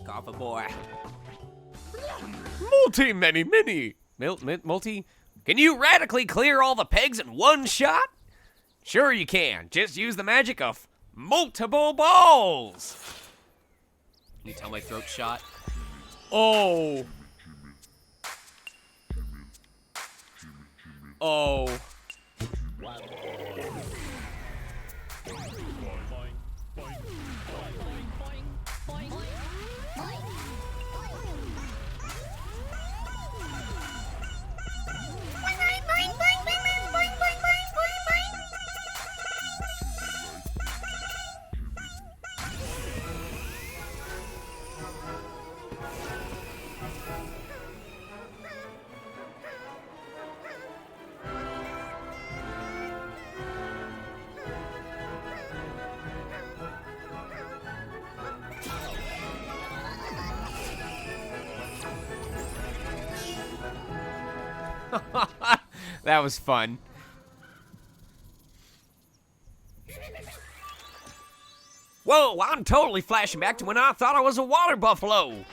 Speaker 1: Alpha boy. Multi. Can you radically clear all the pegs in one shot? Sure you can. Just use the magic of multiple balls. Can you tell my throat shot? Oh. Oh. That was fun.
Speaker 15: Whoa, I'm totally flashing back to when I thought I was a water buffalo.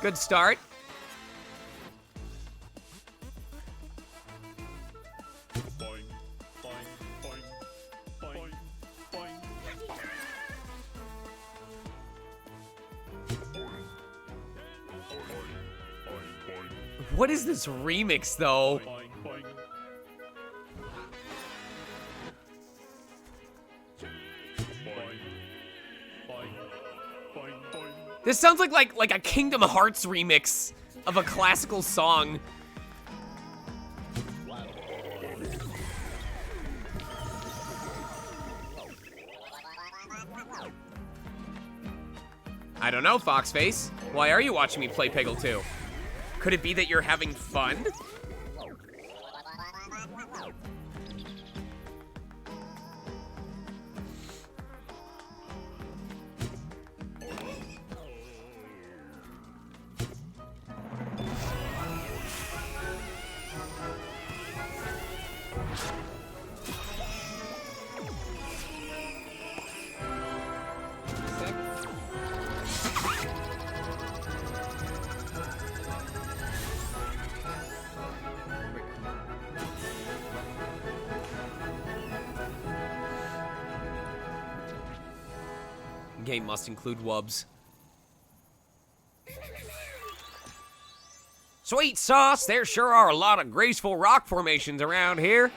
Speaker 1: Good start. What is this remix, though? This sounds like a Kingdom Hearts remix of a classical song. I don't know, Foxface. Why are you watching me play Peggle 2? Could it be that you're having fun? Game must include wubs.
Speaker 15: Sweet sauce, there sure are a lot of graceful rock formations around here.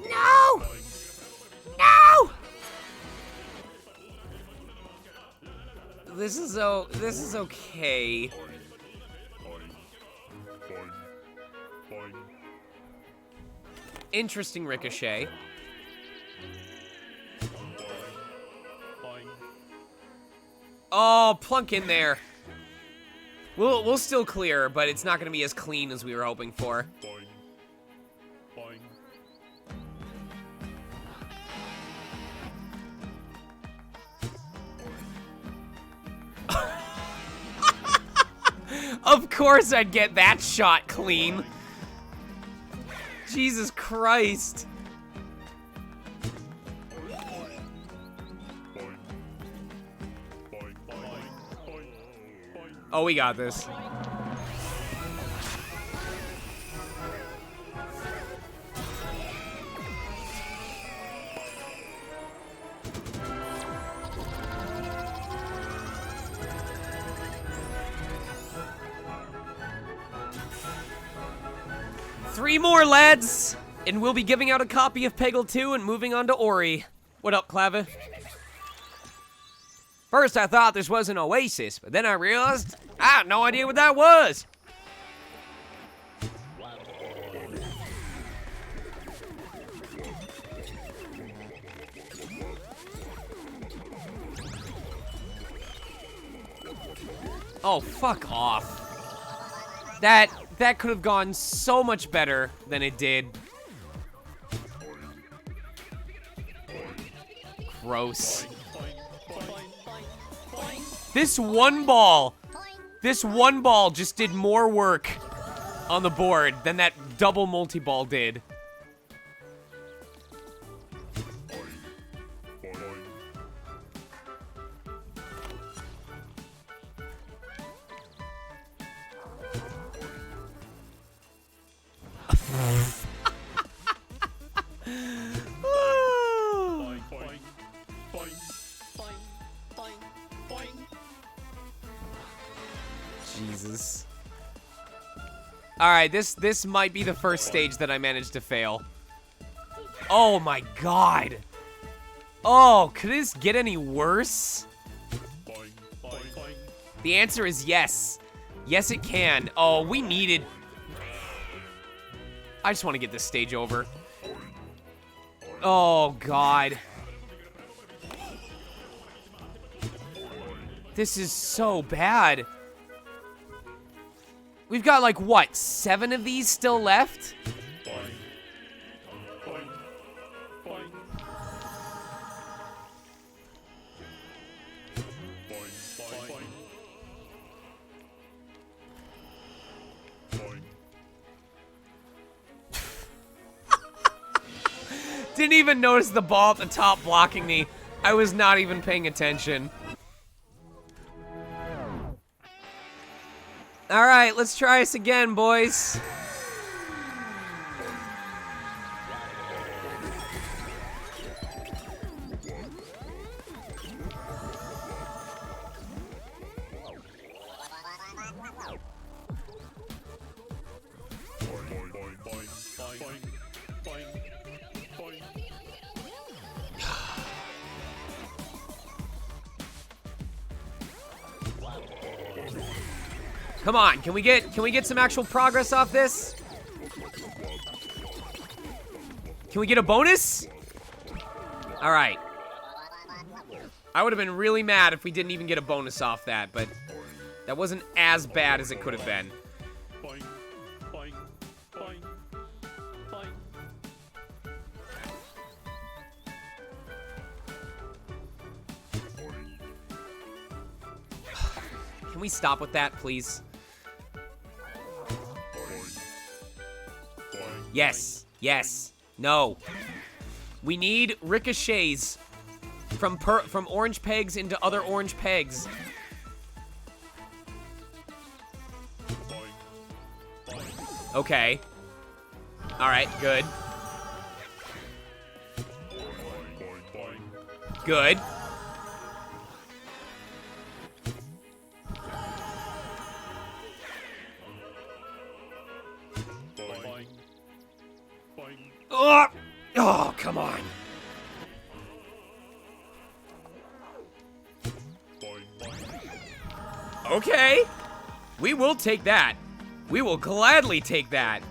Speaker 7: No! No!
Speaker 1: This is okay. Interesting ricochet. Oh, plunk in there. We'll still clear, but it's not going to be as clean as we were hoping for. Of course I'd get that shot clean. Jesus Christ. Oh, we got this. Three more, lads! And we'll be giving out a copy of Peggle 2 and moving on to Ori. What up, Clava?
Speaker 15: First I thought this was an oasis, but then I realized I had no idea what that was.
Speaker 1: Oh, fuck off. That could have gone so much better than it did. Gross. This one ball This one ball just did more work on the board than that double multi-ball did. Jesus. Alright, this might be the first stage that I managed to fail. Oh my god. Oh, could this get any worse? The answer is yes. Yes, it can. Oh, we needed... I just want to get this stage over. Oh, God. This is so bad. We've got, like, what, 7 of these still left? Didn't even notice the ball at the top blocking me. I was not even paying attention. Alright, let's try this again, boys. Come on, can we get some actual progress off this? Can we get a bonus? All right. I would have been really mad if we didn't even get a bonus off that, but that wasn't as bad as it could have been. Can we stop with that, please? Yes. Yes. No. We need ricochets from orange pegs into other orange pegs. Okay. All right, good. Good. Oh, come on. Okay. We will take that. We will gladly take that.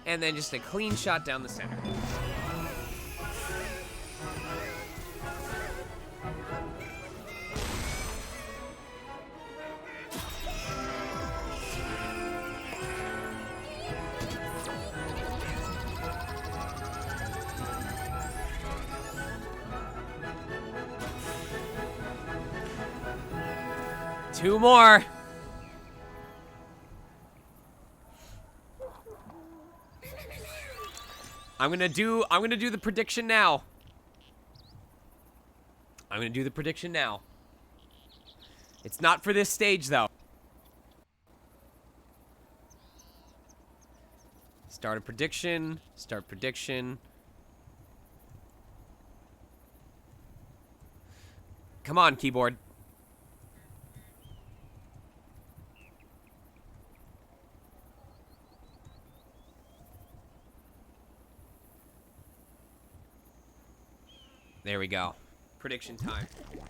Speaker 1: And then just a clean shot down the center. Two more. I'm gonna do the prediction now. I'm gonna do the prediction now. It's not for this stage though. Start a prediction. Start prediction. Come on, keyboard. There we go. Prediction time.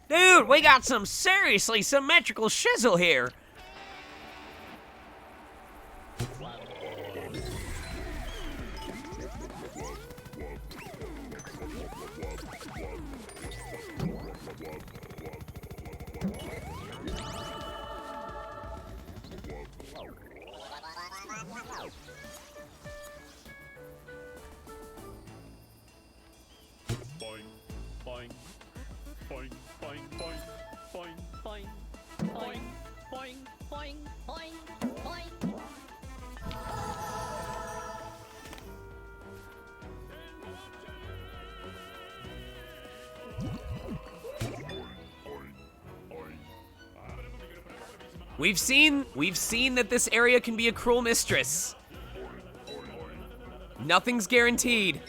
Speaker 15: Dude, we got some seriously symmetrical shizzle here.
Speaker 1: We've seen that this area can be a cruel mistress. Nothing's guaranteed.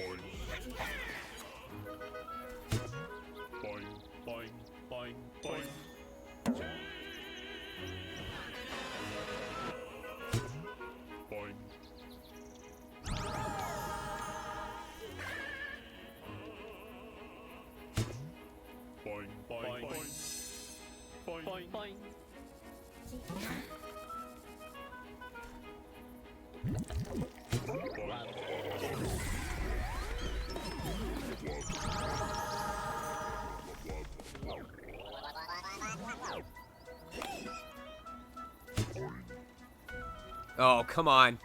Speaker 1: Oh, come on.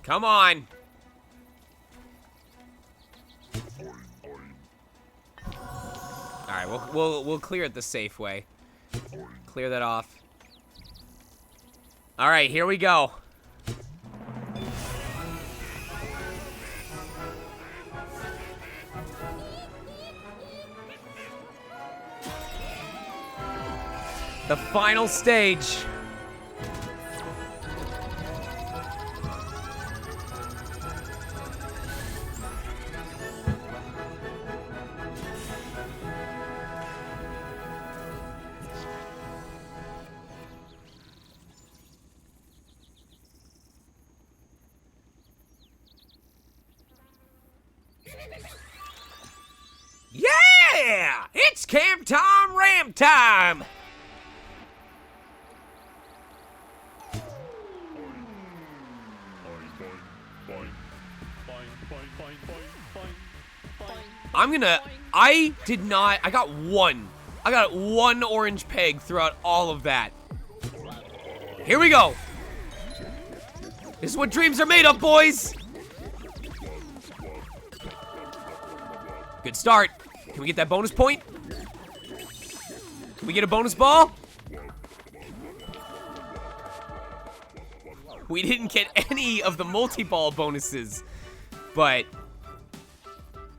Speaker 1: Come on. All right, we'll clear it the safe way. Clear that off. All right, here we go. The final stage. Yeah! It's camp time, ramp time! I got one orange peg throughout all of that. Here we go. This is what dreams are made of, boys. Good start. Can we get that bonus point? Can we get a bonus ball? We didn't get any of the multi-ball bonuses, but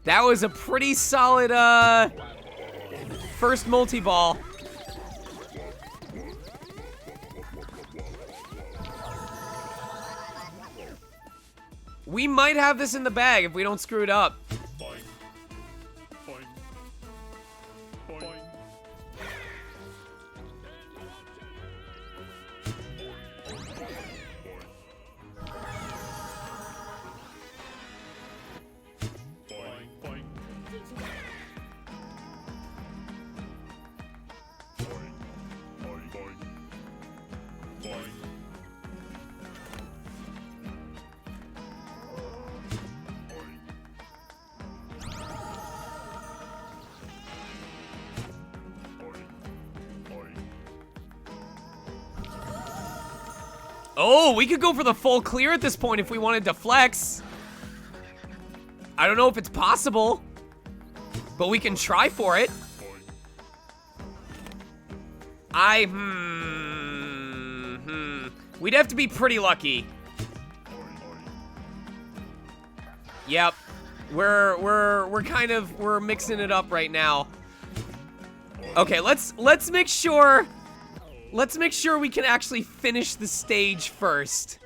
Speaker 1: that was a pretty solid, first multi-ball. We might have this in the bag if we don't screw it up. Oh, we could go for the full clear at this point if we wanted to flex. I don't know if it's possible, but we can try for it. We'd have to be pretty lucky. Yep. We're mixing it up right now. Okay, let's make sure we can actually finish the stage first.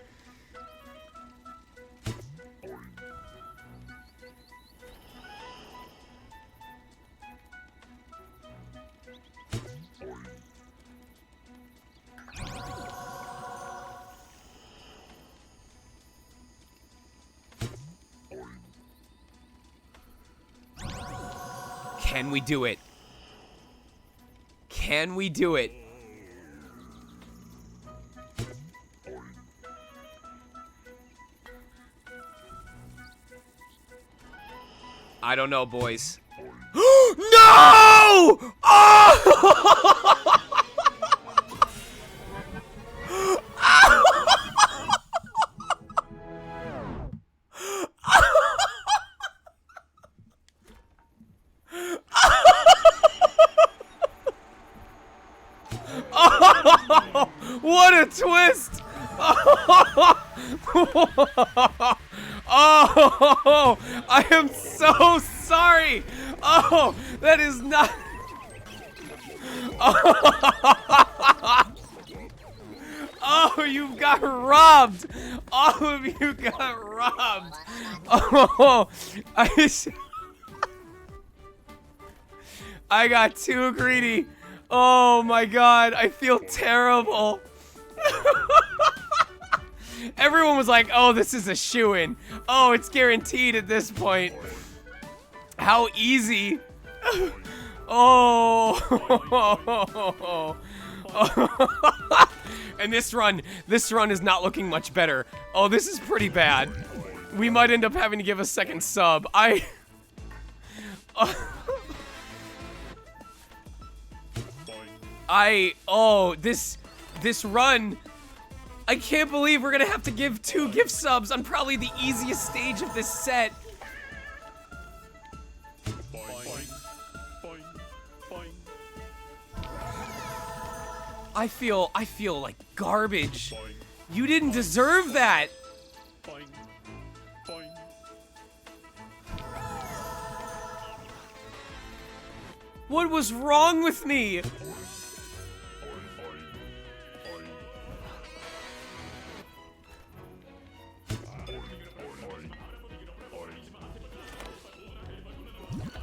Speaker 1: Can we do it? Can we do it? I don't know, boys. No! Oh! twist! Oh, I am so sorry. Oh, that is not. Oh, you got robbed. All of you got robbed. Oh, I got too greedy. Oh my god, I feel terrible. Everyone was like, oh, this is a shoo-in. Oh, it's guaranteed at this point. How easy. Oh. And this run is not looking much better. Oh, this is pretty bad. We might end up having to give a second sub. This run, I can't believe we're gonna have to give 2 gift subs on probably the easiest stage of this set. I feel like garbage. You didn't deserve that. What was wrong with me?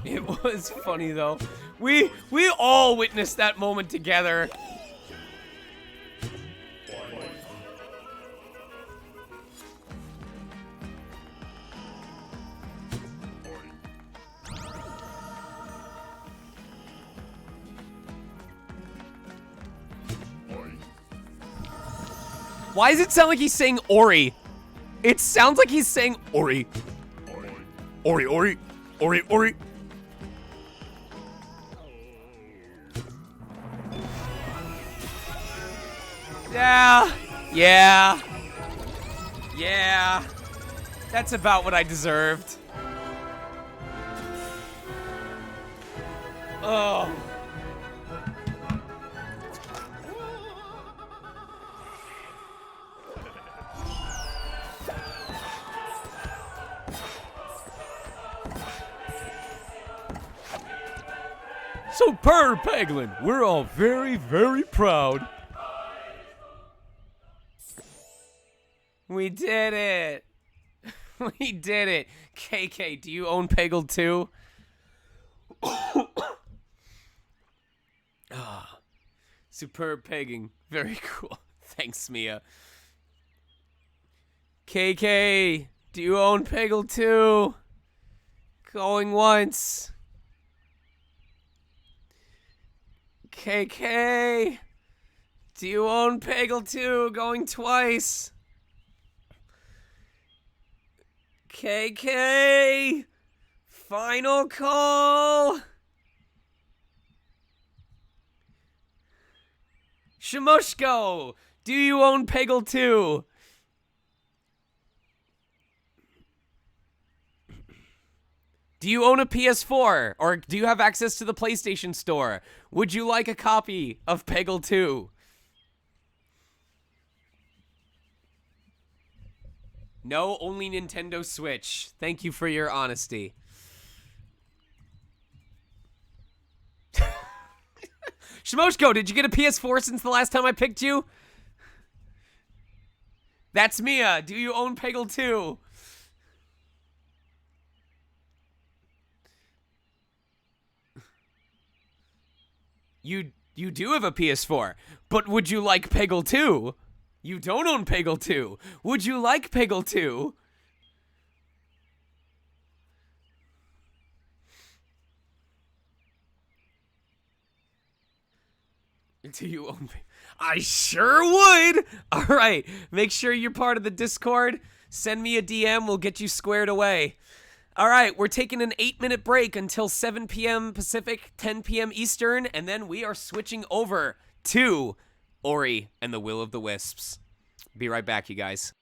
Speaker 1: It was funny though. We all witnessed that moment together. Why does it sound like he's saying Ori? It sounds like he's saying Ori. Ori, Ori, Ori, Ori. Yeah. That's about what I deserved. Oh. Superb, Peggle. We're all very, very proud. We did it. We did it. KK, do you own Peggle too? Ah, superb pegging. Very cool. Thanks, Mia. KK, do you own Peggle too? Going once. KK, do you own Peggle too? Going twice. KK, final call. Shamushko, do you own Peggle too? Do you own a PS4? Or do you have access to the PlayStation Store? Would you like a copy of Peggle 2? No, only Nintendo Switch. Thank you for your honesty. Shmoshko, did you get a PS4 since the last time I picked you? That's Mia. Do you own Peggle 2? You do have a PS4, but would you like Peggle 2? You don't own Peggle 2. Would you like Peggle 2? Do you own I sure would! Alright, make sure you're part of the Discord. Send me a DM, we'll get you squared away. Alright, we're taking an 8-minute break until 7 p.m. Pacific, 10 p.m. Eastern, and then we are switching over to Ori and the Will of the Wisps. Be right back, you guys.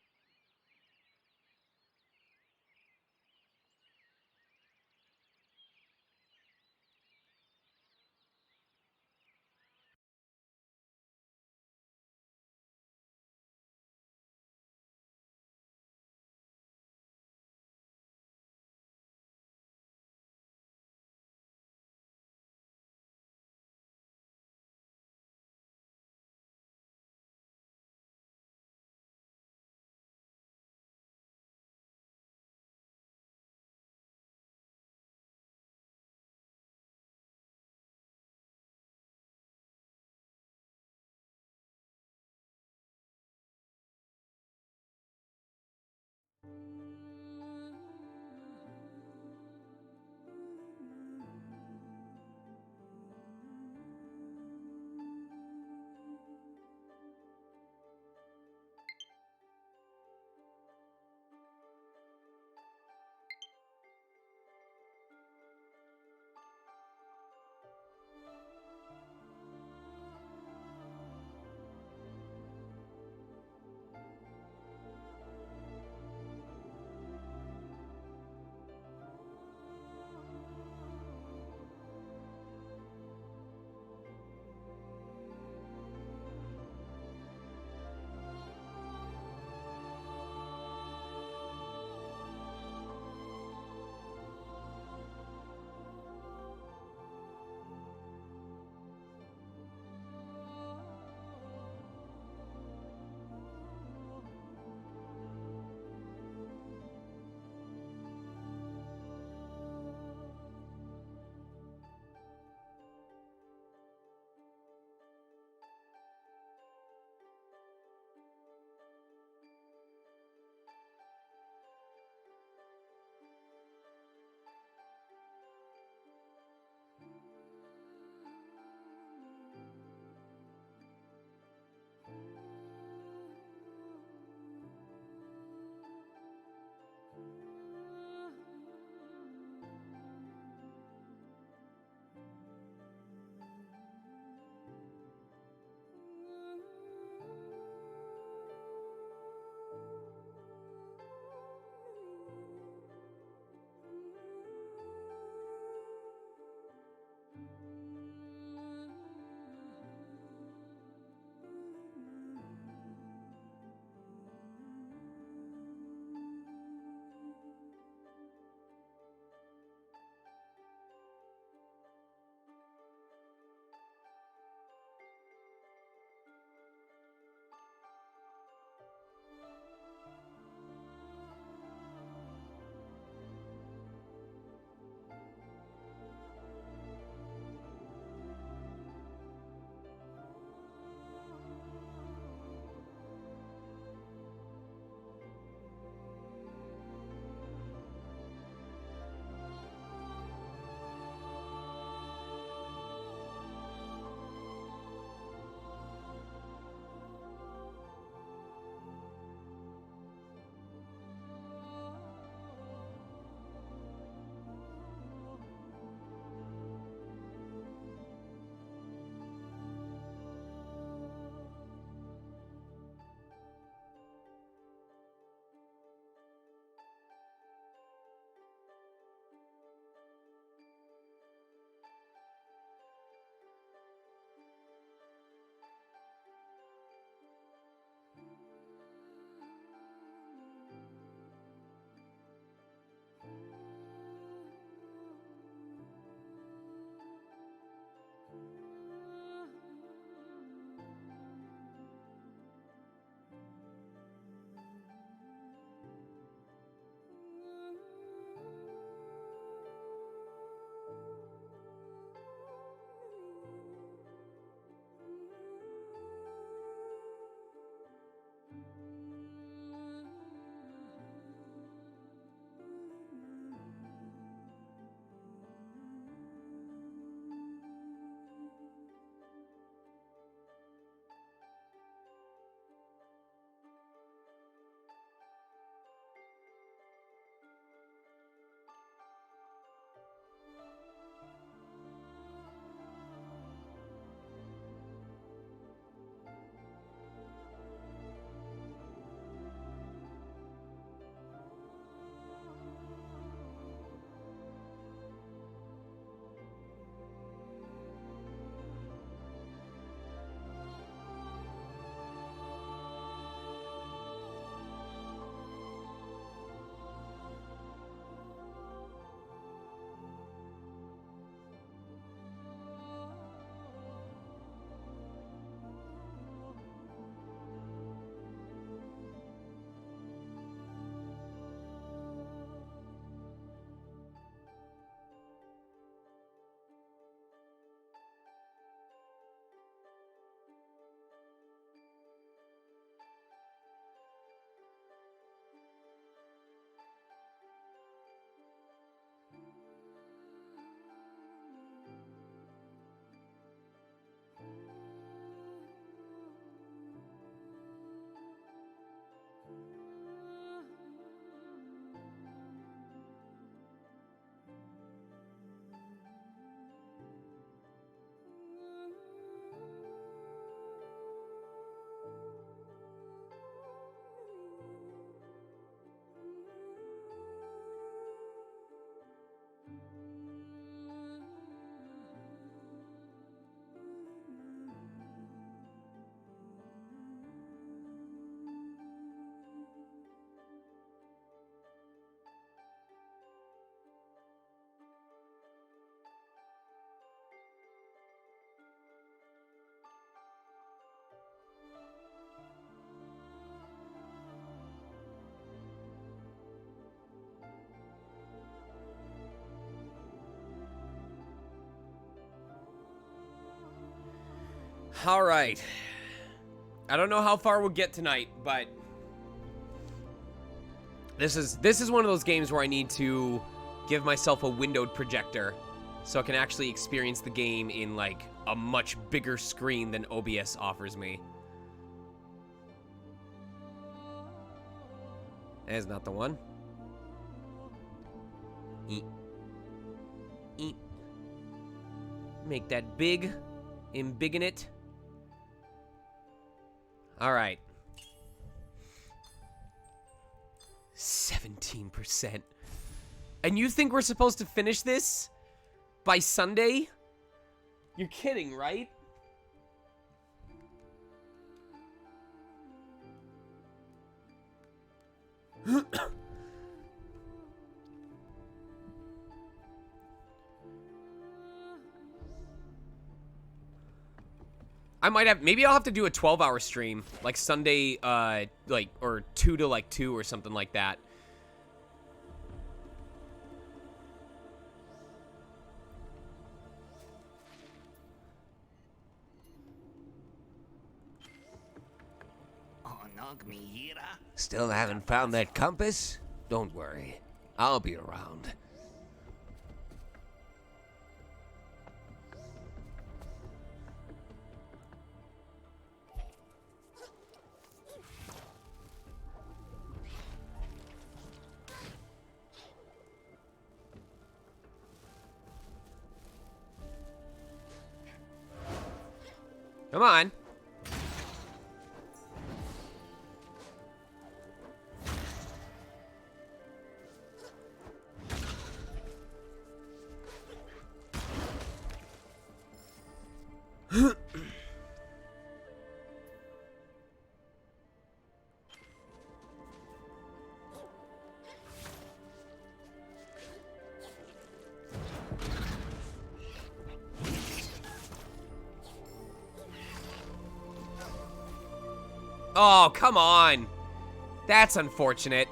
Speaker 1: All right. I don't know how far we'll get tonight, but this is one of those games where I need to give myself a windowed projector so I can actually experience the game in like a much bigger screen than OBS offers me. That is not the one. Eat. Eat. Make that big. Embiggen it. Alright. 17%. And you think we're supposed to finish this by Sunday? You're kidding, right? I might have, maybe I'll have to do a 12-hour stream, like Sunday, like, or 2 to like 2 or something like that.
Speaker 15: Still haven't found that compass? Don't worry. I'll be around.
Speaker 1: Come on. Oh, come on. That's unfortunate.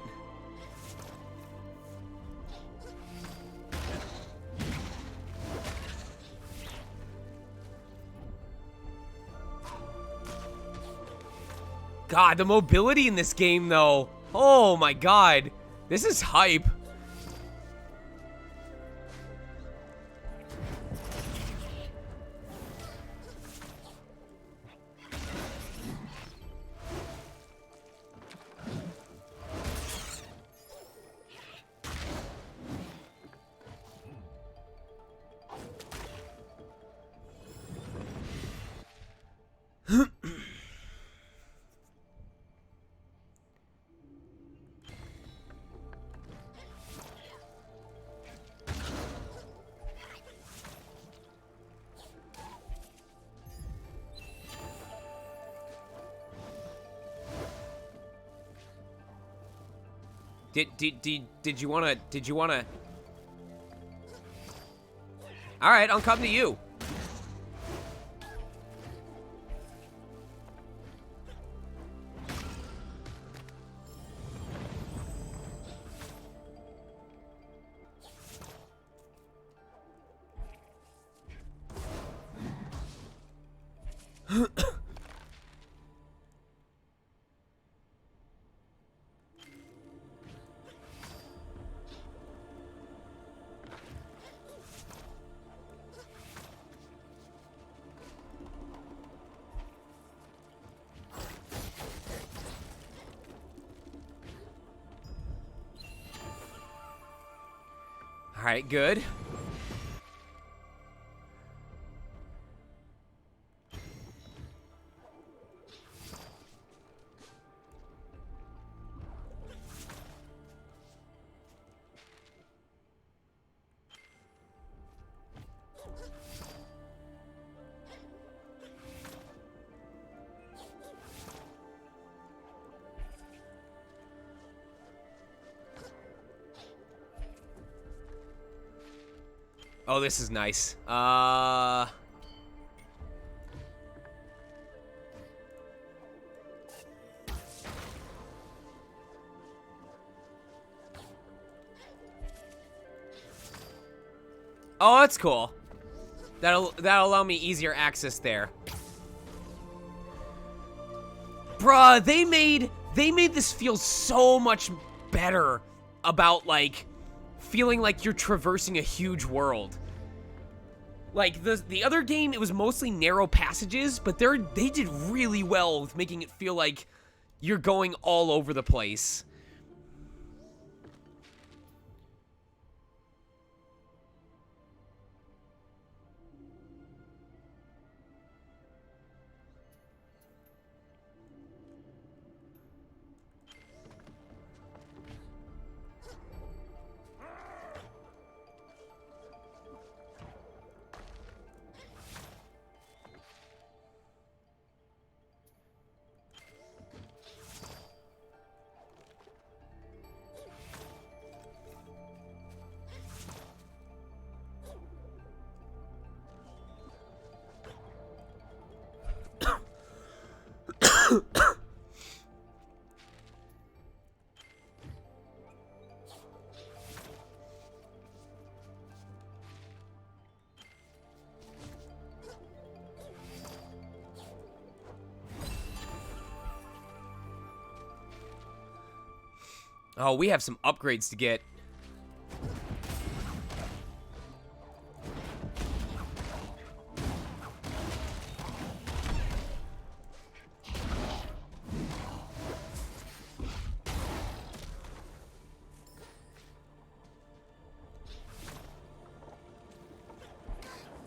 Speaker 1: God, the mobility in this game, though. Oh, my God. This is hype. Did you wanna? All right, I'll come to you. All right, good. Oh, this is nice. Oh, that's cool. That'll allow me easier access there. Bruh, they made this feel so much better about, like, feeling like you're traversing a huge world. Like, the other game, it was mostly narrow passages, but they did really well with making it feel like you're going all over the place. Oh, we have some upgrades to get.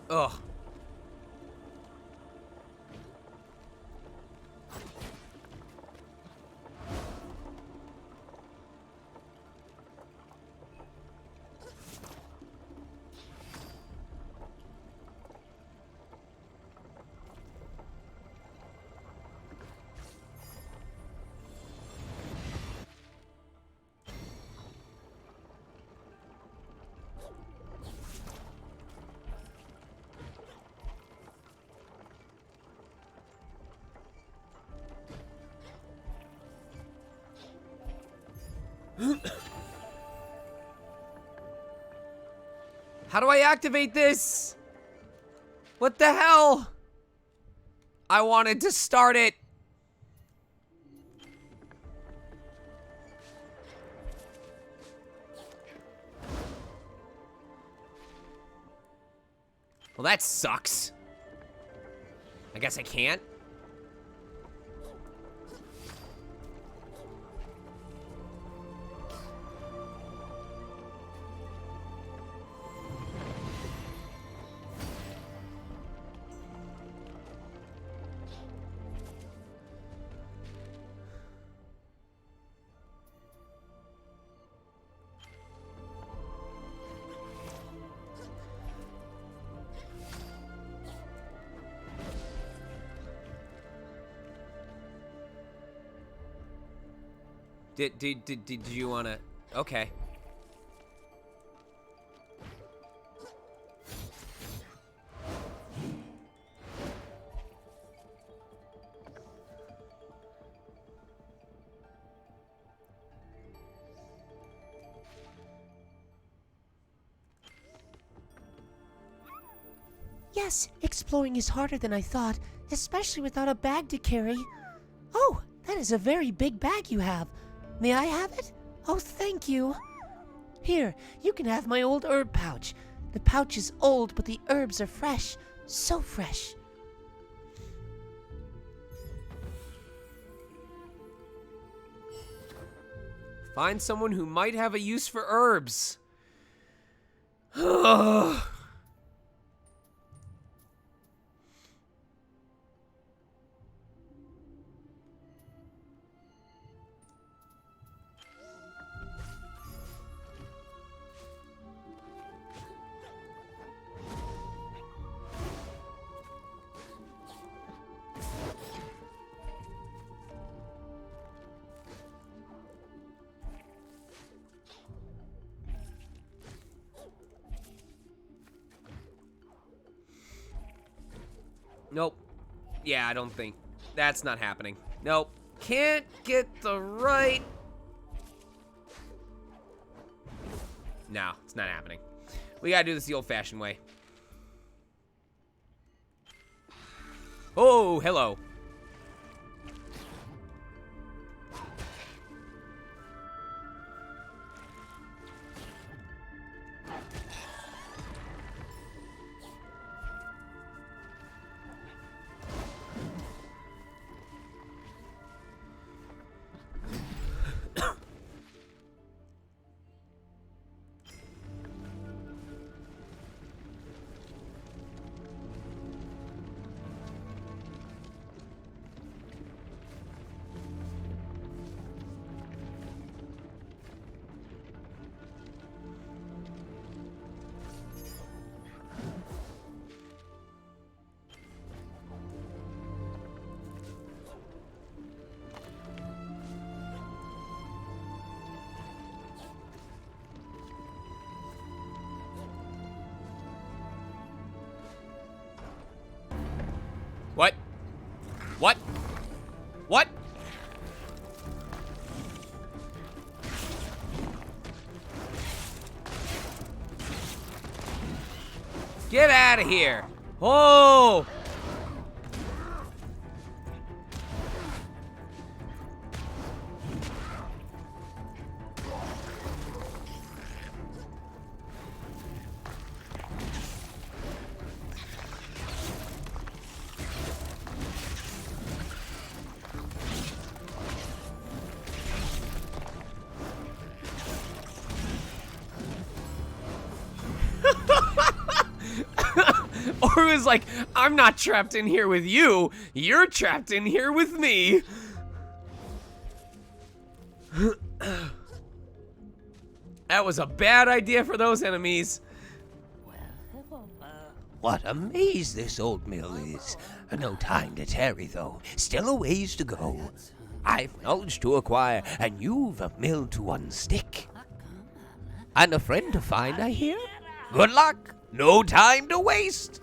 Speaker 1: Ugh. How do I activate this? What the hell? I wanted to start it. Well, that sucks. I guess I can't. Did you wanna? Okay.
Speaker 7: Yes, exploring is harder than I thought, especially without a bag to carry. Oh, that is a very big bag you have. May I have it? Oh, thank you. Here, you can have my old herb pouch. The pouch is old, but the herbs are fresh. So fresh.
Speaker 1: Find someone who might have a use for herbs. Ugh. Nope. Yeah, I don't think. That's not happening. Nope. Can't get the right... No, it's not happening. We gotta do this the old-fashioned way. Oh, hello. Get out of here. Oh! Or it was like, I'm not trapped in here with you. You're trapped in here with me. That was a bad idea for those enemies.
Speaker 16: What a maze this old mill is. No time to tarry, though. Still a ways to go. I've knowledge to acquire, and you've a mill to unstick. And a friend to find, I hear? Good luck. No time to waste.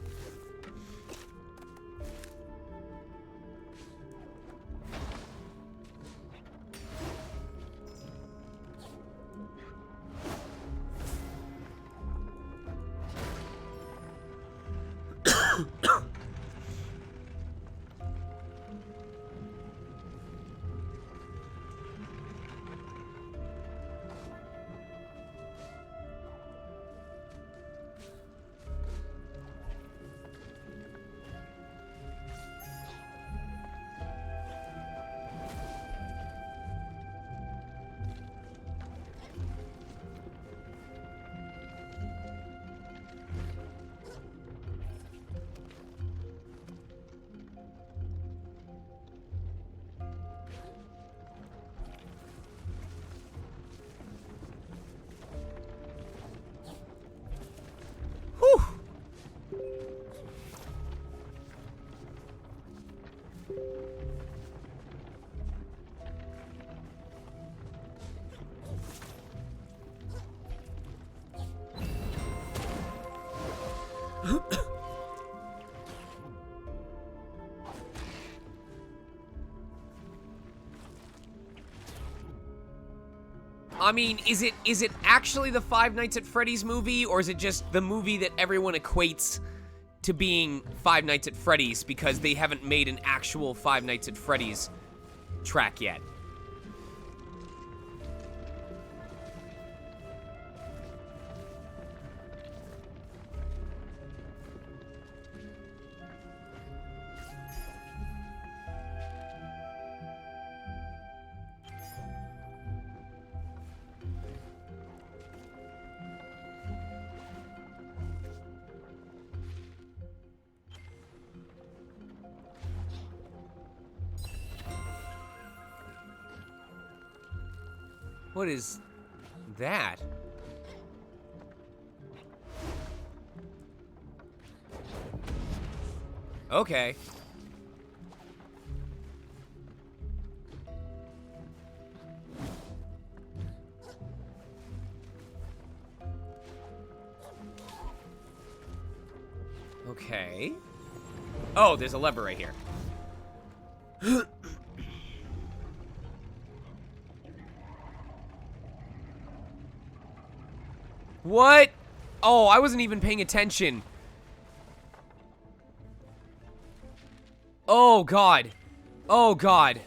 Speaker 1: I mean, is it actually the Five Nights at Freddy's movie, or is it just the movie that everyone equates to being Five Nights at Freddy's because they haven't made an actual Five Nights at Freddy's track yet? What is that? Okay. Okay. Oh, there's a lever right here. What? Oh, I wasn't even paying attention. Oh, God. Oh, God.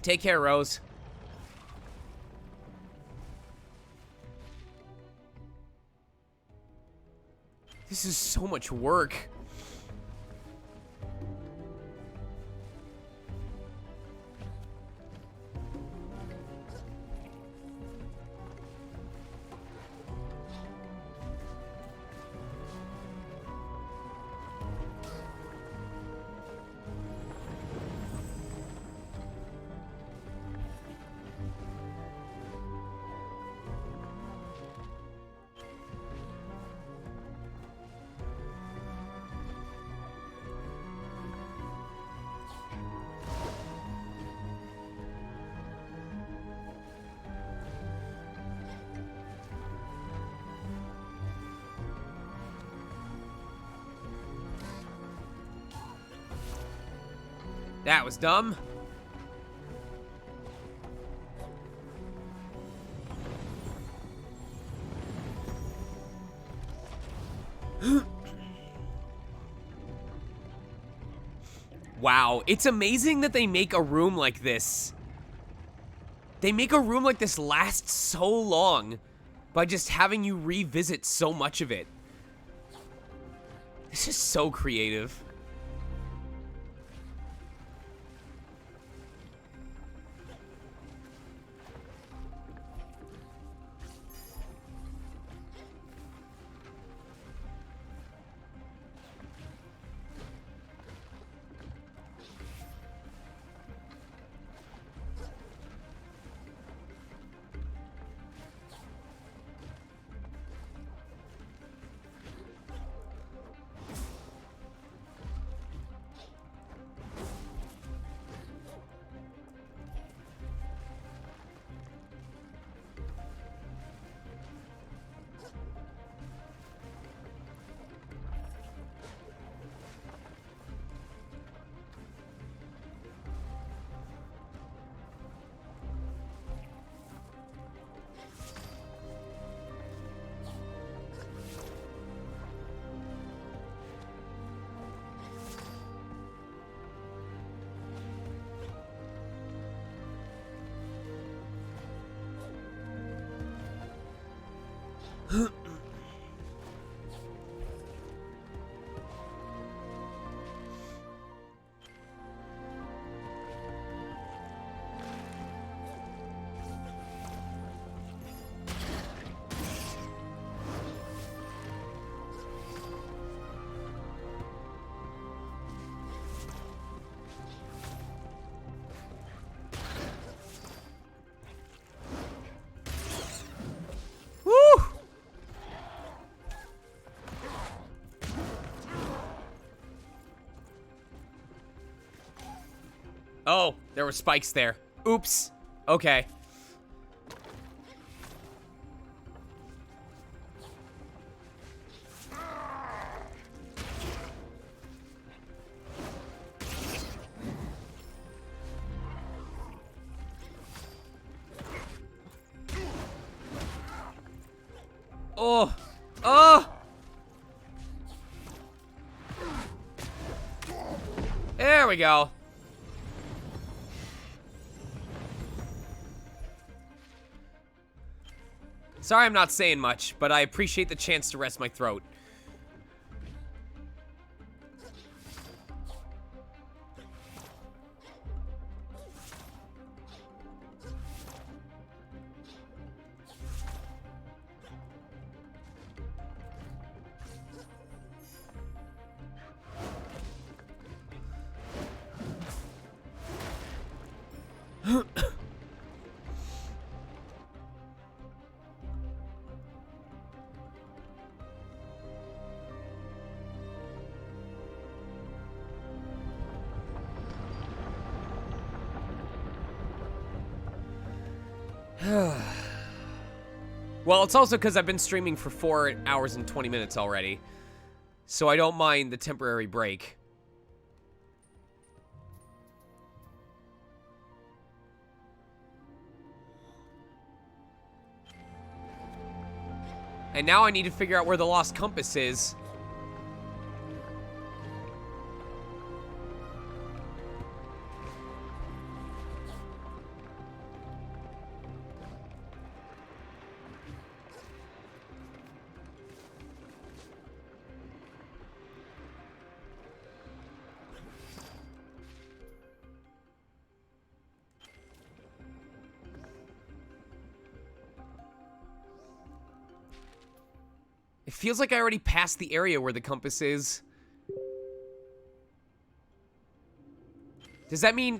Speaker 1: Take care, Rose. This is so much work. That was dumb. Wow, it's amazing that they make a room like this. They make a room like this last so long by just having you revisit so much of it. This is so creative. Oh, there were spikes there. Oops. Okay. Oh. Oh. There we go. Sorry I'm not saying much, but I appreciate the chance to rest my throat. Well, it's also because I've been streaming for 4 hours and 20 minutes already, so I don't mind the temporary break. And now I need to figure out where the lost compass is. feels like I already passed the area where the compass is. Does that mean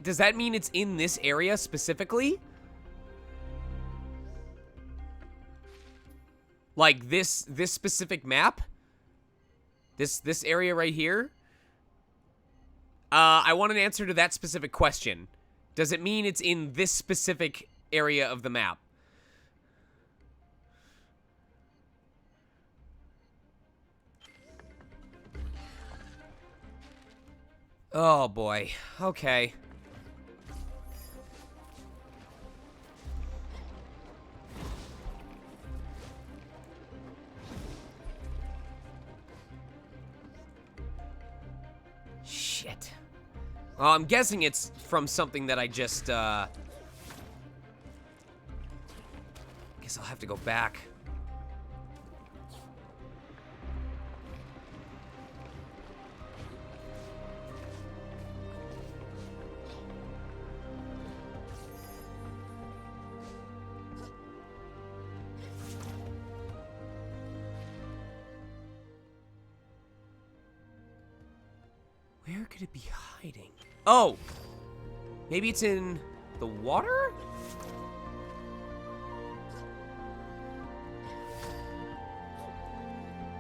Speaker 1: it's in this area specifically? Like this specific map? This area right here? I want an answer to that specific question. Does it mean it's in this specific area of the map? Oh boy. Okay. Shit. Well, I'm guessing it's from something that I just, guess I'll have to go back. Where could it be hiding? Oh! Maybe it's in the water?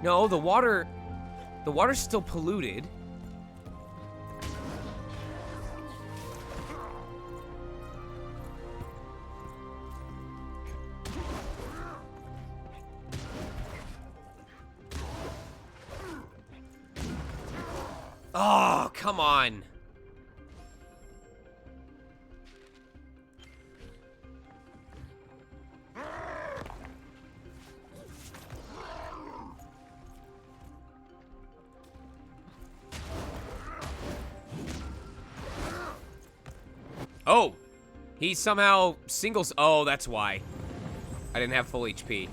Speaker 1: No, the water's still polluted. Oh, come on. Oh, he somehow singles. Oh, that's why. I didn't have full HP.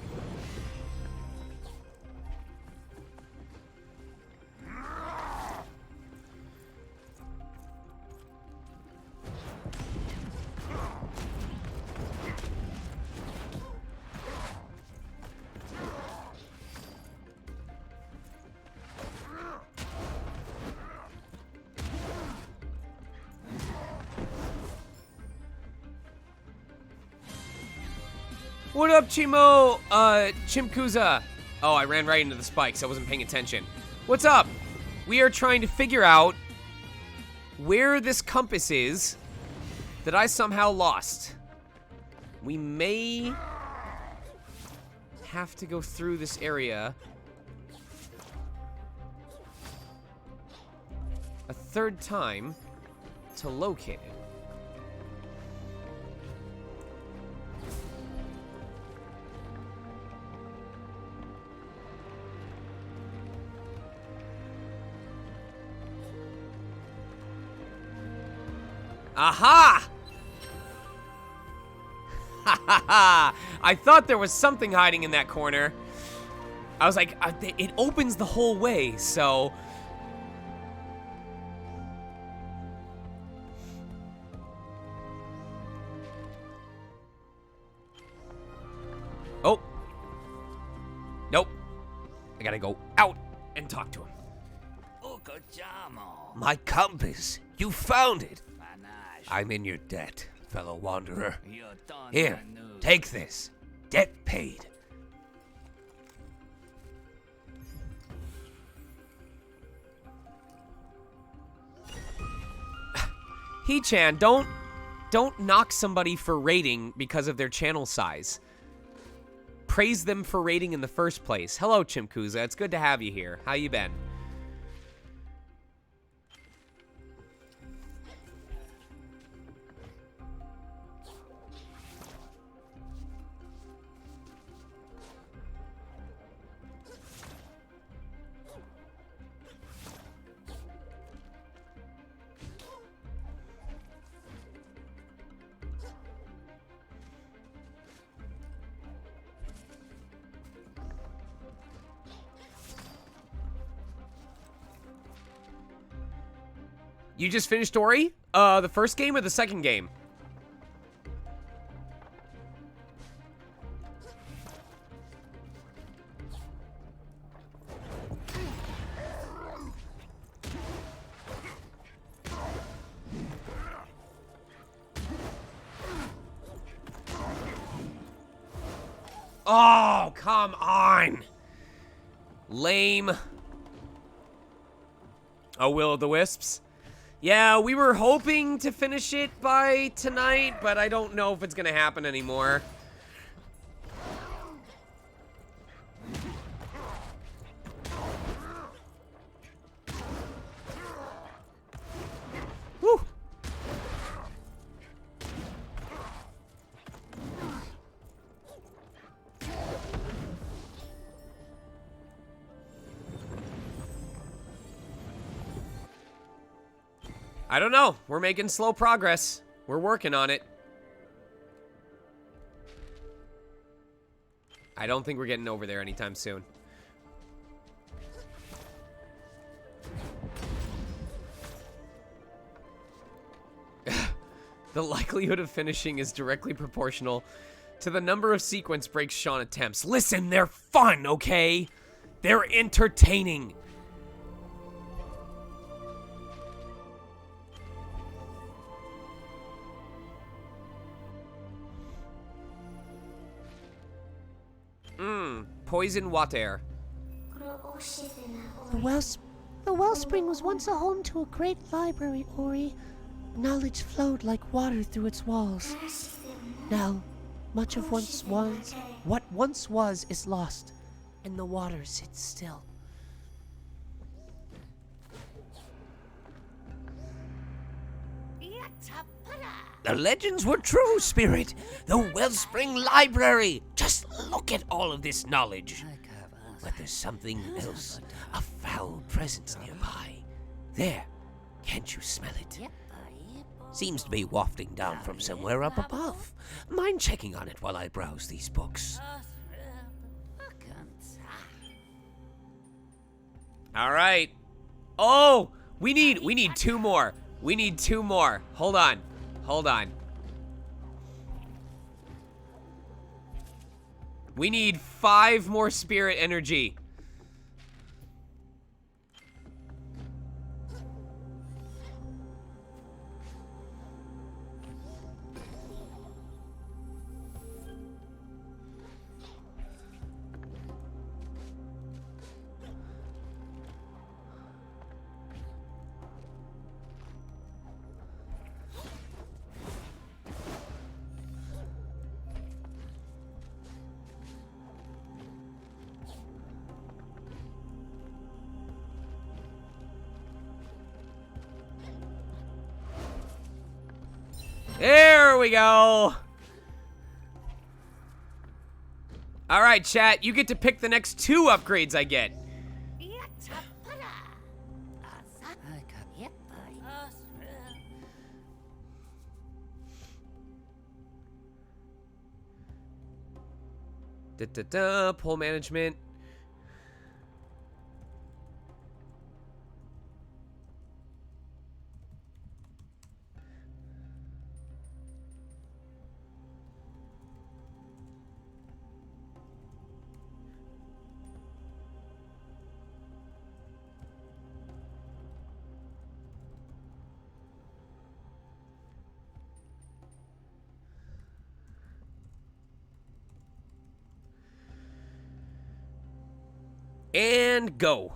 Speaker 1: What up, Chimo? Chimkuza. Oh, I ran right into the spikes. I wasn't paying attention. What's up? We are trying to figure out where this compass is that I somehow lost. We may have to go through this area a third time to locate it. Aha! Ha ha ha! I thought there was something hiding in that corner. I was like, it opens the whole way, so... Oh. Nope. I gotta go out and talk to him.
Speaker 16: My compass. You found it. I'm in your debt, fellow wanderer. Here, take this. Debt paid.
Speaker 1: He-chan, don't knock somebody for raiding because of their channel size. Praise them for raiding in the first place. Hello, Chimkuza. It's good to have you here. How you been? You just finished Ori? The first game or the second game? Oh, come on. Lame. Oh, Will of the Wisps? Yeah, we were hoping to finish it by tonight, but I don't know if it's gonna happen anymore. Woo! I don't know. We're making slow progress. We're working on it. I don't think we're getting over there anytime soon. The likelihood of finishing is directly proportional to the number of sequence breaks Sean attempts. Listen, they're fun, okay? They're entertaining. Poison water.
Speaker 7: The wellspring was once a home to a great library, Ori. Knowledge flowed like water through its walls. Now, much of what once was is lost, and the water sits still.
Speaker 16: The legends were true, Spirit. The Wellspring Library. Just look at all of this knowledge. But there's something else. A foul presence nearby. There. Can't you smell it? Seems to be wafting down from somewhere up above. Mind checking on it while I browse these books?
Speaker 1: All right. Oh, we need two more. We need two more. Hold on. Hold on. We need 5 more spirit energy. There we go. All right, chat. You get to pick the next 2 upgrades I get. Pole management. And go.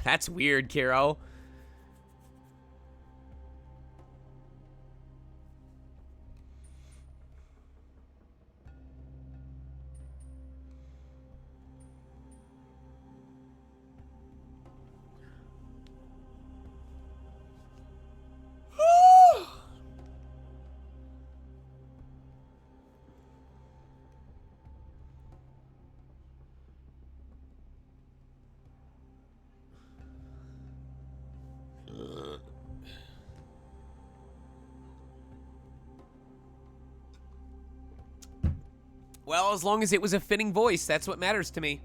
Speaker 1: That's weird, Kiro. Well, as long as it was a fitting voice, that's what matters to me.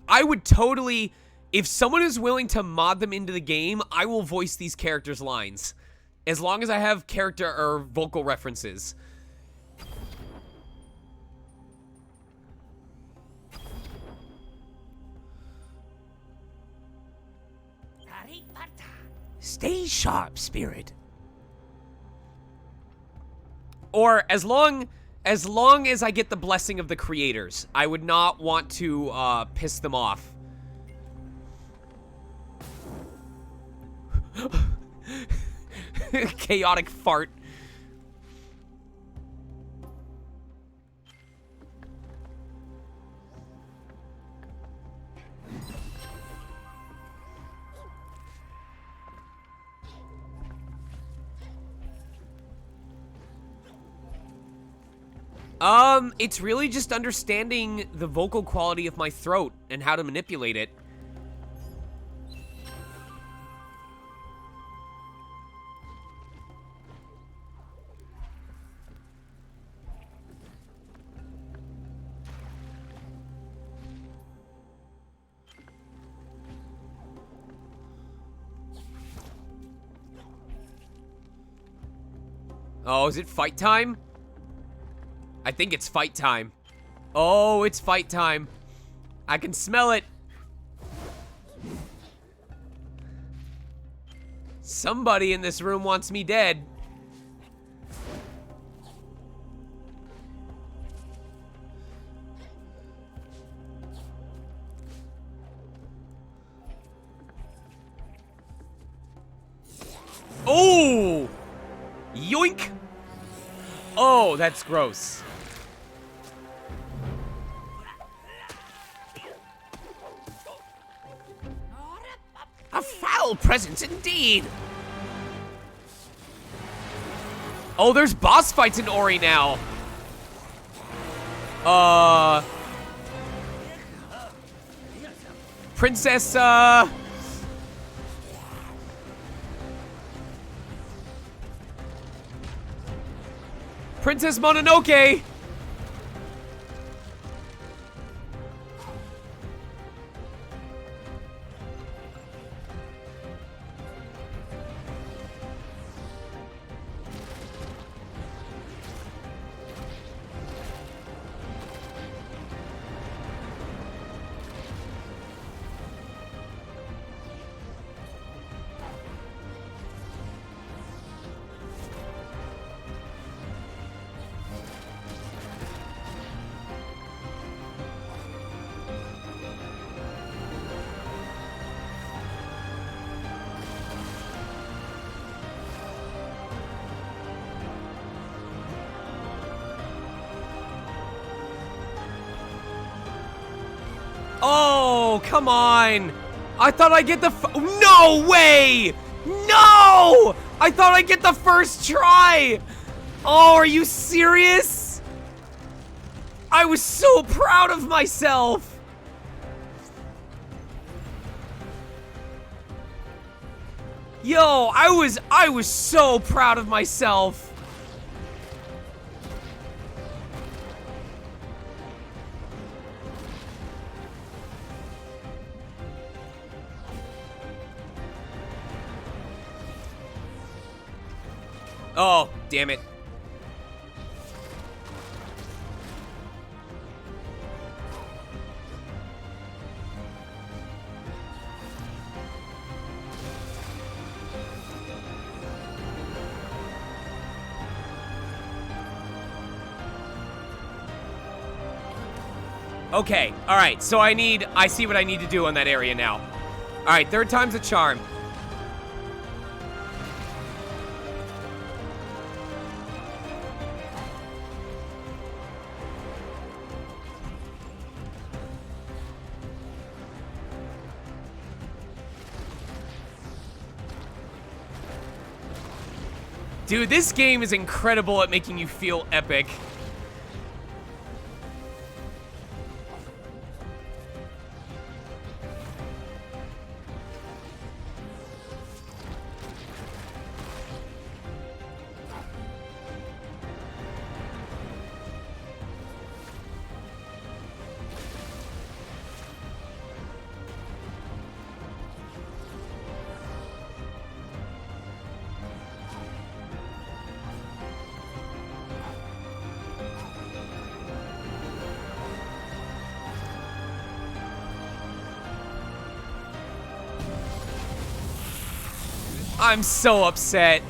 Speaker 1: I would totally, if someone is willing to mod them into the game, I will voice these characters' lines. As long as I have character or vocal references.
Speaker 16: Stay sharp, Spirit.
Speaker 1: Or as long as I get the blessing of the creators, I would not want to piss them off. Chaotic fart. It's really just understanding the vocal quality of my throat and how to manipulate it. Oh, is it fight time? I think it's fight time. Oh, it's fight time. I can smell it. Somebody in this room wants me dead. Oh! Yoink! Oh, that's gross.
Speaker 16: A foul presence indeed.
Speaker 1: Oh, there's boss fights in Ori now. Princess, Princess Mononoke! Oh, come on. I thought I'd get the no way! No! I thought I'd get the first try! Oh, are you serious? I was so proud of myself! Yo, I was so proud of myself! Oh, damn it. Okay, alright, so I see what I need to do on that area now. Alright, third time's a charm. Dude, this game is incredible at making you feel epic. I'm so upset.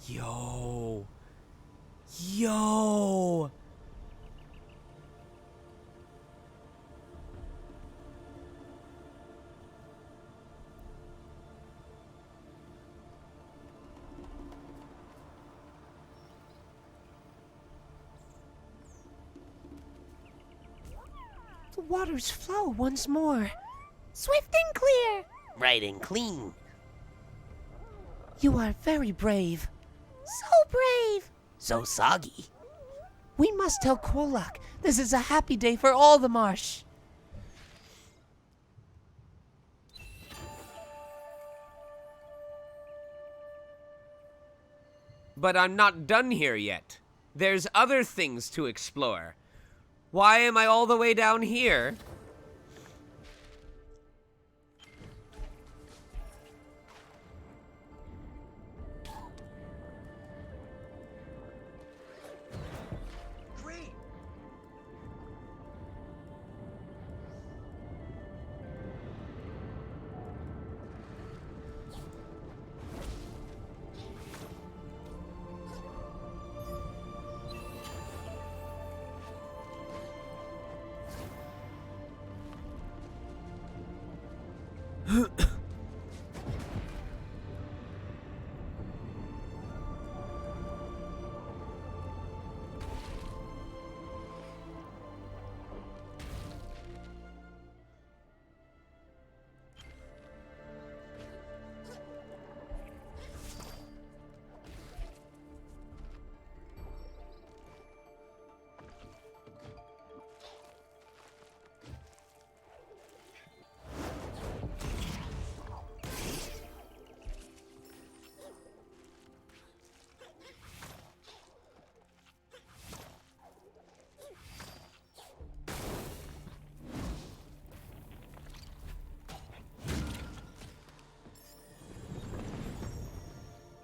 Speaker 1: Yo. Yo.
Speaker 7: The waters flow once more. Swift and clear.
Speaker 16: Right and clean.
Speaker 7: You are very brave. So brave.
Speaker 16: So soggy.
Speaker 7: We must tell Kolak this is a happy day for all the marsh.
Speaker 1: But I'm not done here yet. There's other things to explore. Why am I all the way down here?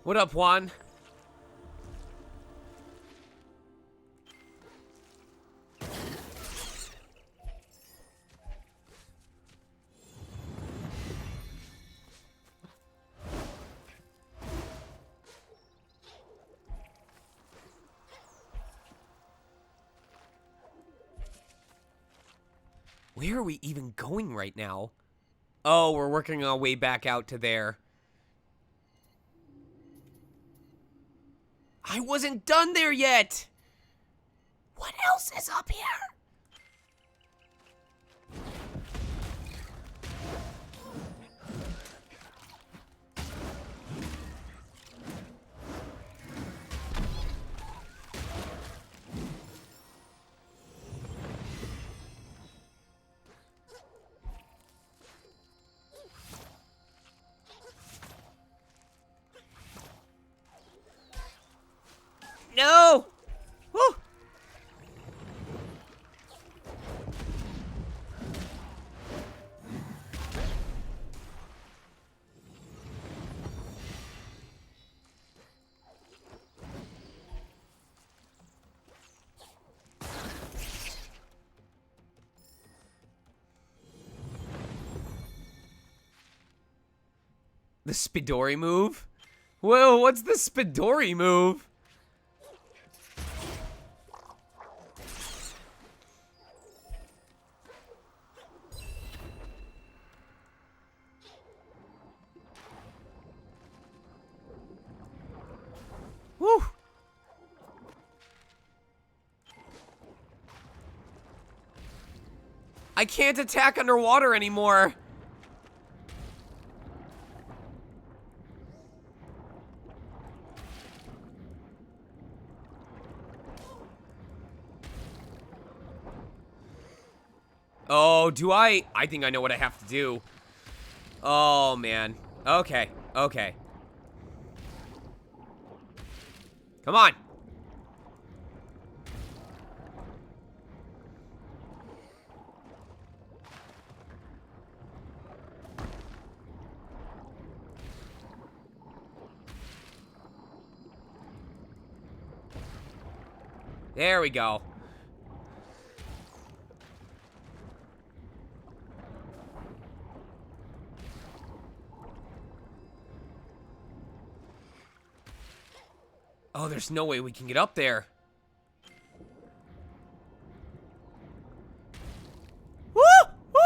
Speaker 1: What up, Juan? Where are we even going right now? Oh, we're working our way back out to there. I wasn't done there yet!
Speaker 7: What else is up here?
Speaker 1: No! Woo! The Spidori move? Whoa, what's the Spidori move? Woo! I can't attack underwater anymore. Oh, do I? I think I know what I have to do. Oh, man. Okay, okay. Come on. There we go. Oh, there's no way we can get up there. Woo! Woo!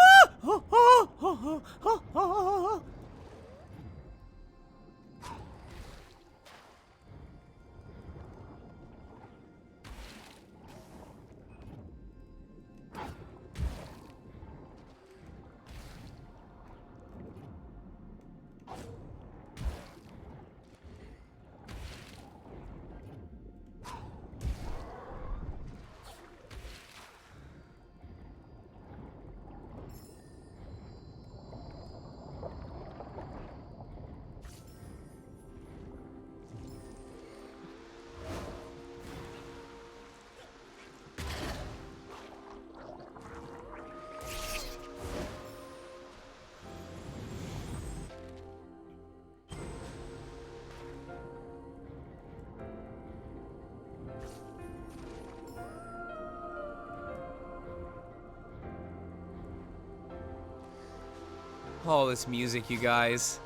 Speaker 1: Oh, this music, you guys.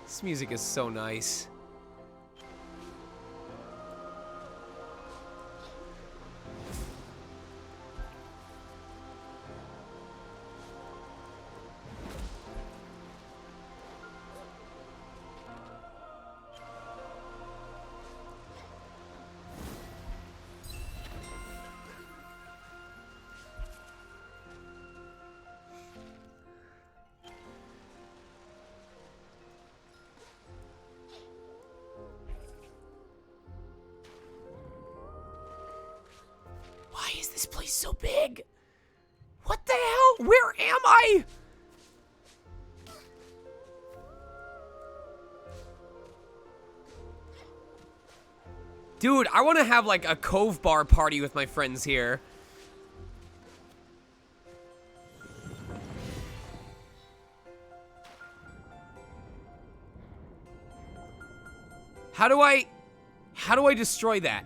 Speaker 1: This music is so nice. Why is this place so big? What the hell? Where am I? Dude, I want to have like a Cove Bar party with my friends here. How do I destroy that?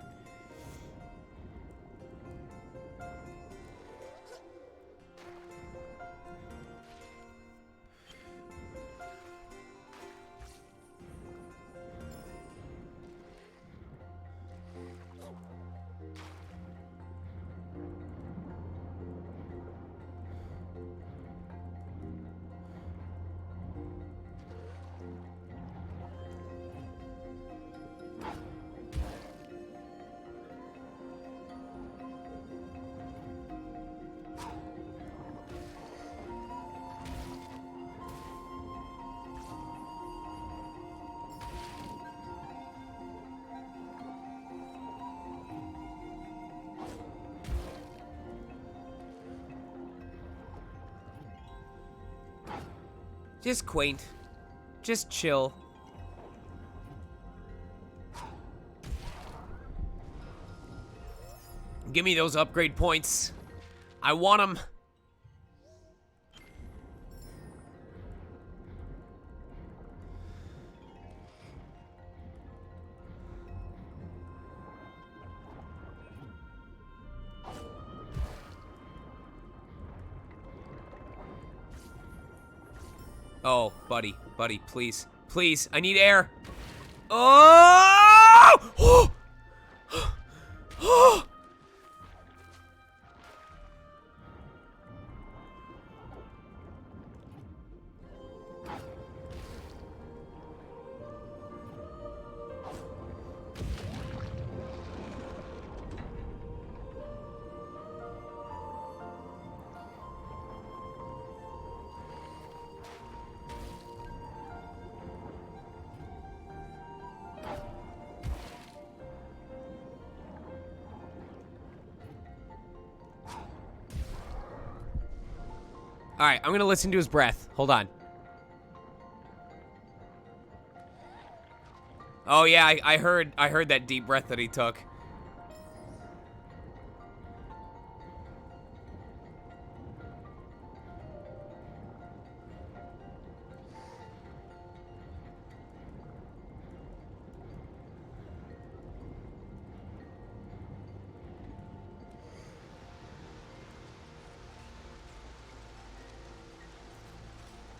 Speaker 1: Just quaint. Just chill. Give me those upgrade points. I want them. Oh, buddy, please. Please, I need air. Oh! Oh! All right, I'm gonna listen to his breath. Hold on. Oh yeah, I heard that deep breath that he took.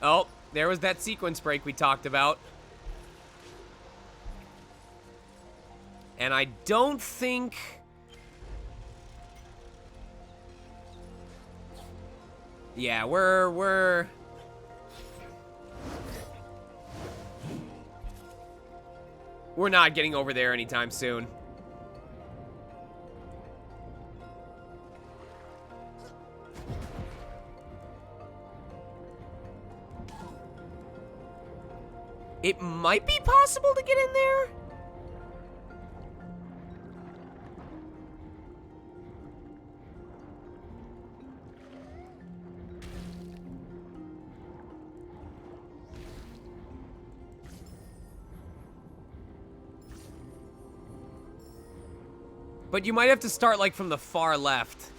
Speaker 1: Oh, there was that sequence break we talked about. And I don't think... Yeah, we're not getting over there anytime soon. It might be possible to get in there. But you might have to start, like, from the far left.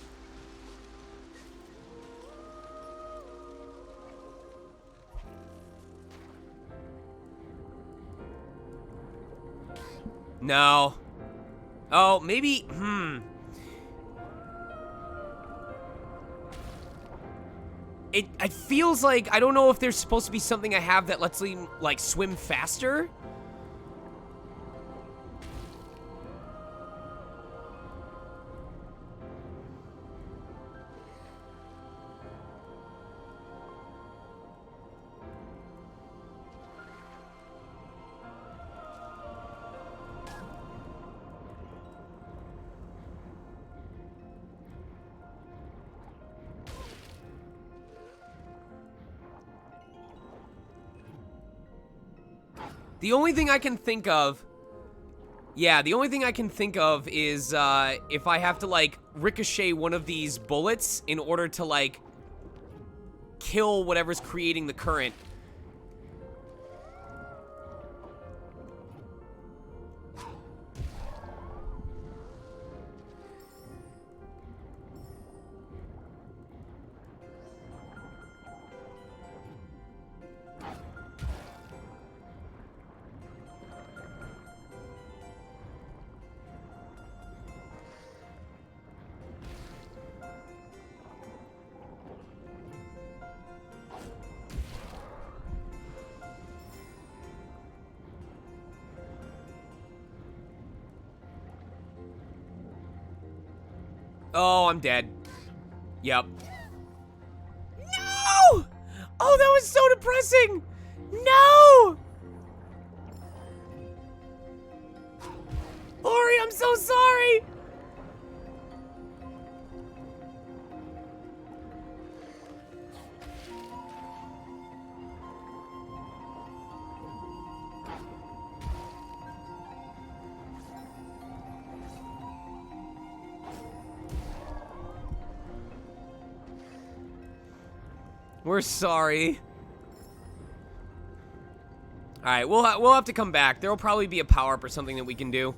Speaker 1: No. Oh, maybe, It feels like, I don't know if there's supposed to be something I have that lets me, like, swim faster. The only thing I can think of... Yeah, the only thing I can think of is, if I have to, like, ricochet one of these bullets in order to, like, kill whatever's creating the current. Oh, I'm dead. Yep. No! Oh, that was so depressing! No! Ori, I'm so sorry! We're sorry. Alright, we'll have to come back. There'll probably be a power-up or something that we can do.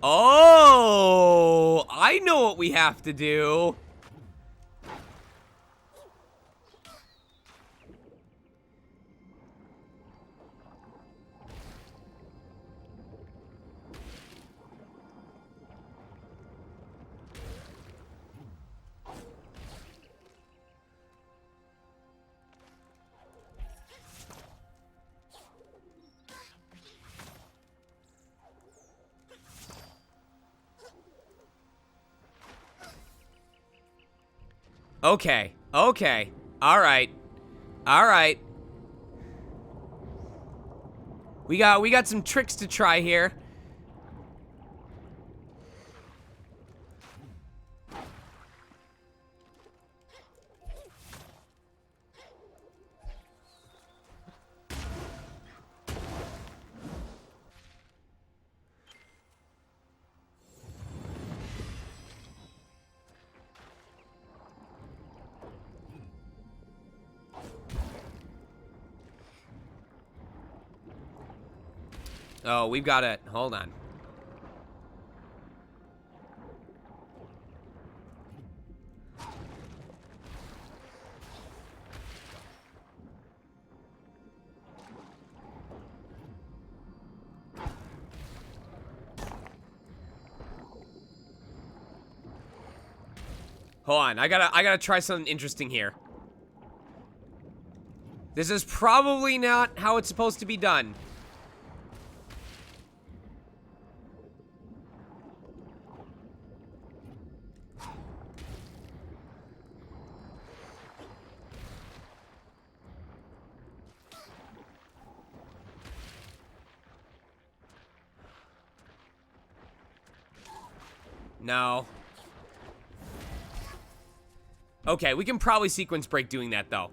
Speaker 1: Oh, I know what we have to do. Okay, okay. Alright. Alright. We got some tricks to try here. Oh, we've got it. Hold on. Hold on, I gotta try something interesting here. This is probably not how it's supposed to be done. No. Okay, we can probably sequence break doing that, though.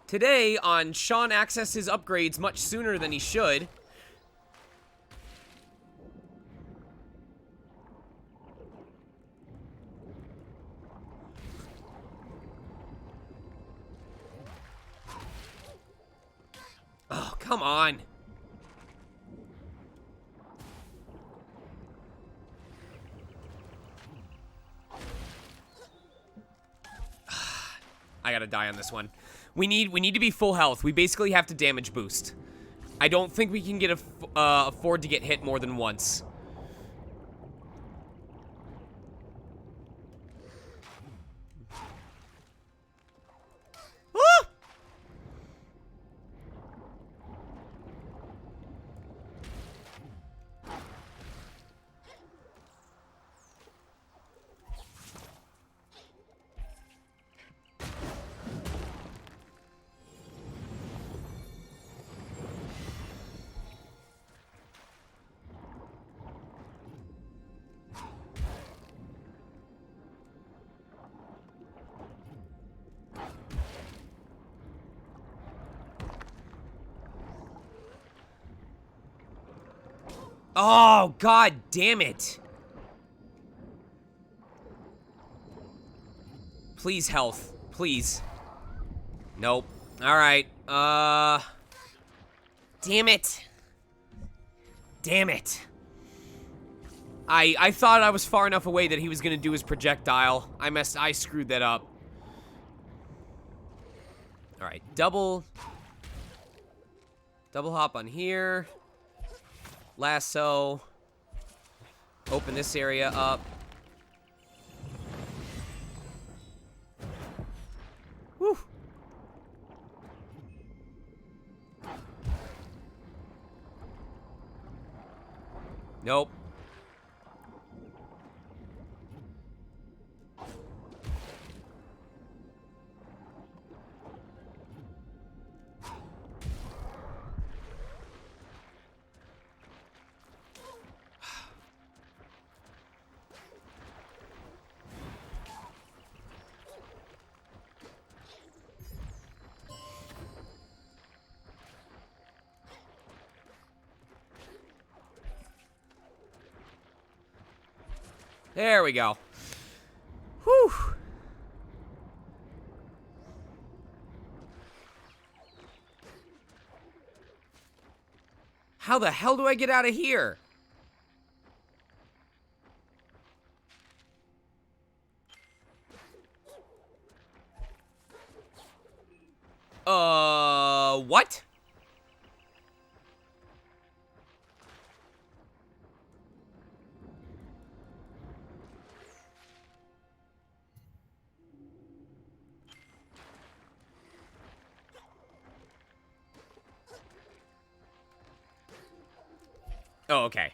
Speaker 1: Today, on Sean accesses upgrades much sooner than he should. Oh, come on. I gotta die on this one. We need to be full health. We basically have to damage boost. I don't think we can get afford to get hit more than once. Ah! Oh, god damn it. Please, health. Please. Nope. Alright. Damn it. Damn it. I thought I was far enough away that he was gonna do his projectile. I screwed that up. Alright, double hop on here. Lasso. Open this area up. Whew. Nope. There we go. Whew. How the hell do I get out of here? What? Oh, okay.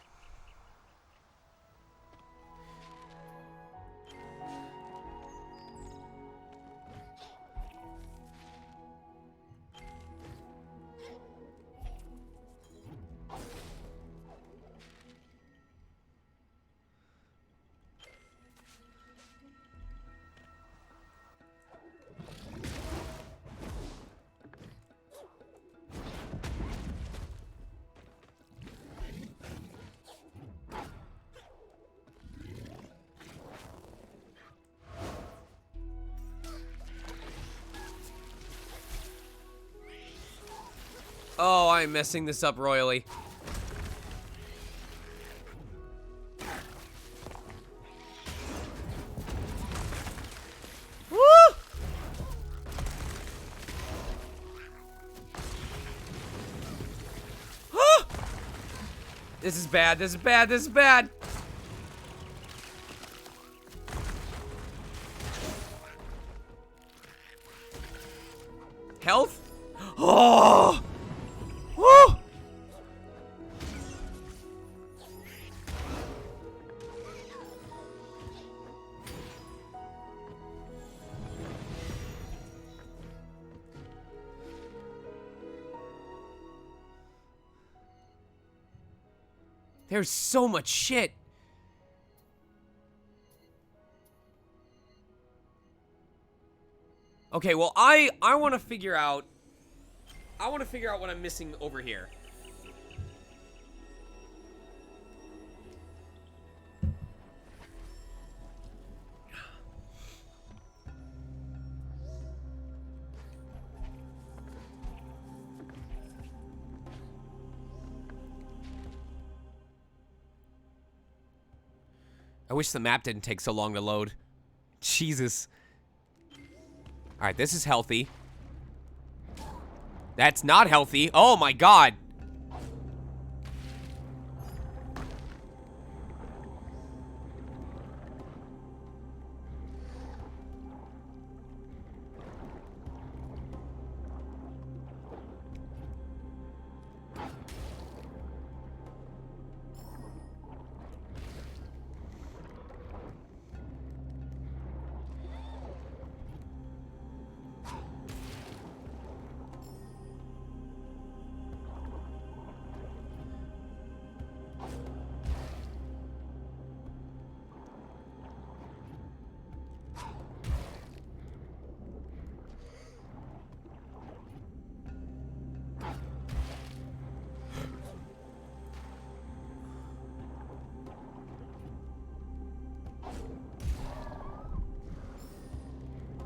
Speaker 1: Oh, I'm messing this up royally. Woo! This is bad, this is bad, this is bad! Health? Oh! Woo! There's so much shit. Okay, well, I want to figure out what I'm missing over here. I wish the map didn't take so long to load. Jesus. Alright, this is healthy. That's not healthy. Oh my god.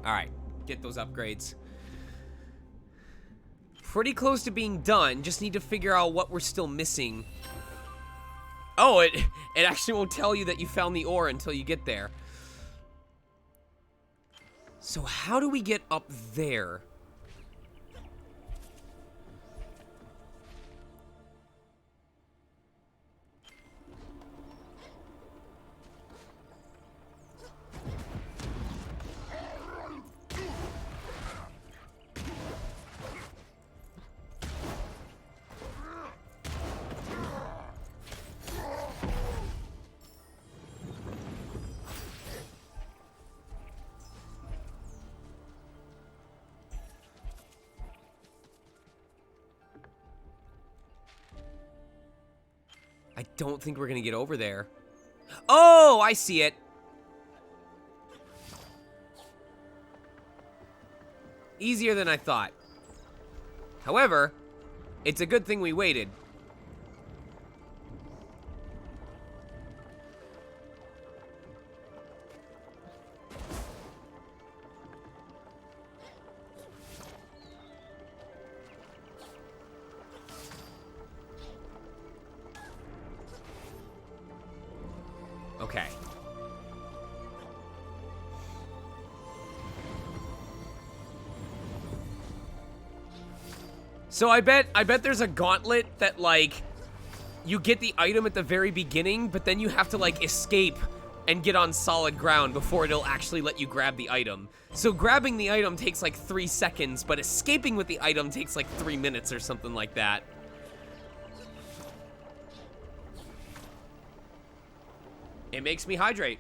Speaker 1: Alright, get those upgrades. Pretty close to being done. Just need to figure out what we're still missing. Oh, it actually won't tell you that you found the ore until you get there. So how do we get up there? I don't think we're gonna get over there. Oh, I see it. Easier than I thought. However, it's a good thing we waited. Okay. So I bet there's a gauntlet that, like, you get the item at the very beginning, but then you have to, like, escape and get on solid ground before it'll actually let you grab the item. So grabbing the item takes like 3 seconds, but escaping with the item takes like 3 minutes or something like that. It makes me hydrate.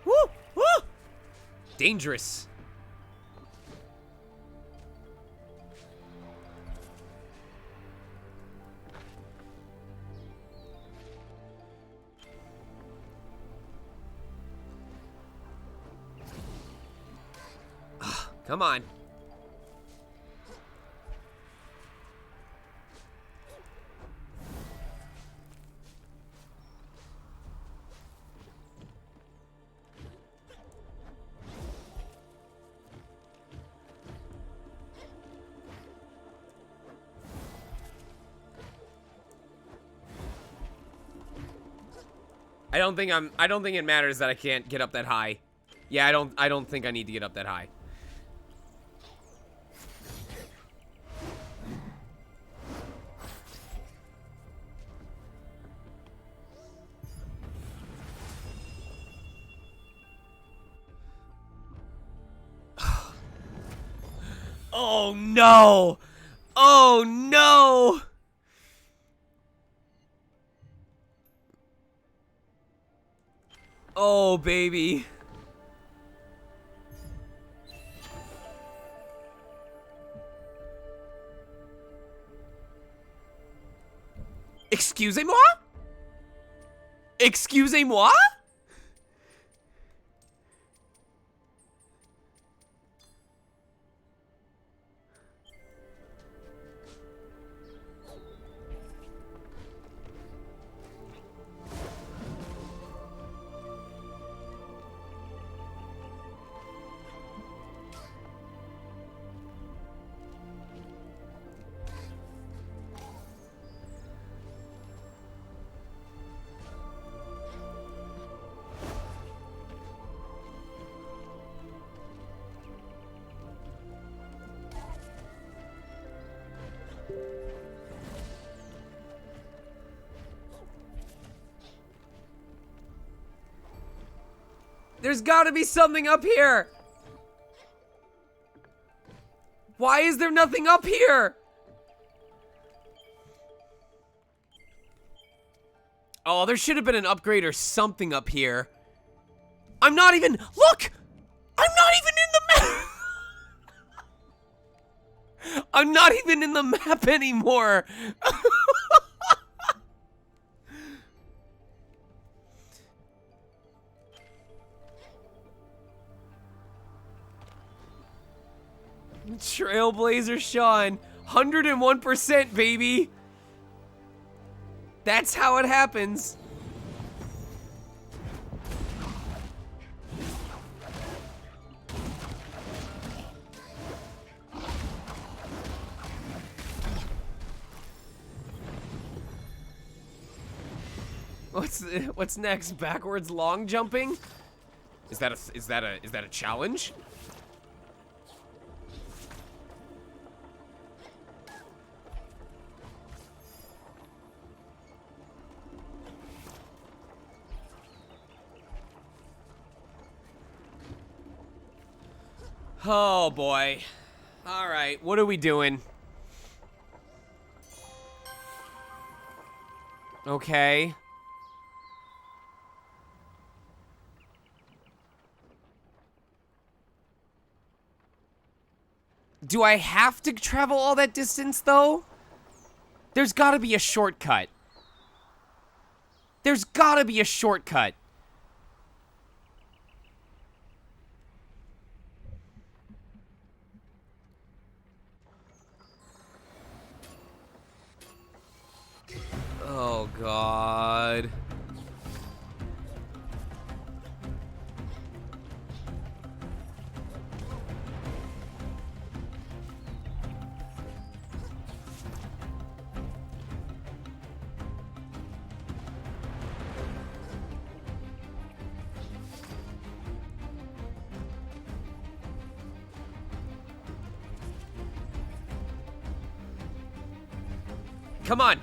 Speaker 1: Woo! Woo! Dangerous. Come on. I don't think it matters that I can't get up that high. Yeah, I don't think I need to get up that high. Oh no! Oh no! Oh baby. Excusez-moi? Excusez-moi? There's gotta be something up here! Why is there nothing up here? Oh, there should have been an upgrade or something up here. I'm not even... Look! I'm not even in the map! I'm not even in the map anymore! Trailblazer Sean, 101%, baby. That's how it happens. What's next? Backwards long jumping? Is that a challenge? Oh boy. All right, what are we doing? Okay. Do I have to travel all that distance though? There's gotta be a shortcut. There's gotta be a shortcut. Oh, God. Come on.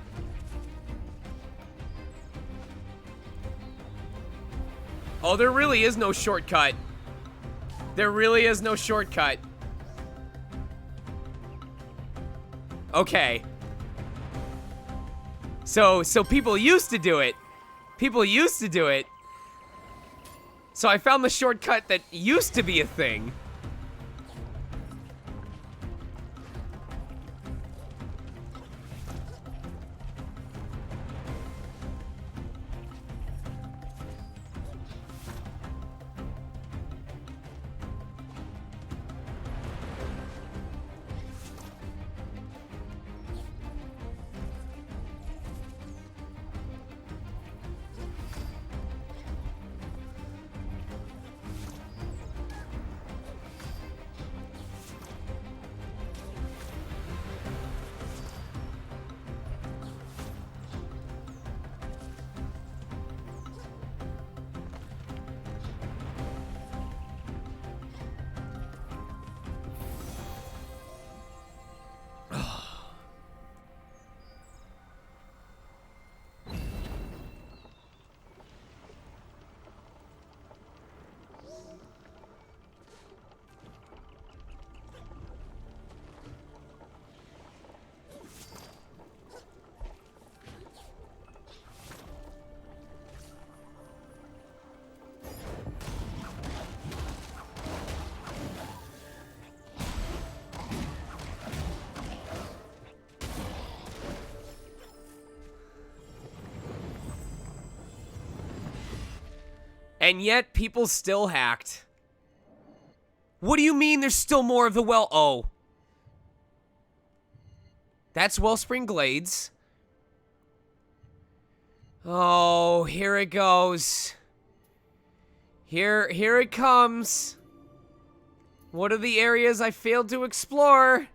Speaker 1: Oh, there really is no shortcut. There really is no shortcut. Okay. So people used to do it. People used to do it. So I found the shortcut that used to be a thing. And yet, people still hacked. What do you mean there's still more of the well? Oh. That's Wellspring Glades. Oh, here it goes. Here it comes. What are the areas I failed to explore?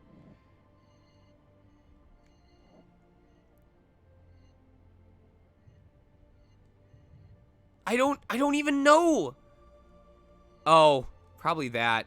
Speaker 1: I don't even know. Oh, probably that.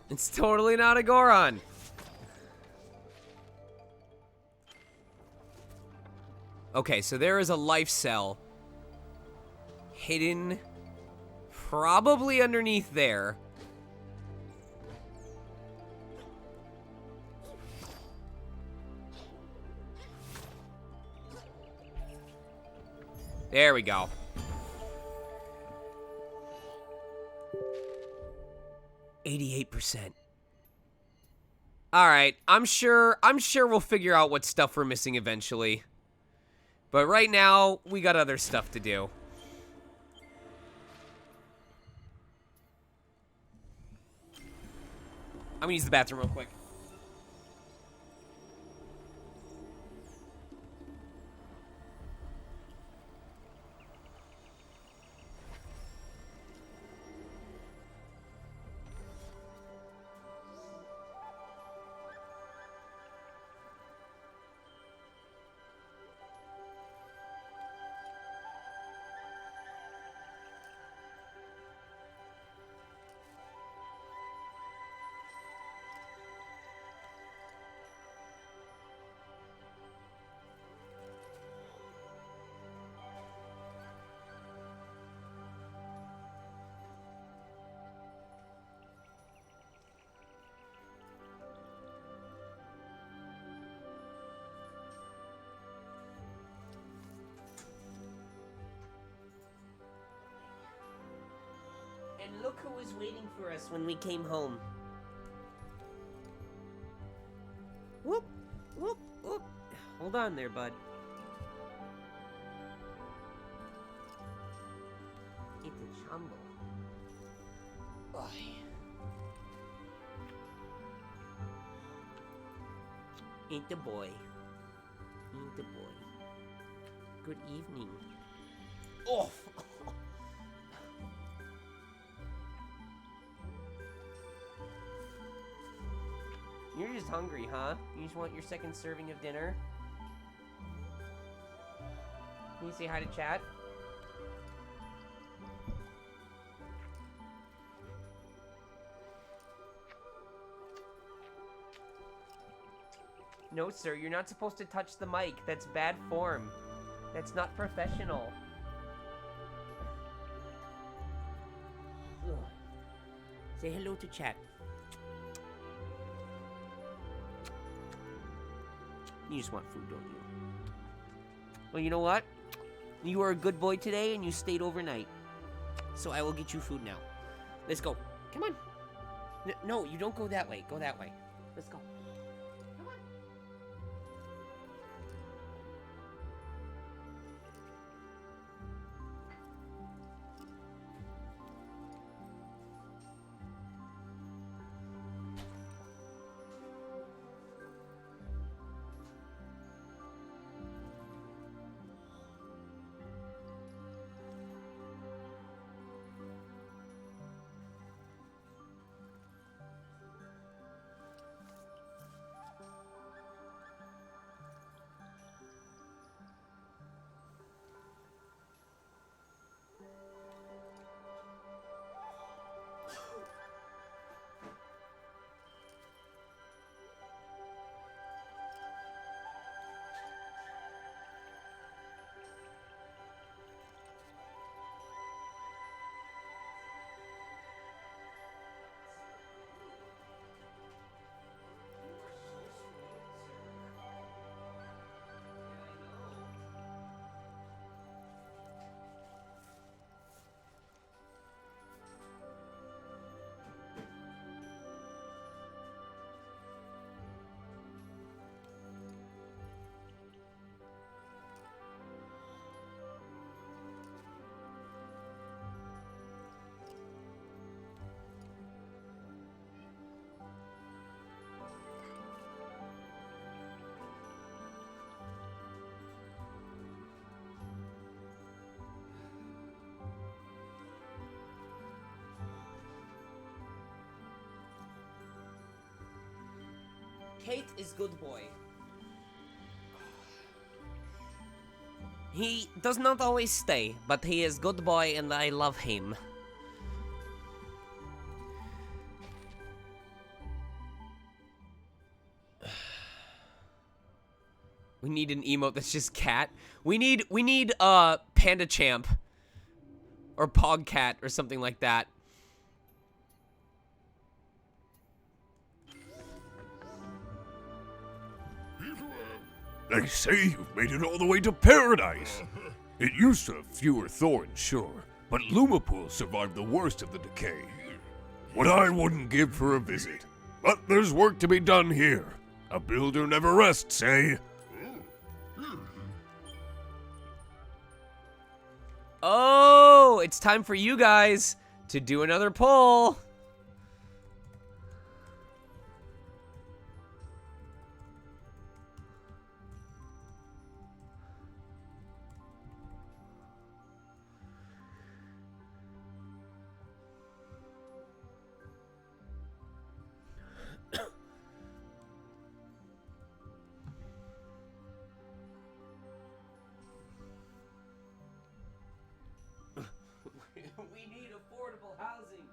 Speaker 1: It's totally not a Goron. Okay, so there is a life cell hidden probably underneath there. There we go. %. All right, I'm sure we'll figure out what stuff we're missing eventually. But right now, we got other stuff to do. I'm gonna use the bathroom real quick. And look who was waiting for us when we came home. Whoop, whoop, whoop. Hold on there, bud. It's a chumble. Ain't the boy. Ain't the boy. Good evening. Oh! You're just hungry, huh? You just want your second serving of dinner? Can you say hi to chat? No, sir, you're not supposed to touch the mic. That's bad form. That's not professional. Ugh. Say hello to chat. You just want food, don't you? Well, you know what? You were a good boy today and you stayed overnight. So I will get you food now. Let's go. Come on. No, you don't go that way. Go that way. Let's go. Come on. Kate is good boy. He does not always stay, but he is good boy and I love him. We need an emote that's just cat. We need Panda Champ or Pogcat or something like that.
Speaker 15: They say you've made it all the way to paradise. It used to have fewer thorns, sure, but Lumapool survived the worst of the decay. What I wouldn't give for a visit. But there's work to be done here. A builder never rests, eh?
Speaker 1: Oh, it's time for you guys to do another poll. We need affordable housing.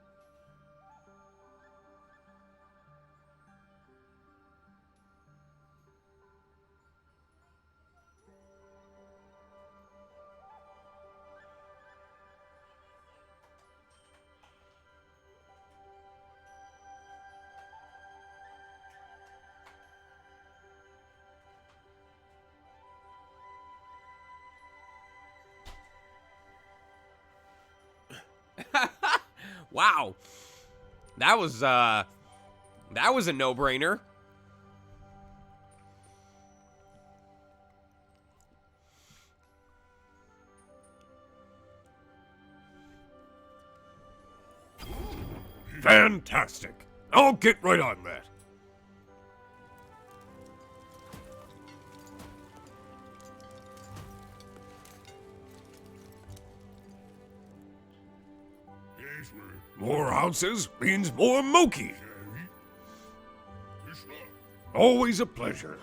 Speaker 1: Wow. That was a no-brainer.
Speaker 15: Fantastic. I'll get right on that. More houses means more Moki. Always a pleasure.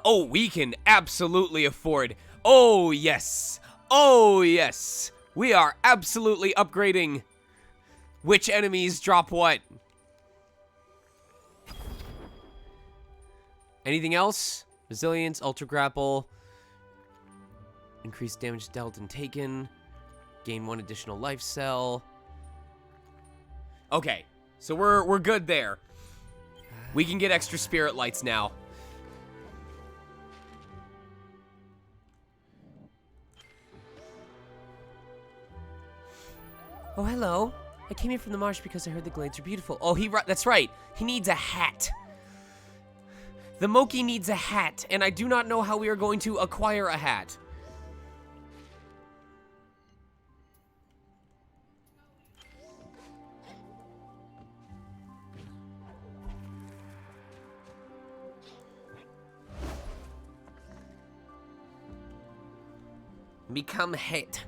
Speaker 1: Oh, we can absolutely afford. Oh, yes. Oh, yes. We are absolutely upgrading. Which enemies drop what? Anything else? Resilience, Ultra Grapple. Increased damage dealt and taken. Gain 1 additional life cell. Okay, so we're good there. We can get extra spirit lights now. Oh, hello. I came here from the marsh because I heard the glades are beautiful. Oh, that's right. He needs a hat. The Moki needs a hat, and I do not know how we are going to acquire a hat. Become hat.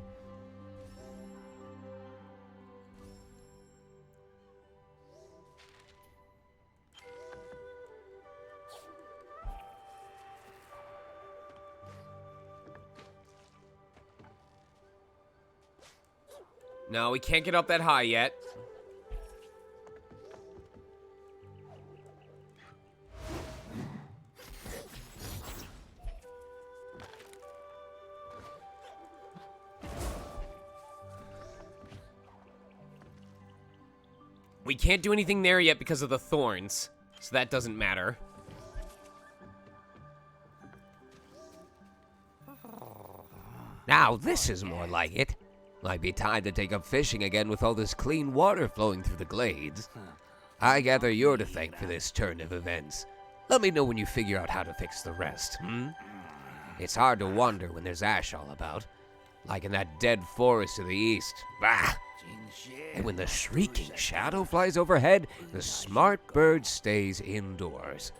Speaker 1: No, we can't get up that high yet. We can't do anything there yet because of the thorns, so that doesn't matter.
Speaker 16: Now this is more like it. Might be time to take up fishing again with all this clean water flowing through the glades. I gather you're to thank for this turn of events. Let me know when you figure out how to fix the rest, hmm? It's hard to wander when there's ash all about. like in that dead forest to the east. Bah! And when the shrieking shadow flies overhead, the smart bird stays indoors.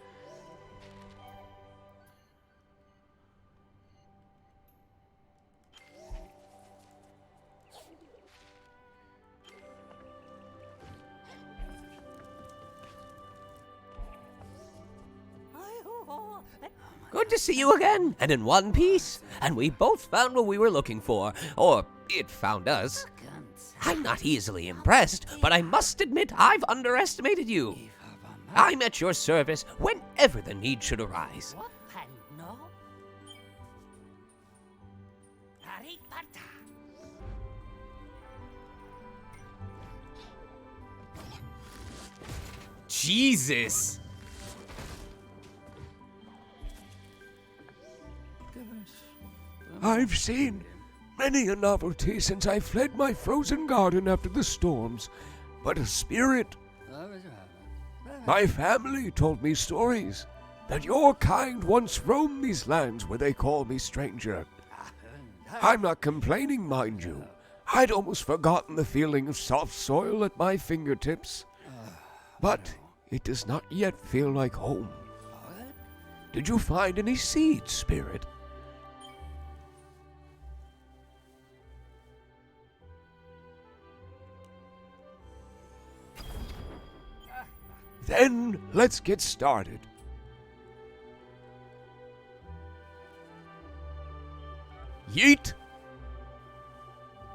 Speaker 16: Good to see you again, and in one piece. And we both found what we were looking for. Or, it found us. I'm not easily impressed, but I must admit I've underestimated you. I'm at your service whenever the need should arise.
Speaker 1: Jesus!
Speaker 15: I've seen many a novelty since I fled my frozen garden after the storms, but a spirit. My family told me stories that your kind once roamed these lands where they call me stranger. I'm not complaining, mind you. I'd almost forgotten the feeling of soft soil at my fingertips. But it does not yet feel like home. Did you find any seeds, spirit? Then let's get started. Yeet!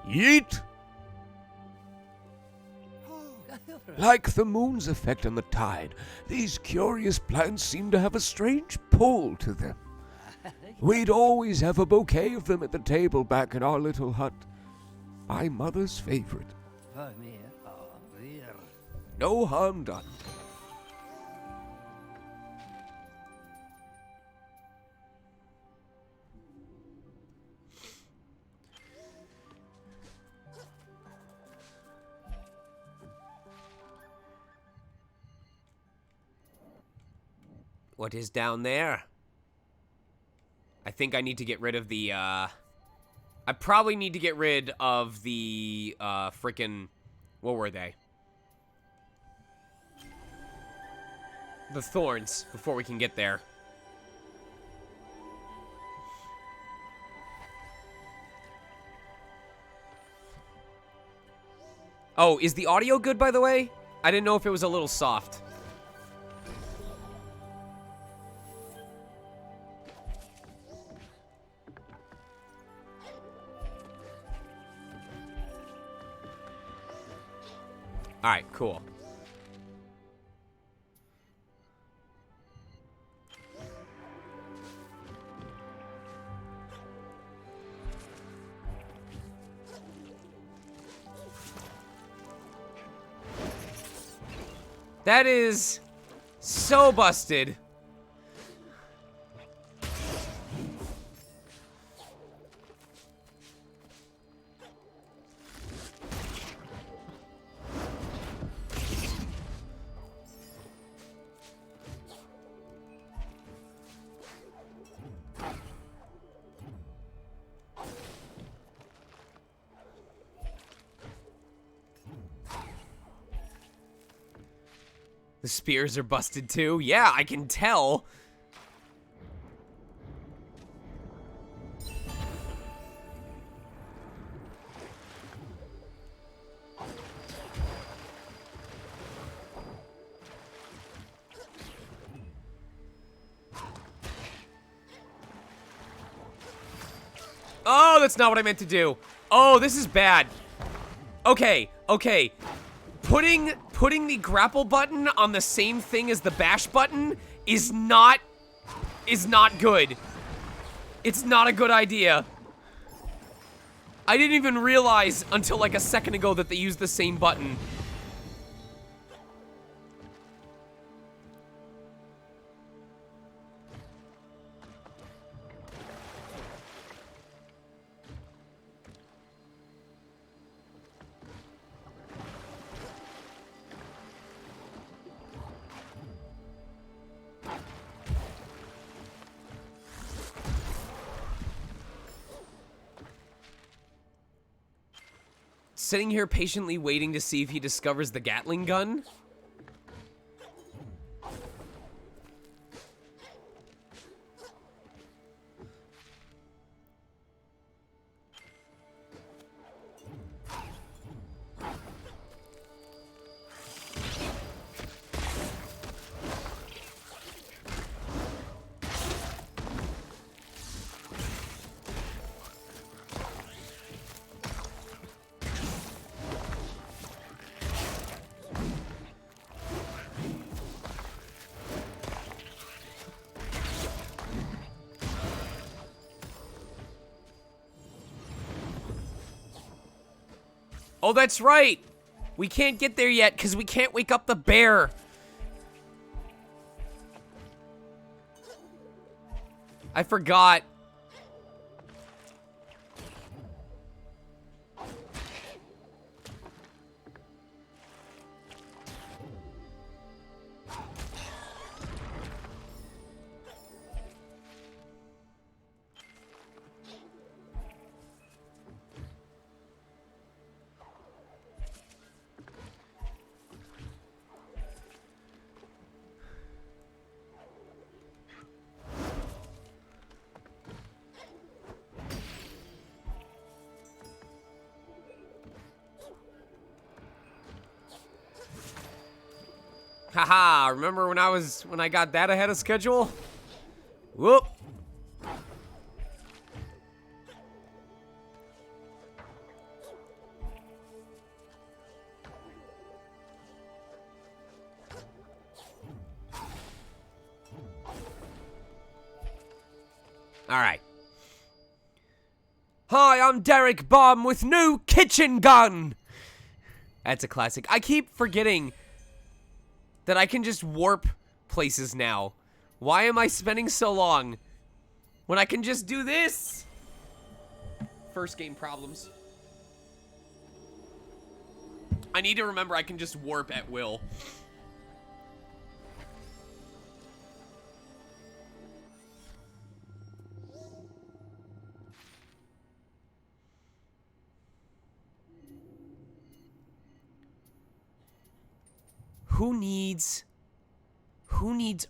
Speaker 15: Yeet! Like the moon's effect on the tide, these curious plants seem to have a strange pull to them. We'd always have a bouquet of them at the table back in our little hut. My mother's favorite. No harm done.
Speaker 1: What is down there? I think I need to get rid of the, I probably need to get rid of the, frickin'... What were they? The thorns, before we can get there. Oh, is the audio good, by the way? I didn't know if it was a little soft. Alright, cool. That is so busted. The spears are busted too? Yeah, I can tell. Oh, that's not what I meant to do. Oh, this is bad. Okay, okay. Putting the grapple button on the same thing as the bash button is not good. It's not a good idea. I didn't even realize until like a second ago that they used the same button. sitting here patiently waiting to see if he discovers the Gatling gun. Oh, that's right. We can't get there yet because we can't wake up the bear. I forgot. Haha, remember when I got that ahead of schedule? Whoop. All right. Hi, I'm Derek Baum with new kitchen gun. That's a classic. I keep forgetting that I can just warp places now. Why am I spending so long when I can just do this? First game problems. I need to remember I can just warp at will. Who needs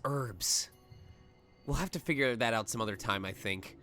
Speaker 1: herbs? We'll have to figure that out some other time, I think.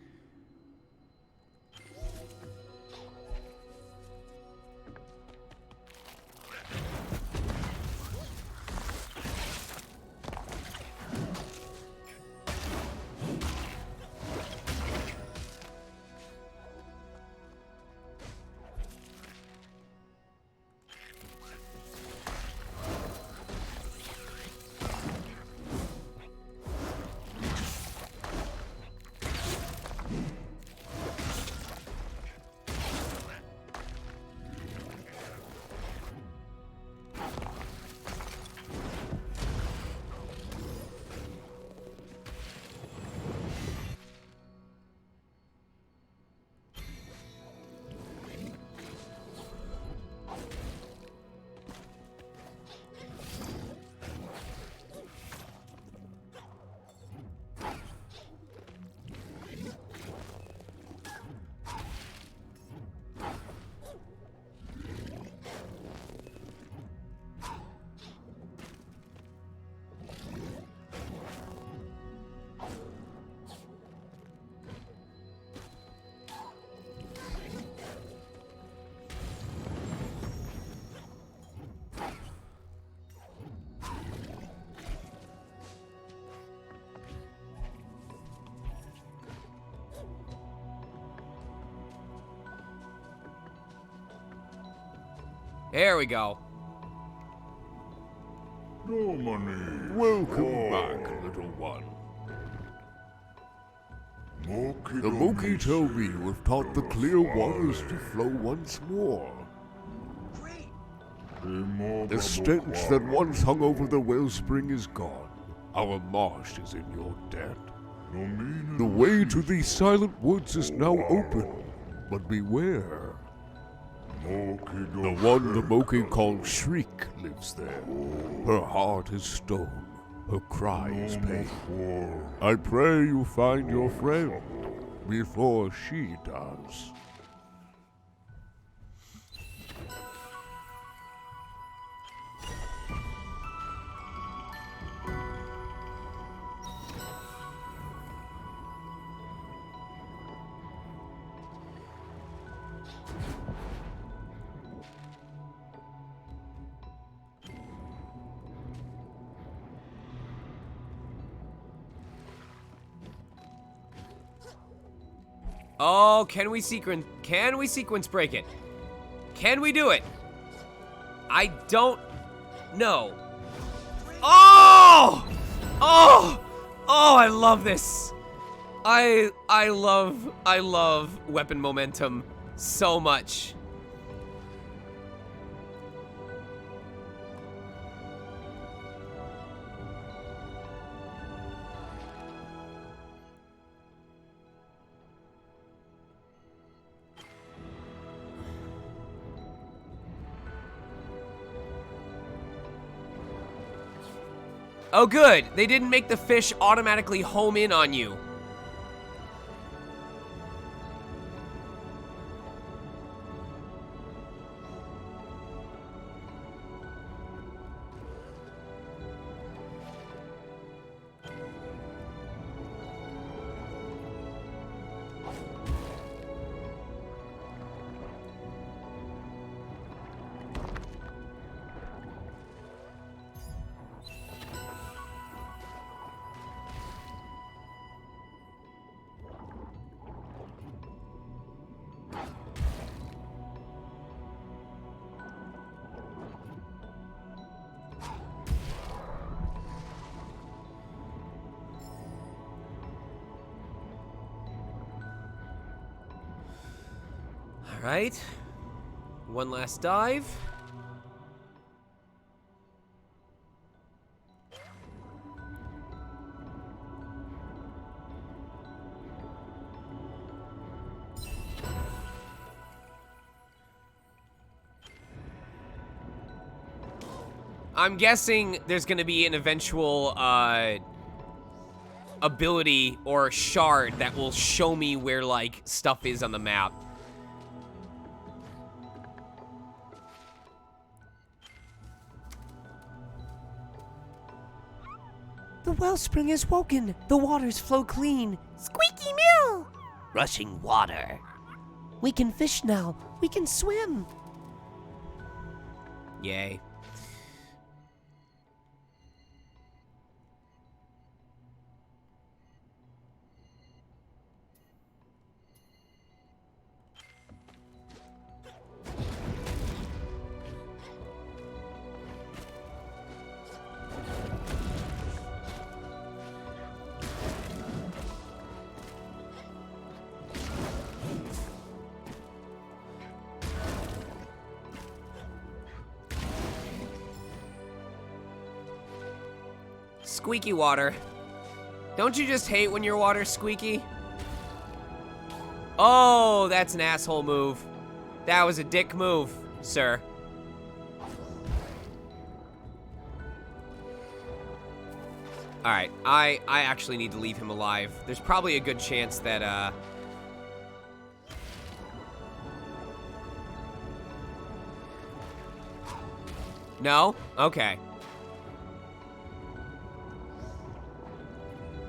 Speaker 1: There we go.
Speaker 15: Welcome back, little one. The Moki told me you have taught the clear waters to flow once more. The stench that once hung over the wellspring is gone. Our marsh is in your debt. The way to these silent woods is now open, but beware. The one the Moki call Shriek lives there. Her heart is stone, her cry is pain. I pray you find your friend before she does.
Speaker 1: Oh, can we sequence break it? Can we do it? I don't know. Oh! Oh! Oh, I love this. I love weapon momentum so much. Oh, good. They didn't make the fish automatically home in on you. All right. One last dive. I'm guessing there's going to be an eventual ability or shard that will show me where, like, stuff is on the map.
Speaker 16: The wellspring is woken. The waters flow clean.
Speaker 7: Squeaky mill!
Speaker 16: Rushing water. We can fish now. We can swim.
Speaker 1: Yay. Squeaky water. Don't you just hate when your water's squeaky? Oh, that's an asshole move. That was a dick move, sir. Alright, I actually need to leave him alive. There's probably a good chance that, No? Okay.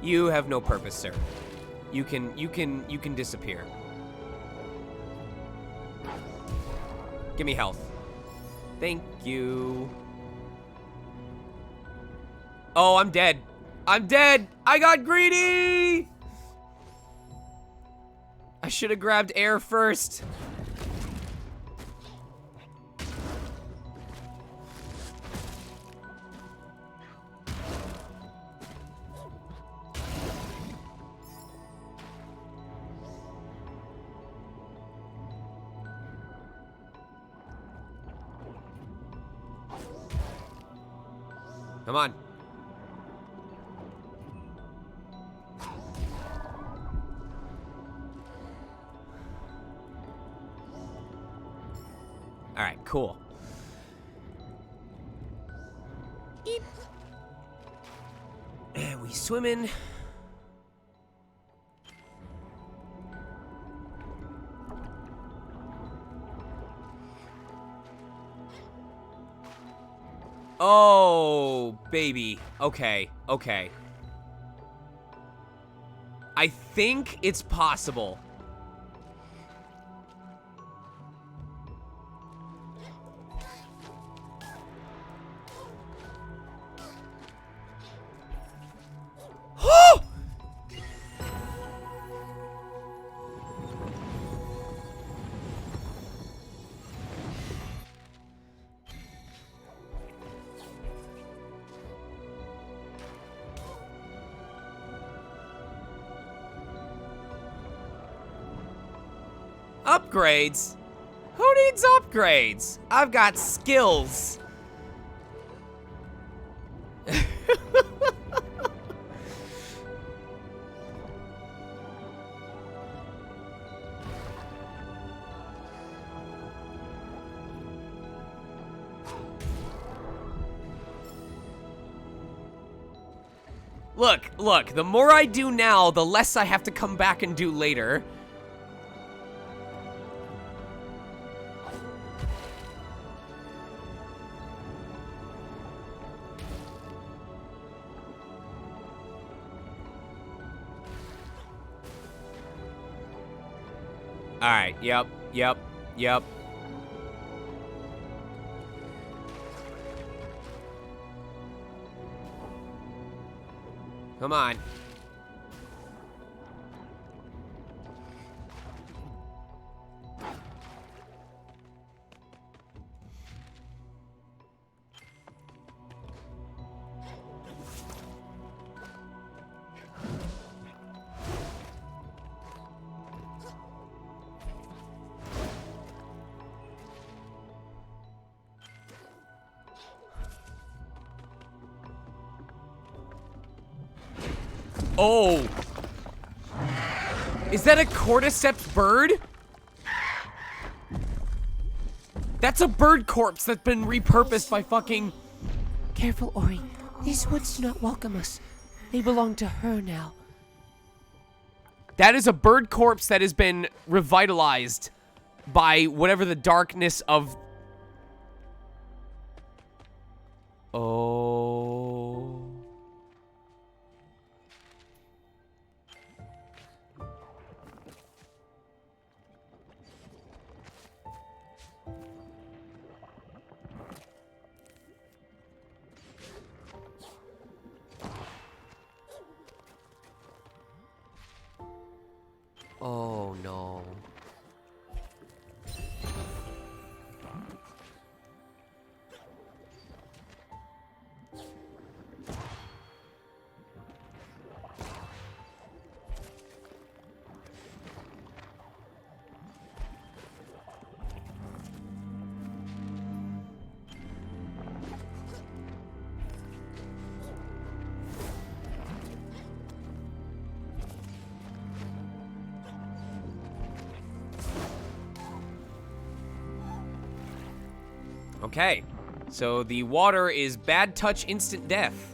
Speaker 1: You have no purpose, sir. You can disappear. Give me health. Thank you. Oh, I'm dead. I'm dead. I got greedy. I should have grabbed air first. Come on. All right, cool. Eep. And we swim in. Oh, baby. Okay, okay. I think it's possible. Upgrades? Who needs upgrades? I've got skills. Look, the more I do now, the less I have to come back and do later. Alright, yep. Come on. Oh. Is that a cordyceps bird? That's a bird corpse that's been repurposed by fucking...
Speaker 7: Careful, Ori. These woods do not welcome us. They belong to her now.
Speaker 1: That is a bird corpse that has been revitalized by whatever the darkness of... Oh... Oh no. Okay, so the water is bad touch, instant death.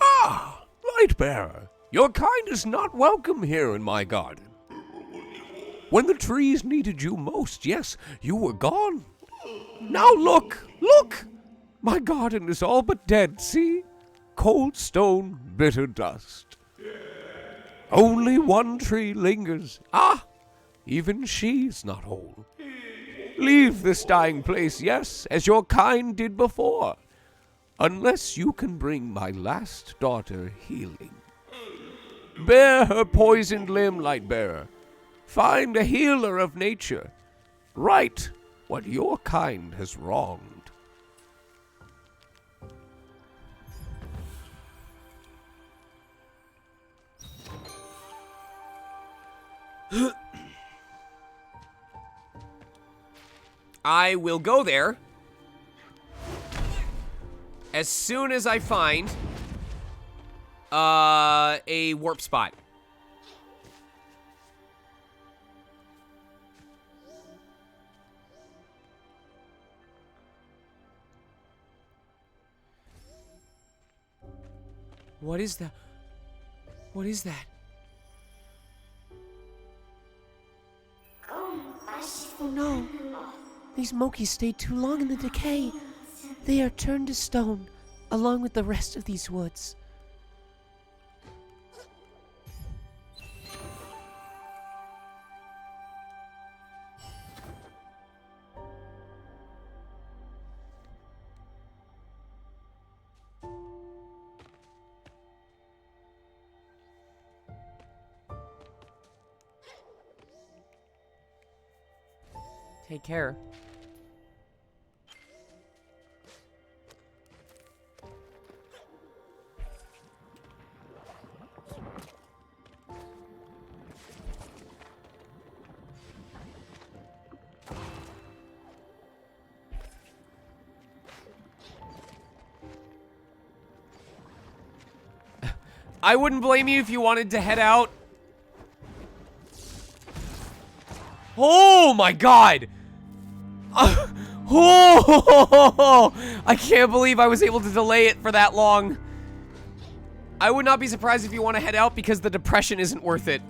Speaker 15: Ah, Lightbearer, your kind is not welcome here in my garden. When the trees needed you most, yes, you were gone. Now look! My garden is all but dead, see? Cold stone, bitter dust. Only one tree lingers. Ah, even she's not whole. Leave this dying place, yes, as your kind did before, unless you can bring my last daughter healing. Bear her poisoned limb, Lightbearer. Find a healer of nature. Right what your kind has wronged.
Speaker 1: I will go there as soon as I find a warp spot. What is that? What is that?
Speaker 7: Oh no. These Mokies stayed too long in the decay. They are turned to stone, along with the rest of these woods.
Speaker 1: Take care. I wouldn't blame you if you wanted to head out. Oh my god! Oh! I can't believe I was able to delay it for that long. I would not be surprised if you want to head out because the depression isn't worth it.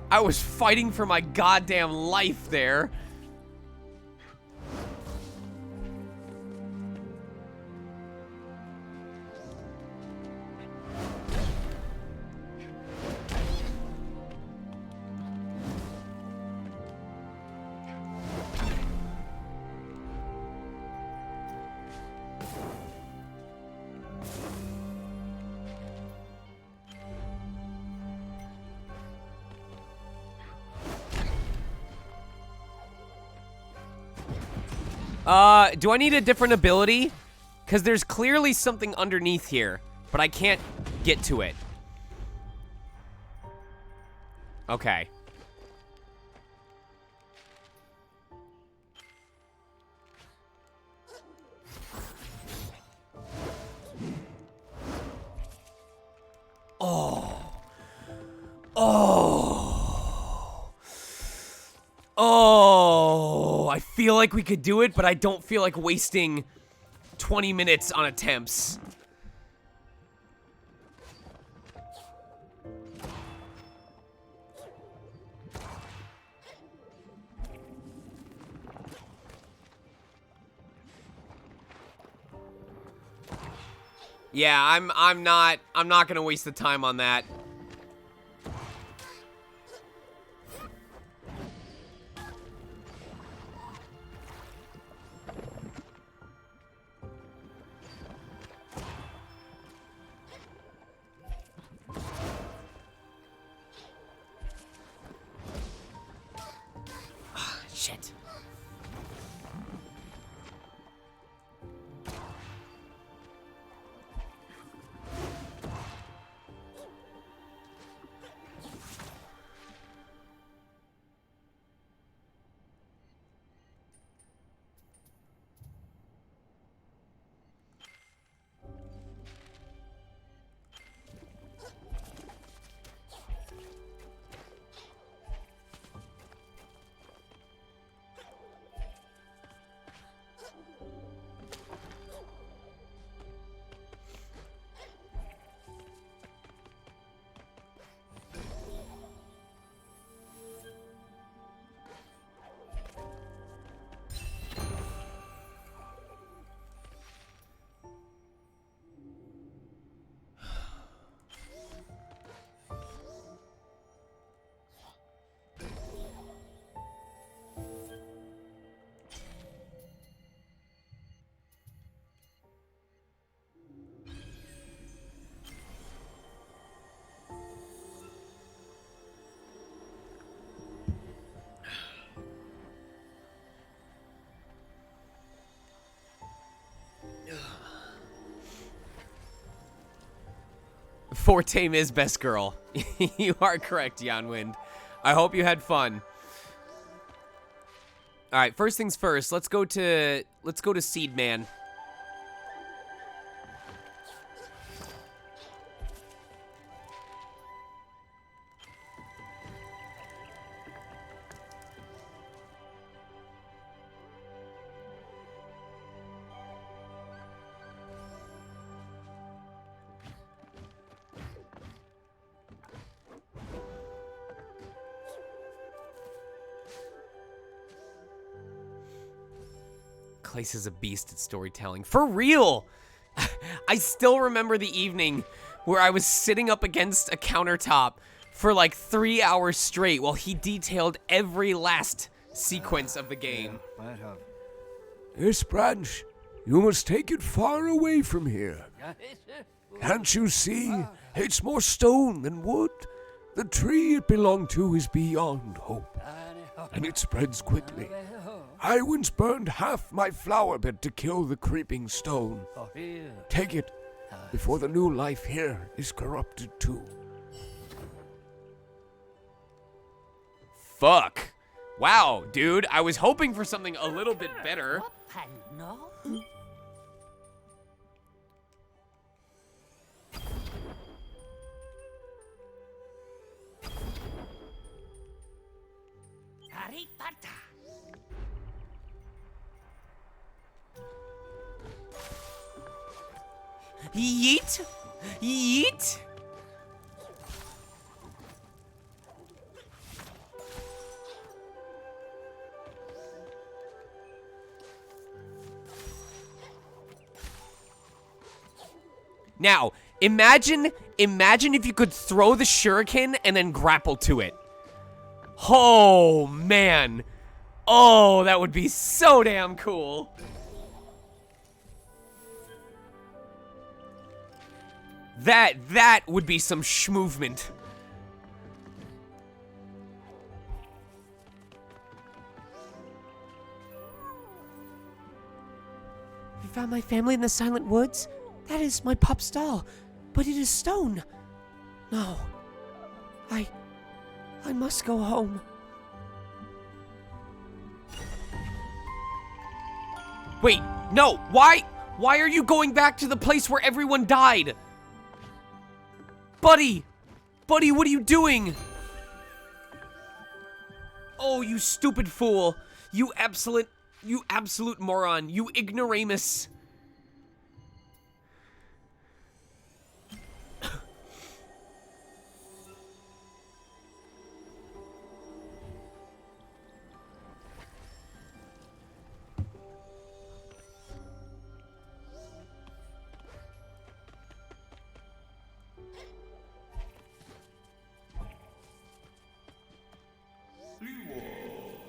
Speaker 1: I was fighting for my goddamn life there. Do I need a different ability? Because there's clearly something underneath here, but I can't get to it. Okay. Oh. Oh. Oh. I feel like we could do it, but I don't feel like wasting 20 minutes on attempts. Yeah, I'm not gonna waste the time on that. Shit. Fortame is best girl. You are correct, Yanwind. I hope you had fun. All right, first things first. Let's go to Seed Man. Clace is a beast at storytelling. For real! I still remember the evening where I was sitting up against a countertop for like 3 hours straight while he detailed every last sequence of the game.
Speaker 15: This branch, you must take it far away from here. Can't you see? It's more stone than wood. The tree it belonged to is beyond hope, and it spreads quickly. I once burned half my flower bed to kill the creeping stone. Take it before the new life here is corrupted too.
Speaker 1: Fuck. Wow, dude, I was hoping for something a little bit better. Yeet! Yeet! Now, imagine if you could throw the shuriken and then grapple to it. Oh, man. Oh, that would be so damn cool. That would be some schmovement.
Speaker 7: You found my family in the Silent Woods? That is my pup's doll, but it is stone. No. I must go home.
Speaker 1: Wait, no, why are you going back to the place where everyone died? Buddy, what are you doing? Oh, you stupid fool. You absolute moron. You ignoramus.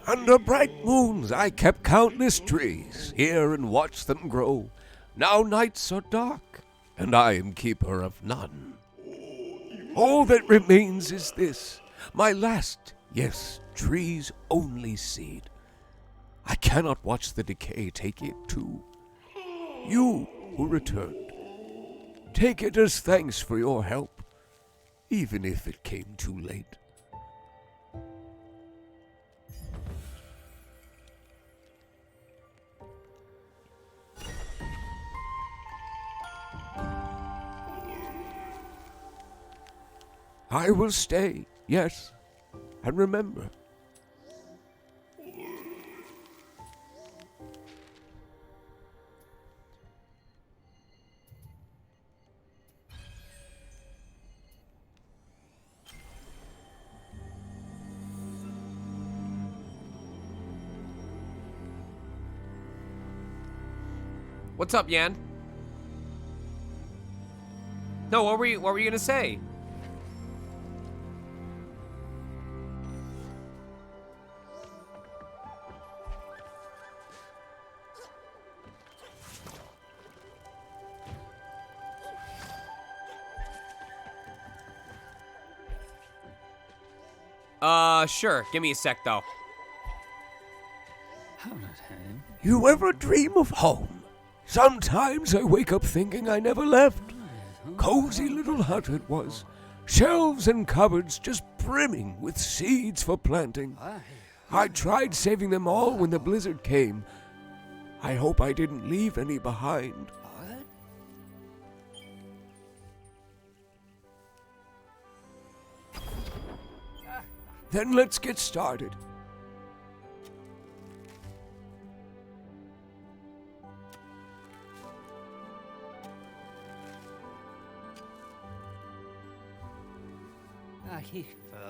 Speaker 15: Under bright moons I kept countless trees, hear and watch them grow. Now nights are dark, and I am keeper of none. All that remains is this, my last, yes, tree's only seed. I cannot watch the decay take it too. You who returned, take it as thanks for your help, even if it came too late. I will stay, yes, and remember.
Speaker 1: What's up, Yan? No, what were you gonna say? Sure. Give me a sec, though.
Speaker 15: You ever dream of home? Sometimes I wake up thinking I never left. Cozy little hut it was. Shelves and cupboards just brimming with seeds for planting. I tried saving them all when the blizzard came. I hope I didn't leave any behind. Then let's get started.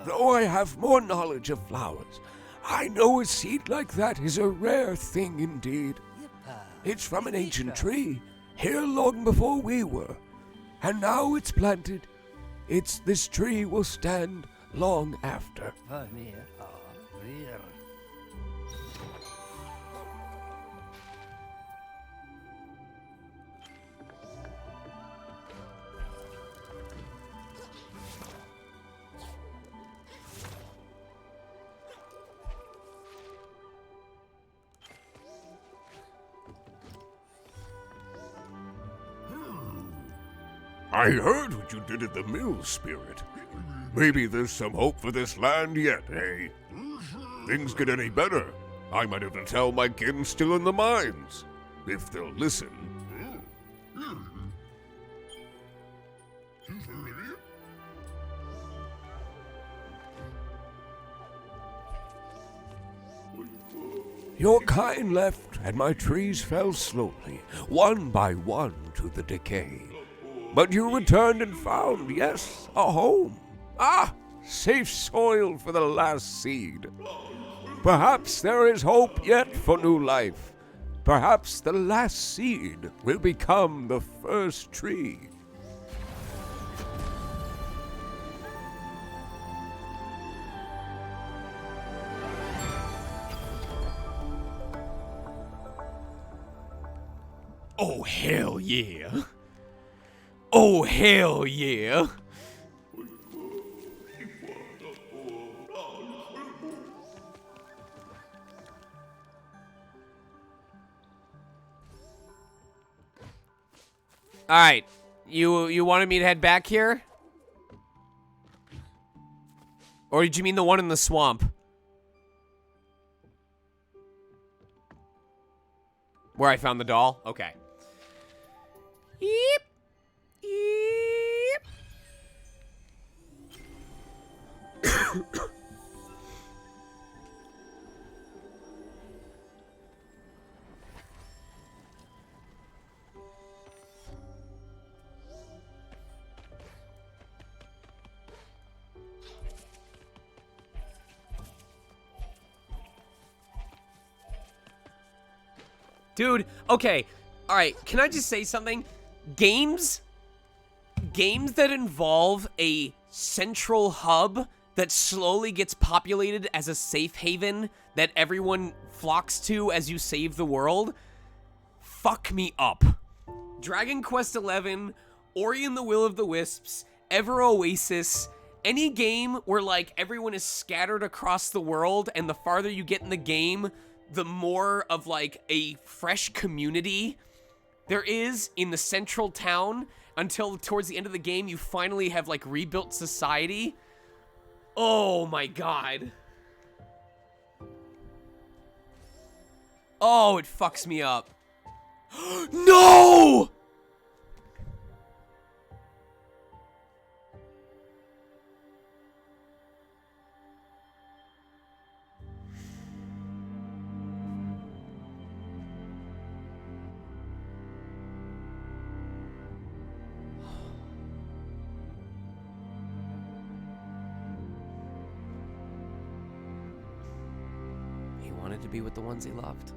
Speaker 15: Though I have more knowledge of flowers, I know a seed like that is a rare thing indeed. It's from an ancient tree, here long before we were. And now it's planted. This tree will stand long after. I heard what you did at the mill, Spirit. Maybe there's some hope for this land yet, eh? Things get any better, I might have to tell my kin still in the mines, if they'll listen. Your kind left, and my trees fell slowly, one by one, to the decay. But you returned and found, yes, a home. Ah, safe soil for the last seed. Perhaps there is hope yet for new life. Perhaps the last seed will become the first tree.
Speaker 1: Oh, hell yeah. Oh, hell yeah. All right. You wanted me to head back here? Or did you mean the one in the swamp? Where I found the doll? Okay. Yep. Yep. Dude, okay. All right, can I just say something? Games that involve a central hub that slowly gets populated as a safe haven that everyone flocks to as you save the world, fuck me up. Dragon Quest XI, Ori and the Will of the Wisps, Ever Oasis, any game where, like, everyone is scattered across the world and the farther you get in the game, the more of, like, a fresh community there is in the central town until towards the end of the game you finally have, like, rebuilt society. Oh my god. Oh, it fucks me up. No! He wanted to be with the ones he loved.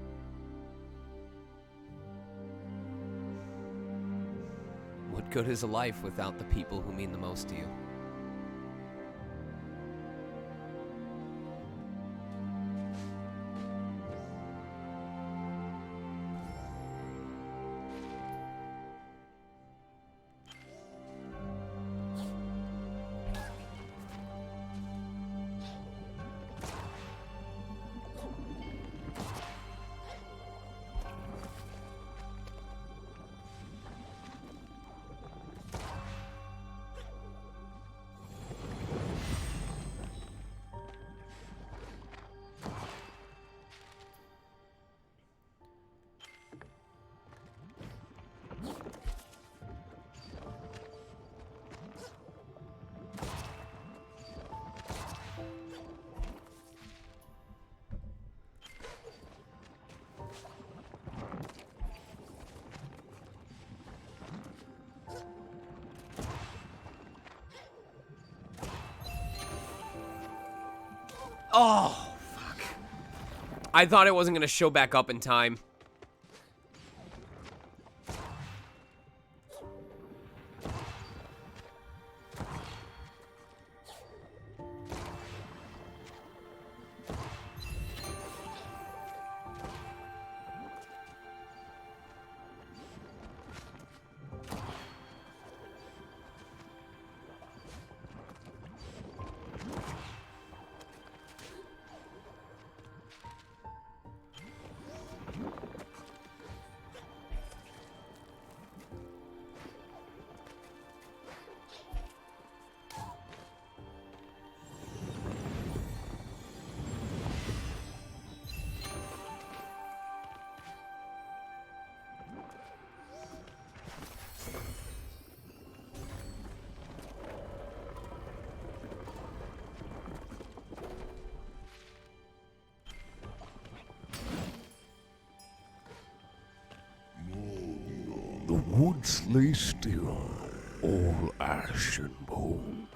Speaker 1: What good is a life without the people who mean the most to you? Oh, fuck. I thought it wasn't going to show back up in time.
Speaker 15: woods lay still, all ash and bone.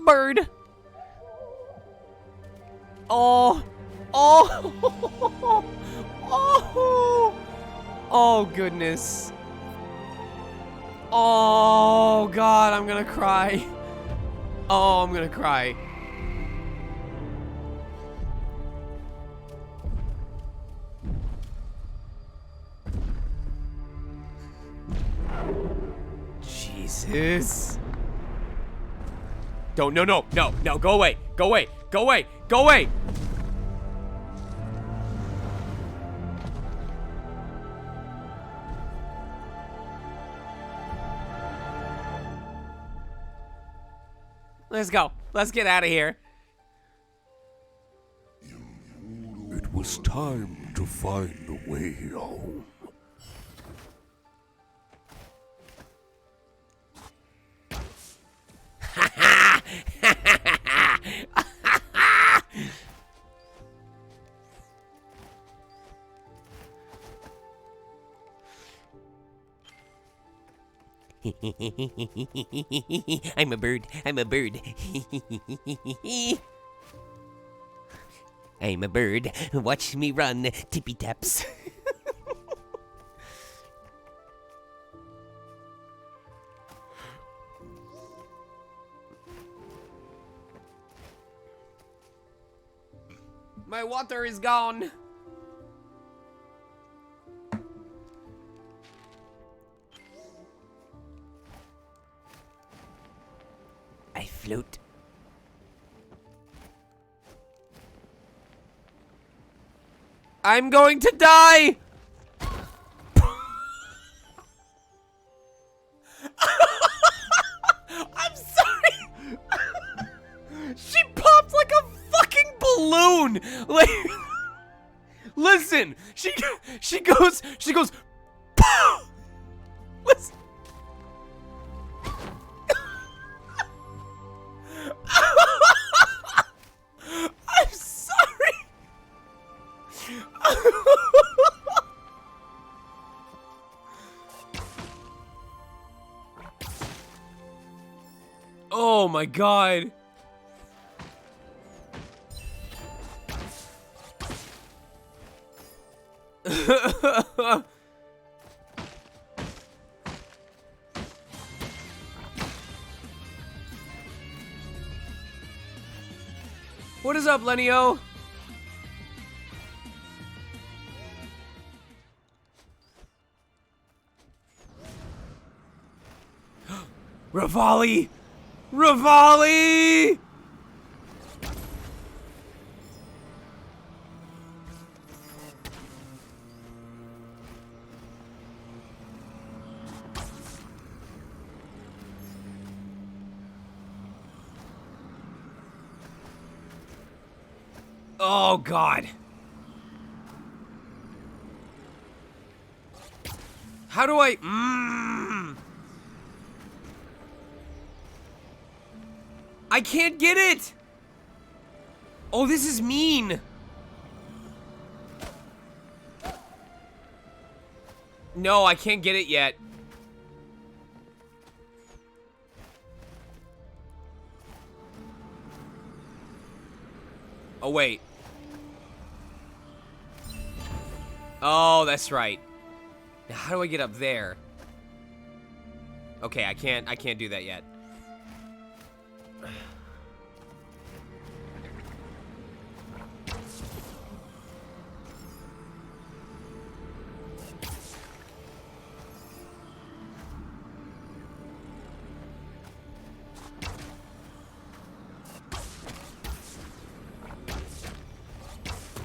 Speaker 1: Bird. Oh. Oh. Oh. Oh, goodness. Oh, God, I'm gonna cry. Oh, I'm gonna cry. Jesus. Don't, no, go away, go away, go away, go away. Let's go. Let's get out of here.
Speaker 15: It was time to find a way home.
Speaker 16: I'm a bird. I'm a bird. I'm a bird. Watch me run, tippy taps.
Speaker 1: My water is gone.
Speaker 16: I float.
Speaker 1: I'm going to die. I'm sorry. She popped like a fucking balloon. Like, listen, she goes, listen. I'm sorry. Oh my God. What is up, Lenio? Rivali! Rivali! Oh, God. How do I... I can't get it! Oh, this is mean. No, I can't get it yet. Oh, wait. Oh, that's right. Now, how do I get up there? Okay, I can't do that yet.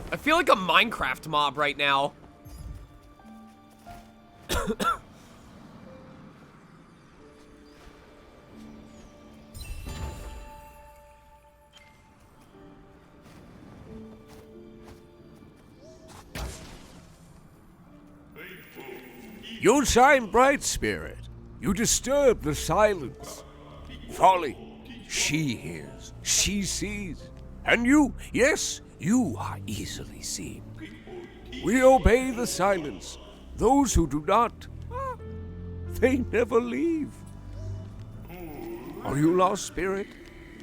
Speaker 1: I feel like a Minecraft mob right now.
Speaker 15: You shine bright, spirit. You disturb the silence. Folly, she hears, she sees. And you, yes, you are easily seen. We obey the silence. Those who do not, they never leave. Are you lost, spirit?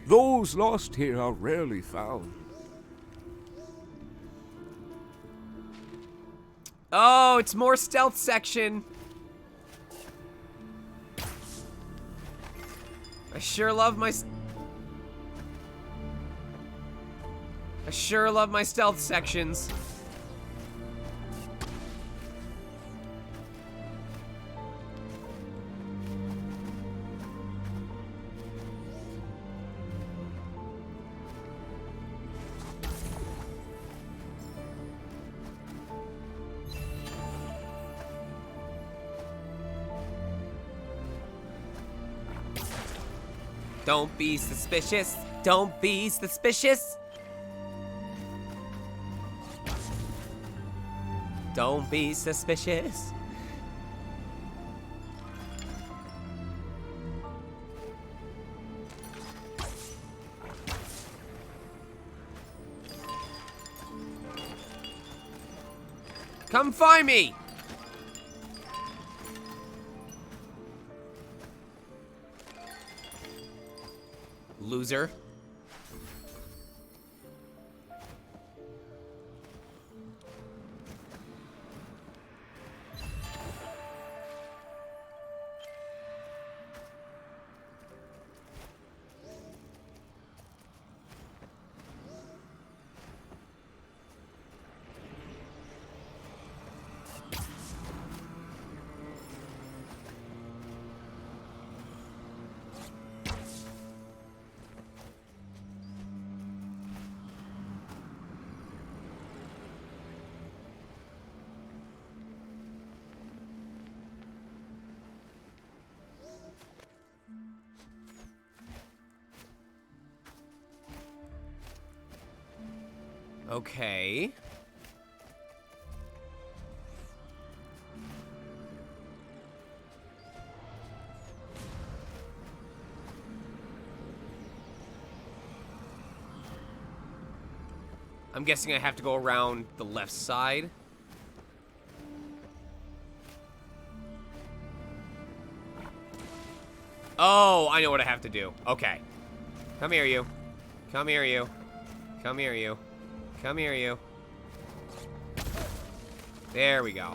Speaker 15: Those lost here are rarely found.
Speaker 1: Oh, it's more stealth section. I sure love my stealth sections. Don't be suspicious. Don't be suspicious. Don't be suspicious. Come find me. Loser. Okay. I'm guessing I have to go around the left side. Oh, I know what I have to do. Okay. Come here, you. Come here, you. Come here, you. Come here, you. There we go.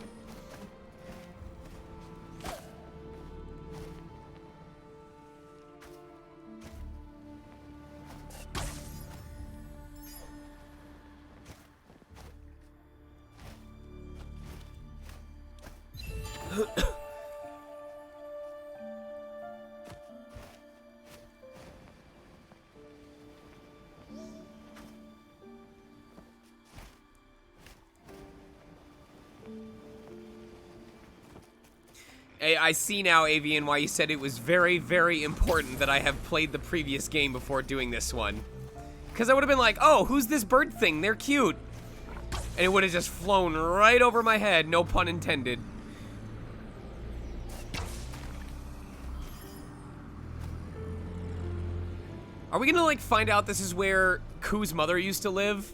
Speaker 1: Hey, I see now, Avian, why you said it was very, very important that I have played the previous game before doing this one. Because I would have been like, oh, who's this bird thing? They're cute. And it would have just flown right over my head, no pun intended. Are we gonna, like, find out this is where Ku's mother used to live?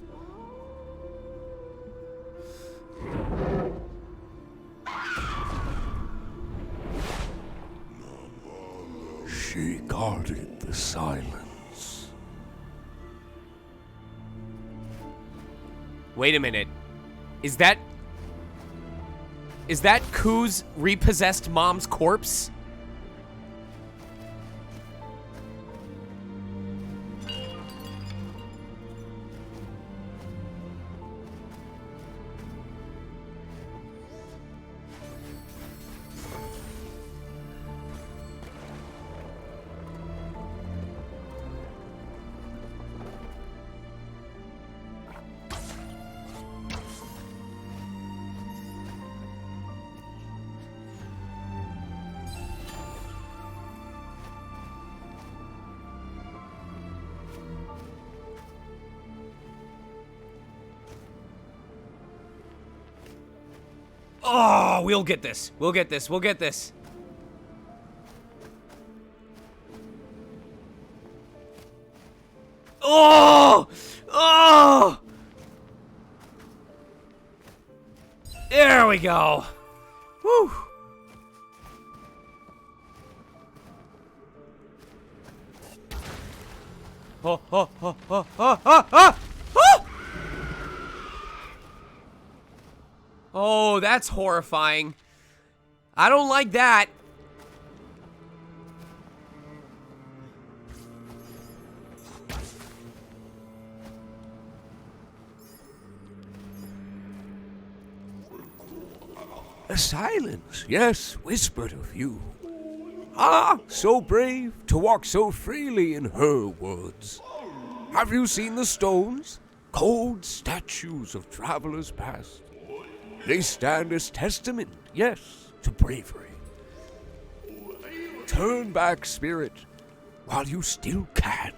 Speaker 15: She guarded the silence.
Speaker 1: Wait a minute. Is that Ku's repossessed mom's corpse? Oh, we'll get this. We'll get this. We'll get this. Oh! Oh! There we go. Woo! Oh, oh, oh, oh, oh, oh, oh! Oh! Oh, that's horrifying. I don't like that.
Speaker 15: A silence, yes, whispered of you. Ah, so brave to walk so freely in her woods. Have you seen the stones? Cold statues of travelers past. They stand as testament, yes, to bravery. Turn back, spirit, while you still can.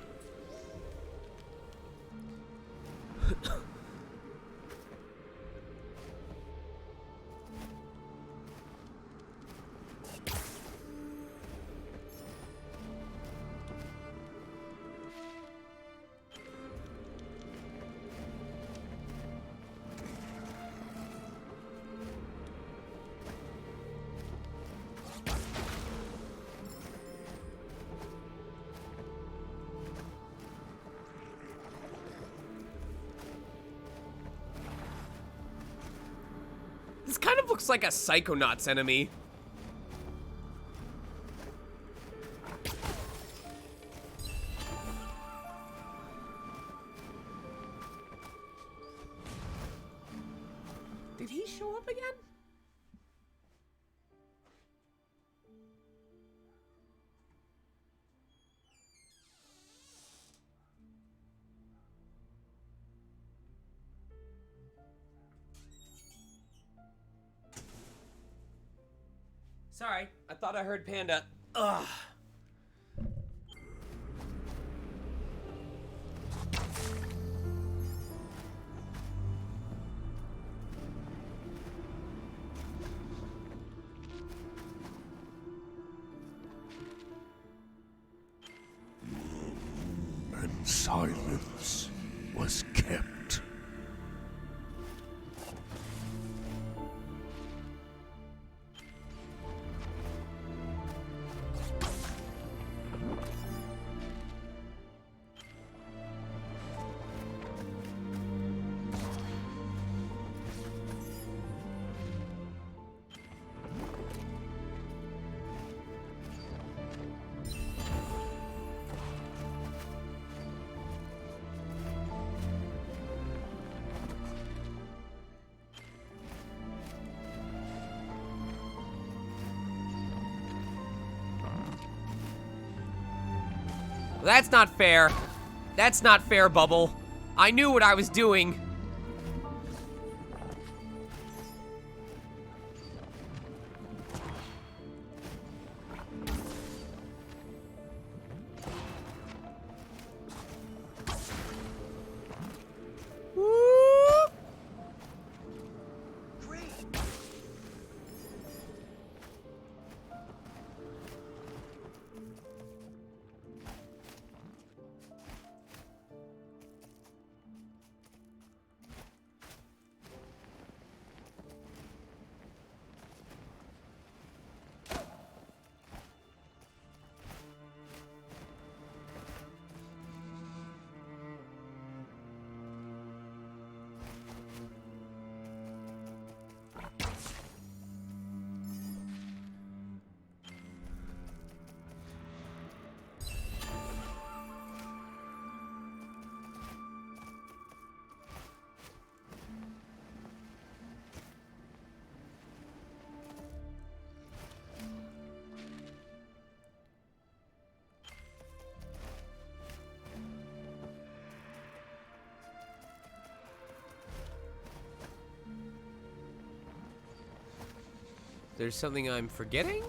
Speaker 1: This kind of looks like a Psychonauts enemy. Did he show up again? Sorry, I thought I heard Panda. Ugh.
Speaker 15: And silence was kept.
Speaker 1: That's not fair. That's not fair, Bubble. I knew what I was doing. There's something I'm forgetting?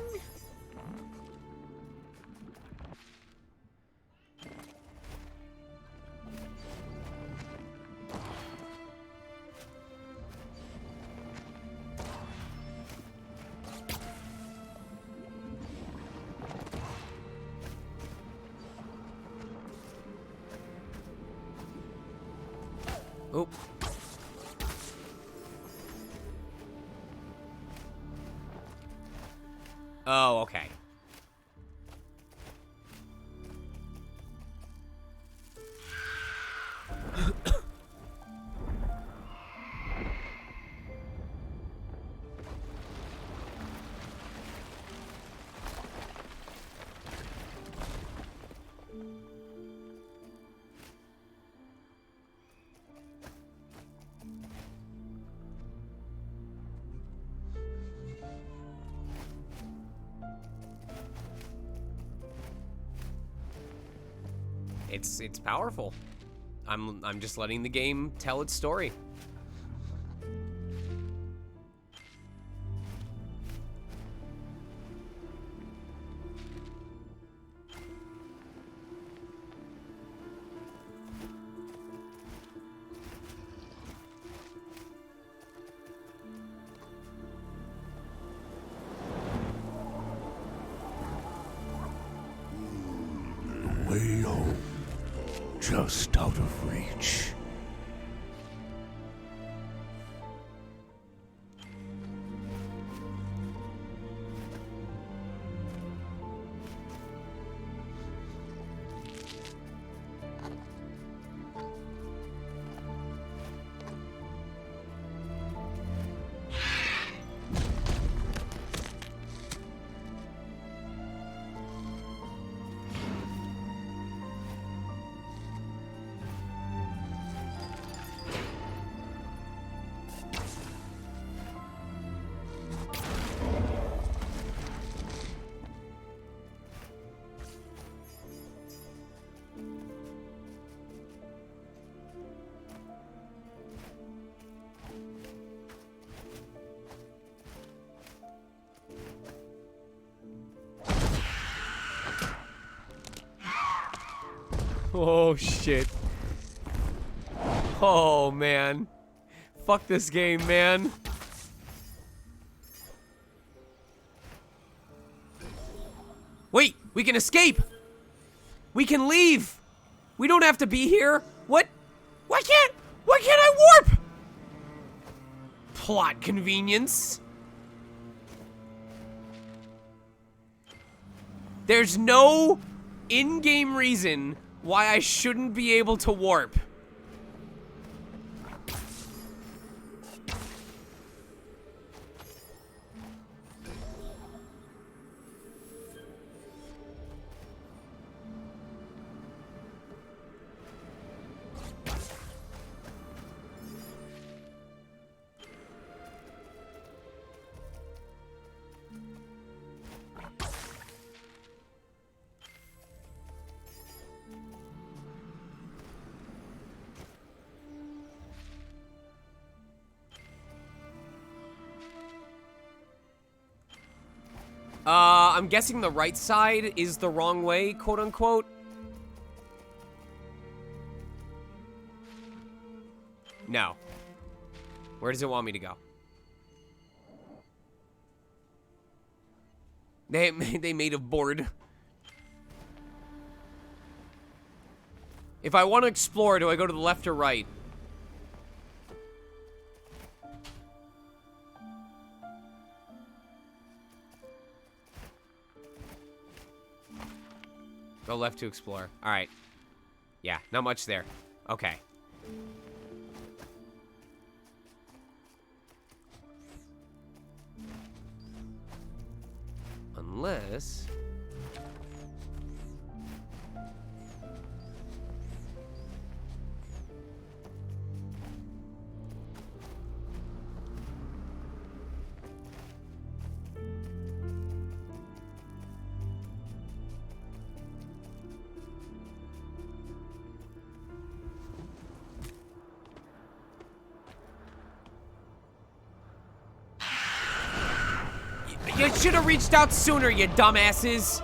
Speaker 1: Oop. Oh, okay. It's powerful. I'm just letting the game tell its story.
Speaker 15: The way home. Just out of reach. Oh, shit. Oh, man. Fuck this game, man. Wait, we can escape. We can leave. We don't have to be here. What? Why can't I warp? Plot convenience. There's no in-game reason why I shouldn't be able to warp. I'm guessing the right side is the wrong way, quote unquote. No. Where does it want me to go? They made a board. If I want to explore, do I go to the left or right? Go left to explore. All right. Yeah, not much there. Okay. Unless... You should have reached out sooner, you dumbasses!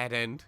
Speaker 1: Dead end.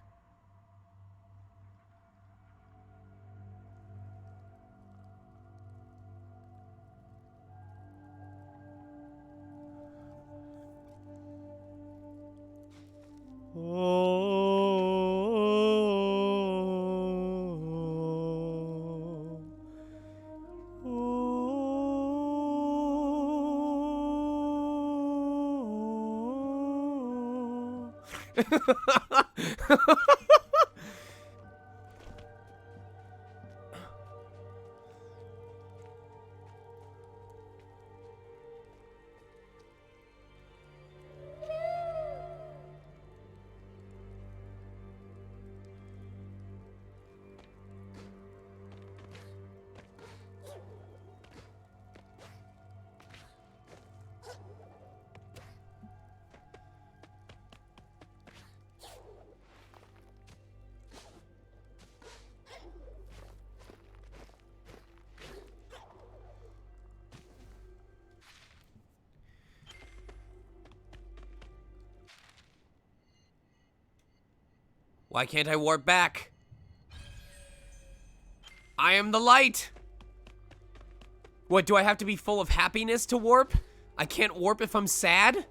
Speaker 1: Why can't I warp back? I am the light! What, do I have to be full of happiness to warp? I can't warp if I'm sad?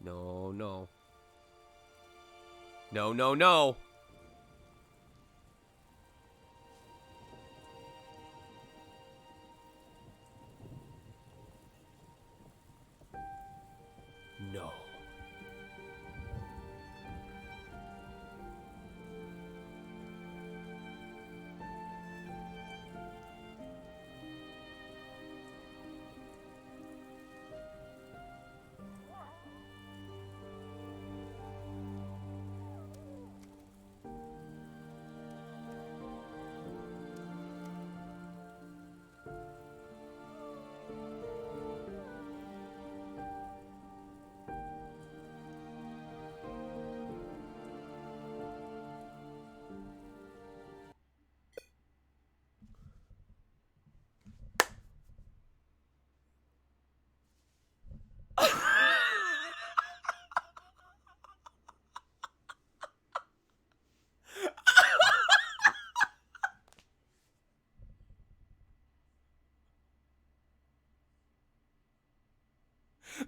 Speaker 1: No, no. No, no, no. No.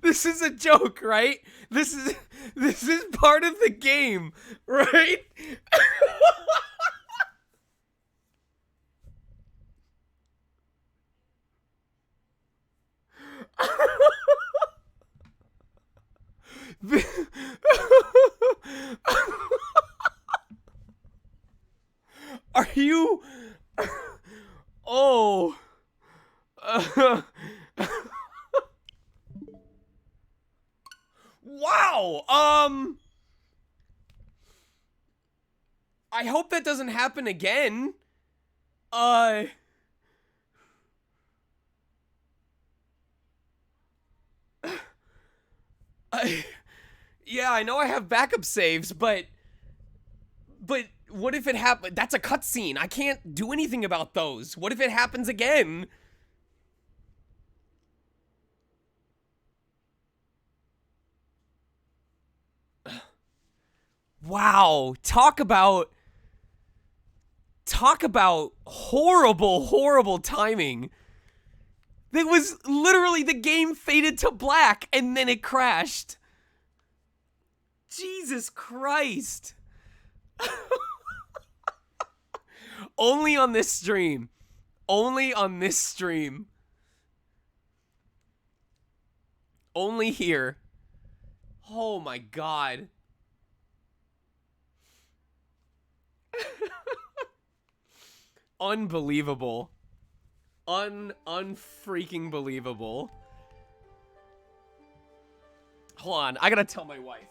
Speaker 1: This is a joke, right? This is part of the game, right? Are you... Oh... Wow! I hope that doesn't happen again. Yeah, I know I have backup saves, but what if it happen? That's a cutscene. I can't do anything about those. What if it happens again? Wow, talk about horrible, horrible timing. It was literally the game faded to black and then it crashed. Jesus Christ. Only on this stream. Only on this stream. Only here. Oh my god. Unbelievable. Unfreaking believable. Hold on, I gotta tell my wife.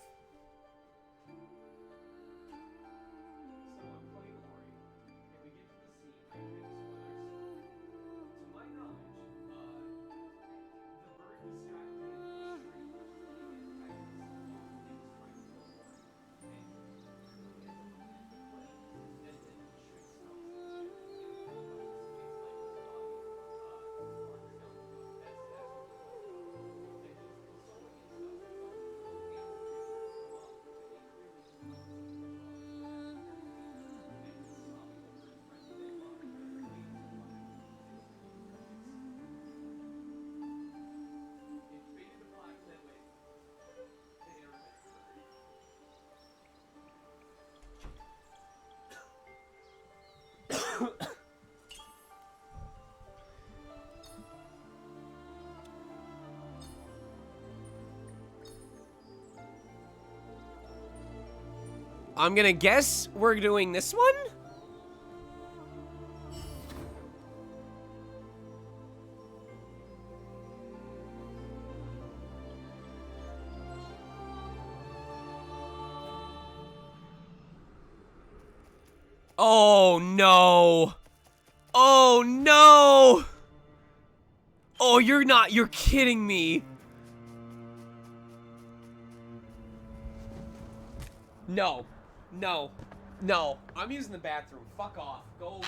Speaker 1: I'm gonna guess we're doing this one? Oh no! Oh no! Oh, you're kidding me! No. No. No. I'm using the bathroom. Fuck off. Go away.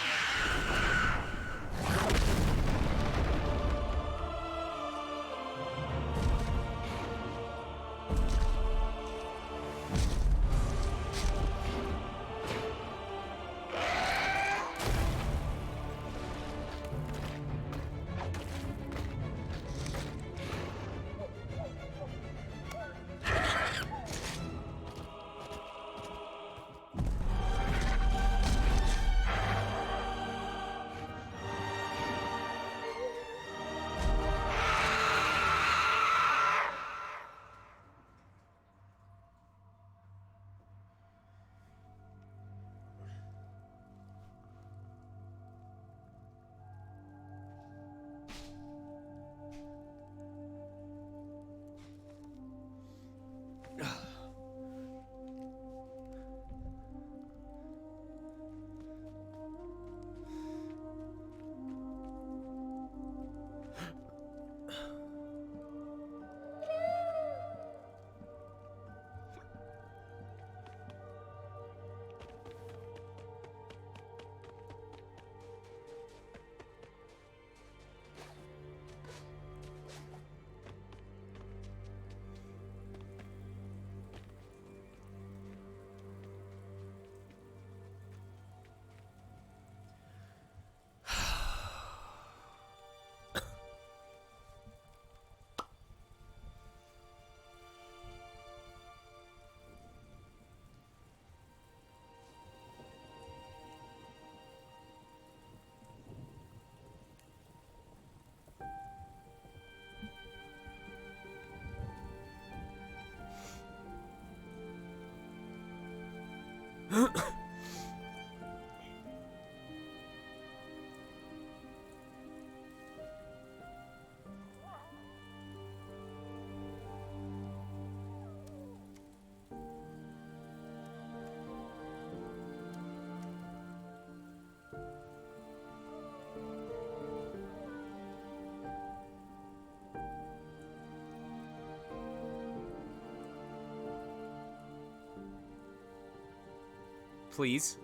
Speaker 1: Please.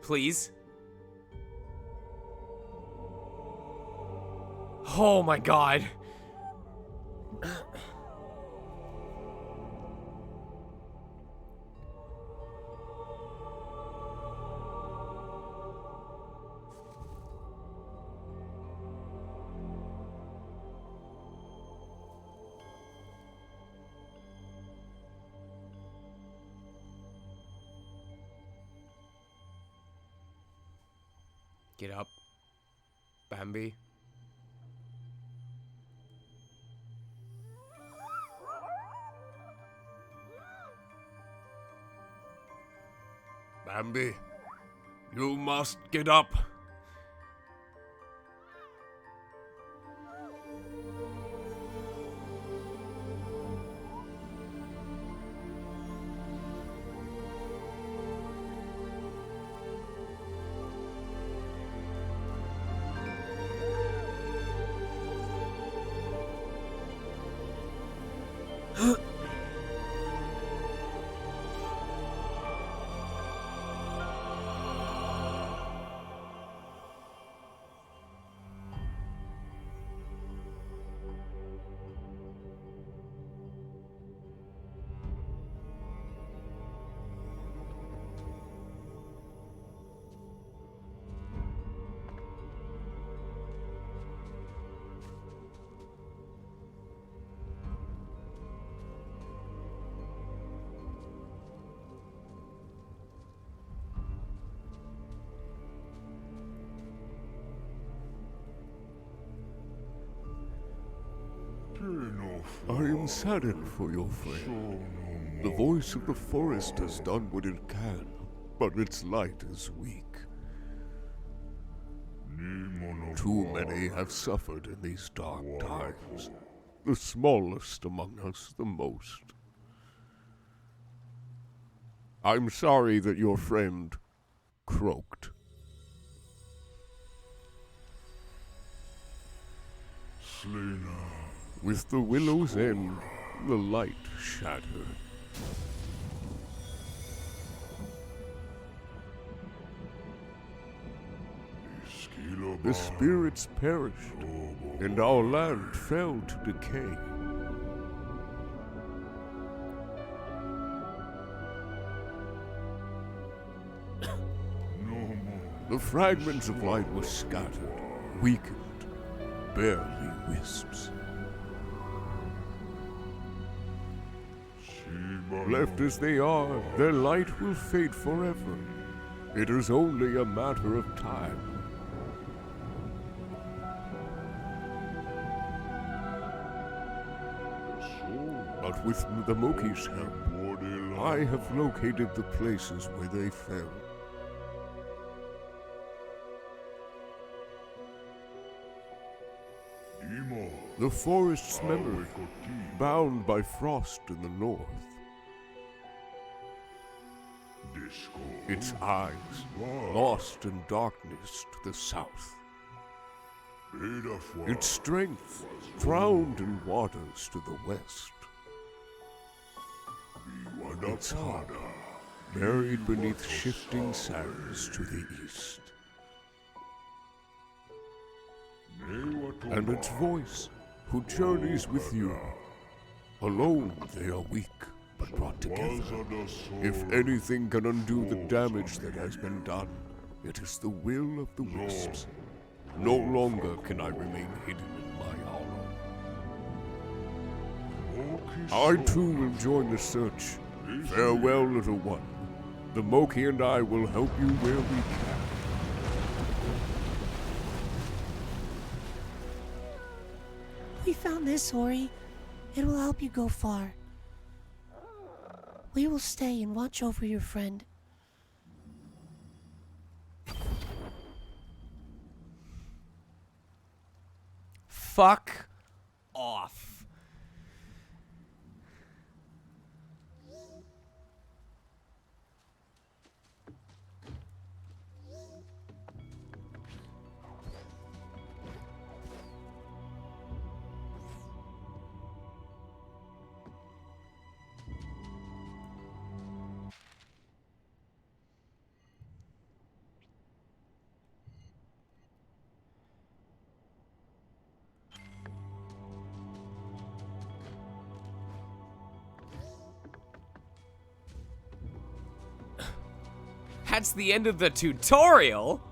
Speaker 1: Please. Oh my god. Get up, Bambi.
Speaker 15: Bambi, you must get up. I am saddened for your friend. The voice of the forest has done what it can, but its light is weak. Too many have suffered in these dark times. The smallest among us the most. I'm sorry that your friend croaked. With the willow's end, the light shattered. The spirits perished, and our land fell to decay. The fragments of light were scattered, weakened, barely wisps. Left as they are, their light will fade forever. It is only a matter of time. But with the Moki's help, I have located the places where they fell. The forest's memory, bound by frost in the north. Its eyes, lost in darkness to the south. Its strength, drowned in waters to the west. Its heart, buried beneath shifting sands to the east. And its voice, who journeys with you. Alone they are weak, but brought together. If anything can undo the damage that has been done, it is the will of the Wisps. No longer can I remain hidden in my hollow. I too will join the search. Farewell, little one. The Moki and I will help you where we can.
Speaker 7: We found this, Ori. It will help you go far. We will stay and watch over your friend.
Speaker 1: Fuck off. That's the end of the tutorial?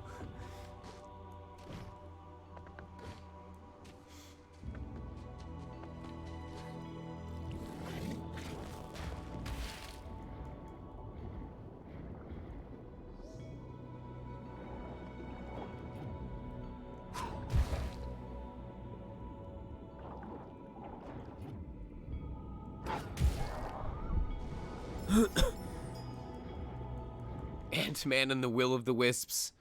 Speaker 1: Ant-Man and the Will of the Wisps.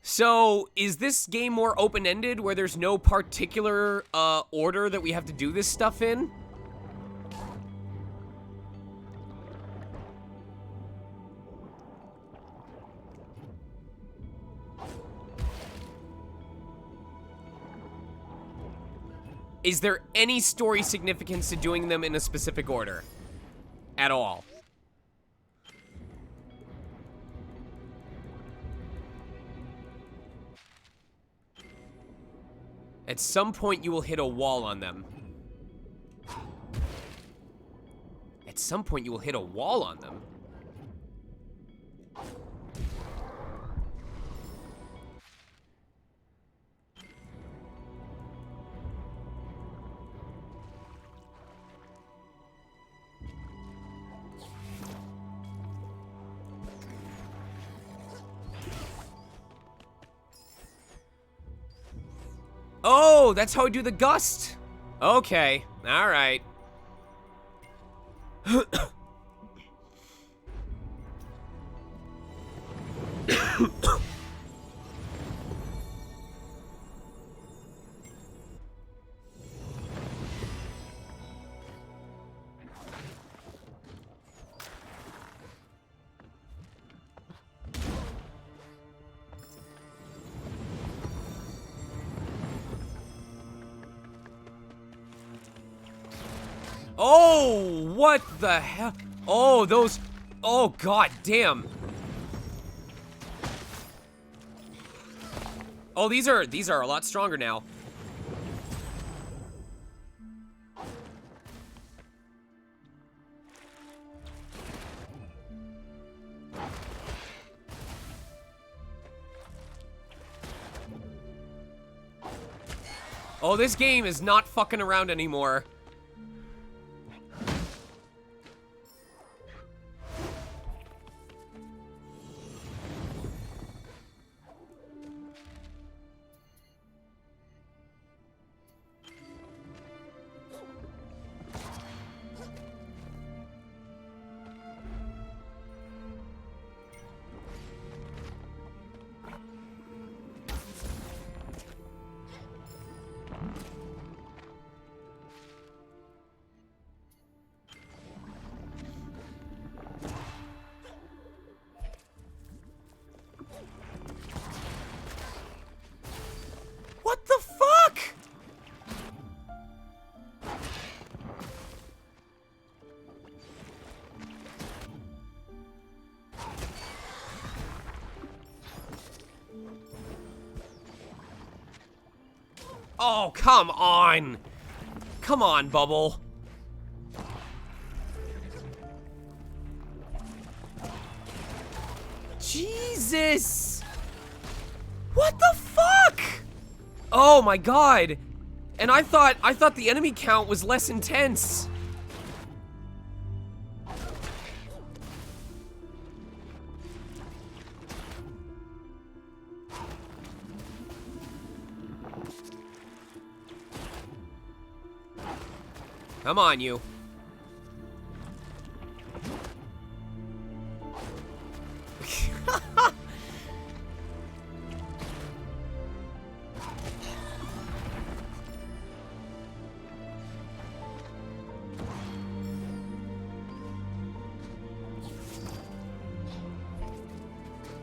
Speaker 1: So, is this game more open-ended, where there's no particular order that we have to do this stuff in? Is there any story significance to doing them in a specific order? At all? At some point, you will hit a wall on them. At some point, you will hit a wall on them. Oh, that's how I do the gust. Okay, all right. Oh, what the hell? Oh, those. Oh, god damn. Oh, these are a lot stronger now. Oh, this game is not fucking around anymore. What the fuck? Oh, come on. Come on, Bubble. Jesus. What the fuck? Oh my god. And I thought the enemy count was less intense. Come on, you.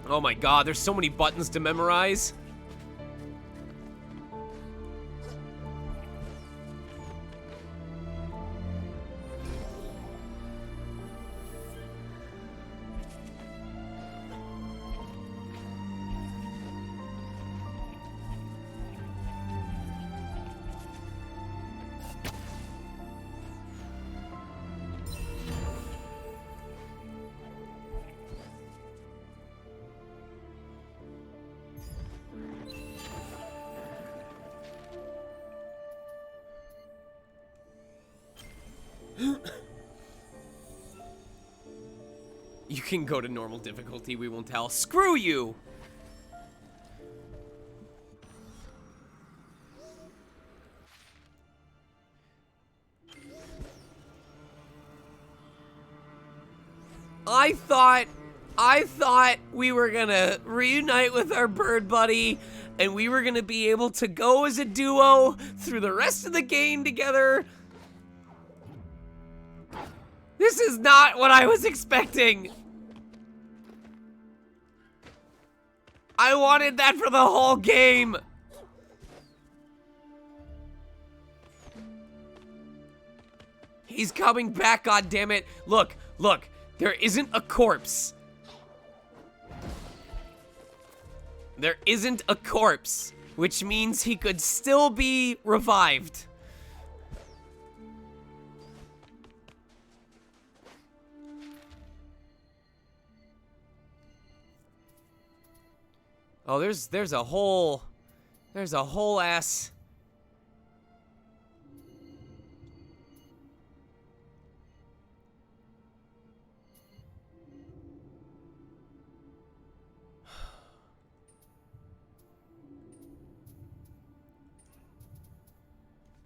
Speaker 1: Oh my god, there's so many buttons to memorize. You can go to normal difficulty, we won't tell. Screw you! I thought we were gonna reunite with our bird buddy and we were gonna be able to go as a duo through the rest of the game together. This is not what I was expecting. I wanted that for the whole game. He's coming back, goddammit. Look, look, there isn't a corpse. There isn't a corpse, which means he could still be revived. Oh, there's a whole ass.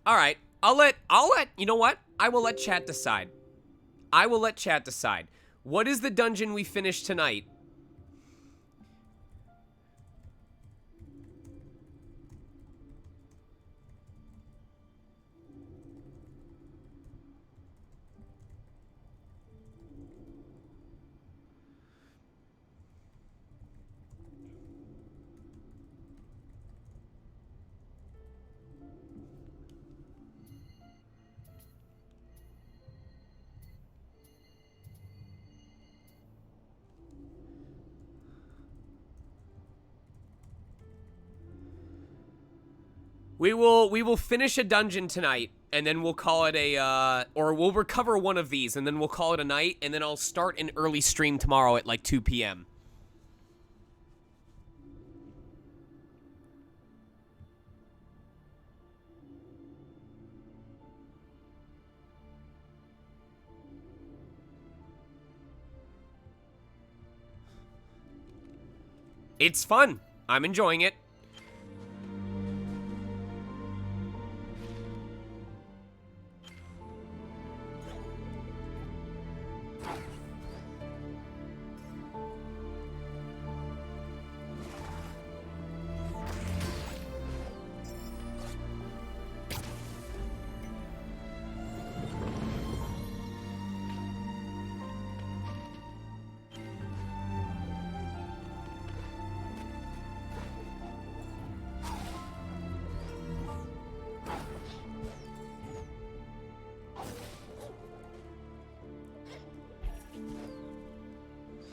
Speaker 1: All right. I'll let, you know what? I will let chat decide. I will let chat decide. What is the dungeon we finished tonight? We will finish a dungeon tonight, and then we'll call it a, or we'll recover one of these, and then we'll call it a night, and then I'll start an early stream tomorrow at like 2 p.m. It's fun. I'm enjoying it.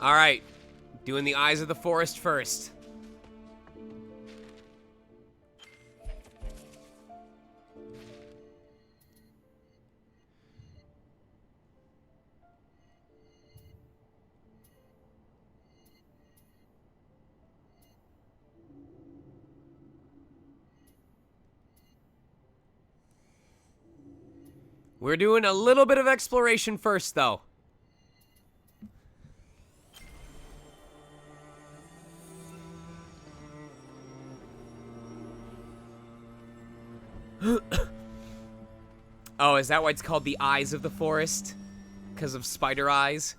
Speaker 1: All right, doing the Eyes of the Forest first. We're doing a little bit of exploration first, though. Oh, is that why it's called the Eyes of the Forest? Because of spider eyes?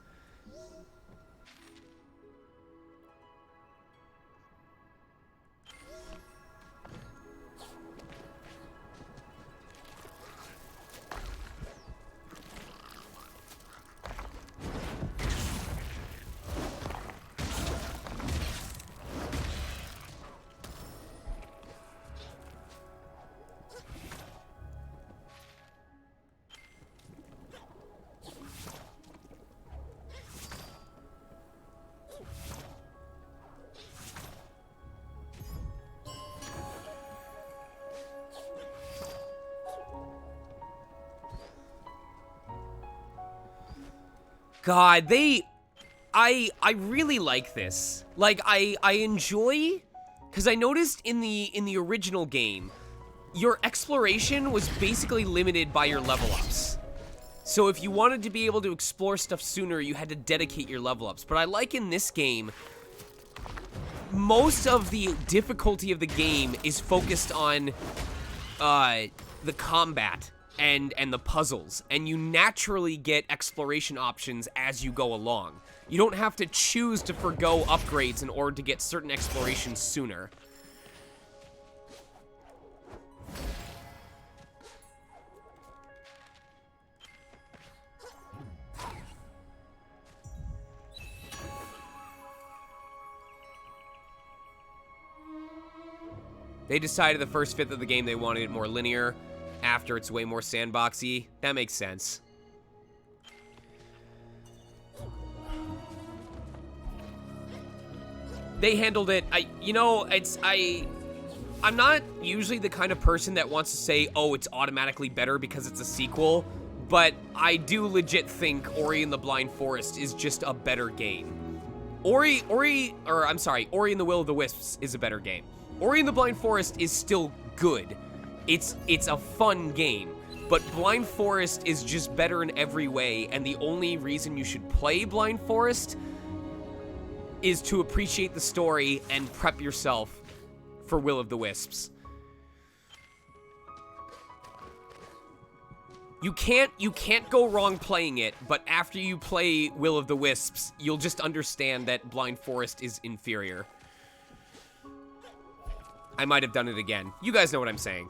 Speaker 1: God, I really like this. Like, I enjoy, because I noticed in the original game, your exploration was basically limited by your level ups. So if you wanted to be able to explore stuff sooner, you had to dedicate your level ups. But I like in this game, most of the difficulty of the game is focused on the combat and the puzzles, and you naturally get exploration options as you go along. You don't have to choose to forgo upgrades in order to get certain explorations sooner. They decided the first fifth of the game they wanted it more linear. After it's way more sandboxy. That makes sense. They handled it. I'm not usually the kind of person that wants to say, oh, it's automatically better because it's a sequel, but I do legit think Ori and the Blind Forest is just a better game. Ori and the Will of the Wisps is a better game. Ori and the Blind Forest is still good. It's a fun game, but Blind Forest is just better in every way, and the only reason you should play Blind Forest is to appreciate the story and prep yourself for Will of the Wisps. You can't go wrong playing it, but after you play Will of the Wisps, you'll just understand that Blind Forest is inferior. I might have done it again. You guys know what I'm saying.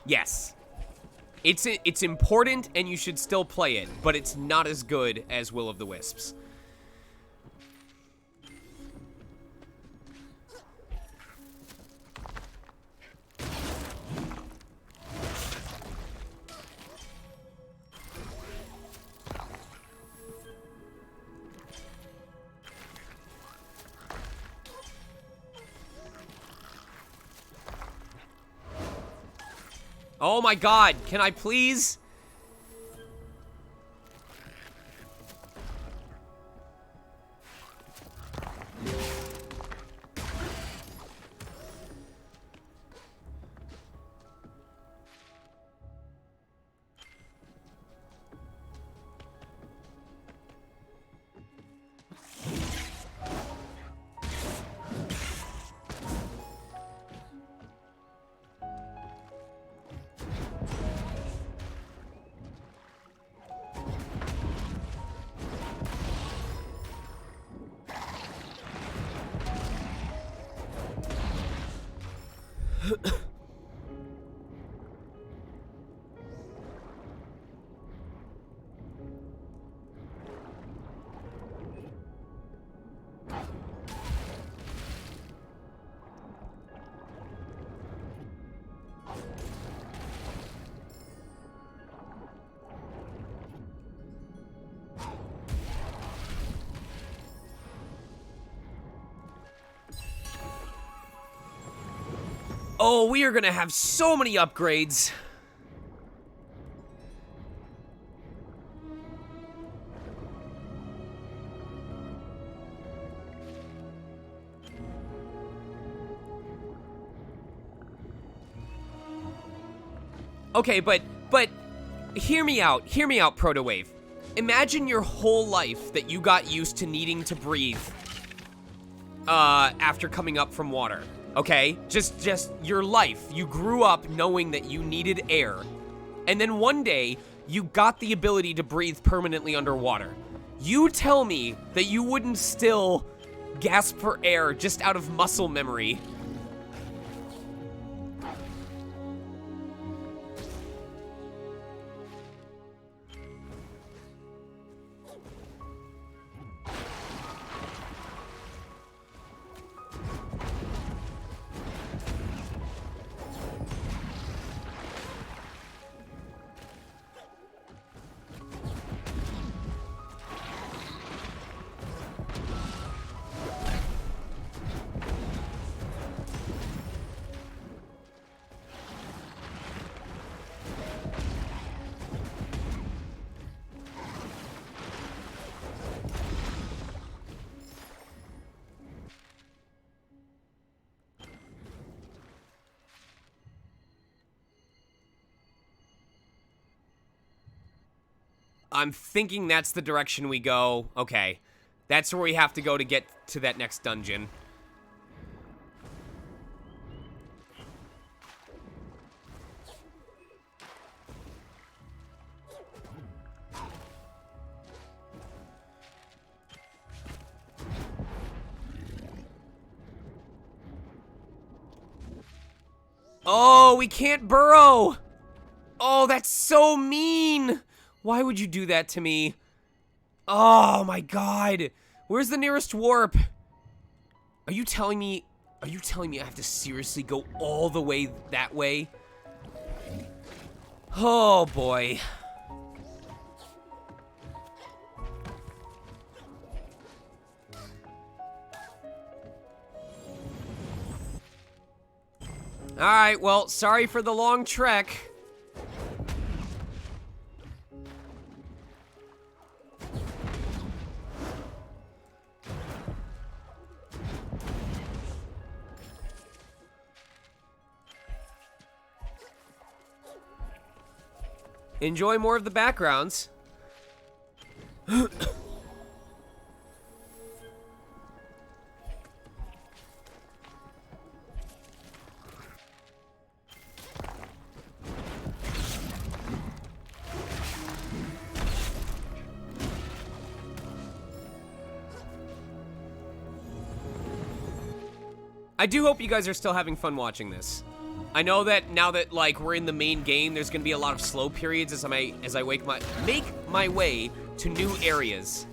Speaker 1: Yes. It's important and you should still play it, but it's not as good as Will of the Wisps. Oh my god, can I please? Oh, we are gonna have so many upgrades. Okay, but hear me out, Protowave. Imagine your whole life that you got used to needing to breathe after coming up from water. Okay? Just your life. You grew up knowing that you needed air. And then one day, you got the ability to breathe permanently underwater. You tell me that you wouldn't still gasp for air just out of muscle memory. I'm thinking that's the direction we go. Okay. That's where we have to go to get to that next dungeon. Oh, we can't burrow! Oh, that's so mean! Why would you do that to me? Oh my god! Where's the nearest warp? Are you telling me I have to seriously go all the way that way? Oh boy. Alright, well, sorry for the long trek. Enjoy more of the backgrounds. I do hope you guys are still having fun watching this. I know that now that, like, we're in the main game, there's gonna be a lot of slow periods as I make my way to new areas.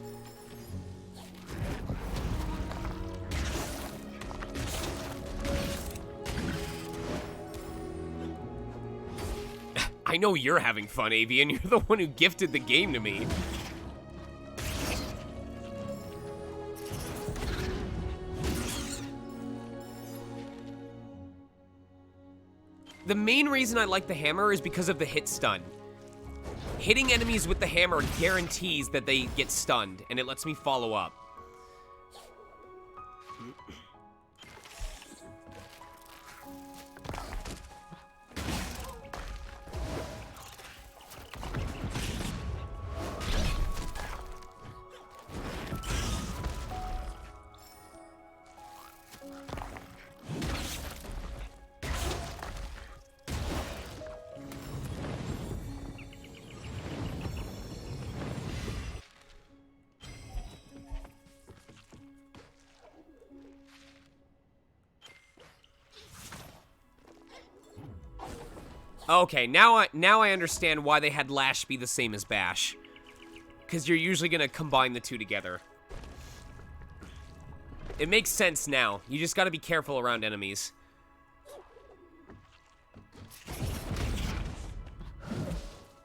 Speaker 1: I know you're having fun, Avian. You're the one who gifted the game to me. The main reason I like the hammer is because of the hit stun. Hitting enemies with the hammer guarantees that they get stunned, and it lets me follow up. Okay, now I understand why they had Lash be the same as Bash. Because you're usually going to combine the two together. It makes sense now. You just got to be careful around enemies.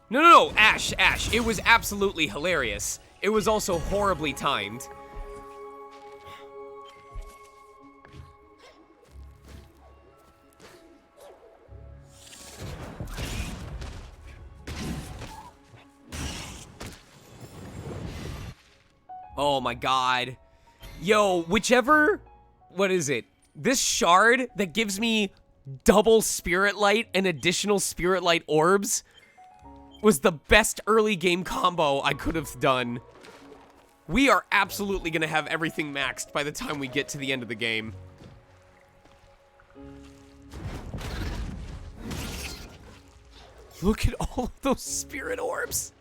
Speaker 1: No, Ash. It was absolutely hilarious. It was also horribly timed. Oh my god. Yo, whichever... What is it? This shard that gives me double Spirit Light and additional Spirit Light orbs was the best early game combo I could have done. We are absolutely going to have everything maxed by the time we get to the end of the game. Look at all of those Spirit Orbs.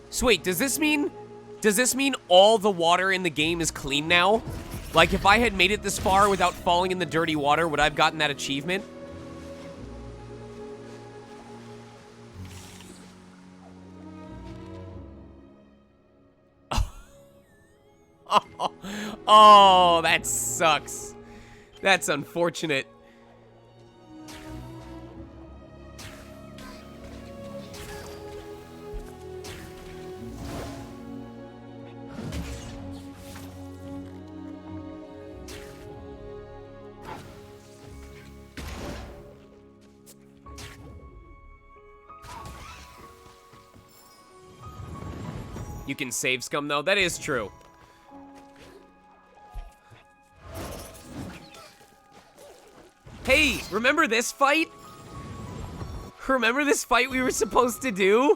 Speaker 1: So wait, does this mean all the water in the game is clean now? Like, if I had made it this far without falling in the dirty water, would I have gotten that achievement? Oh, that sucks. That's unfortunate. You can save scum, though. That is true. Hey, remember this fight? Remember this fight we were supposed to do?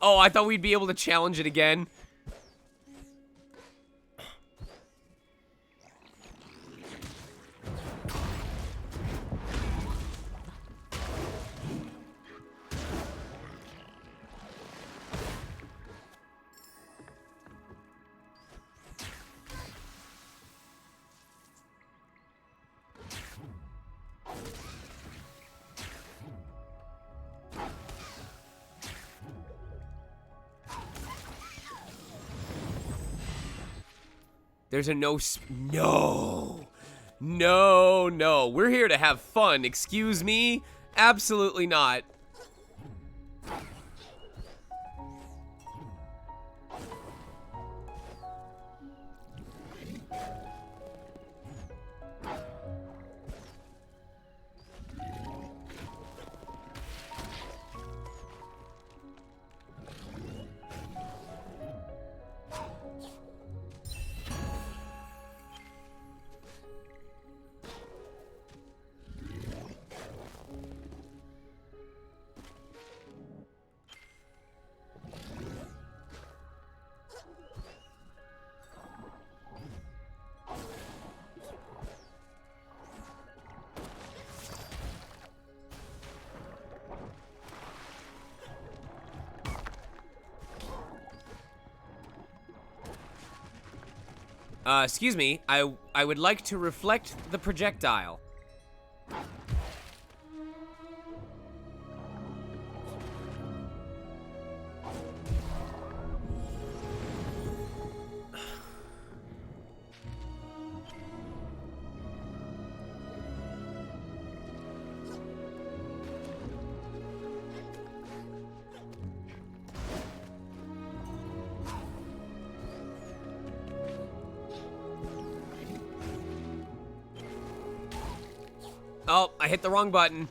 Speaker 1: Oh, I thought we'd be able to challenge it again. There's a no. No. We're here to have fun. Excuse me? Absolutely not. Excuse me, I would like to reflect the projectile. Oh, I hit the wrong button.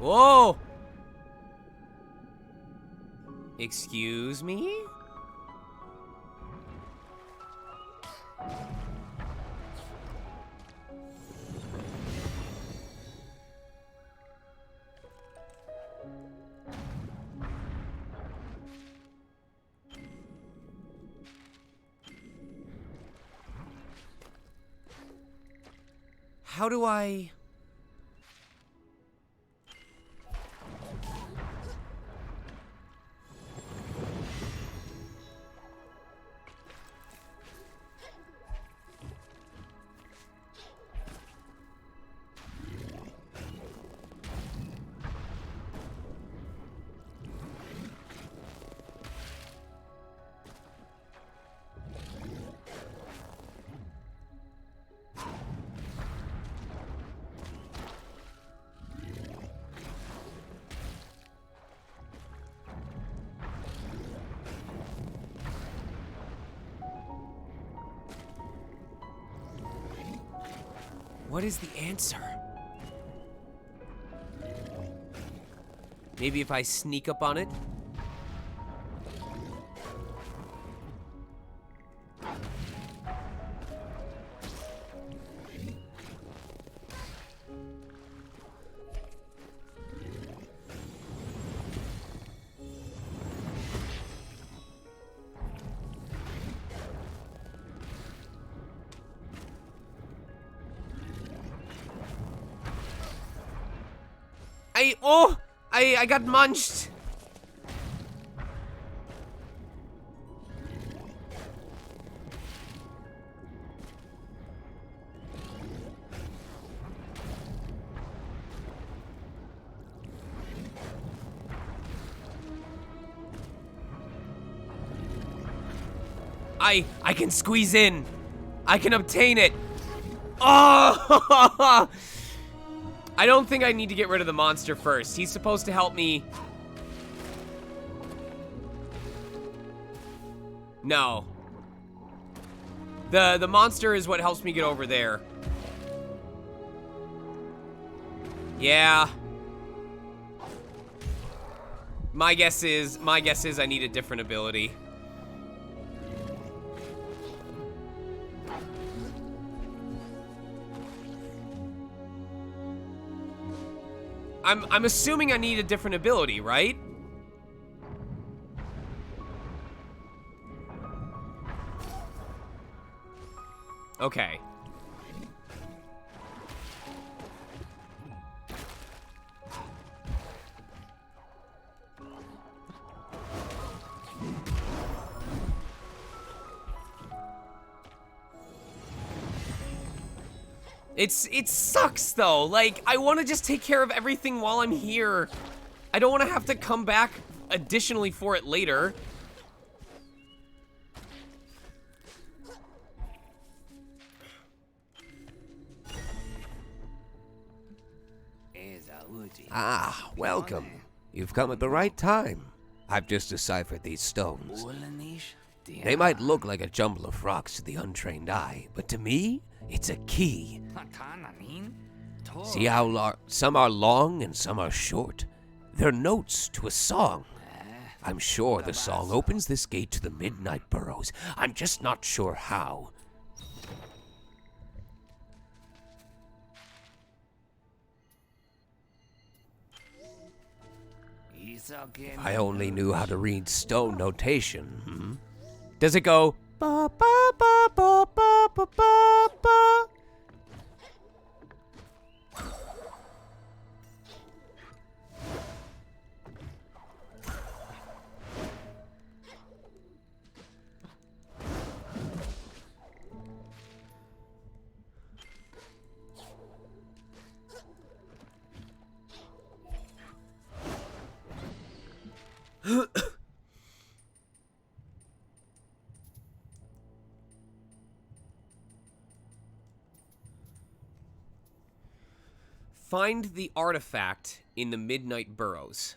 Speaker 1: Whoa! Excuse me? How do I... What is the answer? Maybe if I sneak up on it? I got munched. I can squeeze in. I can obtain it. Oh! I don't think I need to get rid of the monster first. He's supposed to help me. No. The monster is what helps me get over there. Yeah. My guess is I need a different ability. I'm assuming I need a different ability, right? Okay. It sucks though. Like, I want to just take care of everything while I'm here. I don't want to have to come back additionally for it later.
Speaker 16: Ah, welcome. You've come at the right time. I've just deciphered these stones. They might look like a jumble of rocks to the untrained eye, but to me, it's a key. See how some are long and some are short? They're notes to a song. I'm sure the song opens this gate to the Midnight Burrows. I'm just not sure how. If I only knew how to read stone notation. Hmm?
Speaker 1: Does it go?
Speaker 7: Ba ba ba ba ba ba ba ba.
Speaker 1: Find the artifact in the Midnight Burrows.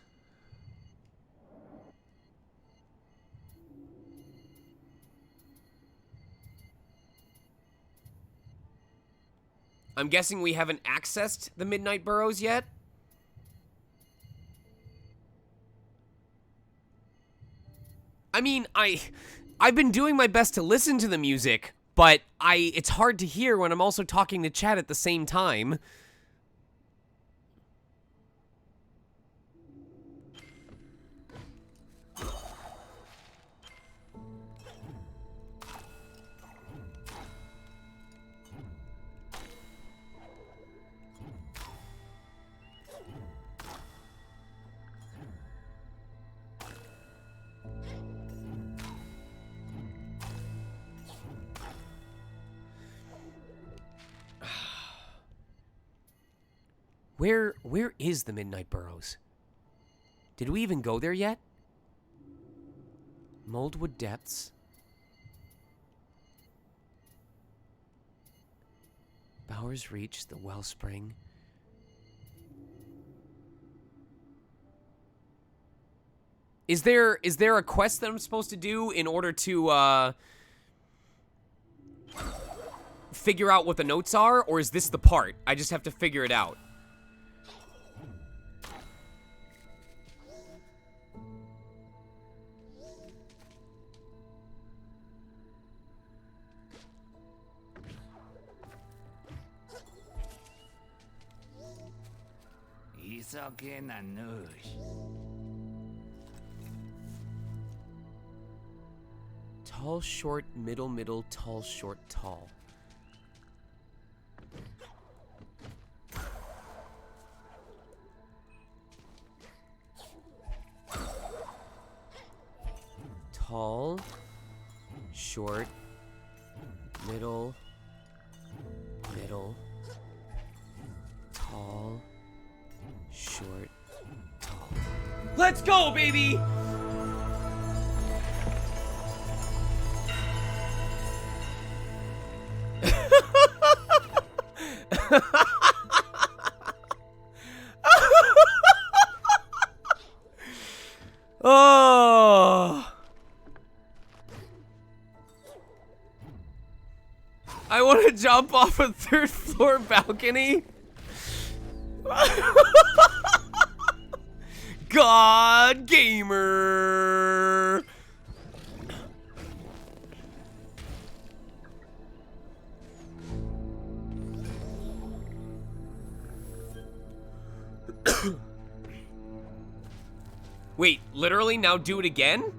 Speaker 1: I'm guessing we haven't accessed the Midnight Burrows yet? I mean, I've been doing my best to listen to the music, but it's hard to hear when I'm also talking to chat at the same time. Where is the Midnight Burrows? Did we even go there yet? Moldwood Depths. Bowers Reach, the Wellspring. Is there a quest that I'm supposed to do in order to figure out what the notes are, or is this the part? I just have to figure it out. Tall, short, middle, middle, tall, short, tall. Tall, short, middle, middle, tall, short, tall. Let's go, baby! Oh! I want to jump off a third floor balcony. God gamer. Wait, literally now do it again?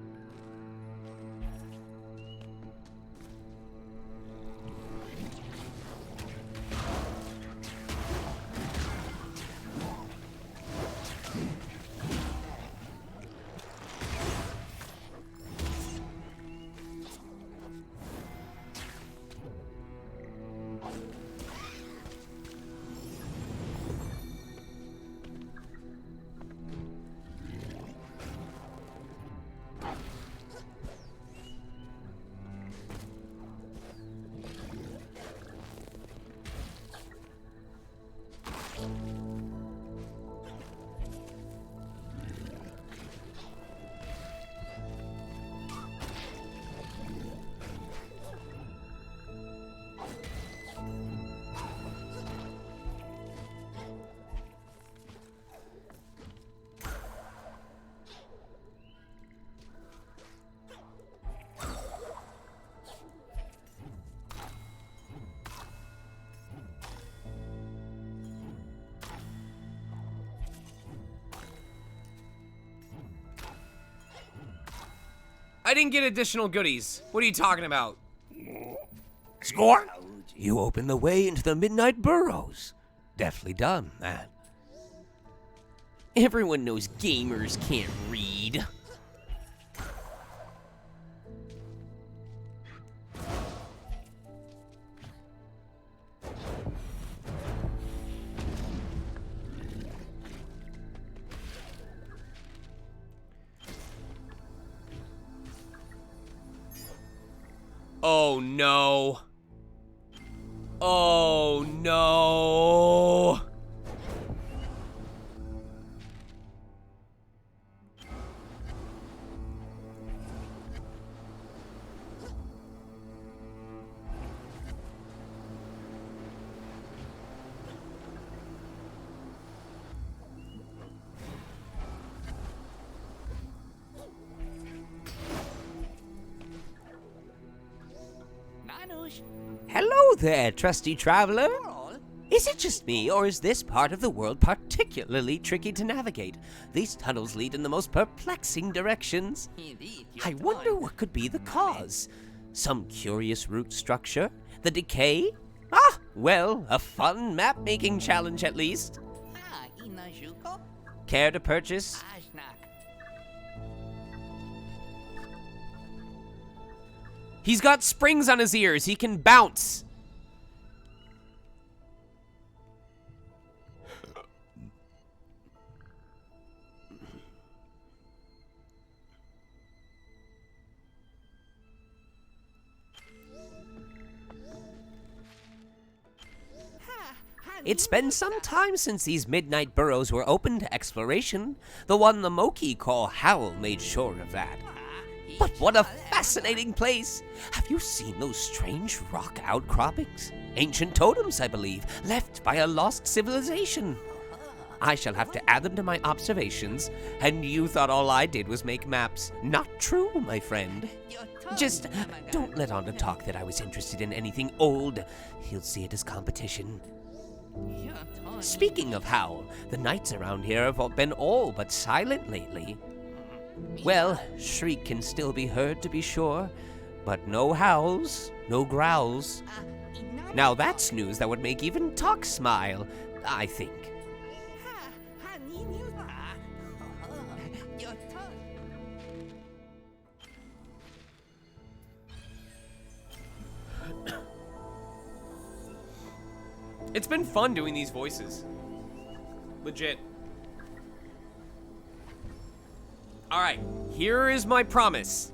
Speaker 1: I didn't get additional goodies. What are you talking about?
Speaker 16: Score! You open the way into the Midnight Burrows. Deftly done, man.
Speaker 1: Everyone knows gamers can't read. Oh no. Oh no.
Speaker 16: Hello there, trusty traveler. Is it just me, or is this part of the world particularly tricky to navigate? These tunnels lead in the most perplexing directions. I wonder what could be the cause. Some curious root structure? The decay? Ah, well, a fun map-making challenge at least. Care to purchase?
Speaker 1: He's got springs on his ears. He can bounce.
Speaker 16: It's been some time since these midnight burrows were open to exploration. The one the Moki call Howl made sure of that. But what a fascinating place! Have you seen those strange rock outcroppings? Ancient totems, I believe, left by a lost civilization. I shall have to add them to my observations, and you thought all I did was make maps. Not true, my friend. Just don't let on to talk that I was interested in anything old. He'll see it as competition. Speaking of Howl, the nights around here have been all but silent lately. Well, shriek can still be heard, to be sure, but no howls, no growls. Now that's news that would make even Talk smile, I think.
Speaker 1: It's been fun doing these voices. Legit. All right, here is my promise.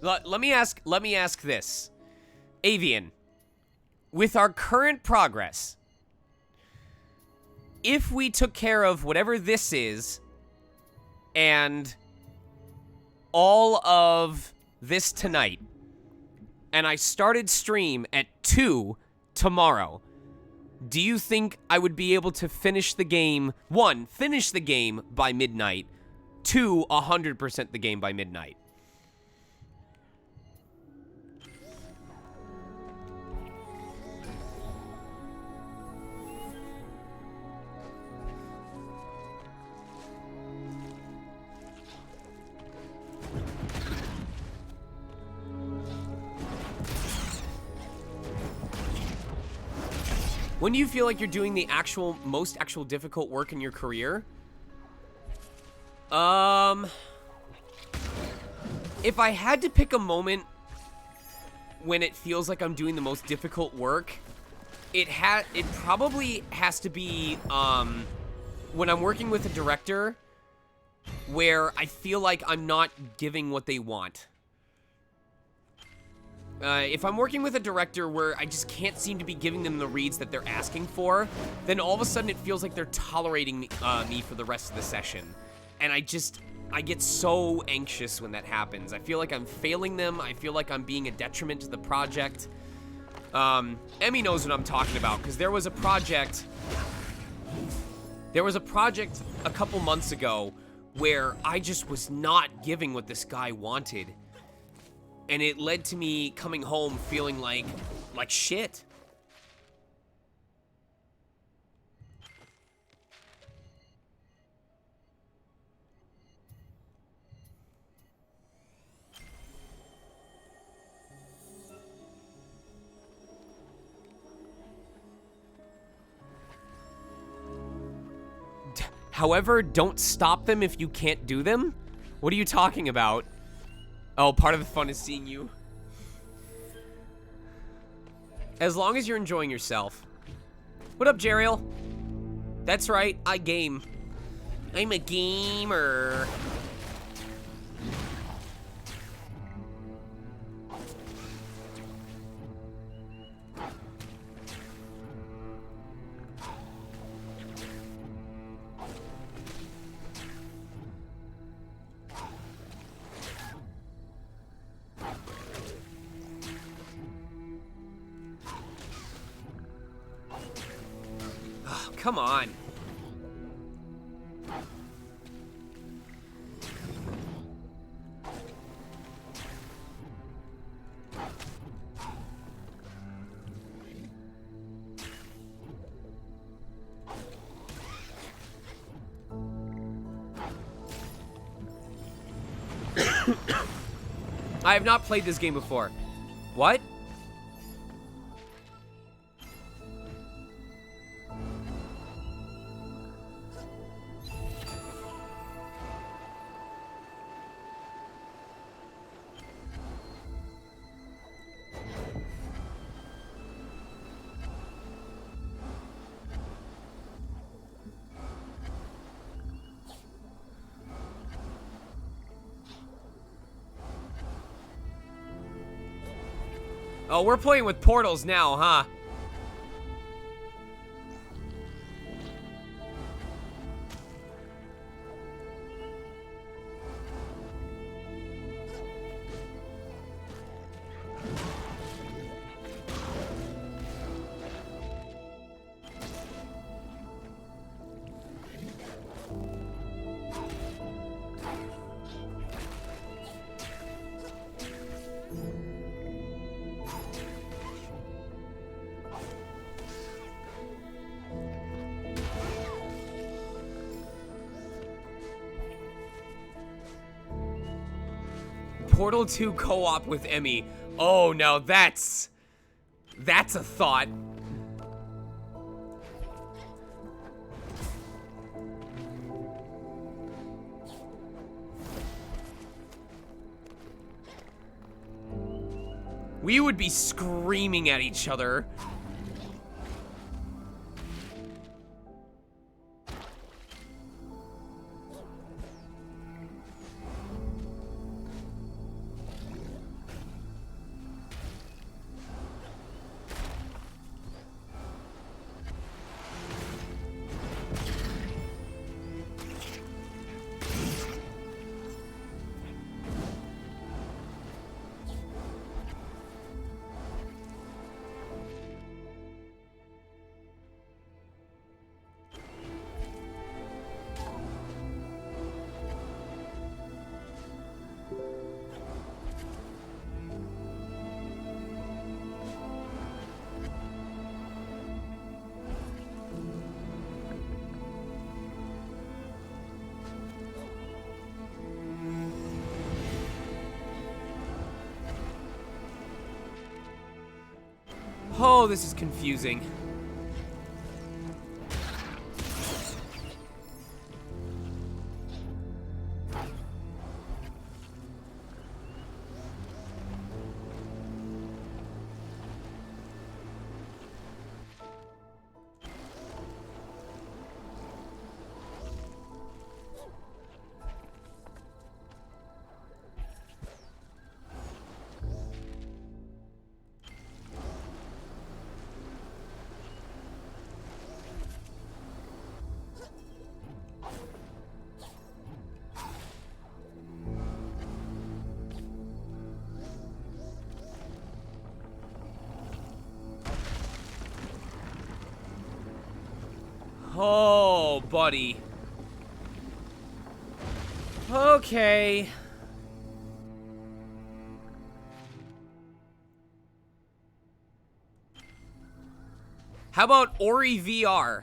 Speaker 1: Let me ask this. Avian, with our current progress, if we took care of whatever this is and all of this tonight, and I started stream at 2 tomorrow, do you think I would be able to finish the game? 1, finish the game by midnight. 2, 100% the game by midnight. When do you feel like you're doing the most actual difficult work in your career? If I had to pick a moment when it feels like I'm doing the most difficult work, it probably has to be when I'm working with a director where I feel like I'm not giving what they want. If I'm working with a director where I just can't seem to be giving them the reads that they're asking for, then all of a sudden it feels like they're tolerating me for the rest of the session. And I get so anxious when that happens. I feel like I'm failing them. I feel like I'm being a detriment to the project. Emmy knows what I'm talking about, because there was a project a couple months ago where I just was not giving what this guy wanted. And it led to me coming home feeling like shit. However, don't stop them if you can't do them? What are you talking about? Oh, part of the fun is seeing you. As long as you're enjoying yourself. What up, Jeriel? That's right, I game. I'm a gamer. Oh, come on. I have not played this game before. What? Oh, we're playing with portals now, huh? Portal 2 co-op with Emmy. Oh, now that's a thought. We would be screaming at each other. Oh, this is confusing. Oh, buddy. Okay. How about Ori VR?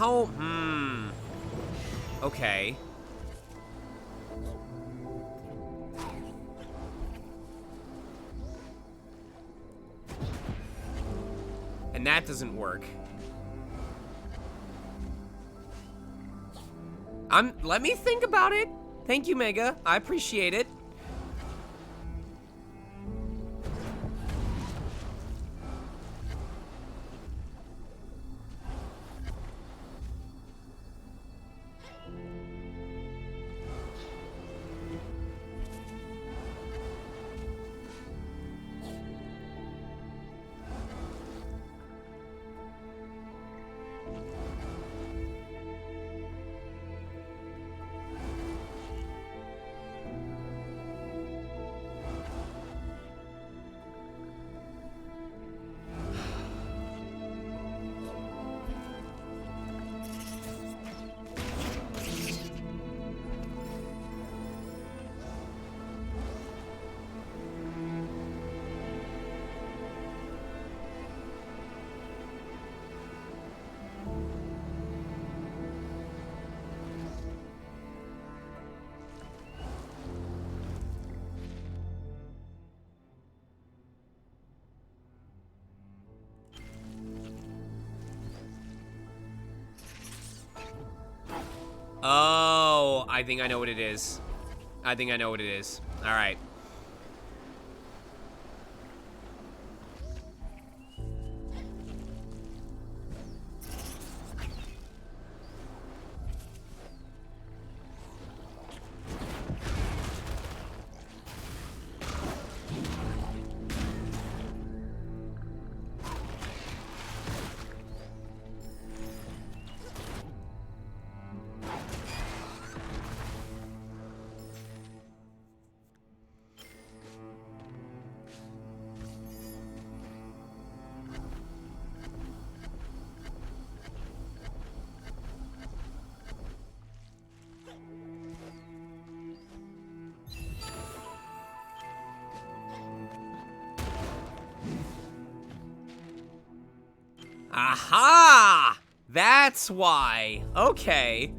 Speaker 1: How? Okay. And that doesn't work. Let me think about it. Thank you, Mega. I appreciate it. Oh, I think I know what it is. I think I know what it is. All right. Aha! That's why. Okay.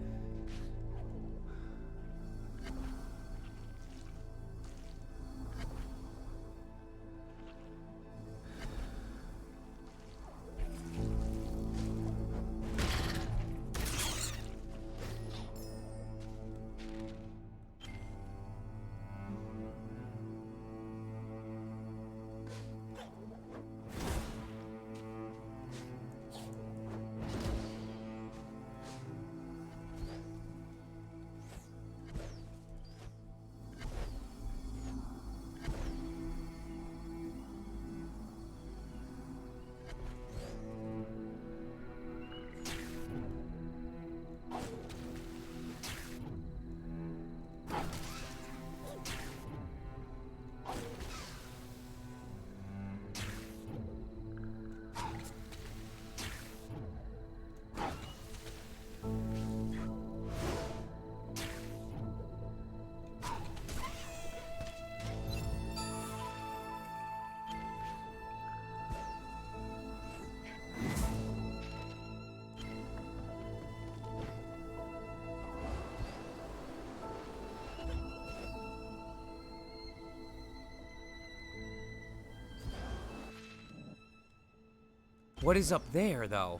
Speaker 1: What is up there, though?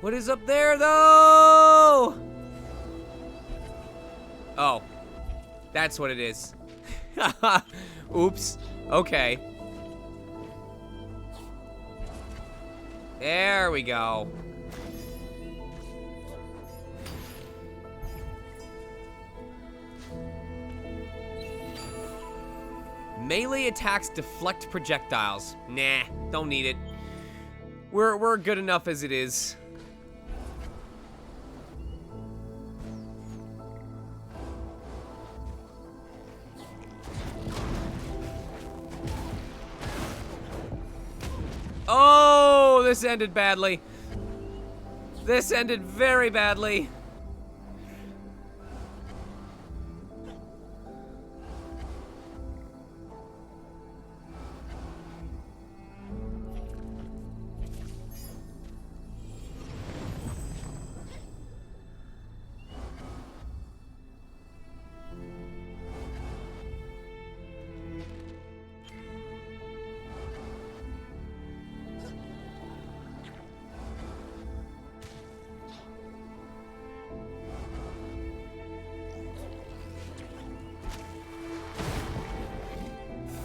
Speaker 1: What is up there, though? Oh. That's what it is. Oops. Okay. There we go. Melee attacks deflect projectiles. Nah, don't need it. We're good enough as it is. This ended badly. This ended very badly.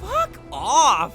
Speaker 1: Fuck off!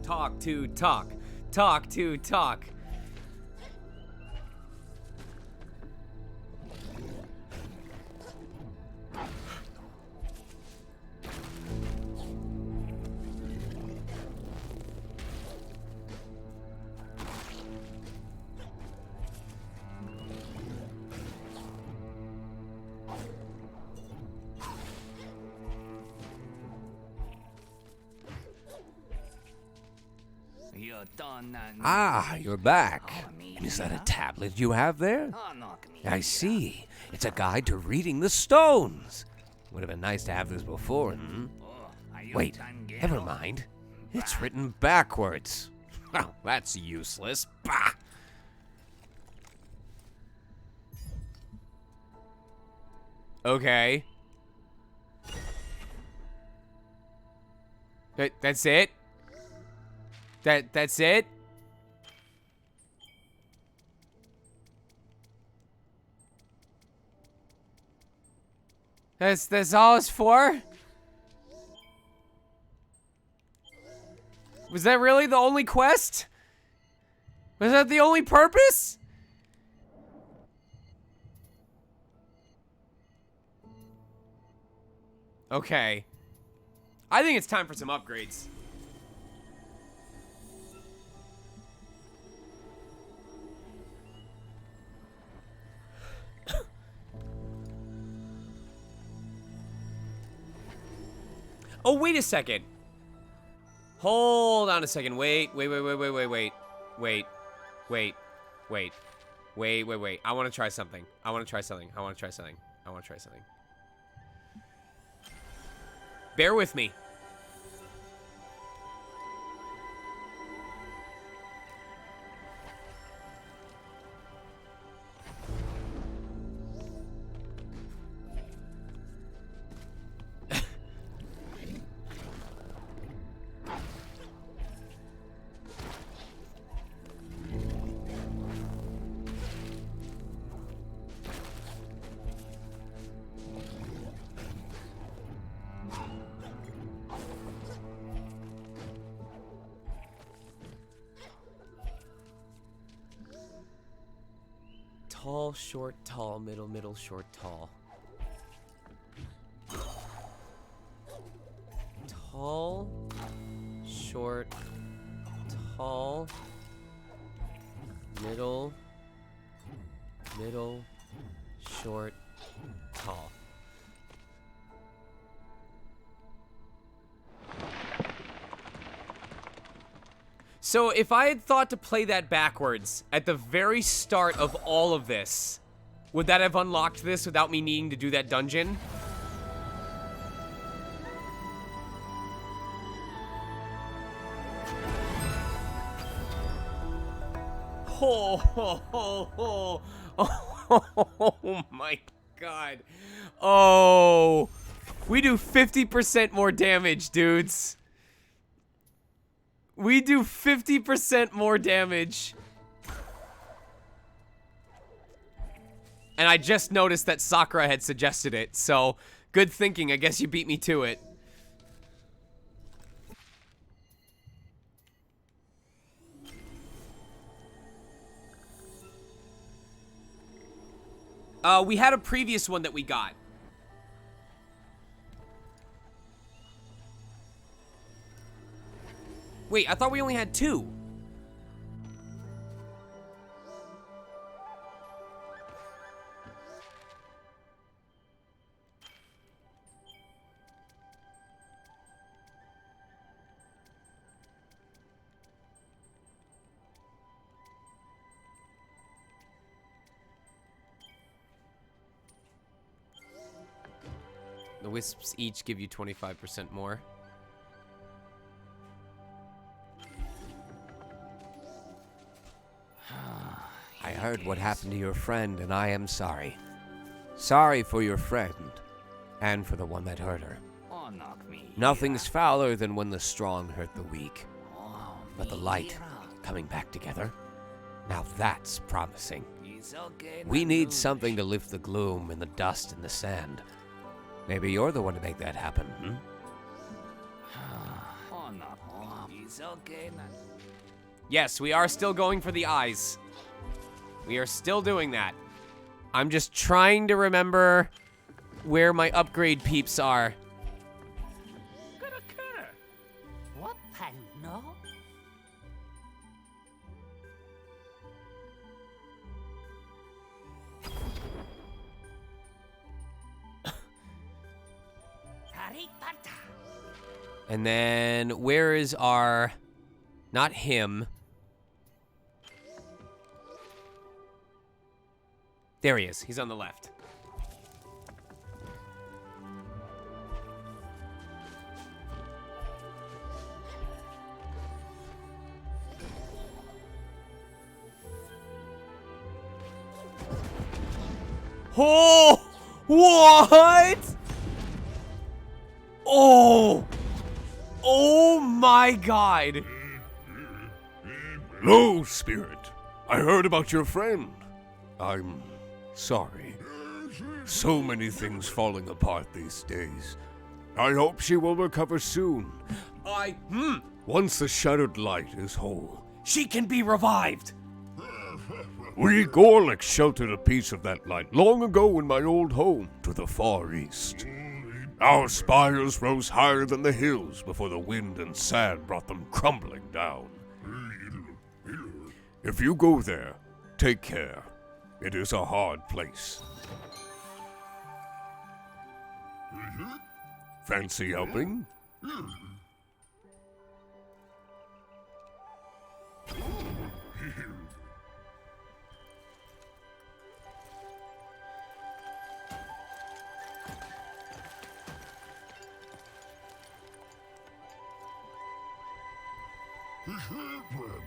Speaker 1: Talk to talk. Talk to talk.
Speaker 16: Ah, you're back. Is that a tablet you have there? I see. It's a guide to reading the stones. Would have been nice to have this before, hmm? Wait, never mind. It's written backwards. Well, that's useless. Bah!
Speaker 1: Okay. That's it? That's it? That's all it's for? Was that really the only quest? Was that the only purpose? Okay. I think it's time for some upgrades. Oh, wait a second. Hold on a second. Wait. I want to try something. Bear with me. Tall, short, tall, middle, middle, short, tall. Tall, short, tall, middle, middle, short, tall. So if I had thought to play that backwards at the very start of all of this, Would that have unlocked this without me needing to do that dungeon? Oh my god. Oh. We do 50% more damage, dudes. We do 50% more damage. And I just noticed that Sakura had suggested it, so good thinking. I guess you beat me to it. We had a previous one that we got. Wait, I thought we only had 2. The Wisps each give you 25% more.
Speaker 16: I heard what happened to your friend, and I am sorry. Sorry for your friend, and for the one that hurt her. Nothing's fouler than when the strong hurt the weak. But the light coming back together, now that's promising. We need something to lift the gloom and the dust and the sand. Maybe you're the one to make that happen, hmm?
Speaker 1: Yes, we are still going for the eyes. We are still doing that. I'm just trying to remember where my upgrade peeps are.
Speaker 7: What no?
Speaker 1: And then where is our... Not him. There he is. He's on the left. Oh! What? Oh! Oh my god!
Speaker 15: Hello, Spirit. I heard about your friend. I'm sorry. So many things falling apart these days. I hope she will recover soon. Once the shattered light is whole.
Speaker 1: She can be revived!
Speaker 15: We Gorliks sheltered a piece of that light long ago in my old home to the far east. Our spires rose higher than the hills before the wind and sand brought them crumbling down. If you go there, take care. It is a hard place. Fancy helping?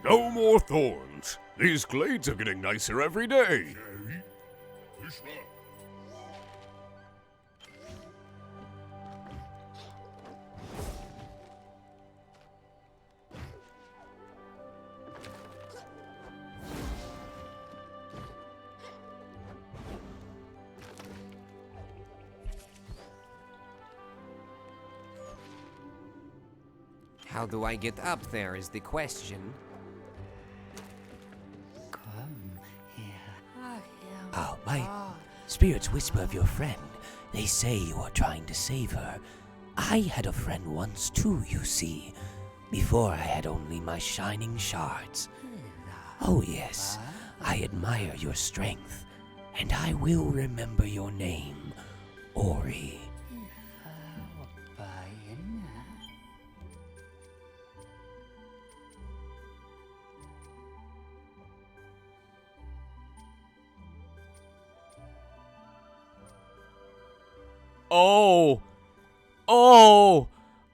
Speaker 15: No more thorns. These glades are getting nicer every day.
Speaker 16: How do I get up there is the question. Oh, my spirits whisper of your friend. They say you are trying to save her. I had a friend once too, you see. Before I had only my shining shards. Oh yes, I admire your strength. And I will remember your name, Ori.
Speaker 1: Oh. Oh.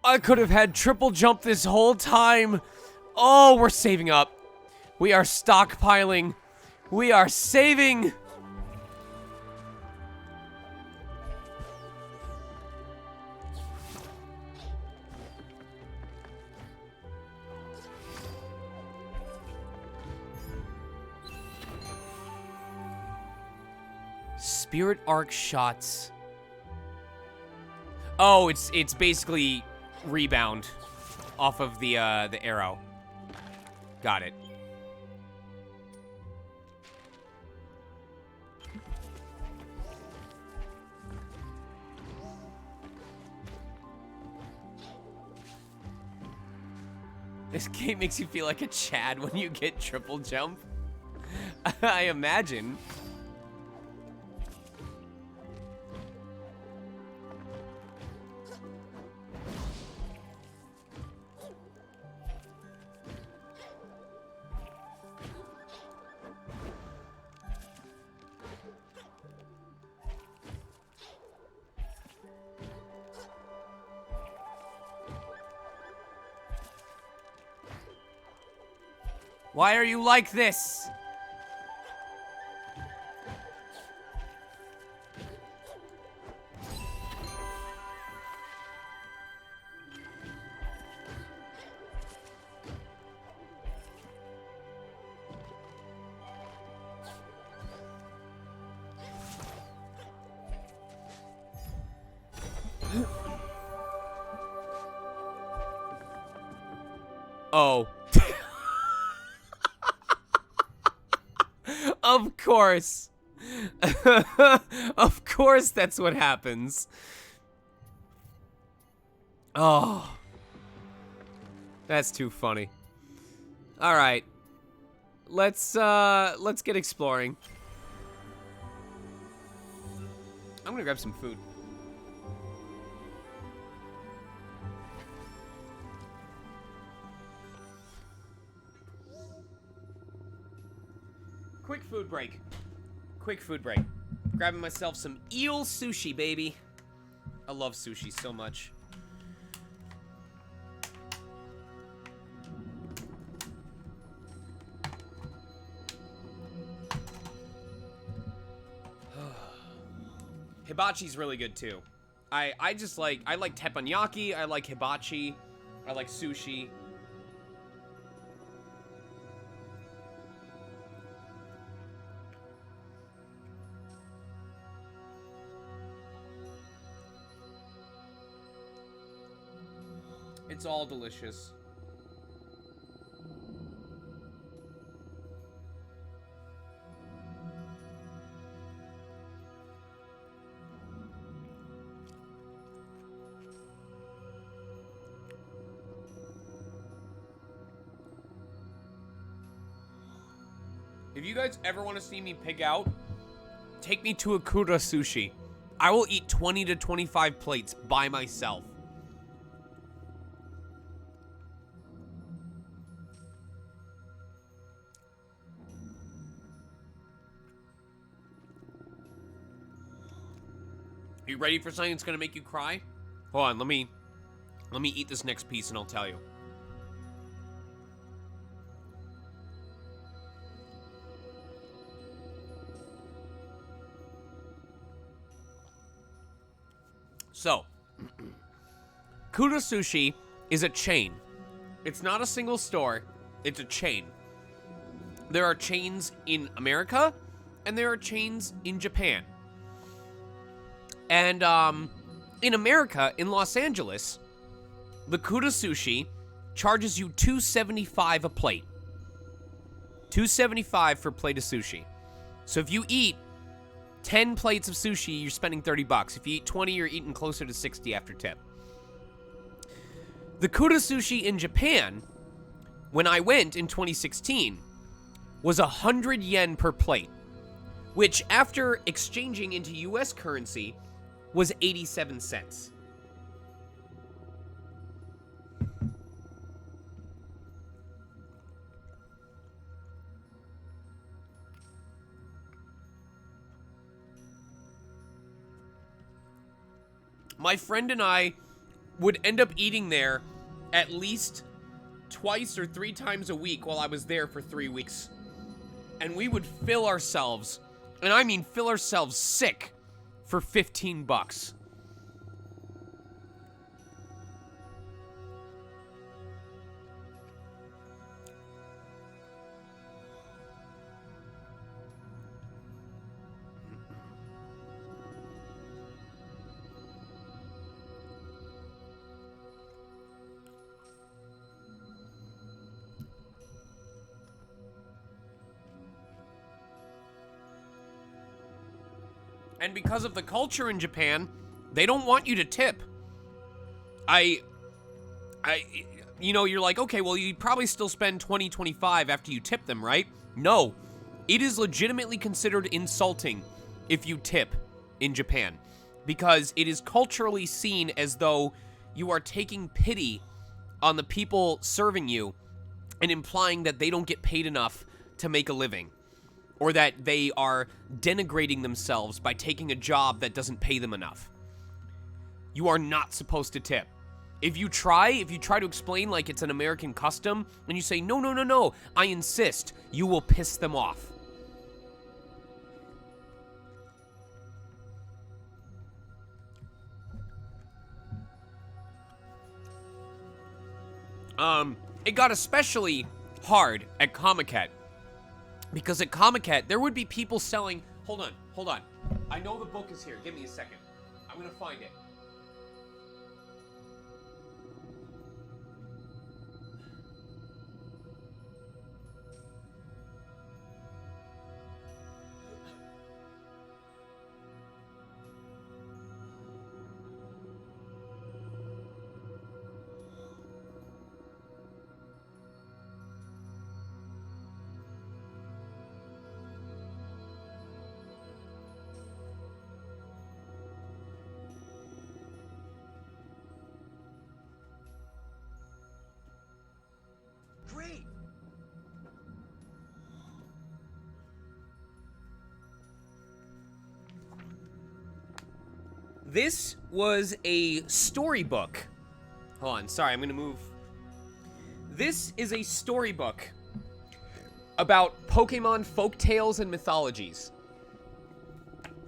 Speaker 1: I could have had triple jump this whole time. Oh, we're saving up. We are stockpiling. We are saving. Spirit arc shots. Oh, it's basically rebound off of the arrow. Got it. This game makes you feel like a Chad when you get triple jump. I imagine. Why are you like this? Oh. Of course. Of course that's what happens. Oh. That's too funny. All right. Let's get exploring. I'm going to grab some food. Quick food break. Quick food break. Grabbing myself some eel sushi, baby. I love sushi so much. Hibachi's really good too. I like teppanyaki, I like hibachi, I like sushi. It's all delicious. If you guys ever want to see me pig out, take me to Akura Sushi. I will eat 20 to 25 plates by myself. You ready for something that's gonna make you cry? Hold on, let me eat this next piece and I'll tell you. So, Kuda Sushi is a chain. It's not a single store, it's a chain. There are chains in America, and there are chains in Japan. And, in America, in Los Angeles, the Kuda Sushi charges you $2.75 a plate. $2.75 for a plate of sushi. So if you eat 10 plates of sushi, you're spending $30. If you eat 20, you're eating closer to 60 after tip. The Kuda Sushi in Japan, when I went in 2016, was 100 yen per plate, which after exchanging into US currency was 87 cents. my friend and I would end up eating there at least twice or 3 times a week while I was there for 3 weeks. And we would fill ourselves, and I mean fill ourselves sick, for $15. And because of the culture in Japan, they don't want you to tip. You know, you're like, okay, well, you probably still spend $20, $25 after you tip them, right? No. It is legitimately considered insulting if you tip in Japan, because it is culturally seen as though you are taking pity on the people serving you and implying that they don't get paid enough to make a living, or that they are denigrating themselves by taking a job that doesn't pay them enough. You are not supposed to tip. If you try to explain like it's an American custom, and you say, no, no, no, no, I insist, you will piss them off. It got especially hard at Comiket, because at Comiket, there would be people selling... Hold on. I know the book is here. Give me a second. I'm gonna find it. Great. This was a storybook. Hold on, sorry, I'm gonna move. This is a storybook about Pokemon folktales and mythologies.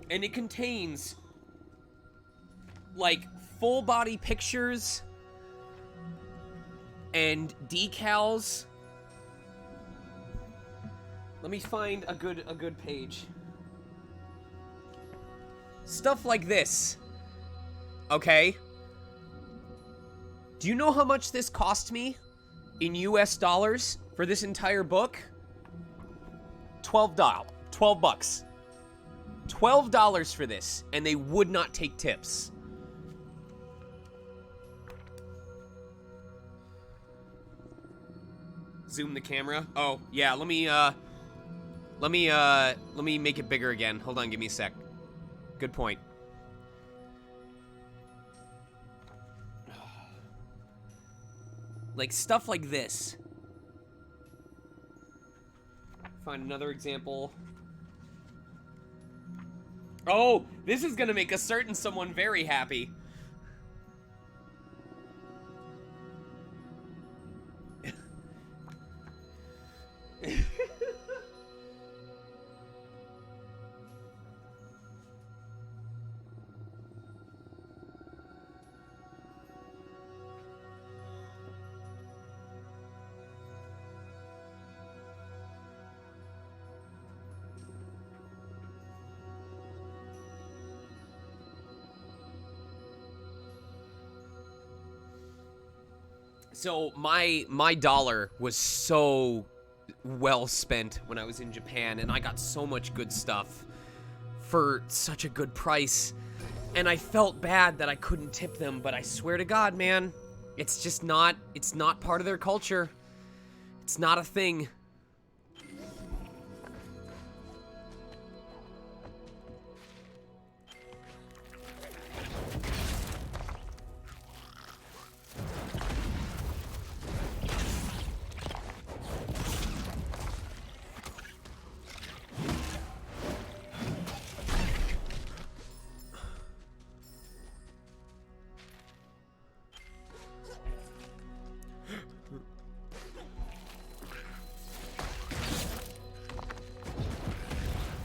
Speaker 1: And it contains, like, full-body pictures and decals. Let me find a good page. Stuff like this. Okay? Do you know how much this cost me in US dollars for this entire book? $12 bucks. $12 for this, and they would not take tips. Zoom the camera. Oh, yeah, let me make it bigger again. Hold on, give me a sec. Good point. Like, stuff like this. Find another example. Oh, this is gonna make a certain someone very happy. So my dollar was so well spent when I was in Japan, and I got so much good stuff for such a good price. And I felt bad that I couldn't tip them, but I swear to God, man, it's just not, it's not part of their culture. It's not a thing.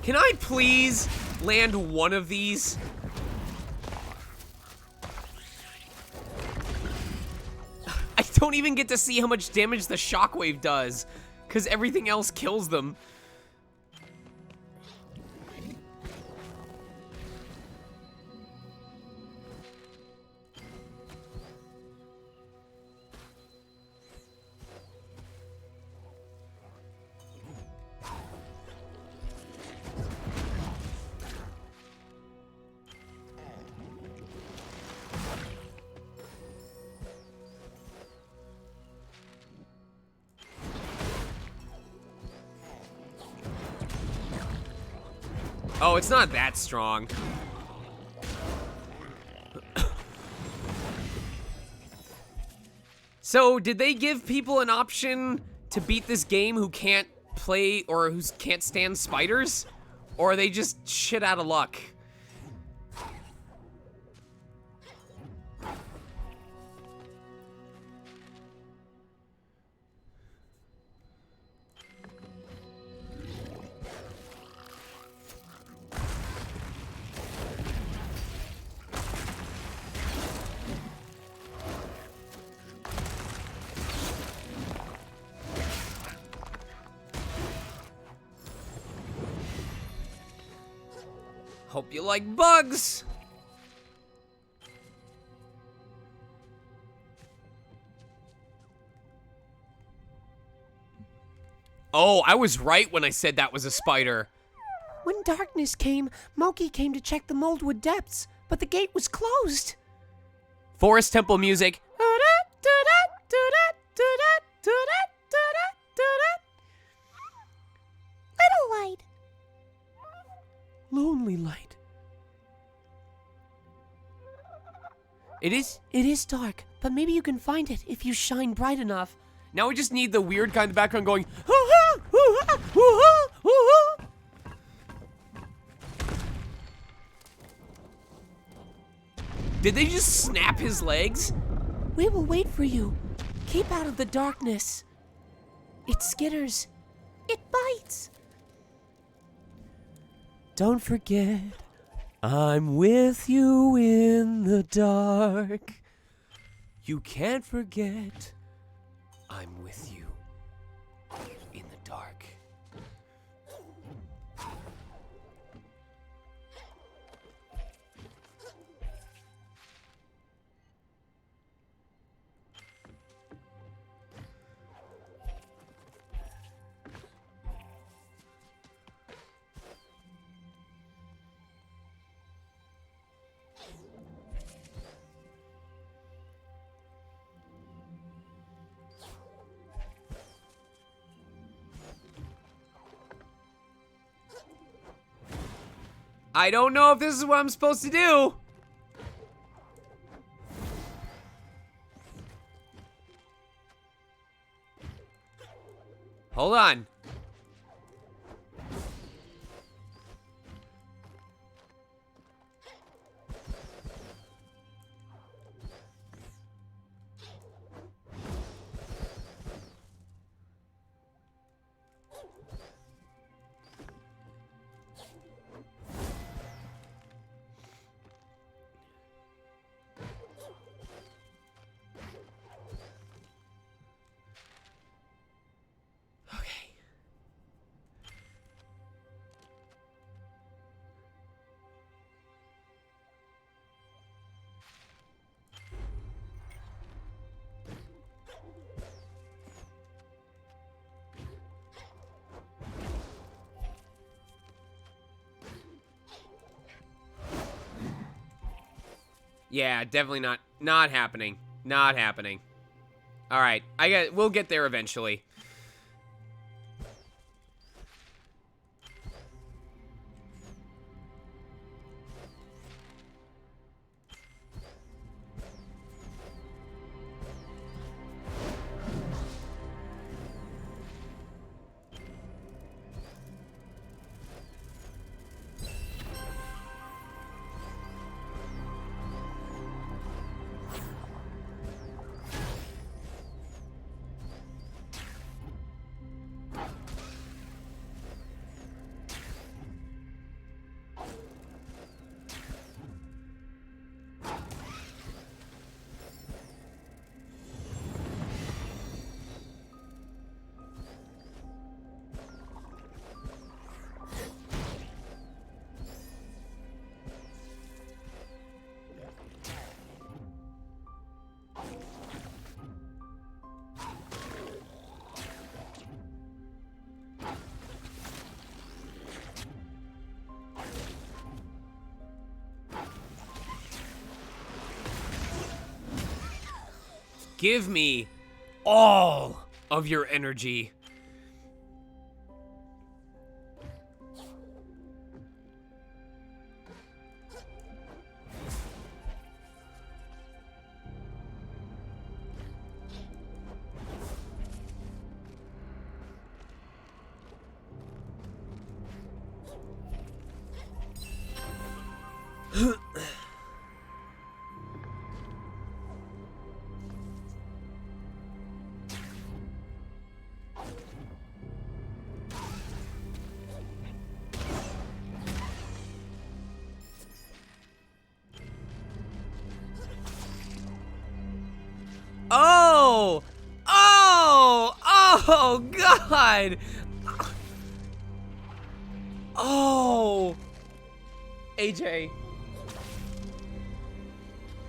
Speaker 1: Can I please land one of these? I don't even get to see how much damage the shockwave does, because everything else kills them. Oh, it's not that strong. So, did they give people an option to beat this game who can't play or who can't stand spiders? Or are they just shit out of luck? Hope you like bugs. Oh, I was right when I said that was a spider.
Speaker 7: When darkness came, Moki came to check the Moldwood depths, but the gate was closed.
Speaker 1: Forest Temple music.
Speaker 7: Little light.
Speaker 1: Lonely light.
Speaker 7: It is dark, but maybe you can find it if you shine bright enough.
Speaker 1: Now we just need the weird guy in the background going, Did they just snap his legs?
Speaker 7: We will wait for you. Keep out of the darkness. It skitters. It bites.
Speaker 16: Don't forget, I'm with you in the dark. You can't forget, I'm with you in the dark.
Speaker 1: I don't know if this is what I'm supposed to do. Hold on. Yeah, definitely not happening. Not happening. All right, we'll get there eventually. Give me all of your energy. Oh! Oh! Oh, God! Oh! AJ.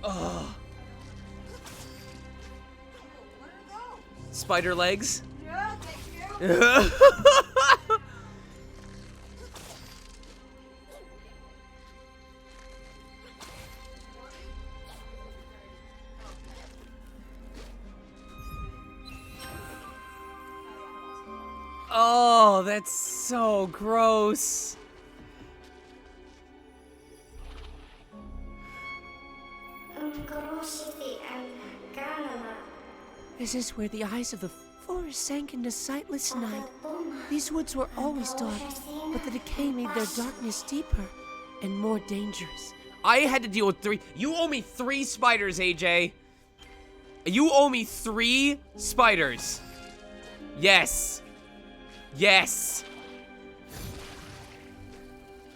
Speaker 1: Oh. Spider legs?
Speaker 12: Yeah, thank you.
Speaker 1: Oh, that's so gross.
Speaker 7: This is where the eyes of the forest sank into sightless night. These woods were always dark, but the decay made their darkness deeper and more dangerous.
Speaker 1: I had to deal with 3. You owe me 3 spiders, AJ. You owe me 3 spiders. Yes. Yes.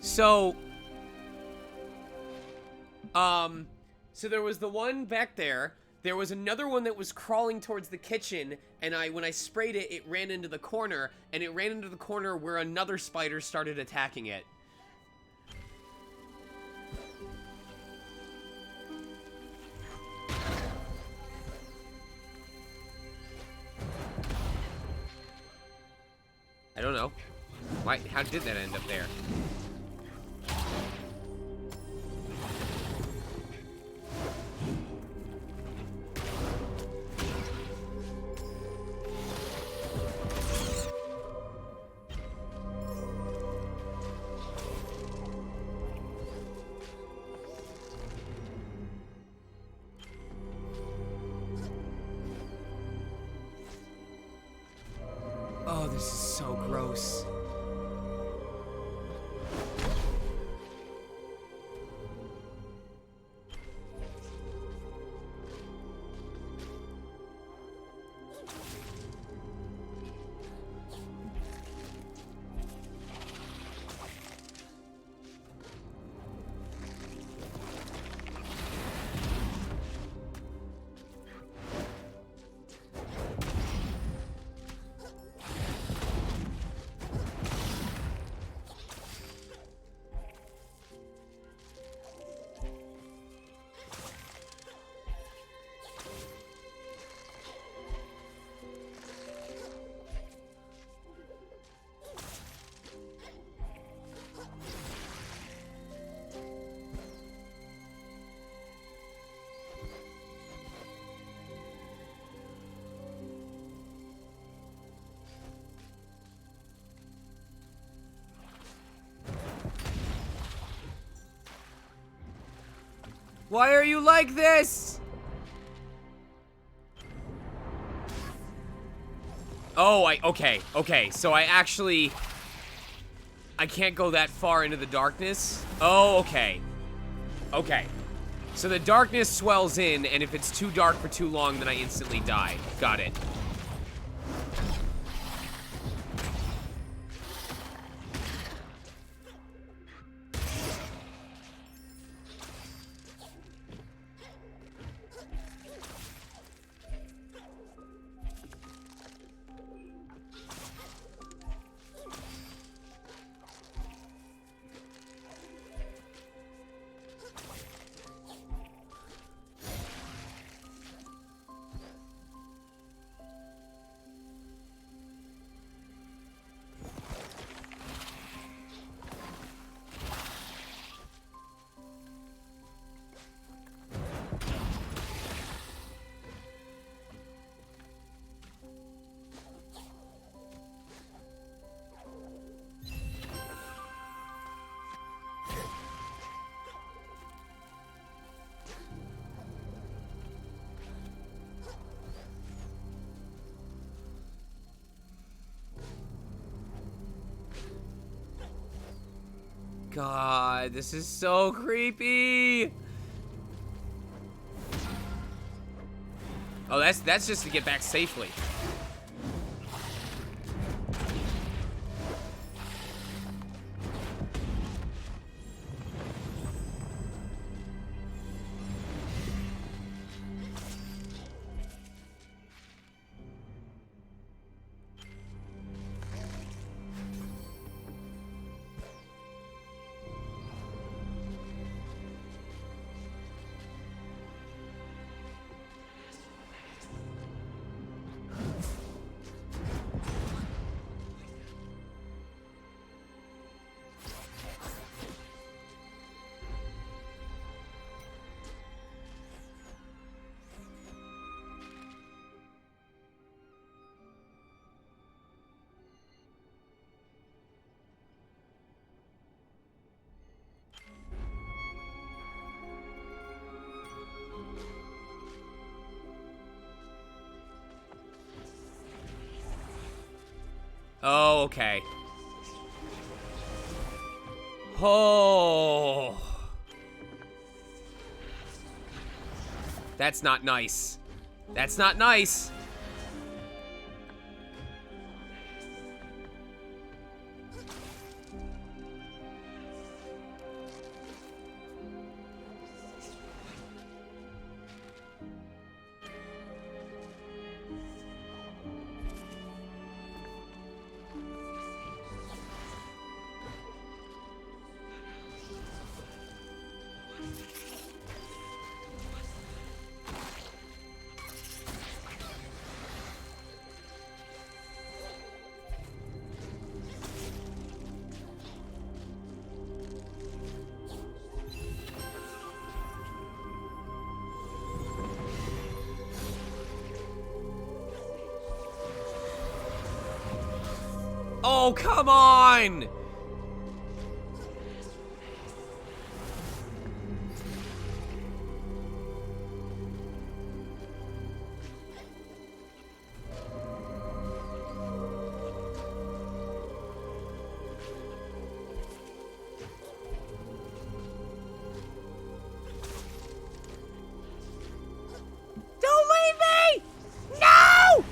Speaker 1: So there was the one back there. There was another one that was crawling towards the kitchen, and when I sprayed it, it ran into the corner, and it ran into the corner where another spider started attacking it. I don't know. Why? How did that end up there? Oh, this is so gross. Why are you like this? Oh, okay, so I can't go that far into the darkness? Oh, okay. Okay. So the darkness swells in, and if it's too dark for too long, then I instantly die. Got it. God, this is so creepy. Oh, that's just to get back safely. Oh, okay. Oh. That's not nice. That's not nice. Oh, come on! Don't leave me! No!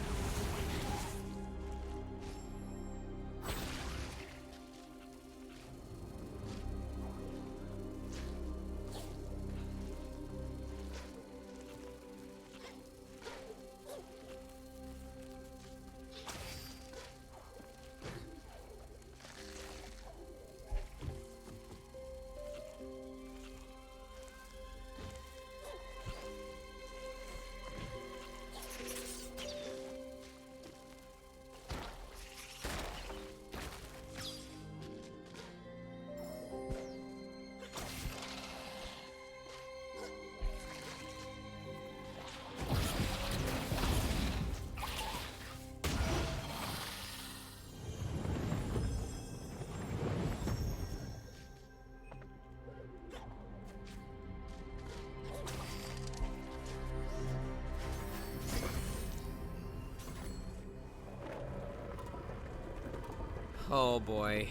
Speaker 1: Oh boy.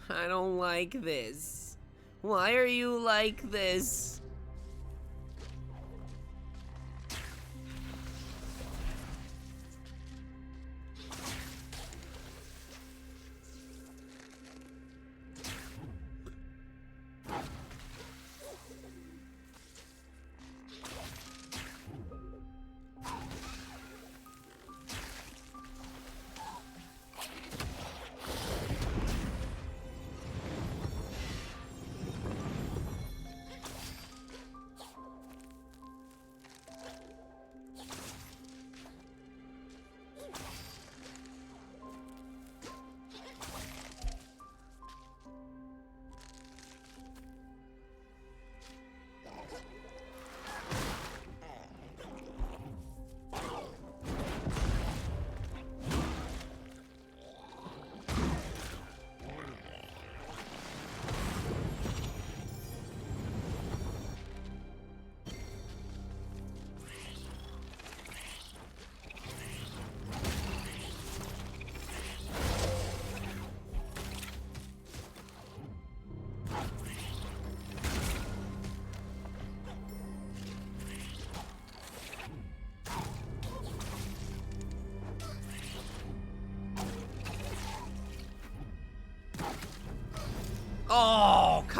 Speaker 1: I don't like this. Why are you like this?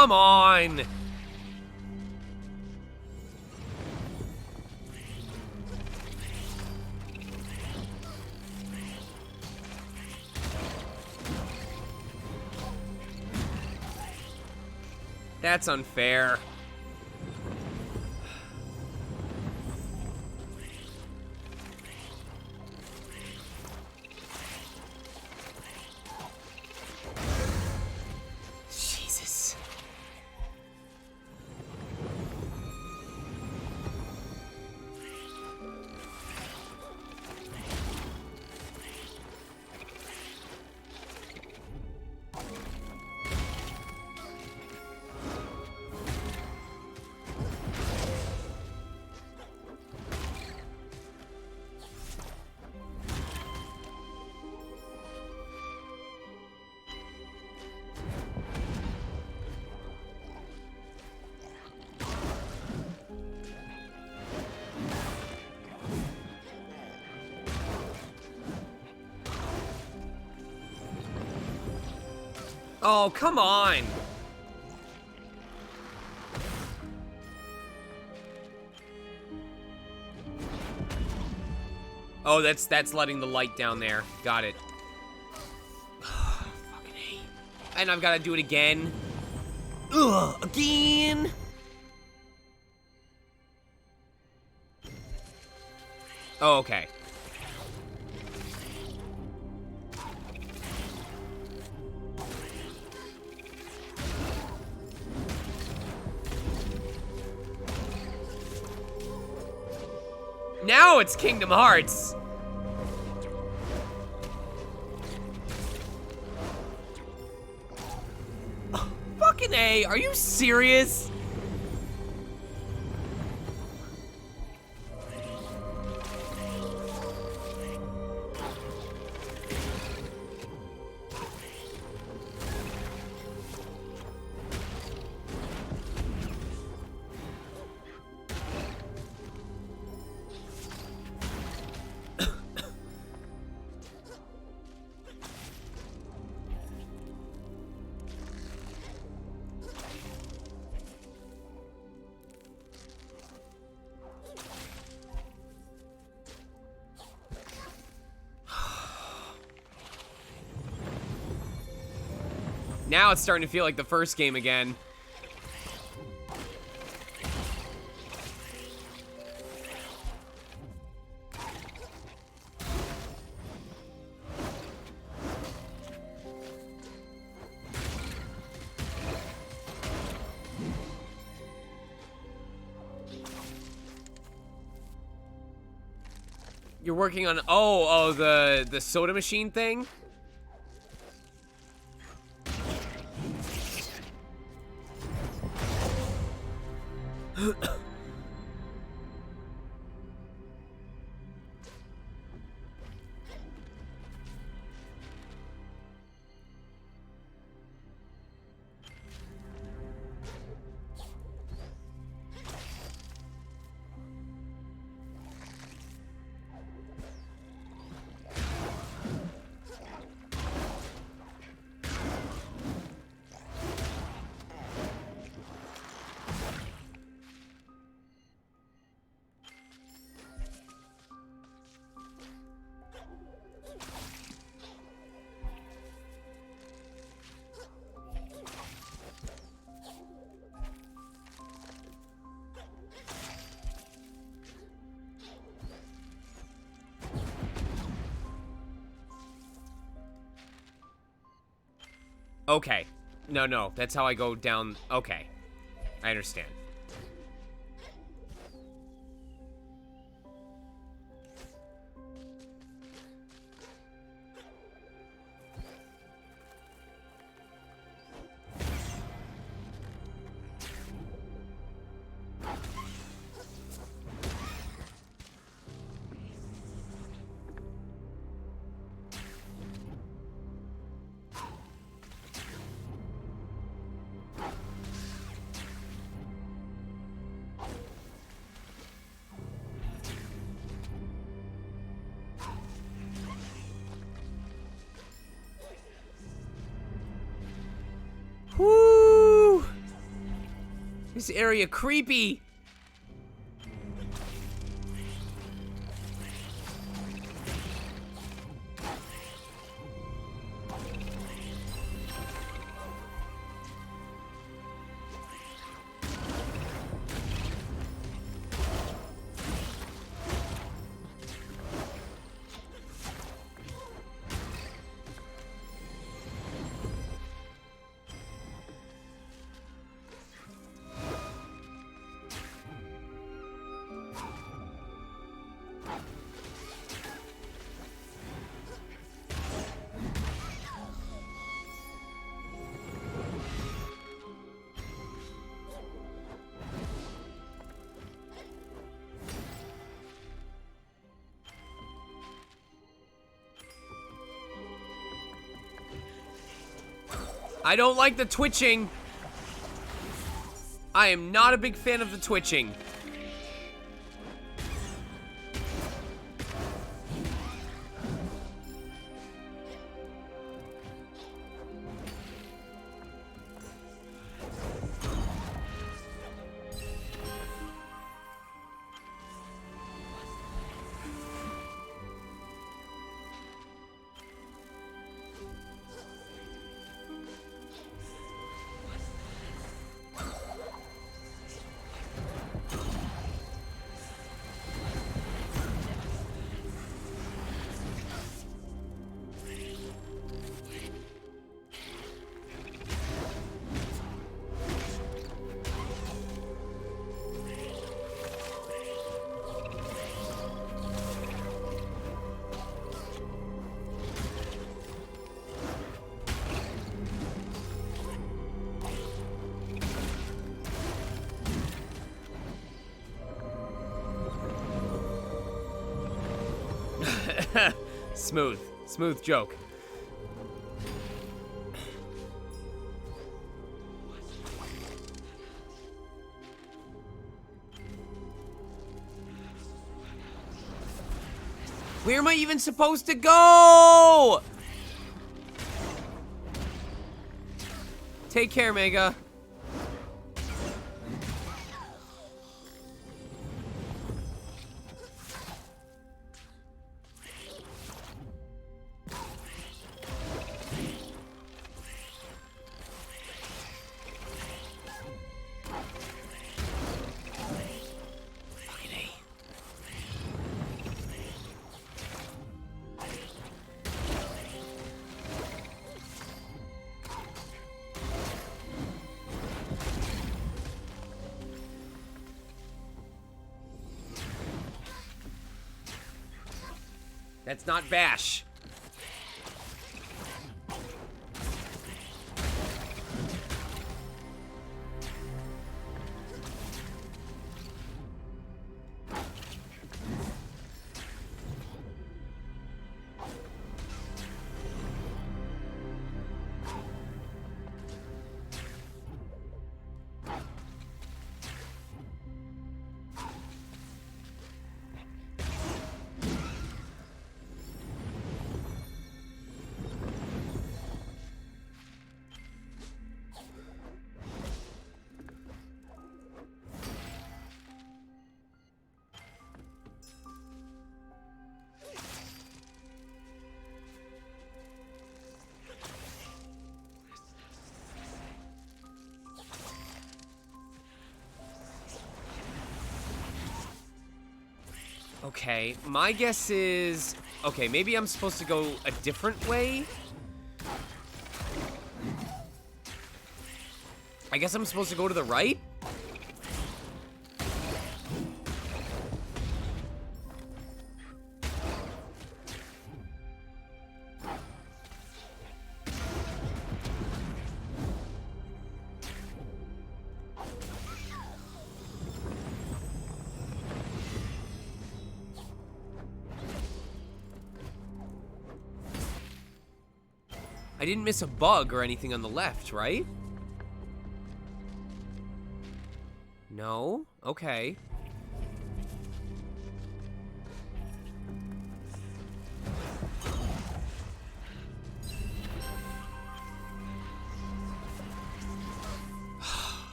Speaker 1: come on! That's unfair. Jesus. Oh, come on! Oh, that's letting the light down there. Got it. Fucking hate. And I've got to do it again. Ugh, again! Oh, okay. Now it's Kingdom Hearts. Oh, fucking A, are you serious? Now it's starting to feel like the first game again. You're working on the soda machine thing? Okay. No, that's how I go down. Okay. I understand. Woo! This area creepy. I don't like the twitching. I am not a big fan of the twitching. Smooth joke. Where am I even supposed to go? Take care, Mega. That's not Bash. Okay, my guess is... Okay, maybe I'm supposed to go a different way? I guess I'm supposed to go to the right? I didn't miss a bug or anything on the left, right? No? Okay.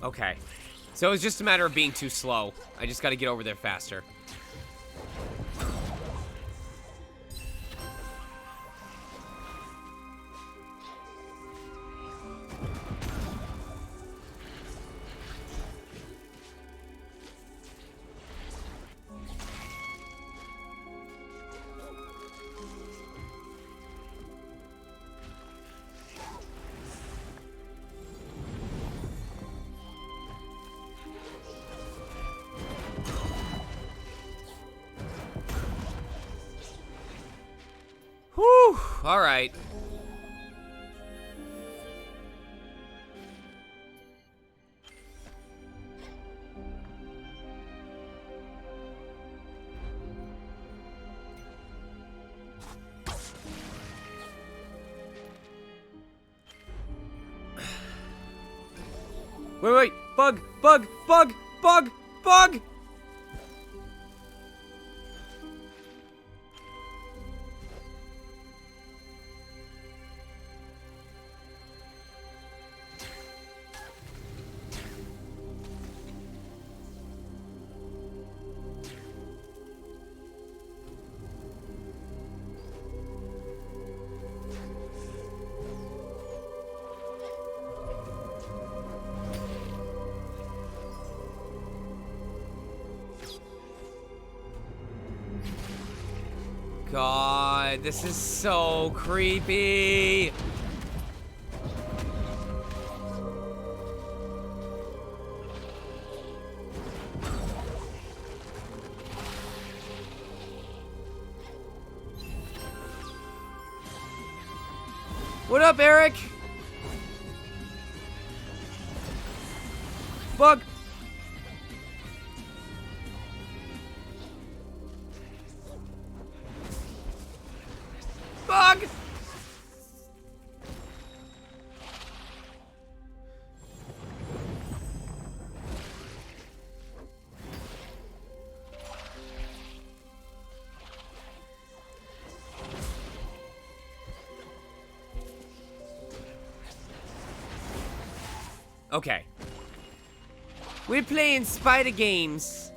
Speaker 1: Okay. So it's just a matter of being too slow. I just gotta get over there faster. Whew, all right. Wait, bug, bug, bug, bug, bug! God, this is so creepy. What up, Eric? Bug. Bug! Okay. We're playing spider games.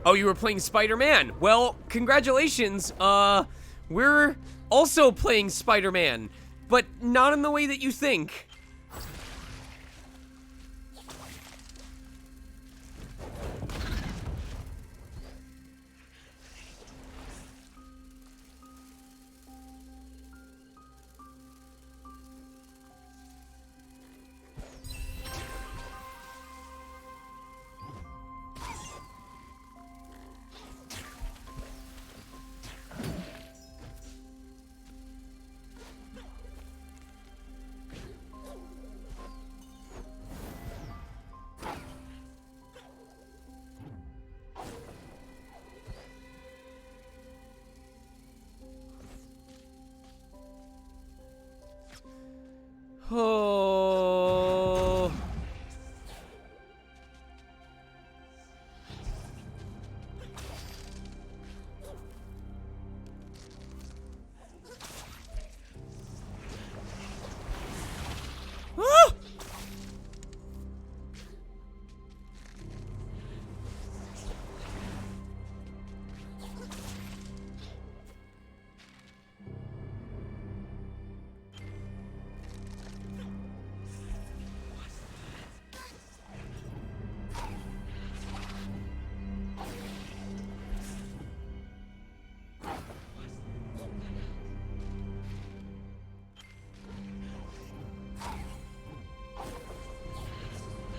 Speaker 1: Oh, you were playing Spider-Man. Well, congratulations. We're also playing Spider-Man, but not in the way that you think. Oh. Ah!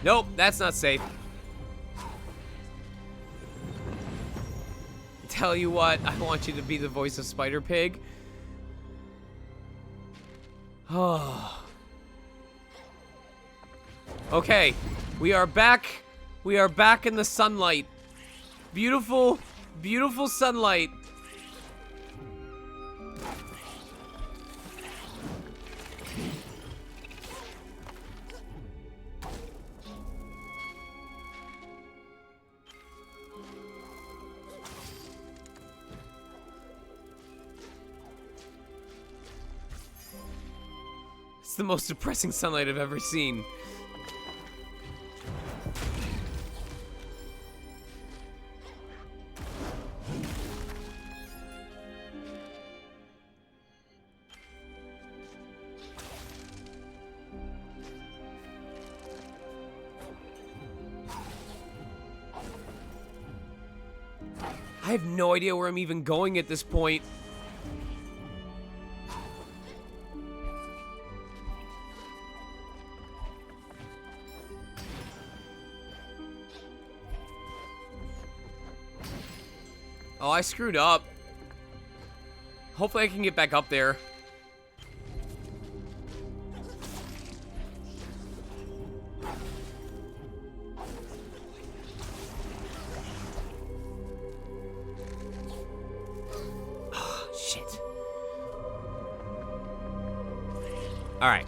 Speaker 1: Nope, that's not safe. Tell you what, I want you to be the voice of Spider-Pig. Oh. Okay, we are back. We are back in the sunlight. Beautiful, beautiful sunlight. It's the most depressing sunlight I've ever seen. I have no idea where I'm even going at this point. Oh, I screwed up. Hopefully I can get back up there. Oh, shit. All right.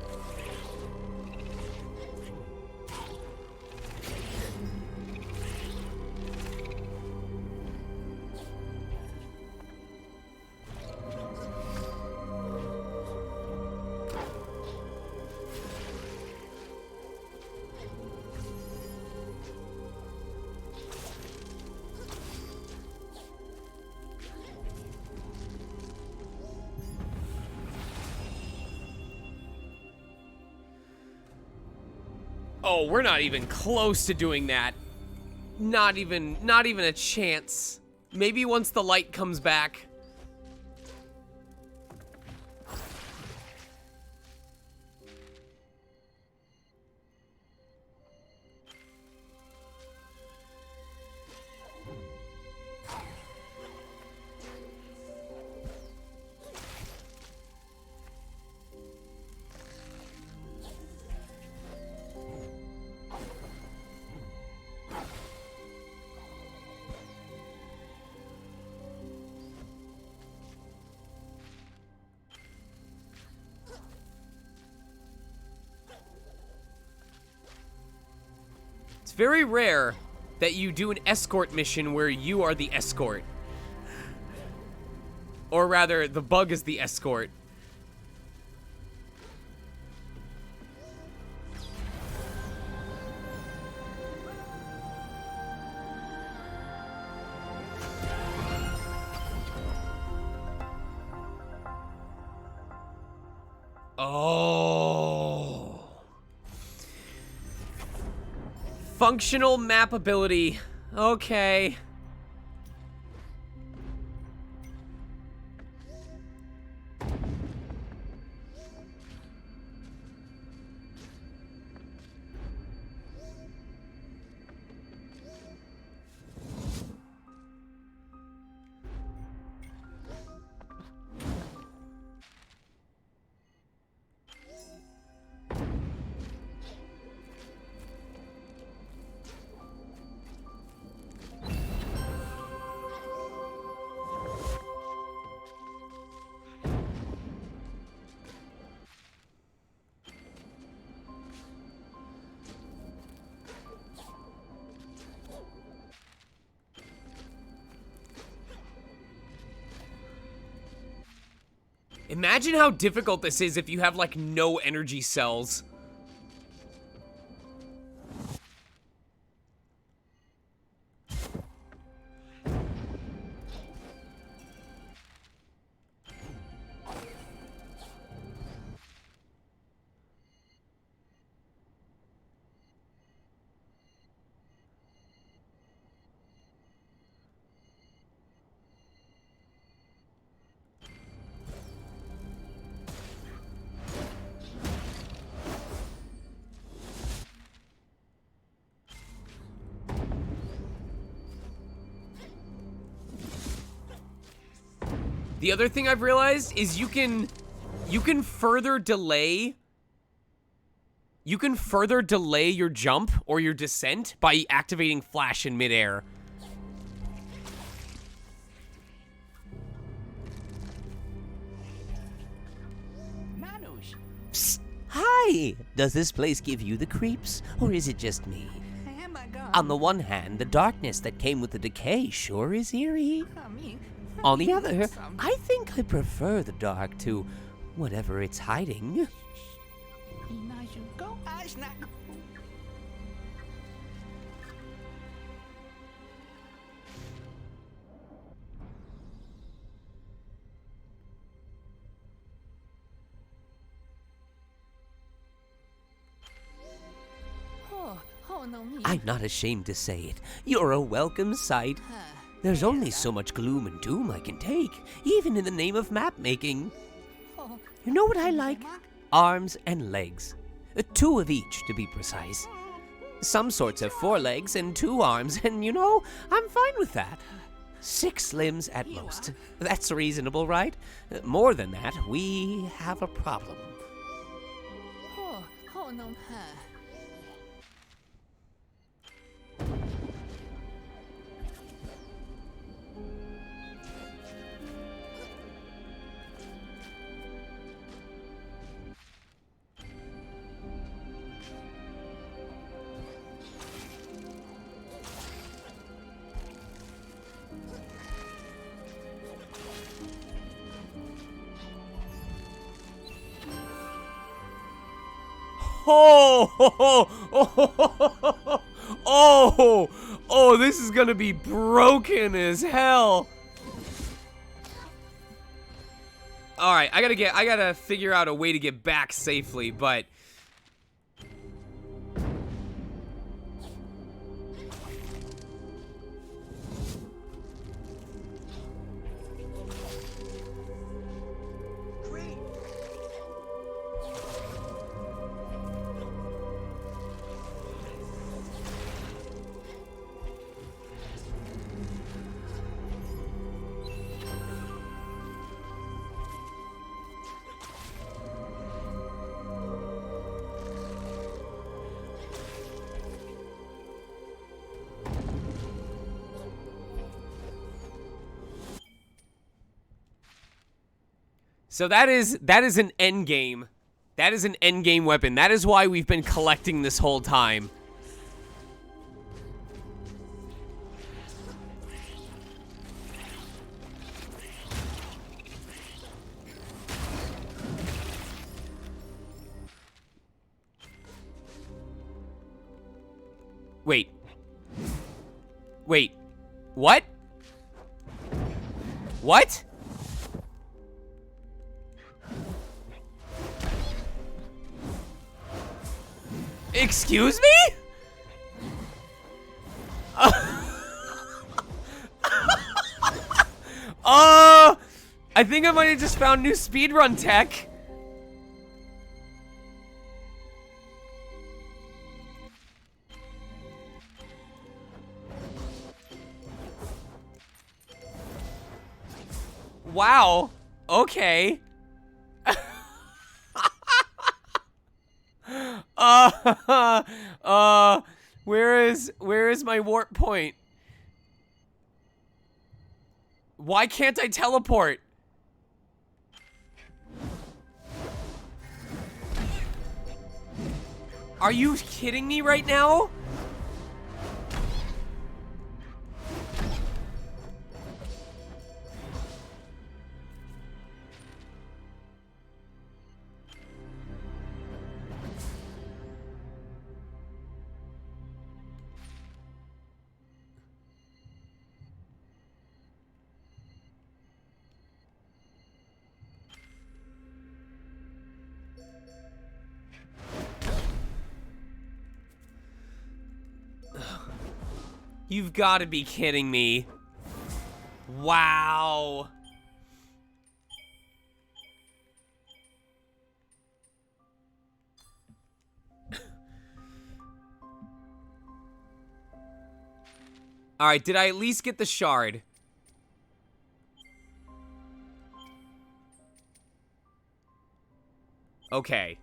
Speaker 1: Oh, we're not even close to doing that. Not even a chance. Maybe once the light comes back. It's very rare that you do an escort mission where you are the escort. Or rather, the bug is the escort. Oh. Functional map ability. Okay. Imagine how difficult this is if you have, like, no energy cells. The other thing I've realized is you can further delay You can further delay your jump or your descent by activating flash in midair.
Speaker 16: Psst. Hi! Does this place give you the creeps, or is it just me? On the one hand, the darkness that came with the decay sure is eerie. On the other, I think I prefer the dark to whatever it's hiding. I'm not ashamed to say it. You're a welcome sight. There's only so much gloom and doom I can take, even in the name of map making. You know what I like? Arms and legs. 2 of each, to be precise. Some sorts have 4 legs and 2 arms, and you know, I'm fine with that. 6 limbs at most. That's reasonable, right? More than that, we have a problem.
Speaker 1: Oh, this is gonna be broken as hell. All right, I gotta figure out a way to get back safely, but so that is an end game. That is an end game weapon. That is why we've been collecting this whole time. Wait. Wait. What? What? Excuse me? I think I might have just found new speedrun tech. Wow. Okay. Where is my warp point? Why can't I teleport? Are you kidding me right now? You've got to be kidding me. Wow. Alright, did I at least get the shard? Okay.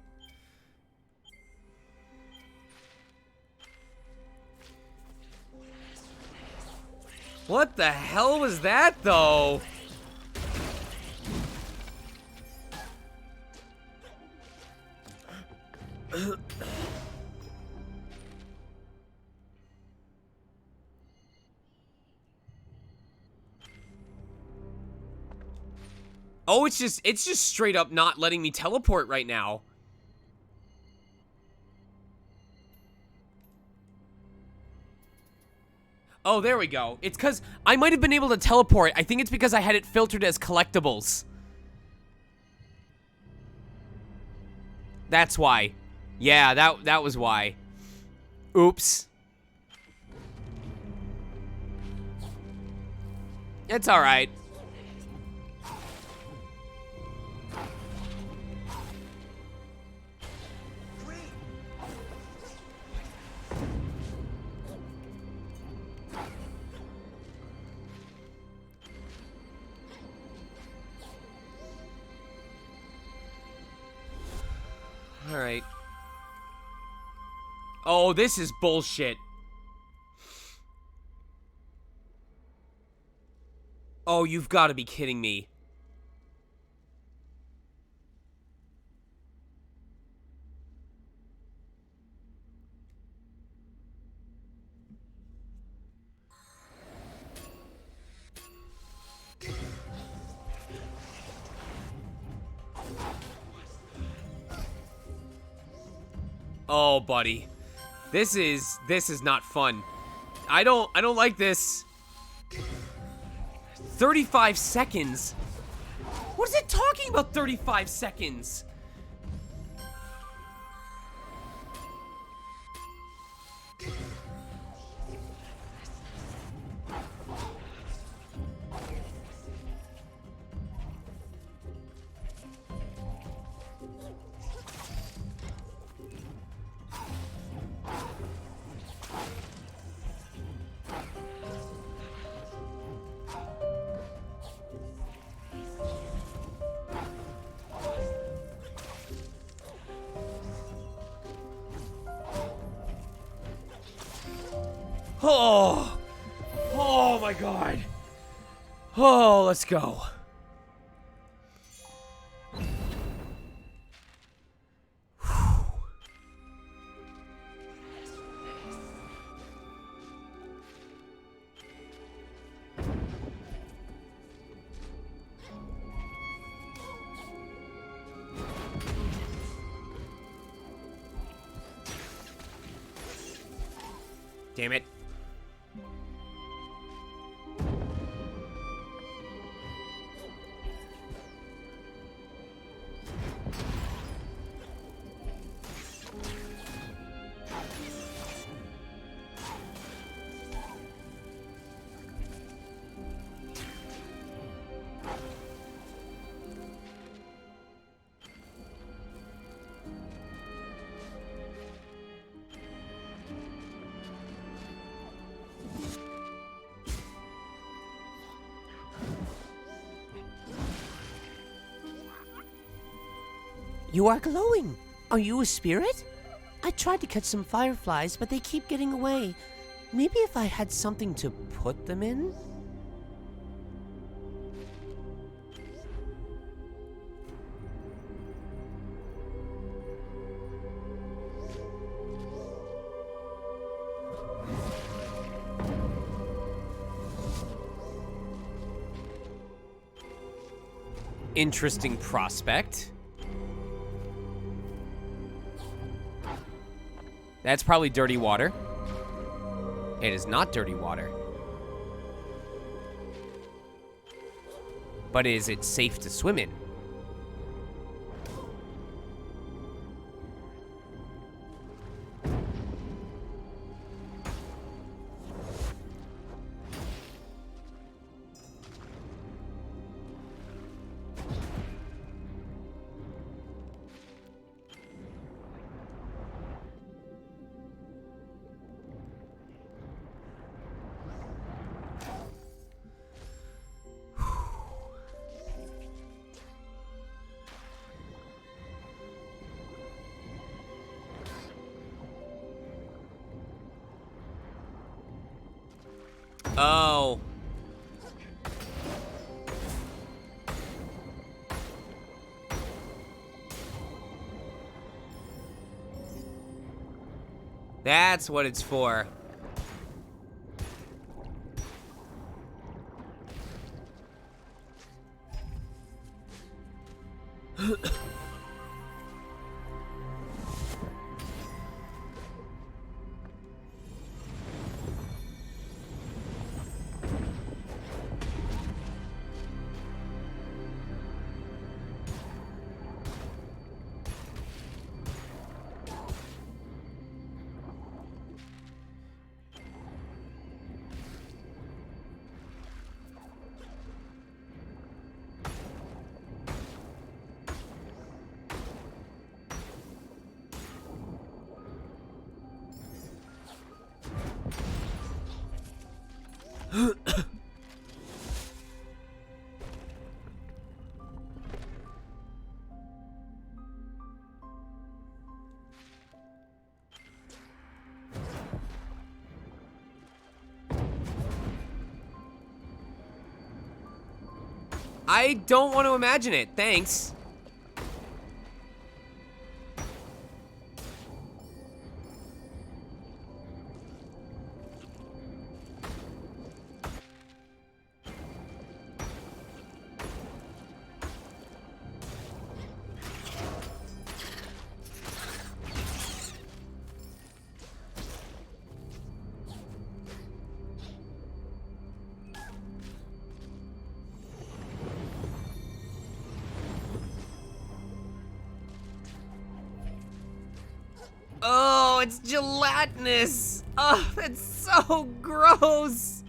Speaker 1: What the hell was that, though? Oh, it's just straight up not letting me teleport right now. Oh, there we go. It's because I might have been able to teleport. I think it's because I had it filtered as collectibles. That's why. Yeah, that was why. Oops. It's all right. All right. Oh, this is bullshit. Oh, you've got to be kidding me. Oh, buddy. This is not fun. I don't like this. 35 seconds. What is it talking about 35 seconds? Oh, oh my God. Oh, let's go. Damn it.
Speaker 7: You are glowing. Are you a spirit? I tried to catch some fireflies, but they keep getting away. Maybe if I had something to put them in?
Speaker 1: Interesting prospect. That's probably dirty water. It is not dirty water. But is it safe to swim in? Oh, That's what it's for. I don't want to imagine it. Thanks. Oh, it's gelatinous. Oh, that's so gross.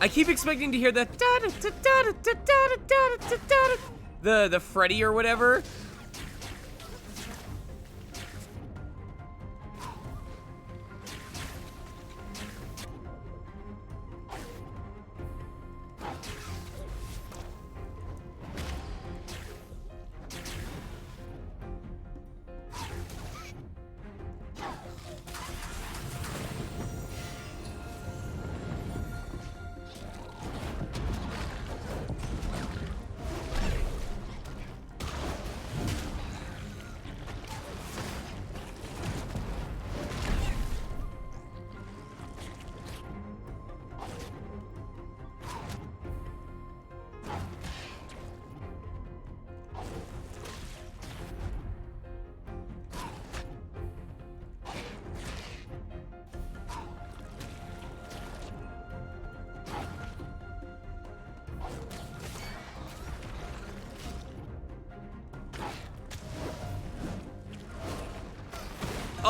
Speaker 1: I keep expecting to hear the the Freddy or whatever.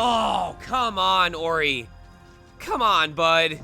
Speaker 1: Oh, come on, Ori. Come on, bud.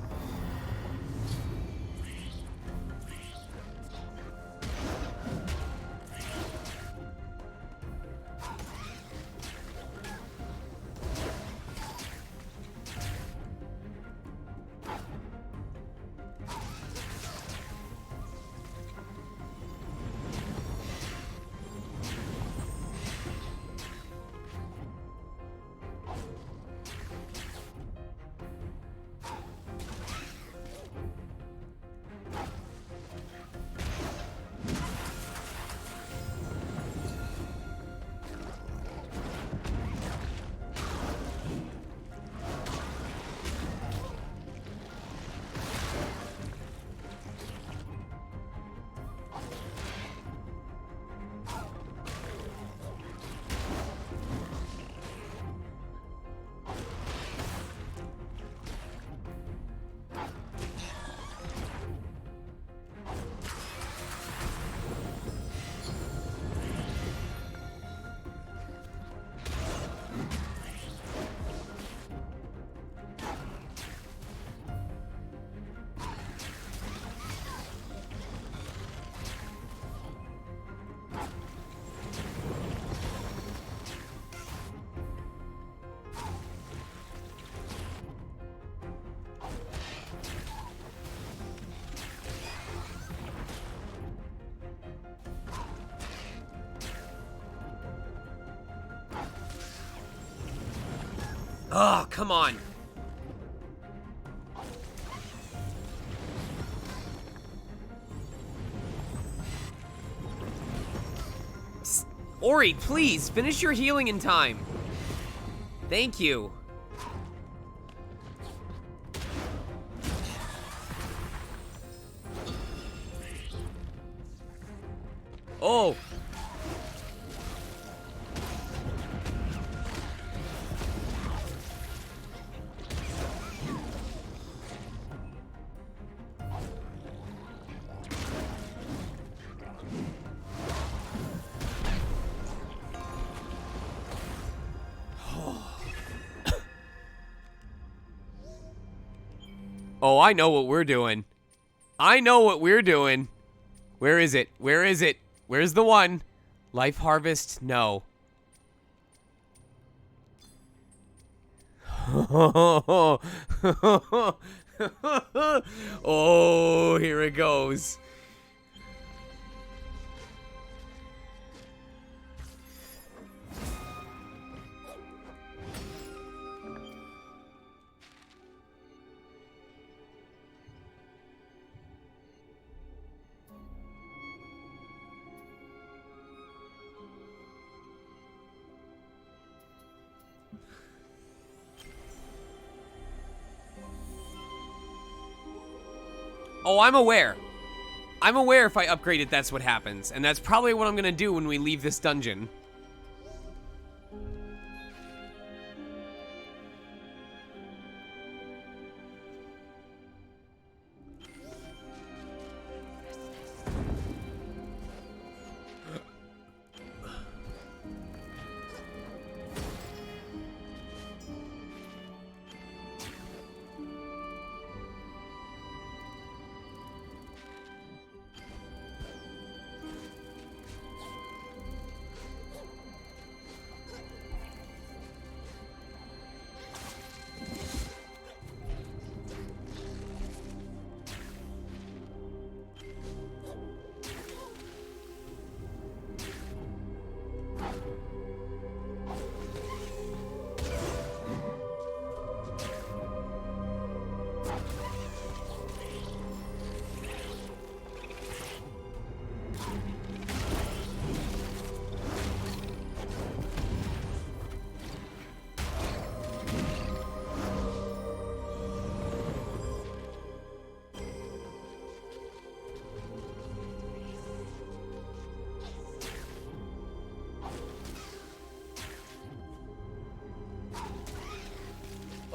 Speaker 1: Oh, come on. Ori, please, finish your healing in time. Thank you. Oh. Oh, I know what we're doing. I know what we're doing. Where is it? Where is it? Where's the one? Life Harvest? No. Oh, here it goes. Oh, I'm aware. I'm aware if I upgrade it, that's what happens. And that's probably what I'm gonna do when we leave this dungeon.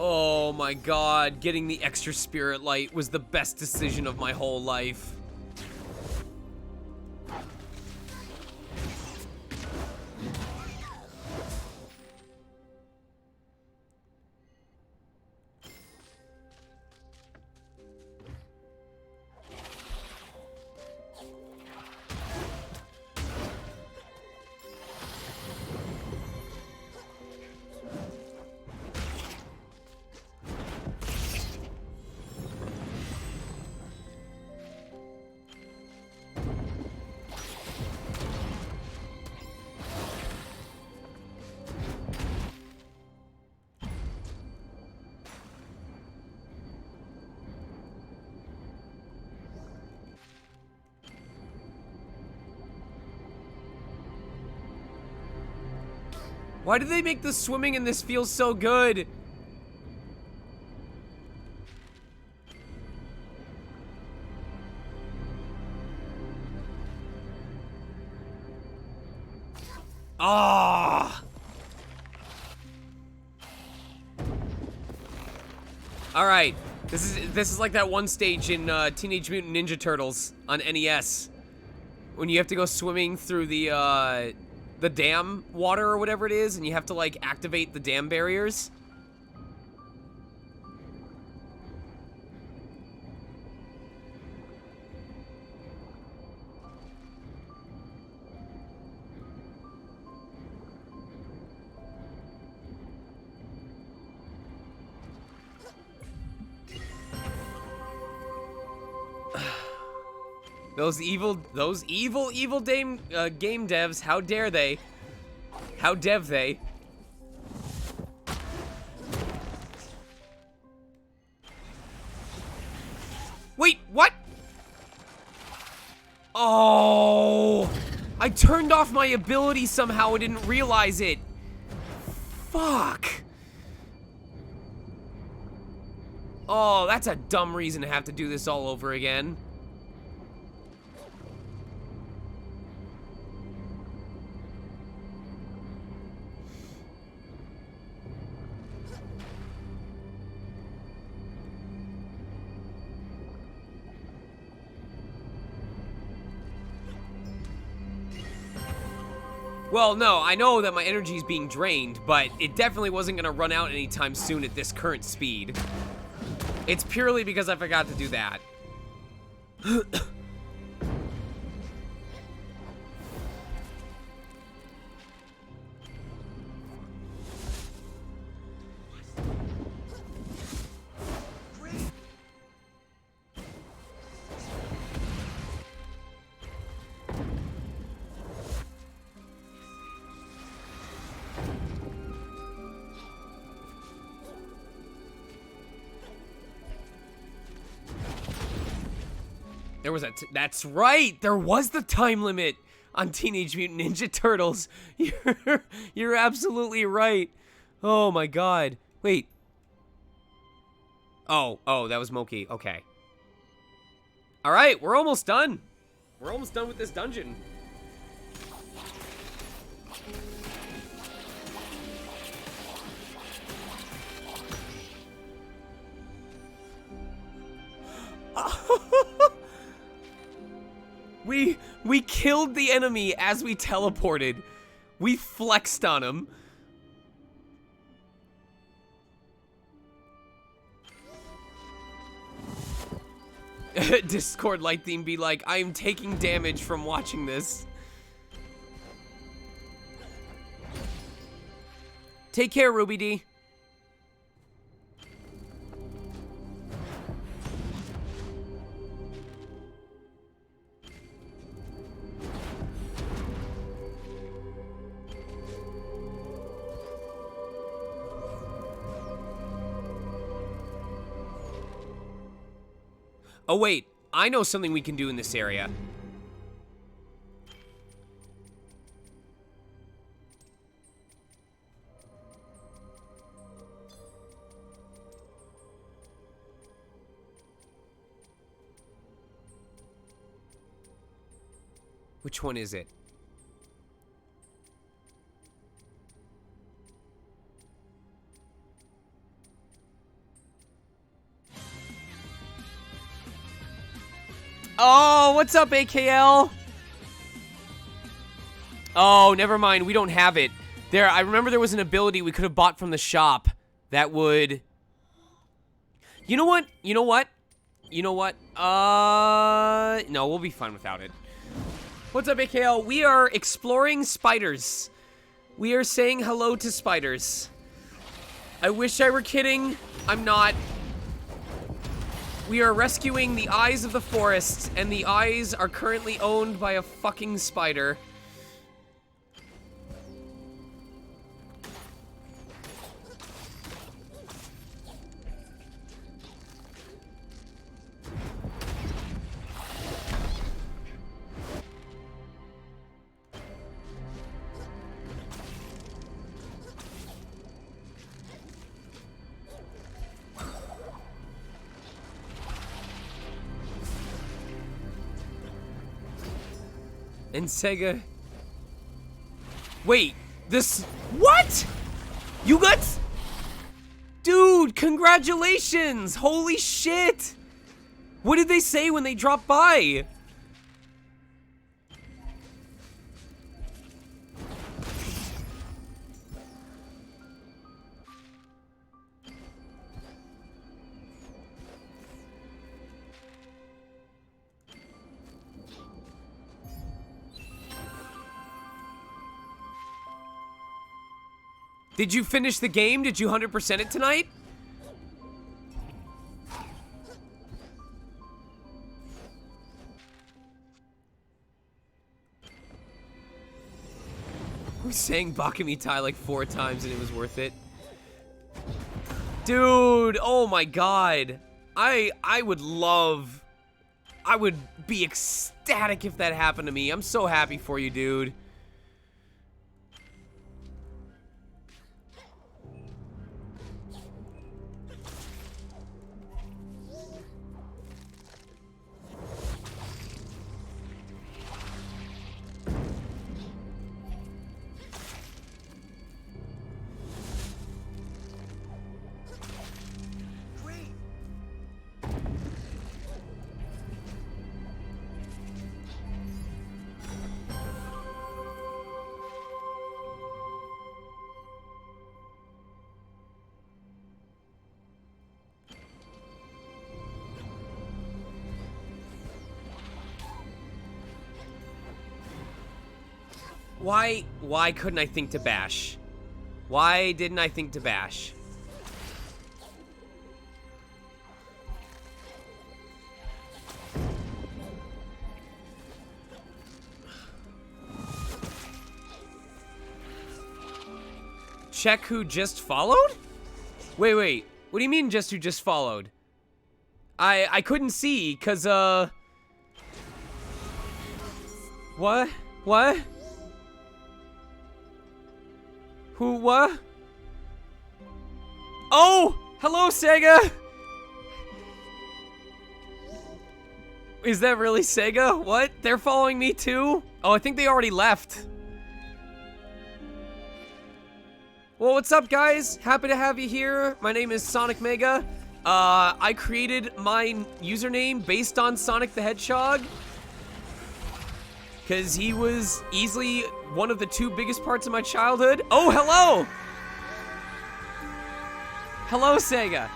Speaker 1: Oh my god, getting the extra spirit light was the best decision of my whole life. Why do they make the swimming in this feel so good? Ah! All right, this is like that one stage in Teenage Mutant Ninja Turtles on NES when you have to go swimming through the dam water or whatever it is, and you have to like activate the dam barriers. Those evil game devs, how dare they? How dev they? Oh! I turned off my ability somehow. I didn't realize it. Fuck. Oh, that's a dumb reason to have to do this all over again. Well, no, I know that my energy is being drained, but it definitely wasn't going to run out anytime soon at this current speed. It's purely because I forgot to do that. There was that's right! There was the time limit on Teenage Mutant Ninja Turtles. You're absolutely right. Oh my god. Wait. Oh, that was Moki. Okay. Alright, we're almost done. We're almost done with this dungeon. We killed the enemy as we teleported. We flexed on him. Discord light theme be like, I am taking damage from watching this. Take care, Ruby D. Oh wait, I know something we can do in this area. Which one is it? Oh, what's up, AKL? Oh, never mind. We don't have it. I remember there was an ability we could have bought from the shop that would... You know what? No, we'll be fine without it. What's up, AKL? We are exploring spiders. We are saying hello to spiders. I wish I were kidding. I'm not. We are rescuing the eyes of the forest, and the eyes are currently owned by a fucking spider. And Sega... Wait, this... What?! You got... Dude, congratulations! Holy shit! What did they say when they dropped by? Did you finish the game? Did you 100% it tonight? We sang Bakamitai like 4 times and it was worth it. Dude, oh my god. I I would be ecstatic if that happened to me. I'm so happy for you, dude. Why couldn't I think to bash? Why didn't I think to bash? Check who just followed? Wait. What do you mean just who just followed? I couldn't see, cause, What? What? Who, what? Oh! Hello, Sega! Is that really Sega? What? They're following me too? Oh, I think they already left. Well, what's up, guys? Happy to have you here. My name is sonicmega. I created my username based on Sonic the Hedgehog, because he was easily one of the 2 biggest parts of my childhood. Oh, hello! Hello, Sega.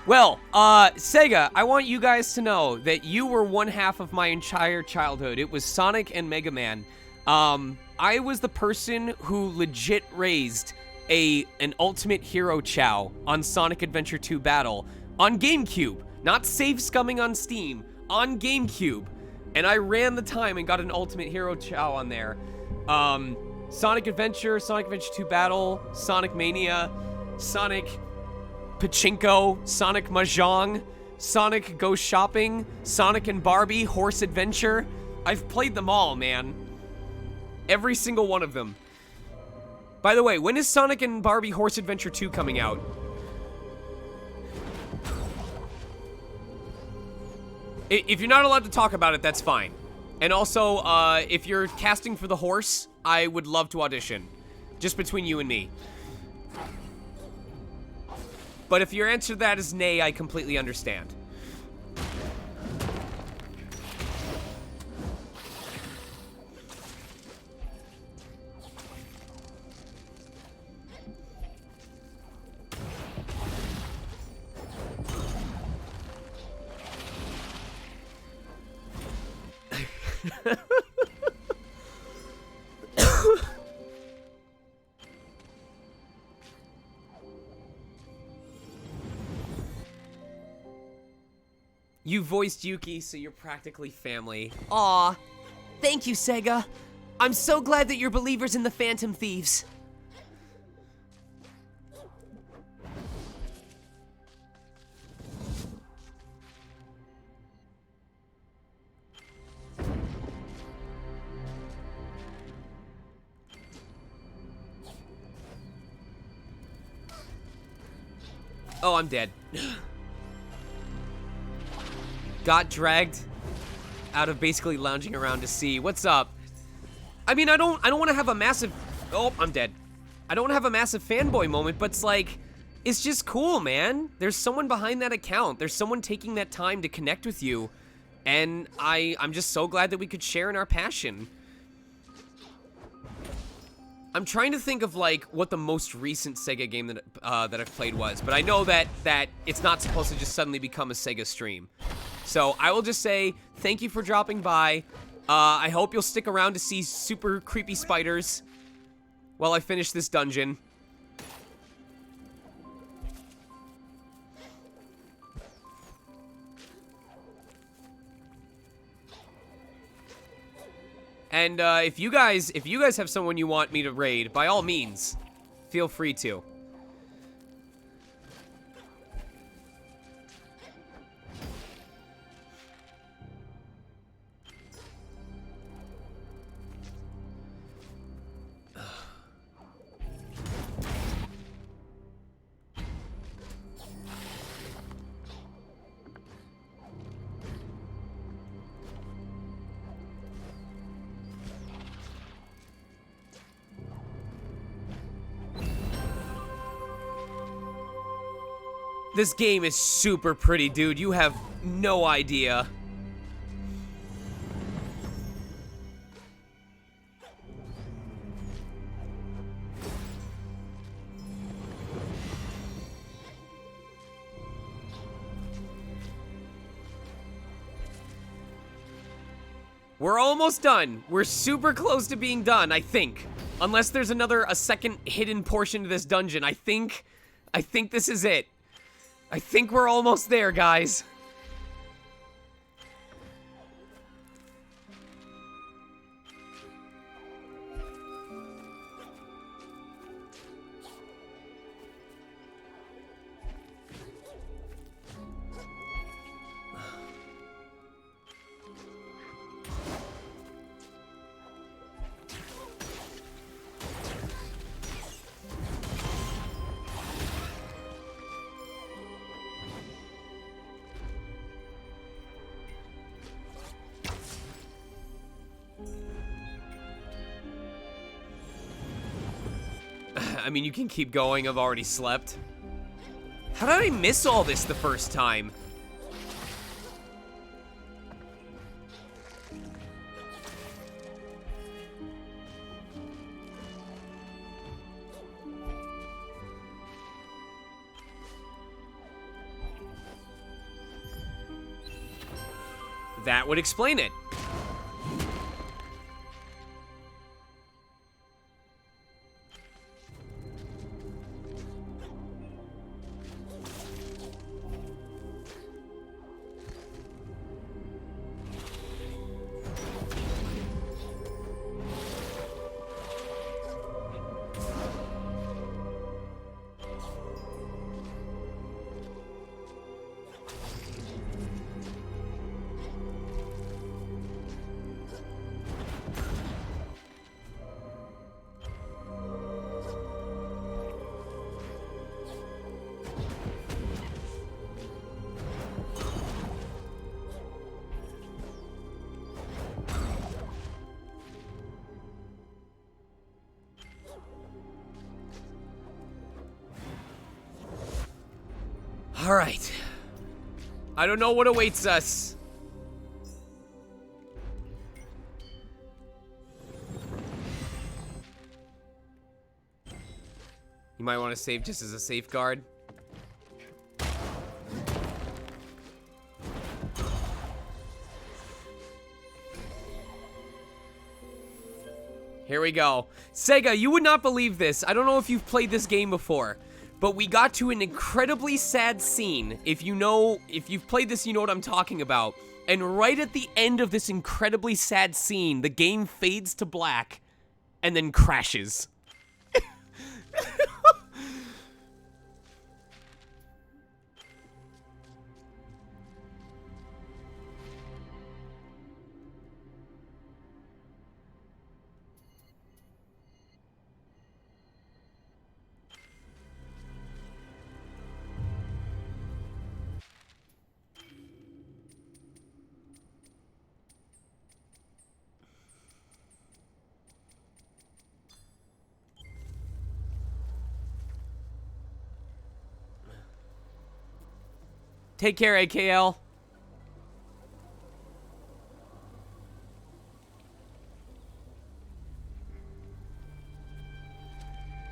Speaker 1: Well, Sega, I want you guys to know that you were one half of my entire childhood. It was Sonic and Mega Man. I was the person who legit raised an Ultimate Hero Chow on Sonic Adventure 2 Battle on GameCube. Not save scumming on Steam, on GameCube. And I ran the time and got an Ultimate Hero Chow on there. Sonic Adventure 2 Battle, Sonic Mania, Sonic Pachinko, Sonic Mahjong, Sonic Go Shopping, Sonic and Barbie Horse Adventure. I've played them all, man. Every single one of them. By the way, when is Sonic and Barbie Horse Adventure 2 coming out? If you're not allowed to talk about it, that's fine. And also, if you're casting for the horse, I would love to audition. Just between you and me. But if your answer to that is nay, I completely understand. You voiced Yuki, so you're practically family. Aw. Thank you, Sega. I'm so glad that you're believers in the Phantom Thieves. Oh, I'm dead. Got dragged out of basically lounging around to see what's up. I mean, I don't want to have a massive... Oh, I'm dead. I don't want to have a massive fanboy moment, but it's like, it's just cool, man. There's someone behind that account. There's someone taking that time to connect with you. And I'm just so glad that we could share in our passion. I'm trying to think of, like, what the most recent Sega game that I've played was, but I know that it's not supposed to just suddenly become a Sega stream. So I will just say thank you for dropping by. I hope you'll stick around to see super creepy spiders while I finish this dungeon. And if you guys have someone you want me to raid, by all means, feel free to. This game is super pretty, dude. You have no idea. We're almost done. We're super close to being done, I think. Unless there's a second hidden portion to this dungeon. I think this is it. I think we're almost there, guys. I mean, you can keep going. I've already slept. How did I miss all this the first time? That would explain it. All right. I don't know what awaits us. You might want to save just as a safeguard. Here we go. Sega, you would not believe this. I don't know if you've played this game before, but we got to an incredibly sad scene. If you've played this, you know what I'm talking about. And right at the end of this incredibly sad scene, the game fades to black and then crashes. Take care, AKL.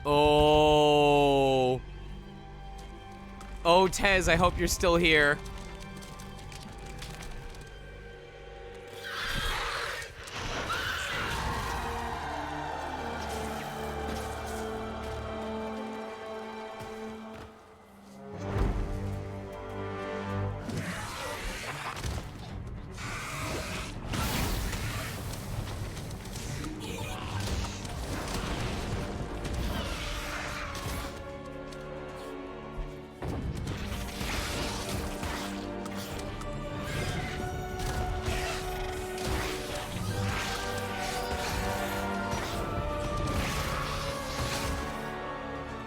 Speaker 1: Oh. Oh, Tez, I hope you're still here.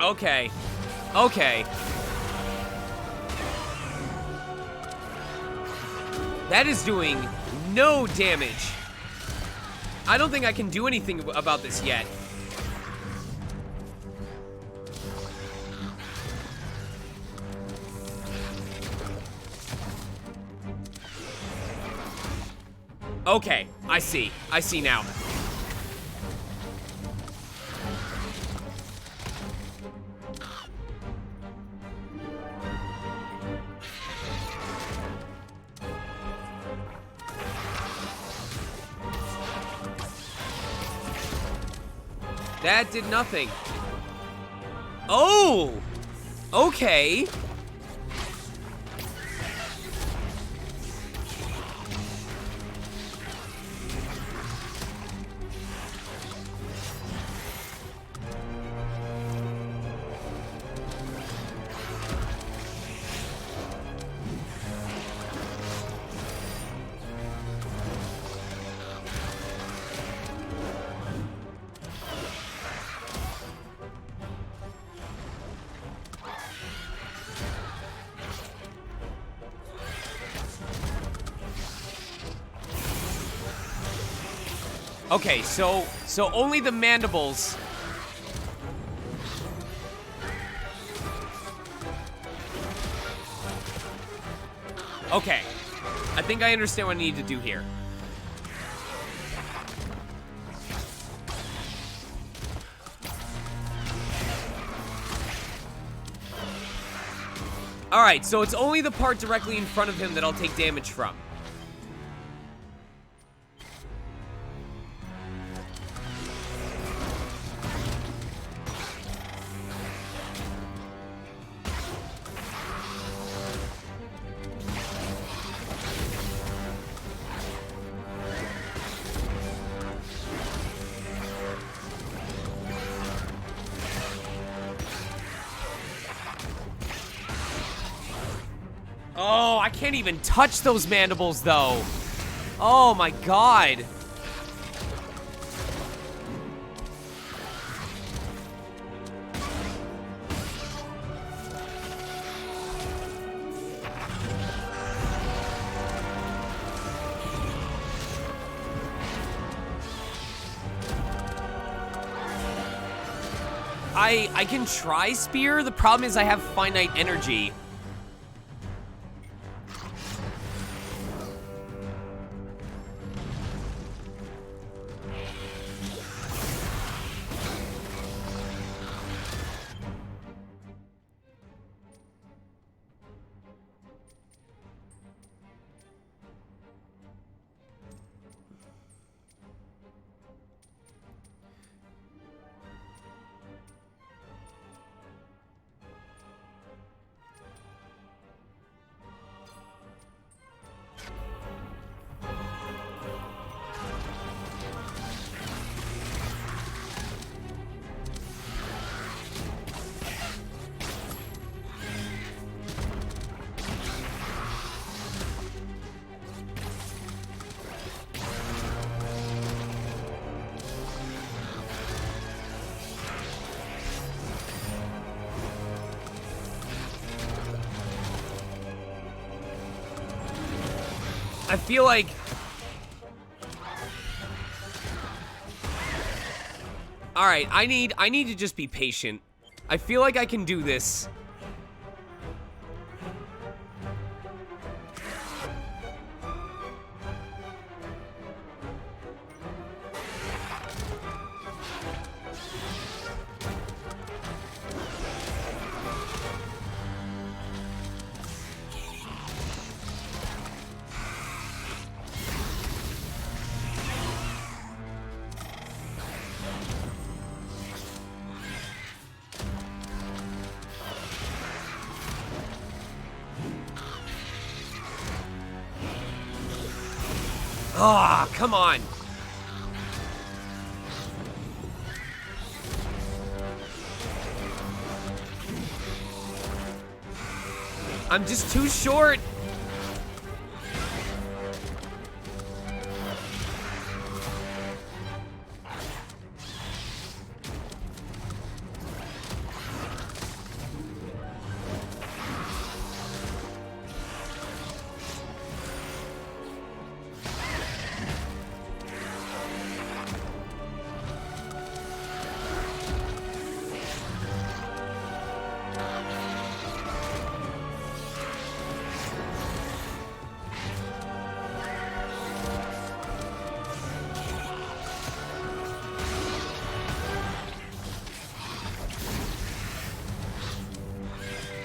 Speaker 1: Okay. Okay. That is doing no damage. I don't think I can do anything about this yet. Okay, I see. I see now. That did nothing. Oh! Okay. Okay, so only the mandibles. Okay. I think I understand what I need to do here. Alright, so it's only the part directly in front of him that I'll take damage from. Oh, I can't even touch those mandibles, though. Oh, my God. I can try spear. The problem is I have finite energy. I feel like... Alright, I need to just be patient. I feel like I can do this. Ah, come on. I'm just too short.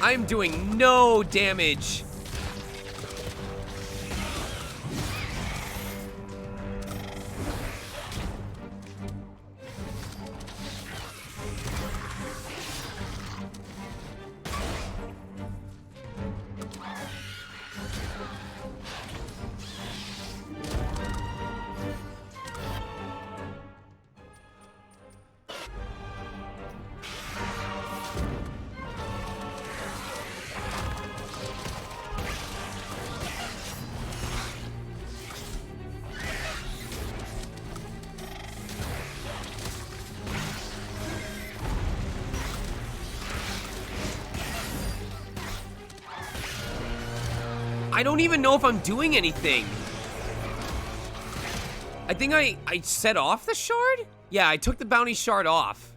Speaker 1: I'm doing no damage. I don't even know if I'm doing anything. I think I set off the shard? Yeah, I took the bounty shard off.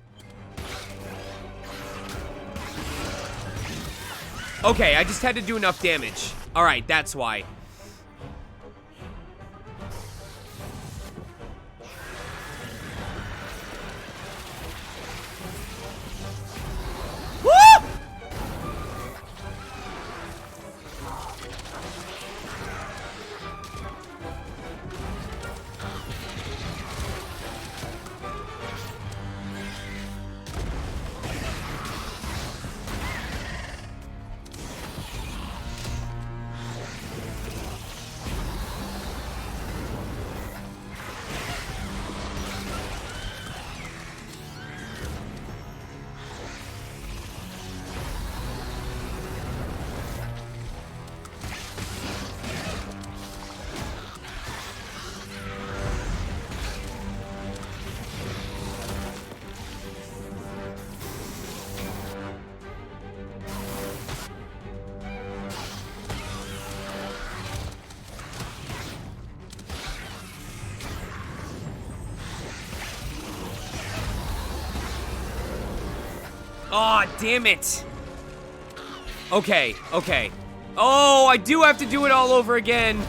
Speaker 1: Okay, I just had to do enough damage. All right, that's why. Woo! Aw, damn it. Okay, okay. Oh, I do have to do it all over again.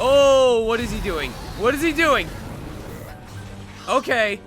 Speaker 1: Oh, what is he doing? What is he doing? Okay.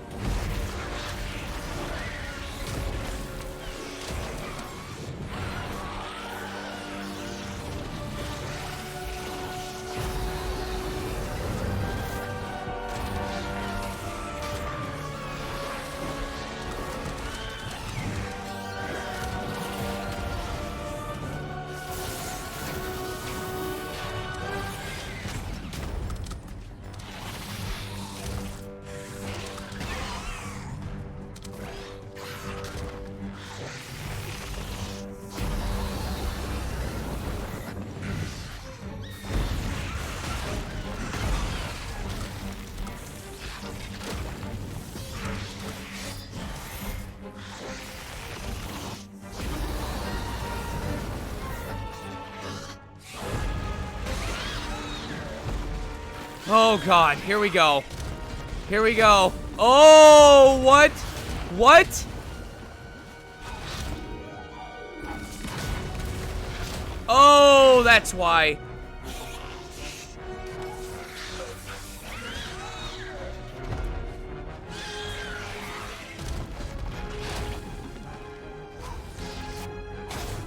Speaker 1: Oh god, here we go. Here we go. Oh, what? What? Oh, that's why.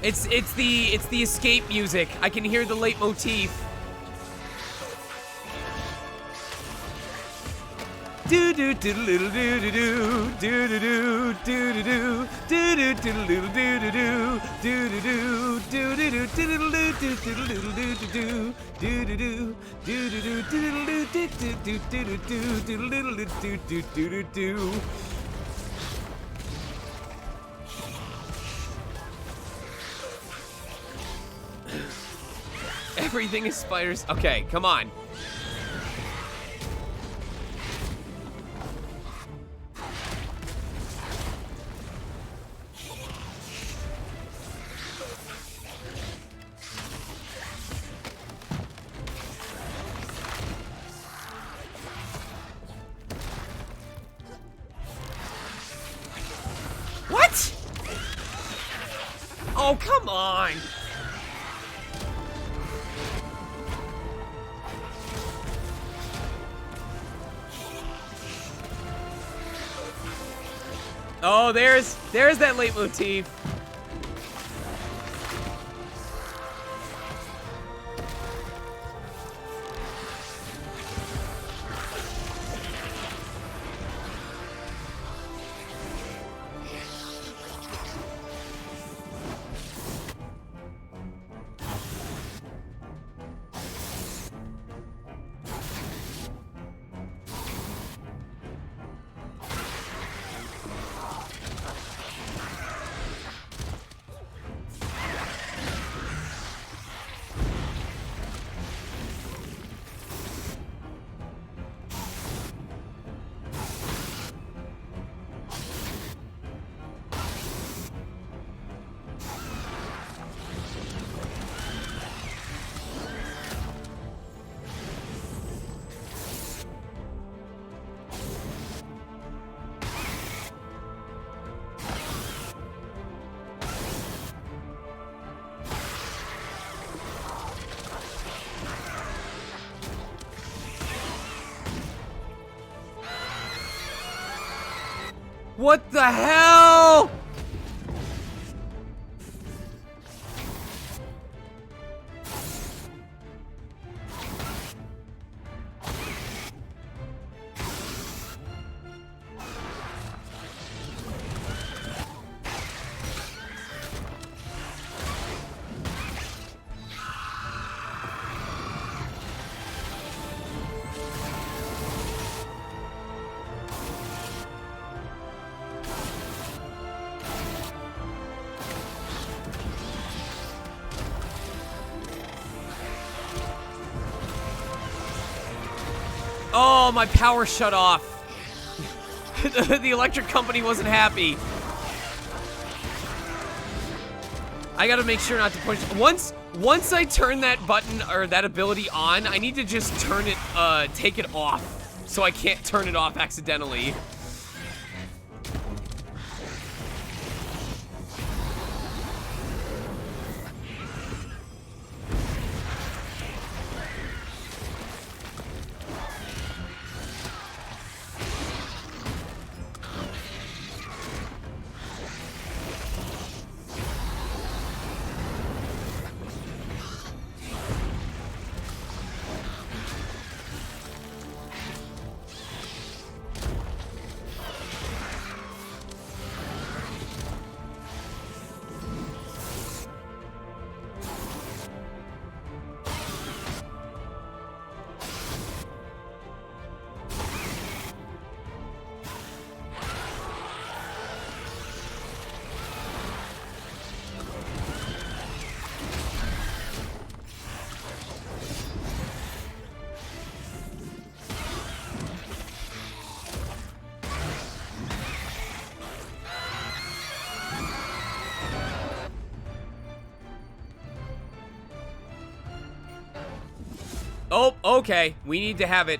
Speaker 1: It's the escape music. I can hear the leitmotif. Do do do do do do do do do do do do do do do do. Everything is spiders. Okay, come on. What? Oh, come on. Oh, there's that leitmotif. What the hell? Oh, my power shut off. The electric company wasn't happy. I gotta make sure not to push. Once I turn that button or that ability on, I need to just turn it, take it off, so I can't turn it off accidentally. Oh, okay. We need to have it.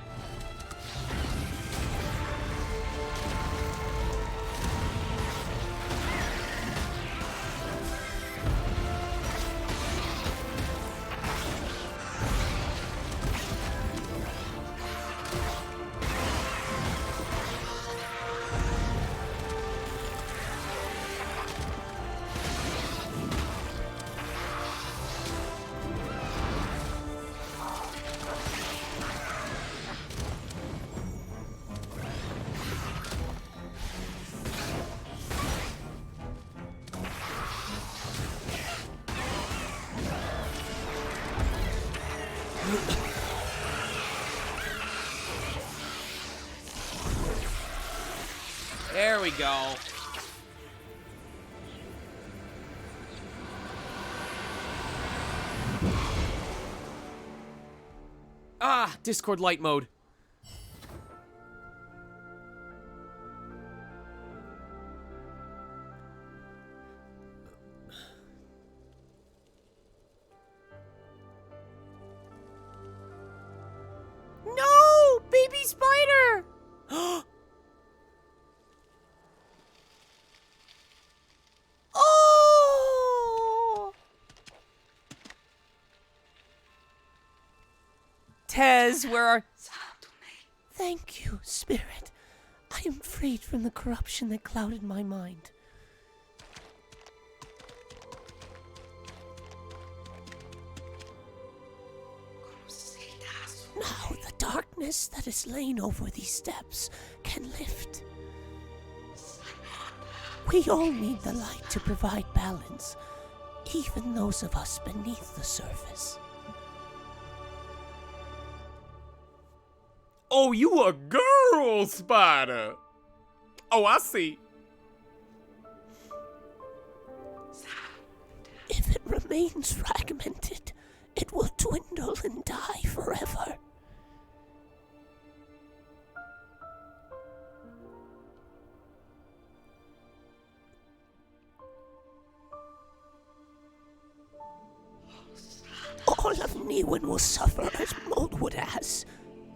Speaker 1: There we go. Ah, Discord light mode.
Speaker 7: No! Baby spider! Oh!
Speaker 1: Tez, where are...
Speaker 7: Thank you, Spirit. I am freed from the corruption that clouded my mind. Now the darkness that has lain over these steps can lift. We all need the light to provide balance, even those of us beneath the surface.
Speaker 1: Oh, you a girl spider. Oh, I see.
Speaker 7: If it remains fragmented, it will dwindle and die forever. All of Niwen will suffer as Moldwood has.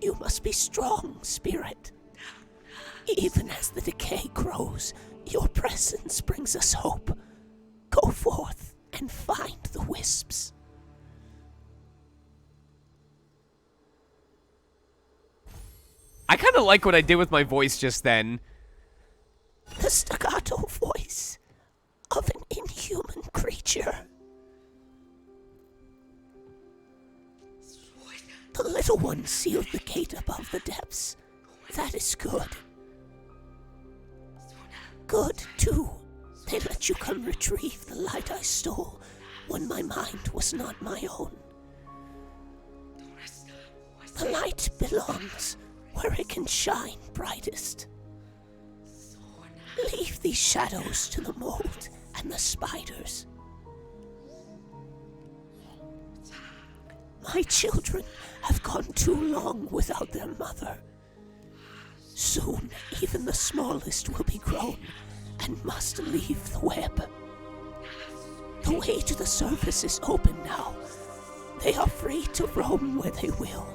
Speaker 7: You must be strong, Spirit. Even as the decay grows, your presence brings us hope. Go forth and find the Wisps.
Speaker 1: I kind of like what I did with my voice just then.
Speaker 7: The staccato voice of an inhuman creature. The little one sealed the gate above the depths. That is good. Good, too. They let you come retrieve the light I stole when my mind was not my own. The light belongs where it can shine brightest. Leave these shadows to the mold and the spiders. My children have gone too long without their mother. Soon, even the smallest will be grown and must leave the web. The way to the surface is open now. They are free to roam where they will.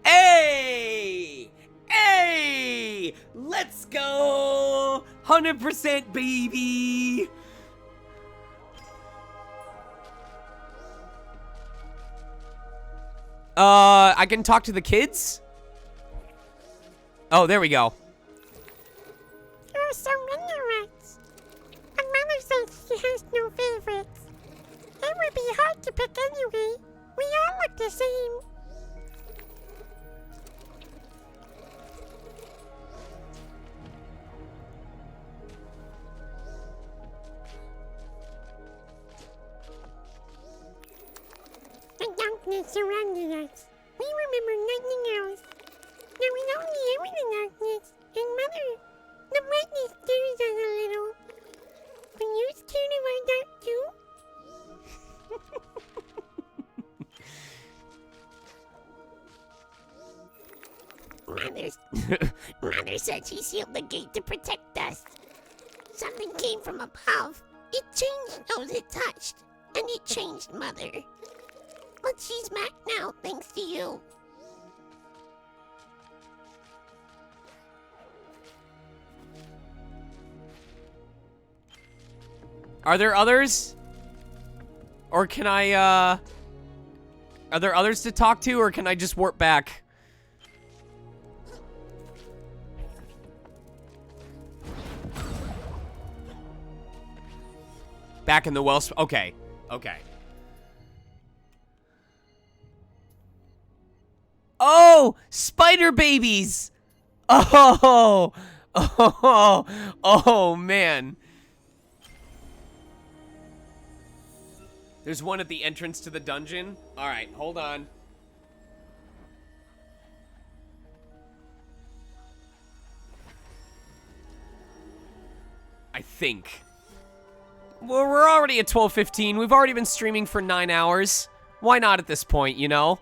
Speaker 1: Hey! Hey! Let's go! 100% baby! I can talk to the kids? Oh, there we go.
Speaker 7: There are so many rats. My mother says she has no favorites. It would be hard to pick anyway. We all look the same. The darkness surrounded us. We remember nothing else. There was only ever the darkness, and Mother, the brightness scares us a little. Are you scared of our dark too? says he sealed the gate to protect us. Something came from above. It changed those it touched. And it changed Mother. But she's back now, thanks to you.
Speaker 1: Are there others? Or can I, Are there others to talk to, or can I just warp back? Back in the well... Okay. Okay. Oh! Spider babies! Oh! Oh! Oh, man. There's one at the entrance to the dungeon. Alright, hold on. I think. Well, we're already at 12:15. We've already been streaming for 9 hours. Why not at this point, you know?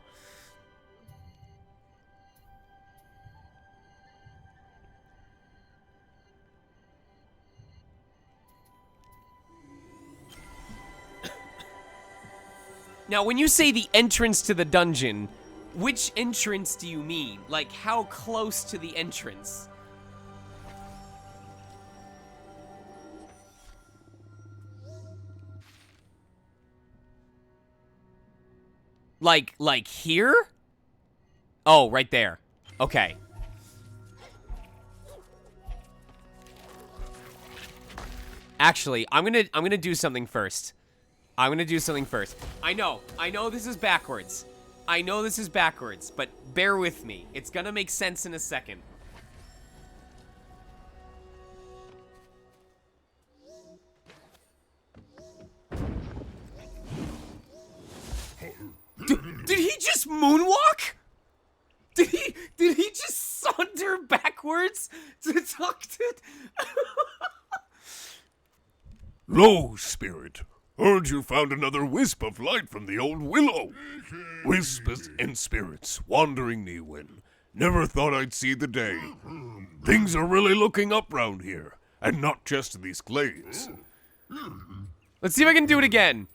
Speaker 1: Now, when you say the entrance to the dungeon, which entrance do you mean? Like, how close to the entrance? Like here? Oh, right there. Okay. Actually, I'm gonna do something first. I'm gonna do something first. I know this is backwards. I know this is backwards, but bear with me. It's gonna make sense in a second. Did he just moonwalk? Did he just saunter backwards to talk to...
Speaker 15: Lo, spirit. Heard you found another wisp of light from the old willow. Wisps and spirits wandering Neewin. Never thought I'd see the day. Things are really looking up round here, and not just in these glades.
Speaker 1: Let's see if I can do it again.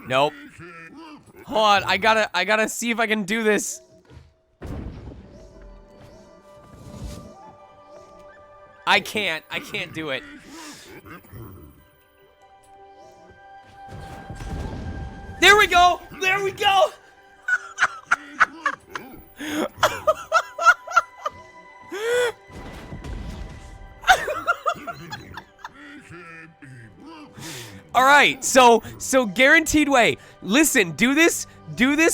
Speaker 1: Nope. Hold on, I gotta see if I can do this. I can't do it. There we go! There we go! Alright, so guaranteed way. Listen, do this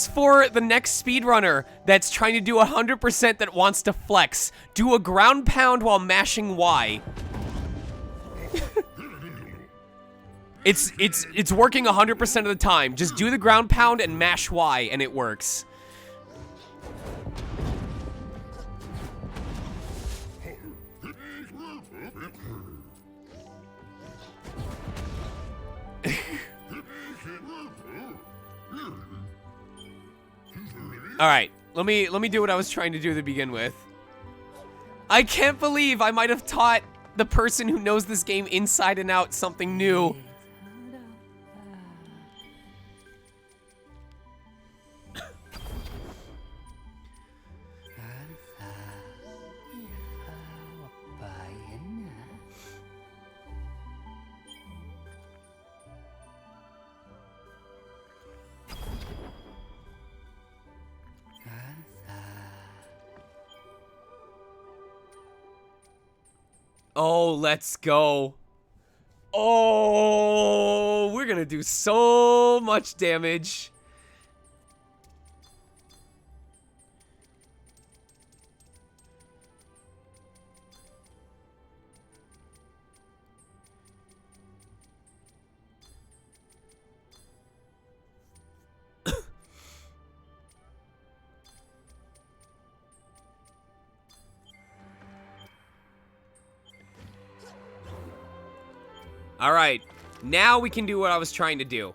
Speaker 1: for the next speedrunner that's trying to do 100% that wants to flex. Do a ground pound while mashing Y. It's working 100% of the time. Just do the ground pound and mash Y and it works. All right, let me do what I was trying to do to begin with. I can't believe I might have taught the person who knows this game inside and out something new. Oh, let's go. Oh, we're gonna do so much damage. All right, now we can do what I was trying to do.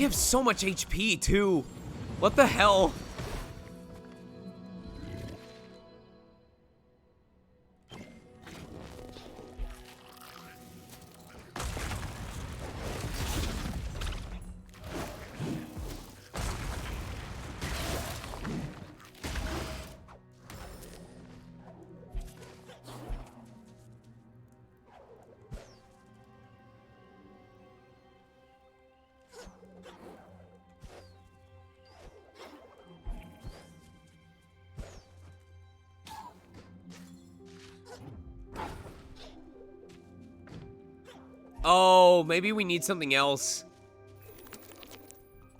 Speaker 1: We have so much HP, too. What the hell? Oh, maybe we need something else.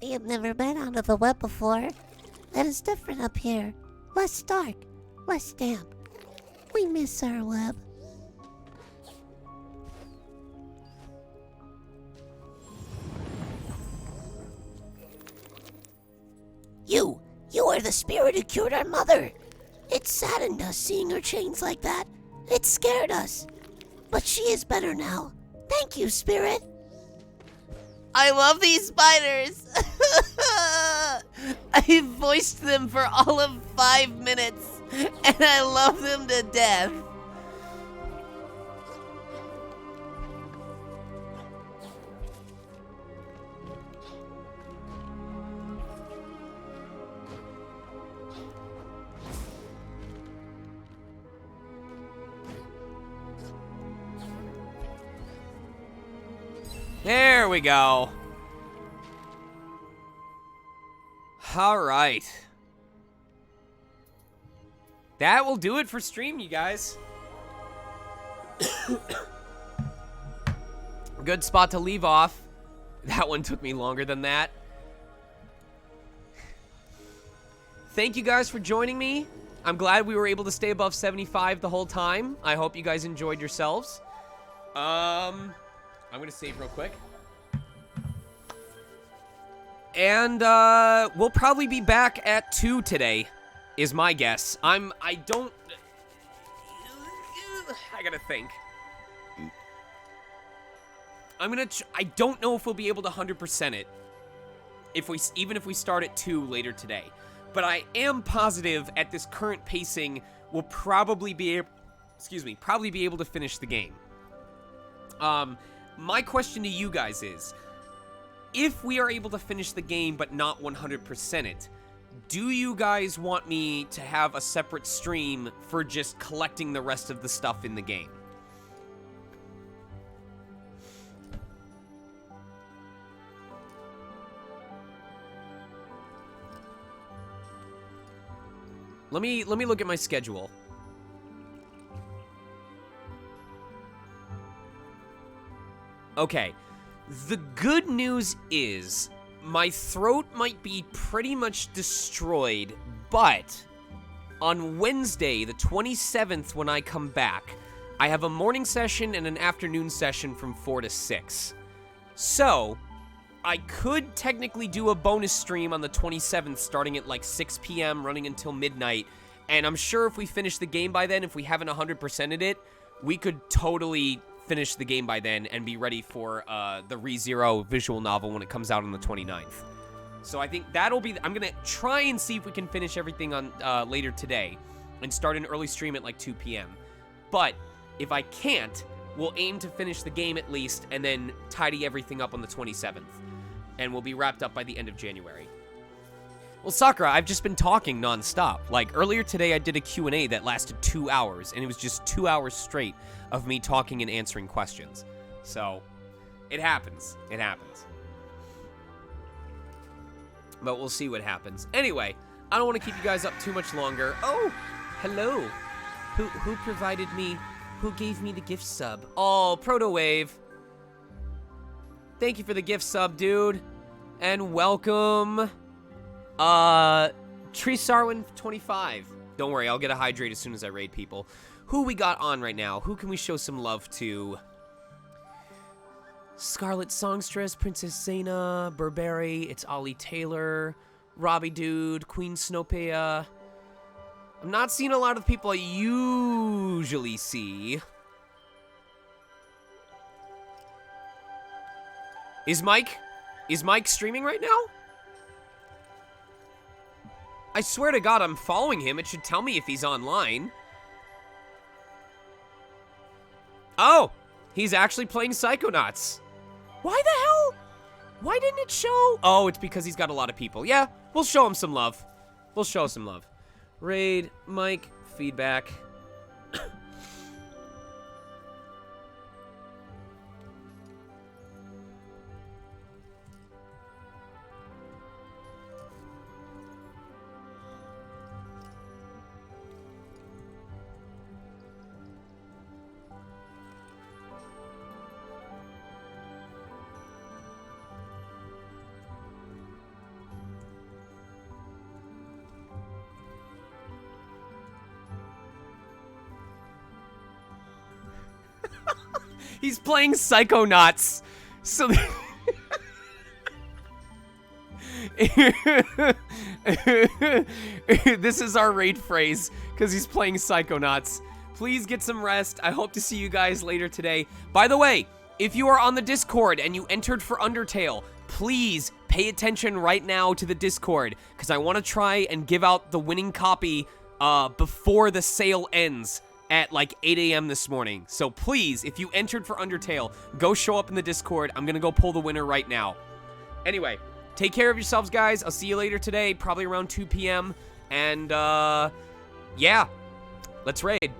Speaker 7: We have never been out of the web before. That is different up here. Less dark, less damp. We miss our web. You are the spirit who cured our mother. It saddened us seeing her change like that. It scared us. But she is better now. Thank you, spirit.
Speaker 17: I love these spiders. I voiced them for all of 5 minutes, and I love them to death.
Speaker 1: There we go. All right. That will do it for stream, you guys. Good spot to leave off. That one took me longer than that. Thank you guys for joining me. I'm glad we were able to stay above 75 the whole time. I hope you guys enjoyed yourselves. I'm going to save real quick. And we'll probably be back at 2 today, is my guess. I gotta think. I don't know if we'll be able to 100% it. Even if we start at 2 later today. But I am positive at this current pacing, we'll probably be able to finish the game. My question to you guys is, if we are able to finish the game but not 100% it, do you guys want me to have a separate stream for just collecting the rest of the stuff in the game? Let me look at my schedule. Okay, the good news is my throat might be pretty much destroyed, but on Wednesday, the 27th, when I come back, I have a morning session and an afternoon session from 4 to 6. So, I could technically do a bonus stream on the 27th starting at like 6 p.m. running until midnight, and I'm sure if we finish the game by then, if we haven't 100%ed it, we could totally finish the game by then and be ready for the ReZero visual novel when it comes out on the 29th. So I think that'll be... I'm going to try and see if we can finish everything on later today and start an early stream at like 2 p.m. But if I can't, we'll aim to finish the game at least and then tidy everything up on the 27th. And we'll be wrapped up by the end of January. Well, Sakura, I've just been talking nonstop. Like, earlier today I did a Q&A that lasted 2 hours, and it was just 2 hours straight of me talking and answering questions. So, it happens. It happens. But we'll see what happens. Anyway, I don't want to keep you guys up too much longer. Oh, hello. Who provided me, who gave me the gift sub? Oh, Protowave. Thank you for the gift sub, dude. And welcome, Tree Sarwin 25. Don't worry, I'll get a hydrate as soon as I raid people. Who we got on right now? Who can we show some love to? Scarlet Songstress, Princess Zaina, Burberry, it's Ollie Taylor, Robbie Dude, Queen Snopea. I'm not seeing a lot of people I usually see. Is Mike Is Mike streaming right now? I swear to God, I'm following him. It should tell me if he's online. Oh, he's actually playing Psychonauts. Why the hell? Why didn't it show? Oh, it's because he's got a lot of people. Yeah, we'll show him some love. We'll show some love. Raid, Mike, feedback. He's playing Psychonauts. So this is our raid phrase because he's playing Psychonauts. Please get some rest. I hope to see you guys later today. By the way, if you are on the Discord and you entered for Undertale, please pay attention right now to the Discord because I want to try and give out the winning copy before the sale ends at like 8 a.m. this morning. So please, if you entered for Undertale, go show up in the Discord. I'm gonna go pull the winner right now. Anyway, take care of yourselves, guys. I'll see you later today, probably around 2 p.m. And, yeah, let's raid.